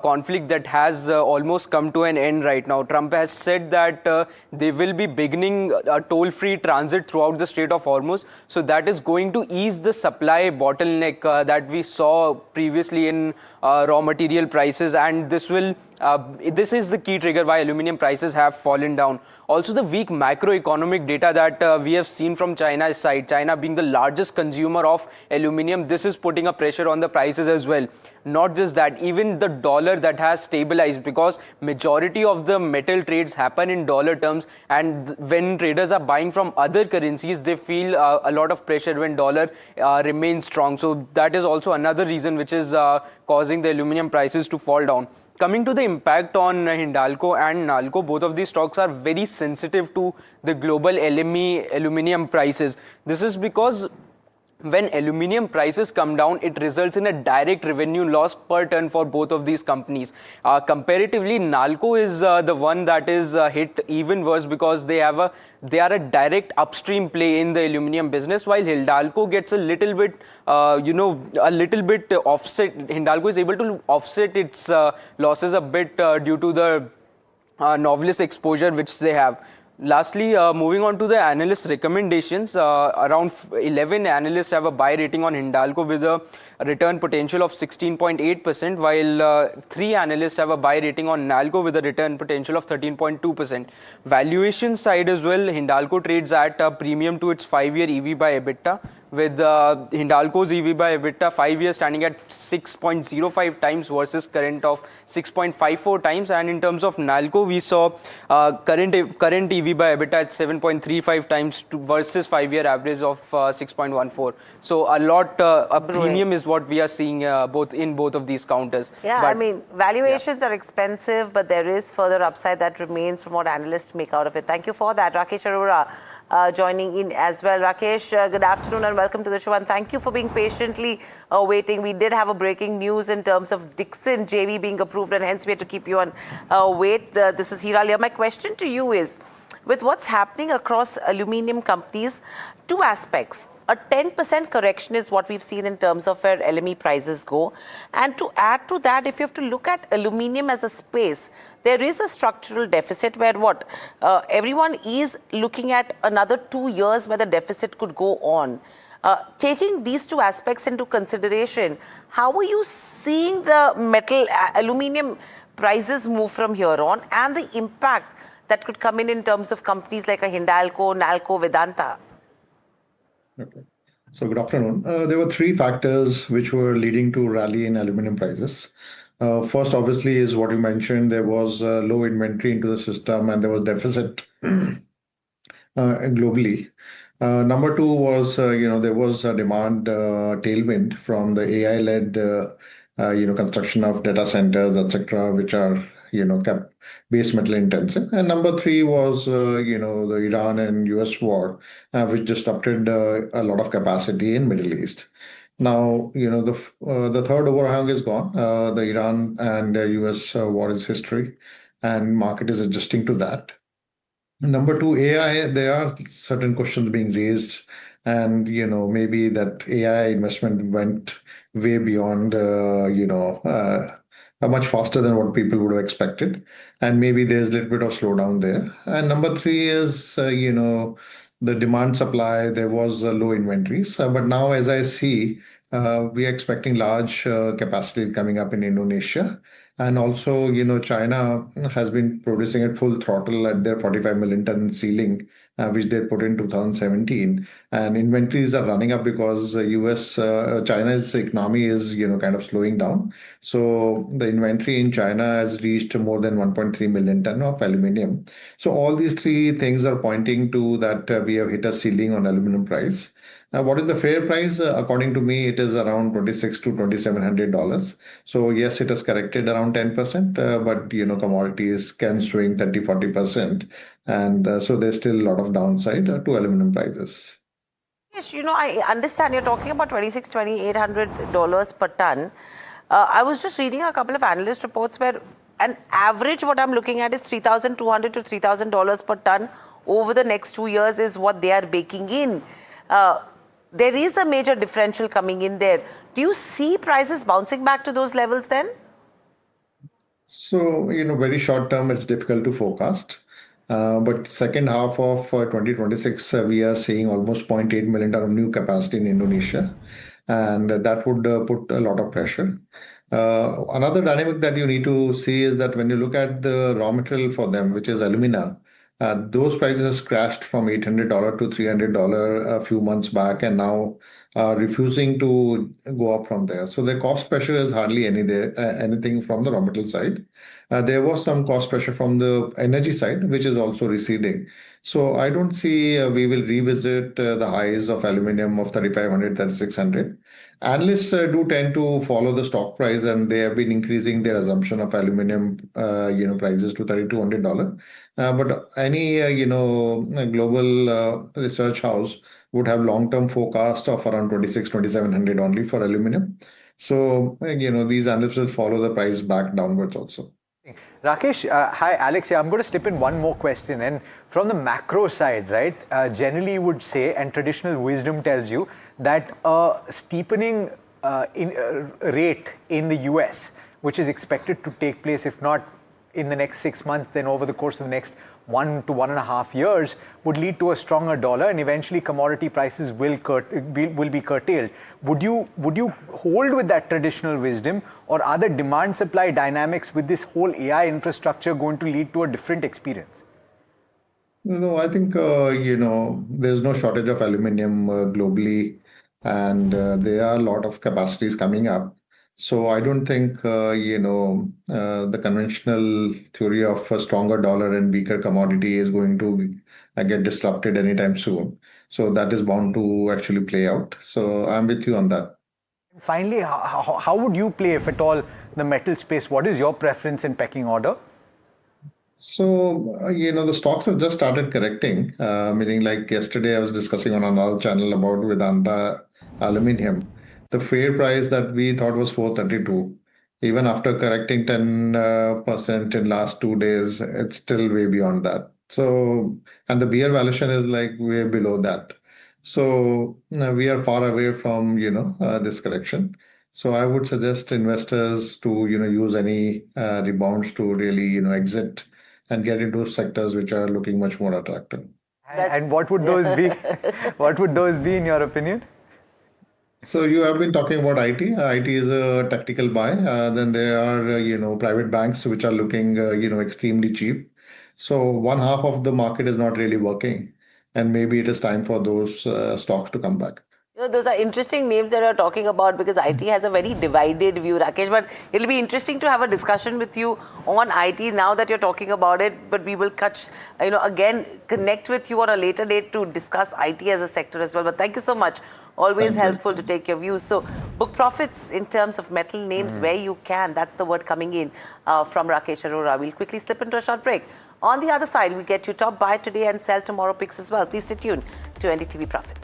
conflict that has almost come to an end right now. Trump has said that they will be beginning a toll-free transit throughout the Strait of Hormuz. So that is going to ease the supply bottleneck that we saw previously in raw material prices, and this is the key trigger why aluminium prices have fallen down. Also, the weak macroeconomic data that we have seen from China's side, China being the largest consumer of aluminium, this is putting a pressure on the prices as well. Not just that, even the dollar that has stabilized, because majority of the metal trades happen in dollar terms, and when traders are buying from other currencies, they feel a lot of pressure when dollar remains strong. So that is also another reason which is causing the aluminium prices to fall down. Coming to the impact on Hindalco and Nalco, both of these stocks are very sensitive to the global LME aluminium prices. This is because when aluminium prices come down, it results in a direct revenue loss per ton for both of these companies. Comparatively, Nalco is the one that is hit even worse, because they are a direct upstream play in the aluminium business, while Hindalco gets a little bit, offset. Hindalco is able to offset its losses a bit due to the novelist exposure which they have. Lastly, moving on to the analyst recommendations, around 11 analysts have a buy rating on Hindalco with a return potential of 16.8%, while 3 analysts have a buy rating on Nalco with a return potential of 13.2%. Valuation side as well, Hindalco trades at a premium to its 5-year EV by EBITDA, with Hindalco's EV by EBITDA 5 years standing at 6.05 times versus current of 6.54 times. And in terms of Nalco, we saw current EV by EBITDA at 7.35 times versus 5-year average of 6.14. So a premium is what we are seeing in both of these counters. Yeah, I mean, valuations are expensive, but there is further upside that remains from what analysts make out of it. Thank you for that. Rakesh Arora joining in as well. Rakesh, good afternoon and welcome to the show, and thank you for being patiently waiting. We did have a breaking news in terms of Dixon JV being approved, and hence we had to keep you on wait. This is Hiralia. My question to you is, with what's happening across aluminium companies, 2 aspects. A 10% correction is what we've seen in terms of where LME prices go. And to add to that, if you have to look at aluminium as a space, there is a structural deficit where everyone is looking at another 2 years where the deficit could go on. Taking these 2 aspects into consideration, how are you seeing the aluminium prices move from here on, and the impact that could come in terms of companies like a Hindalco, Nalco, Vedanta? Okay. So good afternoon. There were 3 factors which were leading to rally in aluminum prices. First, obviously, is what you mentioned. There was low inventory into the system, and there was deficit globally. Number 2 was, there was a demand tailwind from the AI-led, construction of data centers, etc., which are, base metal intensive. And number 3 was, the Iran and US war, which disrupted a lot of capacity in Middle East. Now, the third overhang is gone. The Iran and US war is history, and market is adjusting to that. Number 2, AI, there are certain questions being raised, and maybe that AI investment went way beyond, much faster than what people would have expected, and maybe there's a little bit of slowdown there. And number 3 is, the demand supply. There was low inventories, but now as I see, we are expecting large capacities coming up in Indonesia, And also, China has been producing at full throttle at their 45 million ton ceiling, which they put in 2017. And inventories are running up because China's economy is, kind of slowing down. So the inventory in China has reached more than 1.3 million ton of aluminium. So all these three things are pointing to that we have hit a ceiling on aluminum price. What is the fair price? According to me, it is around $2,600 to $2,700. So yes, it has corrected around 10%, but commodities can swing 30-40%, and so there's still a lot of downside to aluminum prices. Yes, I understand you're talking about $2,800 per ton. I was just reading a couple of analyst reports where an average, what I'm looking at, is $3,200 to $3,000 per ton over the next 2 years is what they are baking in. There is a major differential coming in there. Do you see prices bouncing back to those levels then? So, very short term, it's difficult to forecast. But second half of 2026, we are seeing almost 0.8 million ton of new capacity in Indonesia. And that would put a lot of pressure. Another dynamic that you need to see is that when you look at the raw material for them, which is alumina, those prices crashed from $800 to $300 a few months back, and now refusing to go up from there. So the cost pressure is hardly anything from the raw material side. There was some cost pressure from the energy side, which is also receding. So I don't see we will revisit the highs of aluminum of 3,500, 3,600. Analysts do tend to follow the stock price, and they have been increasing their assumption of aluminum, prices to $3,200. But any, global research house would have long-term forecast of around 2,700 only for aluminum. So, these analysts will follow the price back downwards also. Rakesh, hi, Alex. I'm going to slip in one more question. And from the macro side, right, generally you would say, and traditional wisdom tells you, that a steepening rate in the US, which is expected to take place, if not in the next 6 months, then over the course of the next 1 to 1.5 years, would lead to a stronger dollar, and eventually commodity prices will be curtailed. Would you hold with that traditional wisdom, or are the demand supply dynamics with this whole AI infrastructure going to lead to a different experience? No, I think there's no shortage of aluminum globally, and there are a lot of capacities coming up. So I don't think the conventional theory of a stronger dollar and weaker commodity is going to get disrupted anytime soon. So that is bound to actually play out. So I'm with you on that. Finally, how would you play, if at all, the metal space? What is your preference in pecking order? So, the stocks have just started correcting, meaning like yesterday I was discussing on another channel about Vedanta Aluminium. The fair price that we thought was 432. Even after correcting 10% in last 2 days, it's still way beyond that. So, and the beer valuation is like way below that. So we are far away from, this correction. So I would suggest investors to, use any rebounds to really, exit and get into sectors which are looking much more attractive. And what would those be? What would those be in your opinion? So you have been talking about IT. IT is a tactical buy. Then there are, private banks which are looking, extremely cheap. So one half of the market is not really working, and maybe it is time for those stocks to come back. Those are interesting names that you're talking about, because IT has a very divided view, Rakesh. But it'll be interesting to have a discussion with you on IT now that you're talking about it. But we will again connect with you on a later date to discuss IT as a sector as well. But thank you so much. Always helpful to take your views. So book profits in terms of metal names where you can. That's the word coming in from Rakesh Arora. We'll quickly slip into a short break. On the other side, we'll get you top buy today and sell tomorrow picks as well. Please stay tuned to NDTV Profit.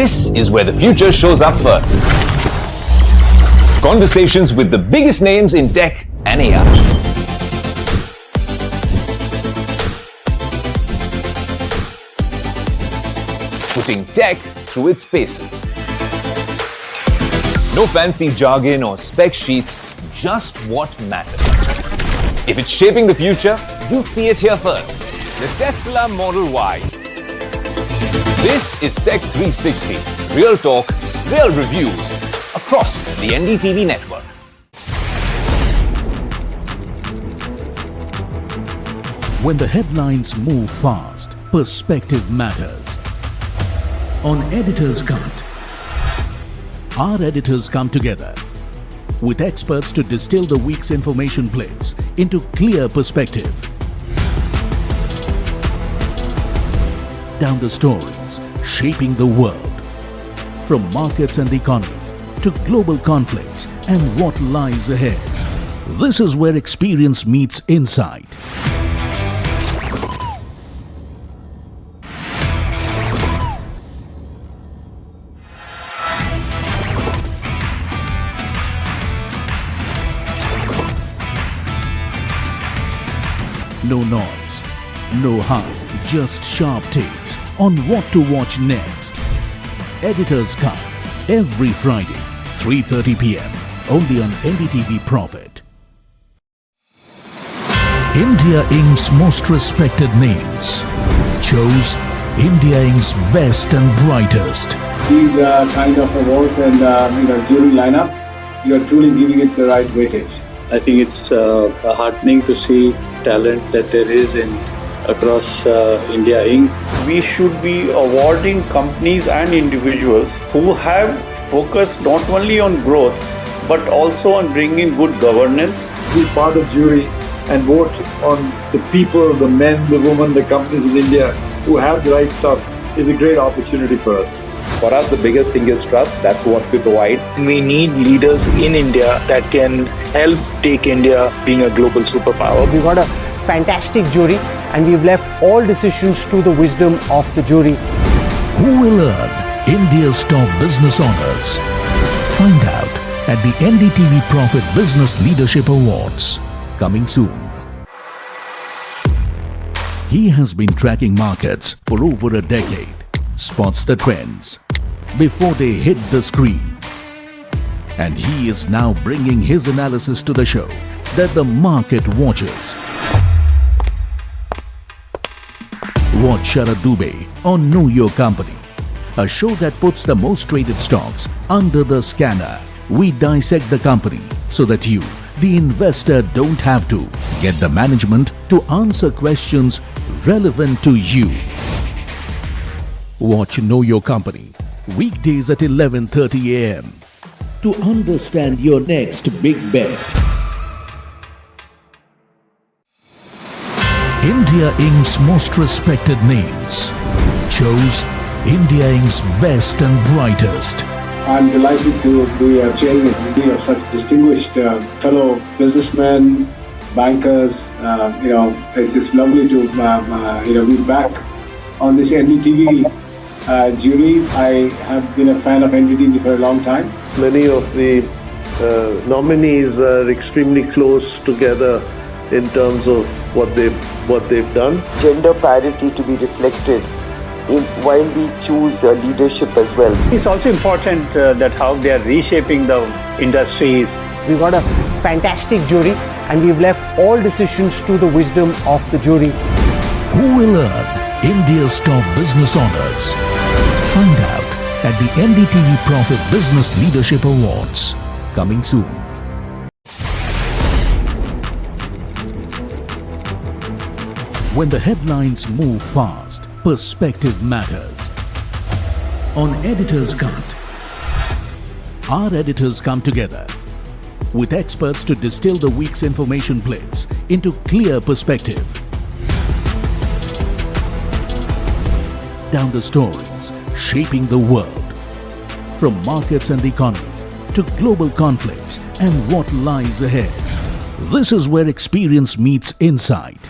This is where the future shows up first. Conversations with the biggest names in tech and AI. Putting tech through its paces. No fancy jargon or spec sheets, just what matters. If it's shaping the future, you'll see it here first. The Tesla Model Y. This is Tech 360. Real talk, real reviews across the NDTV network. When the headlines move fast, perspective matters. On Editor's Cut, our editors come together with experts to distill the week's information plates into clear perspective. Down the stories shaping the world, from markets and the economy to global conflicts and what lies ahead. This is where experience meets insight. No noise, no hype, just sharp takes on what to watch next. Editor's Cut, every Friday, 3:30 p.m. only on NDTV Profit. India Inc.'s most respected names chose India Inc.'s best and brightest. These kind of awards and jury lineup, you are truly giving it the right weightage. I think it's heartening to see talent that there is across India Inc. We should be awarding companies and individuals who have focused not only on growth but also on bringing good governance. Be part of jury and vote on the people, the men, the women, the companies in India who have the right stuff is a great opportunity for us. For us, the biggest thing is trust. That's what we provide. We need leaders in India that can help take India being a global superpower. We've got a fantastic jury and we've left all decisions to the wisdom of the jury. Who will earn India's top business honors? Find out at the NDTV Profit Business Leadership Awards. Coming soon. He has been tracking markets for over a decade, spots the trends before they hit the screen. And he is now bringing his analysis to the show that the market watches. Watch Sharad Dubey on Know Your Company, a show that puts the most traded stocks under the scanner. We dissect the company so that you, the investor, don't have to get the management to answer questions relevant to you. Watch Know Your Company weekdays at 11:30 a.m. to understand your next big bet. India Inc.'s most respected names chose India Inc.'s best and brightest. I'm delighted to be chairing of such distinguished fellow businessmen, bankers. It's just lovely to be back on this NDTV jury. I have been a fan of NDTV for a long time. Many of the nominees are extremely close together in terms of what they've done. Gender parity to be reflected while we choose leadership as well. It's also important that how they are reshaping the industries. We've got a fantastic jury and we've left all decisions to the wisdom of the jury. Who will earn India's top business honors? Find out at the NDTV Profit Business Leadership Awards. Coming soon. When the headlines move fast, perspective matters. On Editor's Cut, our editors come together with experts to distill the week's information plates into clear perspective. Down the stories shaping the world, from markets and the economy to global conflicts and what lies ahead. This is where experience meets insight.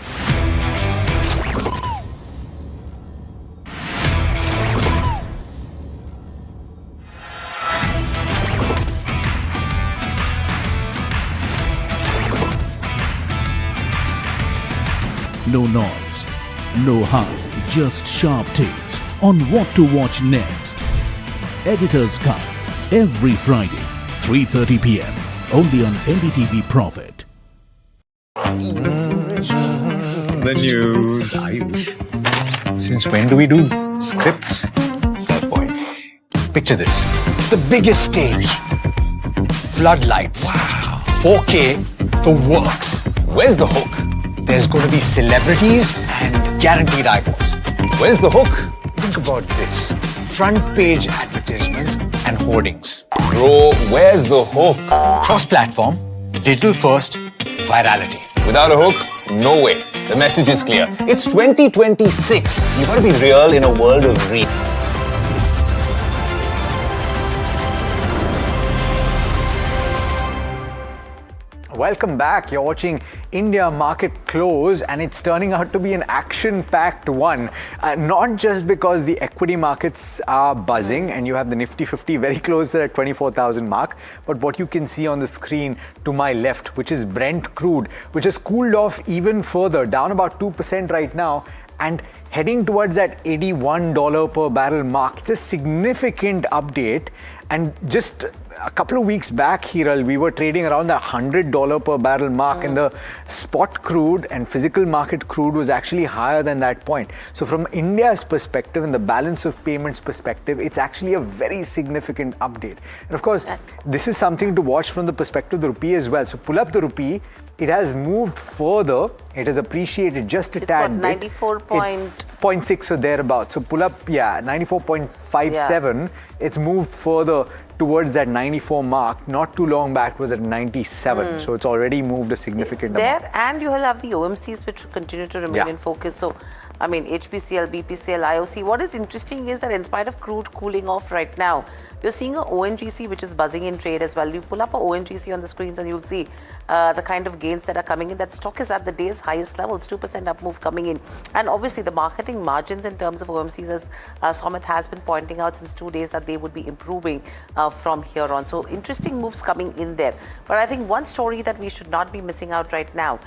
No noise, no hype, just sharp takes on what to watch next. Editor's Cut, every Friday, 3:30 p.m. only on NDTV Profit. The news, Ayush. Since when do we do scripts? Fair point. Picture this. The biggest stage. Floodlights. Wow. 4K, the works. Where's the hook? There's going to be celebrities and guaranteed eyeballs. Where's the hook? Think about this. Front page advertisements and hoardings. Bro, where's the hook? Cross-platform, digital first, virality. Without a hook, no way. The message is clear. It's 2026. You gotta be real in a world of real. Welcome back. You're watching India Market Close, and it's turning out to be an action-packed one. Not just because the equity markets are buzzing and you have the Nifty 50 very close to that 24,000 mark, but what you can see on the screen to my left, which is Brent crude, which has cooled off even further, down about 2% right now, and heading towards that $81 per barrel mark. It's a significant update. And just a couple of weeks back, Hiral, we were trading around the $100 per barrel mark, and the spot crude and physical market crude was actually higher than that point. So from India's perspective and the balance of payments perspective, it's actually a very significant update. And of course, this is something to watch from the perspective of the rupee as well. So pull up the rupee. It has moved further. It has appreciated just a tad bit. 0.6 or thereabouts. So pull up, 94.57. It's moved further towards that 94 mark. Not too long back was at 97. So it's already moved a significant amount. And you will have the OMCs which continue to remain in focus. So, I mean, HPCL, BPCL, IOC. What is interesting is that in spite of crude cooling off right now, you're seeing a ONGC which is buzzing in trade as well. You pull up a ONGC on the screens and you'll see the kind of gains that are coming in. That stock is at the day's highest levels, 2% up move coming in. And obviously the marketing margins in terms of OMCs, as Somit has been pointing out since 2 days, that they would be improving from here on. So interesting moves coming in there. But I think one story that we should not be missing out right now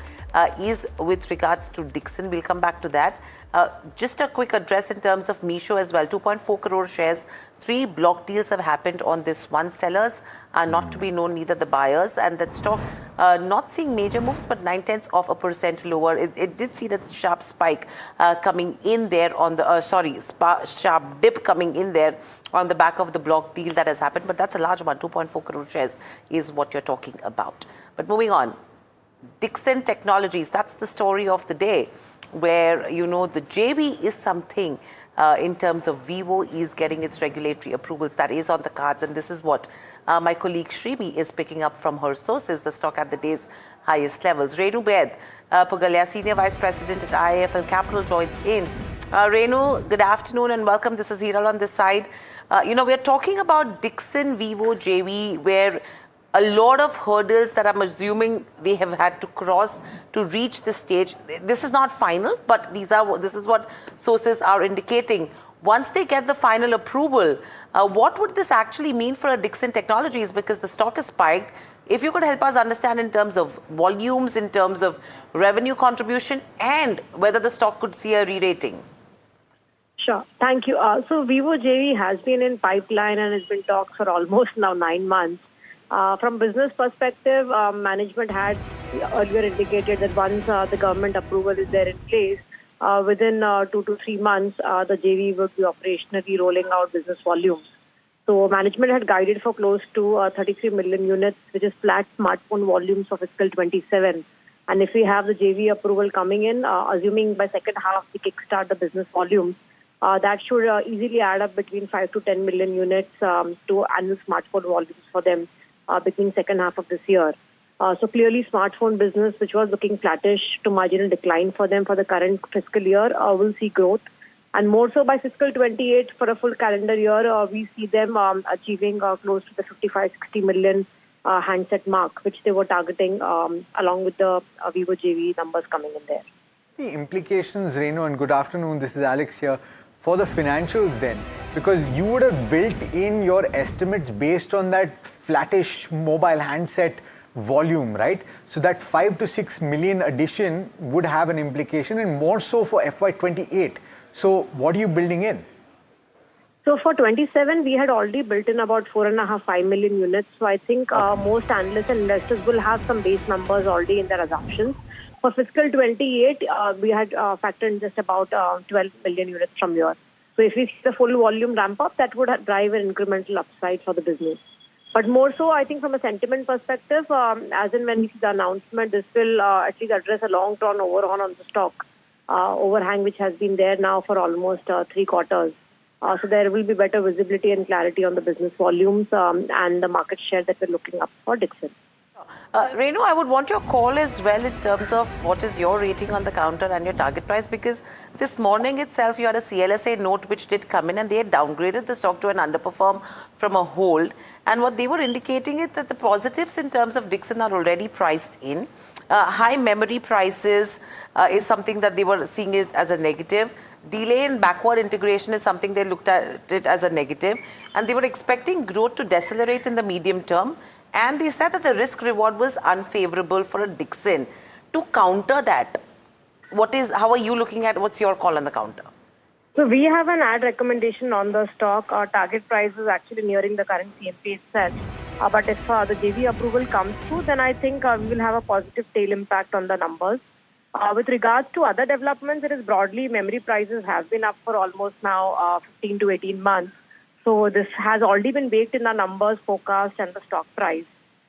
is with regards to Dixon. We'll come back to that. Just a quick address in terms of Meesho as well. 2.4 crore shares. 3 block deals have happened on this one. Sellers are not to be known, neither the buyers. And that stock not seeing major moves, but 0.9% lower. It did see that sharp spike coming in there on the, sharp dip coming in there on the back of the block deal that has happened. But that's a large one. 2.4 crore shares is what you're talking about. But moving on. Dixon Technologies, that's the story of the day, where, you know, the JV is something in terms of Vivo is getting its regulatory approvals. That is on the cards, and this is what my colleague Shrimi is picking up from her sources. The stock at the day's highest levels. Renu Bed Pugalia, Senior Vice President at IIFL Capital, joins in. Renu, good afternoon and welcome. This is Hiral on this side. We're talking about Dixon Vivo JV, where a lot of hurdles that I'm assuming they have had to cross to reach this stage. This is not final, but this is what sources are indicating. Once they get the final approval, what would this actually mean for a Dixon Technologies? Because the stock is spiked. If you could help us understand in terms of volumes, in terms of revenue contribution, and whether the stock could see a re-rating. Sure. Thank you. So Vivo JV has been in pipeline and has been talks for almost now 9 months. From business perspective, management had earlier indicated that once the government approval is there in place, within 2 to 3 months, the JV would be operationally rolling out business volumes. So management had guided for close to 33 million units, which is flat smartphone volumes for fiscal 27. And if we have the JV approval coming in, assuming by second half we kickstart the business volumes, that should easily add up between 5 to 10 million units to annual smartphone volumes for them between second half of this year. So clearly smartphone business, which was looking flattish to marginal decline for them for the current fiscal year, will see growth. And more so by fiscal 28 for a full calendar year, we see them achieving close to the 55-60 million handset mark, which they were targeting along with the Vivo JV numbers coming in there. The implications, Renu, and good afternoon, this is Alex here, for the financials then, because you would have built in your estimates based on that flattish mobile handset volume, right? So that 5 to 6 million addition would have an implication, and more so for FY28. So what are you building in? So for 27, we had already built in about 4.5-5 million units. So I think most analysts and investors will have some base numbers already in their assumptions. For fiscal 28, we had factored in just about 12 million units from here. So if we see the full volume ramp up, that would drive an incremental upside for the business. But more so, I think from a sentiment perspective, as in when we see the announcement, this will at least address a long-term overhang on the stock, overhang which has been there now for almost 3 quarters. So there will be better visibility and clarity on the business volumes and the market share that we're looking up for Dixon. Renu, I would want your call as well in terms of what is your rating on the counter and your target price, because this morning itself you had a CLSA note which did come in and they had downgraded the stock to an underperform from a hold. And what they were indicating is that the positives in terms of Dixon are already priced in. High memory prices is something that they were seeing it as a negative. Delay in backward integration is something they looked at it as a negative, and they were expecting growth to decelerate in the medium term, and they said that the risk reward was unfavorable for a Dixon. To counter that, how are you looking at, what's your call on the counter? So we have an ad recommendation on the stock. Our target price is actually nearing the current CMP itself. But if the JV approval comes through, then I think we will have a positive tail impact on the numbers. With regards to other developments, it is broadly memory prices have been up for almost now 15 to 18 months. So this has already been baked in the numbers, forecast and the stock price.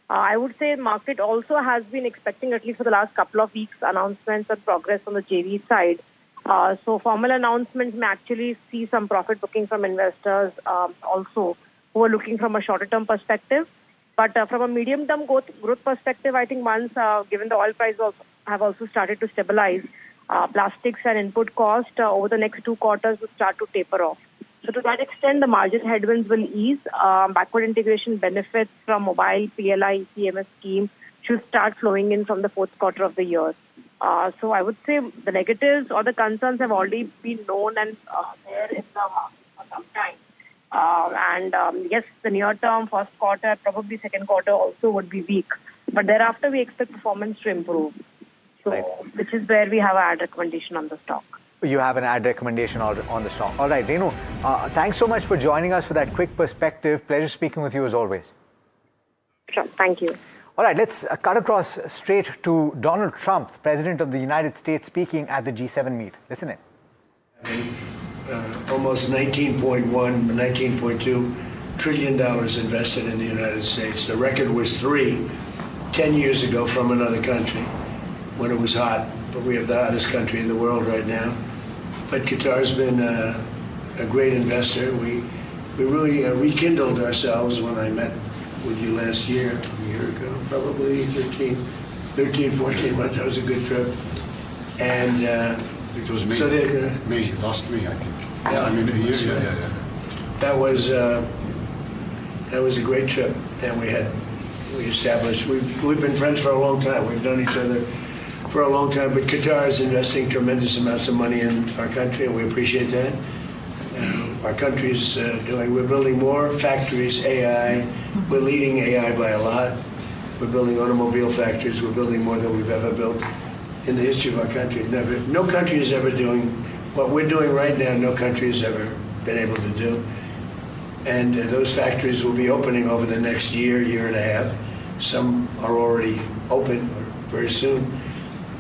I would say market also has been expecting, at least for the last couple of weeks, announcements and progress on the JV side. So formal announcements may actually see some profit booking from investors also who are looking from a shorter term perspective. But from a medium term growth perspective, I think once given the oil price have also started to stabilize, plastics and input cost over the next 2 quarters will start to taper off. So to that extent, the margin headwinds will ease. Backward integration benefits from mobile PLI ECMS scheme should start flowing in from the 4th quarter of the year. So I would say the negatives or the concerns have already been known and there in the market for some time. Yes, the near term, 1st quarter, probably 2nd quarter also would be weak. But thereafter, we expect performance to improve. So, which is where we have an ad recommendation on the stock. You have an ad recommendation on the stock. All right, Renu, thanks so much for joining us for that quick perspective. Pleasure speaking with you as always. Sure, thank you. All right, let's cut across straight to Donald Trump, President of the United States, speaking at the G7 meet. Listen in. Almost $19.1, $19.2 trillion invested in the United States. The record was 10 years ago from another country when it was hot. But we have the hottest country in the world right now. But Qatar's been a great investor. We really rekindled ourselves when I met with you last year, a year ago, probably 13, 14 months. That was a good trip. And it was me. So me, last me, I think. Yeah, I mean, a year. Yeah. That was a great trip, and we established. We've been friends for a long time. We've known each other for a long time, but Qatar is investing tremendous amounts of money in our country, and we appreciate that. Our country is we're building more factories, AI. We're leading AI by a lot. We're building automobile factories. We're building more than we've ever built in the history of our country. No country is ever doing what we're doing right now. No country has ever been able to do. And those factories will be opening over the next year and a half. Some are already open very soon.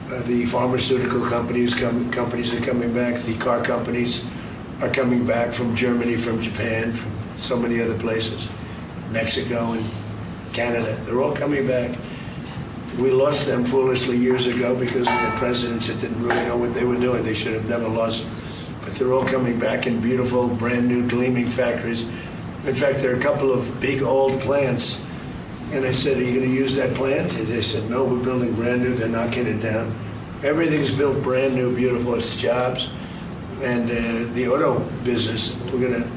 The pharmaceutical companies are coming back. The car companies are coming back from Germany, from Japan, from so many other places, Mexico and Canada. They're all coming back. We lost them foolishly years ago because we had presidents that didn't really know what they were doing. They should have never lost them. But they're all coming back in beautiful, brand new, gleaming factories. In fact, there are a couple of big old plants. And I said, are you going to use that plant? And they said, no, we're building brand new. They're knocking it down. Everything's built brand new, beautiful. It's jobs. And the auto business, we're going to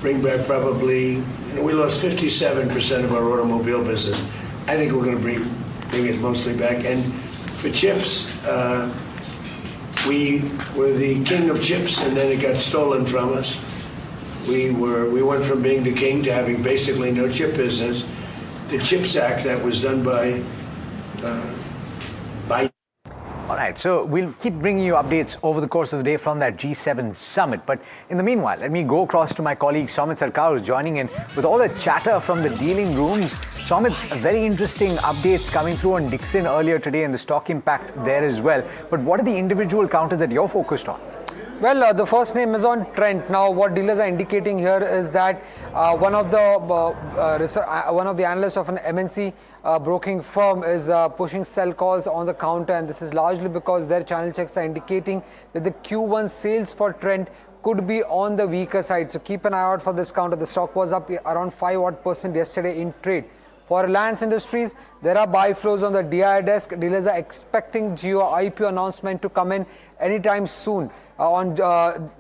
bring back probably, we lost 57% of our automobile business. I think we're going to bring it mostly back. And for chips, we were the king of chips, and then it got stolen from us. We went from being the king to having basically no chip business. The CHIPS Act that was done by buy. All right, so we'll keep bringing you updates over the course of the day from that G7 summit. But in the meanwhile, let me go across to my colleague Somit Sarkar, who's joining in with all the chatter from the dealing rooms. Somit, very interesting updates coming through on Dixon earlier today and the stock impact there as well. But what are the individual counters that you're focused on? Well, the first name is on Trent. Now, what dealers are indicating here is that one of the analysts of an MNC broking firm is pushing sell calls on the counter, and this is largely because their channel checks are indicating that the Q1 sales for Trent could be on the weaker side. So keep an eye out for this counter. The stock was up around 5% yesterday in trade. For Reliance Industries, there are buy flows on the DI desk. Dealers are expecting Jio IPO announcement to come in anytime soon. On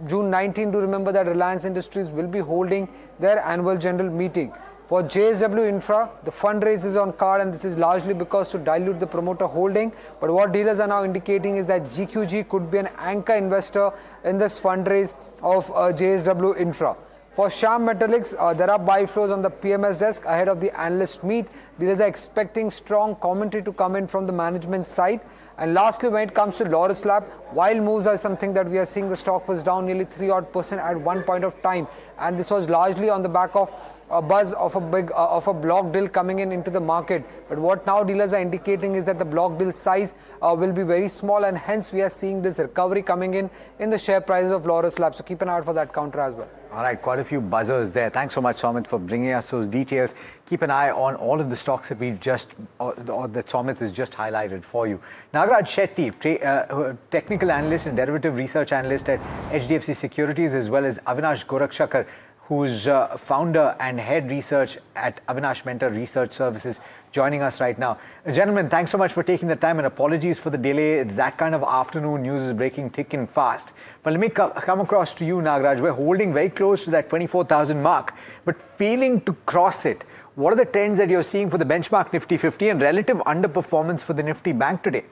June 19, do remember that Reliance Industries will be holding their annual general meeting. For JSW Infra, the fundraise is on card, and this is largely because to dilute the promoter holding. But what dealers are now indicating is that GQG could be an anchor investor in this fundraise of JSW Infra. For Shyam Metallics, there are buy flows on the PMS desk ahead of the analyst meet. Dealers are expecting strong commentary to come in from the management side. And lastly, when it comes to Laurus Lab, wild moves are something that we are seeing. The stock was down nearly 3% at one point of time, and this was largely on the back of a buzz of a block deal coming into the market. But what now dealers are indicating is that the block deal size will be very small, and hence we are seeing this recovery coming in the share prices of Laurus Lab. So keep an eye out for that counter as well. All right, quite a few buzzers there. Thanks so much, Somit, for bringing us those details. Keep an eye on all of the stocks that that Somit has just highlighted for you. Nagaraj Shetty, technical analyst and derivative research analyst at HDFC Securities, as well as Avinash Gorakshakar, who's founder and head research at Avinash Mentor Research Services, joining us right now. Gentlemen, thanks so much for taking the time, and apologies for the delay. It's that kind of afternoon. News is breaking thick and fast. But let me come across to you, Nagaraj. We're holding very close to that 24,000 mark, but failing to cross it. What are the trends that you're seeing for the benchmark Nifty 50 and relative underperformance for the Nifty Bank today?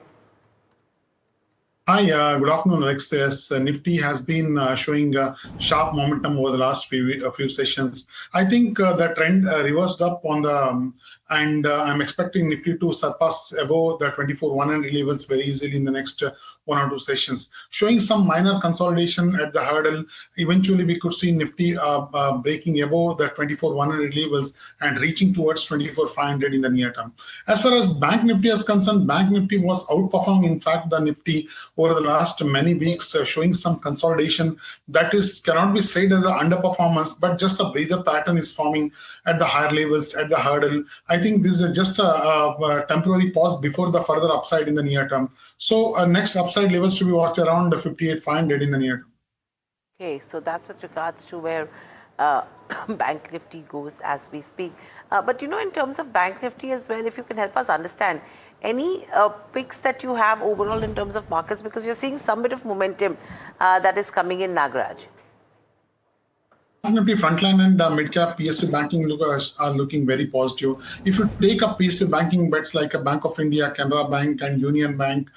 Hi, good afternoon, Alex. Yes, Nifty has been showing sharp momentum over the last few sessions. I think the trend reversed up on the and I'm expecting Nifty to surpass above the 24,100 levels very easily in the next 1 or 2 sessions, showing some minor consolidation at the hurdle. Eventually, we could see Nifty breaking above the 24,100 levels and reaching towards 24,500 in the near term. As far as Bank Nifty is concerned, Bank Nifty was outperforming, in fact, the Nifty over the last many weeks, showing some consolidation. That is cannot be said as an underperformance, but just a breather pattern is forming at the higher levels at the hurdle. I think this is just a temporary pause before the further upside in the near term. So next upside levels to be watched around the 58,500 in the near term. Okay, so that's with regards to where Bank Nifty goes as we speak. But in terms of Bank Nifty as well, if you can help us understand any picks that you have overall in terms of markets, because you're seeing some bit of momentum that is coming in, Nagaraj. Nifty frontline and mid-cap PSU banking are looking very positive. If you take up PSU banking bets like a Bank of India, Canara Bank, and Union Bank,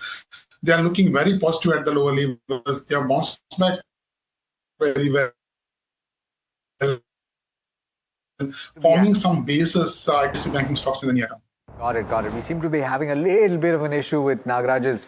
they are looking very positive at the lower levels. They have bounced back very well, forming some basis PSU banking stocks in the near term. Got it. We seem to be having a little bit of an issue with Nagaraj's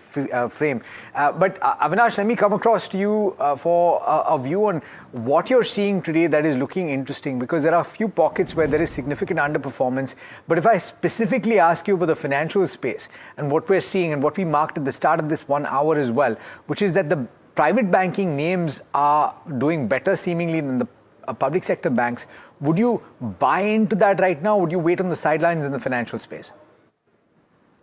frame. But Avinash, let me come across to you for a view on what you're seeing today that is looking interesting, because there are a few pockets where there is significant underperformance. But if I specifically ask you about the financial space and what we're seeing and what we marked at the start of this 1 hour as well, which is that the private banking names are doing better seemingly than the public sector banks. Would you buy into that right now? Would you wait on the sidelines in the financial space?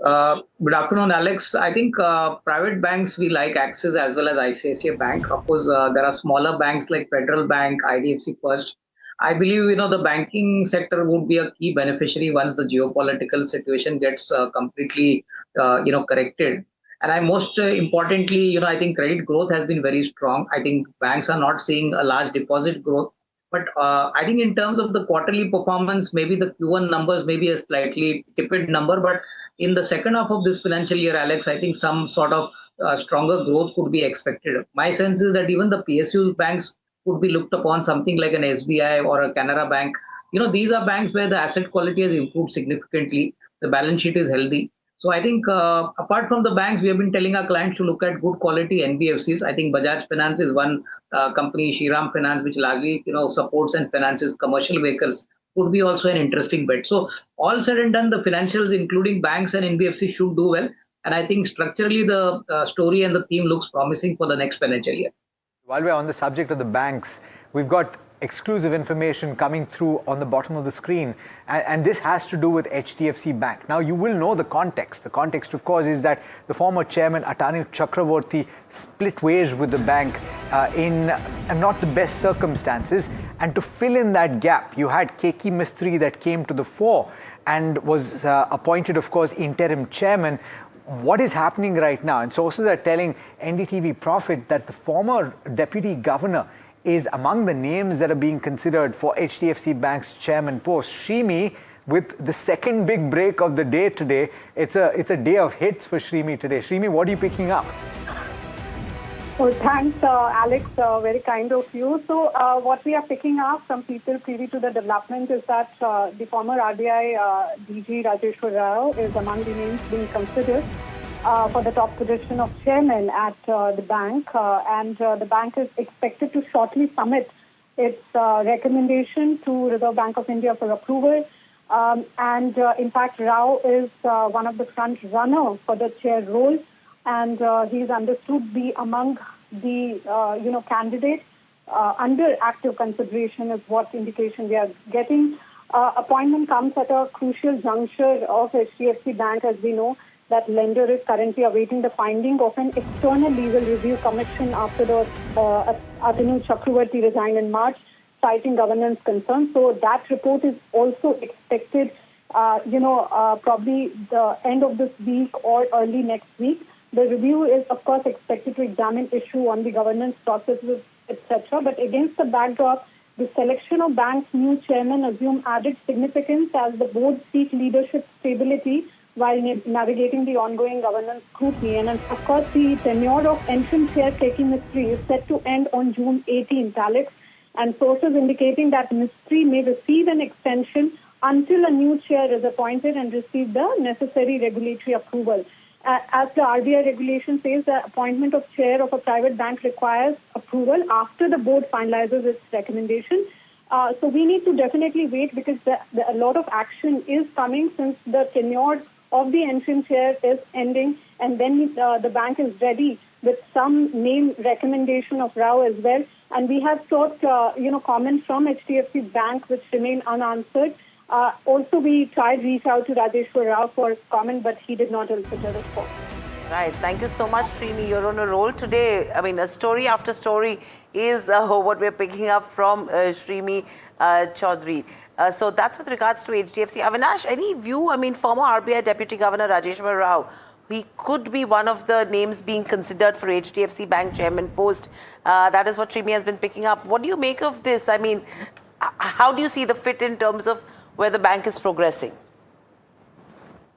Good afternoon, Alex. I think private banks, we like Axis as well as ICICI Bank. Of course, there are smaller banks like Federal Bank, IDFC First. I believe, the banking sector would be a key beneficiary once the geopolitical situation gets completely, corrected. And most importantly, I think credit growth has been very strong. I think banks are not seeing a large deposit growth. But I think in terms of the quarterly performance, maybe the Q1 numbers may be a slightly tepid number. But in the second half of this financial year, Alex, I think some sort of stronger growth could be expected. My sense is that even the PSU banks could be looked upon, something like an SBI or a Canara Bank. These are banks where the asset quality has improved significantly. The balance sheet is healthy. So I think apart from the banks, we have been telling our clients to look at good quality NBFCs. I think Bajaj Finance is one company, Shriram Finance, which largely supports and finances commercial vehicles, could be also an interesting bet. So all said and done, the financials, including banks and NBFCs, should do well. And I think structurally the story and the theme looks promising for the next financial year. While we're on the subject of the banks, we've got exclusive information coming through on the bottom of the screen, and this has to do with HDFC Bank. Now, you will know the context. The context, of course, is that the former chairman, Atanu Chakraborty, split ways with the bank in not the best circumstances. And to fill in that gap, you had Keki Mistry that came to the fore and was appointed, of course, interim chairman. What is happening right now? And sources are telling NDTV Profit that the former deputy governor is among the names that are being considered for HDFC Bank's chairman post. Shrimi, with the second big break of the day today, it's a day of hits for Shrimi today. Shrimi, what are you picking up? Well, thanks, Alex. Very kind of you. So what we are picking up from people privy to the development is that the former RBI DG Rajeshwar Rao is among the names being considered for the top position of chairman at the bank. And the bank is expected to shortly submit its recommendation to Reserve Bank of India for approval. In fact, Rao is one of the front runners for the chair role. And he is understood to be among the candidates under active consideration is what indication we are getting. Appointment comes at a crucial juncture of HDFC Bank, as we know that lender is currently awaiting the finding of an external legal review commission after the Atanu Chakraborty resigned in March, citing governance concerns. So that report is also expected, probably the end of this week or early next week. The review is, of course, expected to examine issue on the governance processes, etc. But against the backdrop, the selection of bank's new chairman assume added significance as the board seek leadership stability while navigating the ongoing governance scrutiny. And of course, the tenure of interim chair Keki Mistry is set to end on June 18th, Alex. And sources indicating that Mistry may receive an extension until a new chair is appointed and receive the necessary regulatory approval. As the RBI regulation says, the appointment of chair of a private bank requires approval after the board finalizes its recommendation. So we need to definitely wait because a lot of action is coming since the tenure of the interim chair is ending, and then the bank is ready with some name recommendation of Rao as well. And we have sought, comments from HDFC Bank which remain unanswered. Also, we tried to reach out to Rajeshwar Rao for comment, but he did not elicit a response. Right. Thank you so much, Srini. You're on a roll today. I mean, a story after story is what we're picking up from Srini Chaudhary. So that's with regards to HDFC. Avinash, any view? I mean, former RBI Deputy Governor Rajeshwar Rao, he could be one of the names being considered for HDFC Bank chairman post. That is what Srini has been picking up. What do you make of this? I mean, how do you see the fit in terms of where the bank is progressing?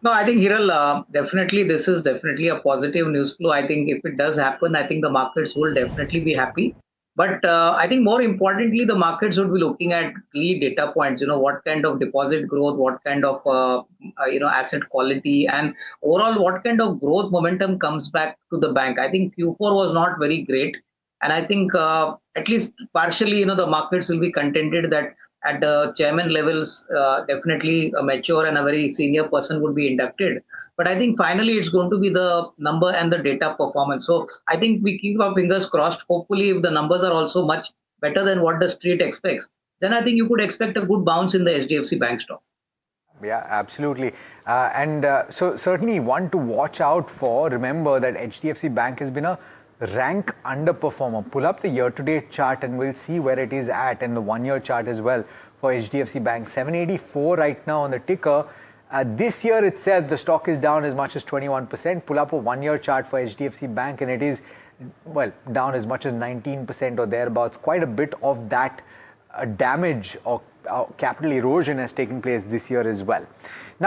No, I think, Hiral, definitely this is definitely a positive news flow. I think if it does happen, I think the markets will definitely be happy. But I think more importantly, the markets would be looking at key data points, what kind of deposit growth, what kind of, asset quality, and overall, what kind of growth momentum comes back to the bank. I think Q4 was not very great. And I think at least partially, the markets will be contented that at the chairman levels, definitely a mature and a very senior person would be inducted. But I think finally it's going to be the number and the data performance. So I think we keep our fingers crossed. Hopefully, if the numbers are also much better than what the street expects, then I think you could expect a good bounce in the HDFC Bank stock. Yeah, absolutely. So certainly one to watch out for. Remember that HDFC Bank has been a rank underperformer. Pull up the year-to-date chart and we'll see where it is at, and the one-year chart as well for HDFC Bank. 784 right now on the ticker. This year itself, the stock is down as much as 21%. Pull up a one-year chart for HDFC Bank and it is, well, down as much as 19% or thereabouts. Quite a bit of that damage or capital erosion has taken place this year as well. Now,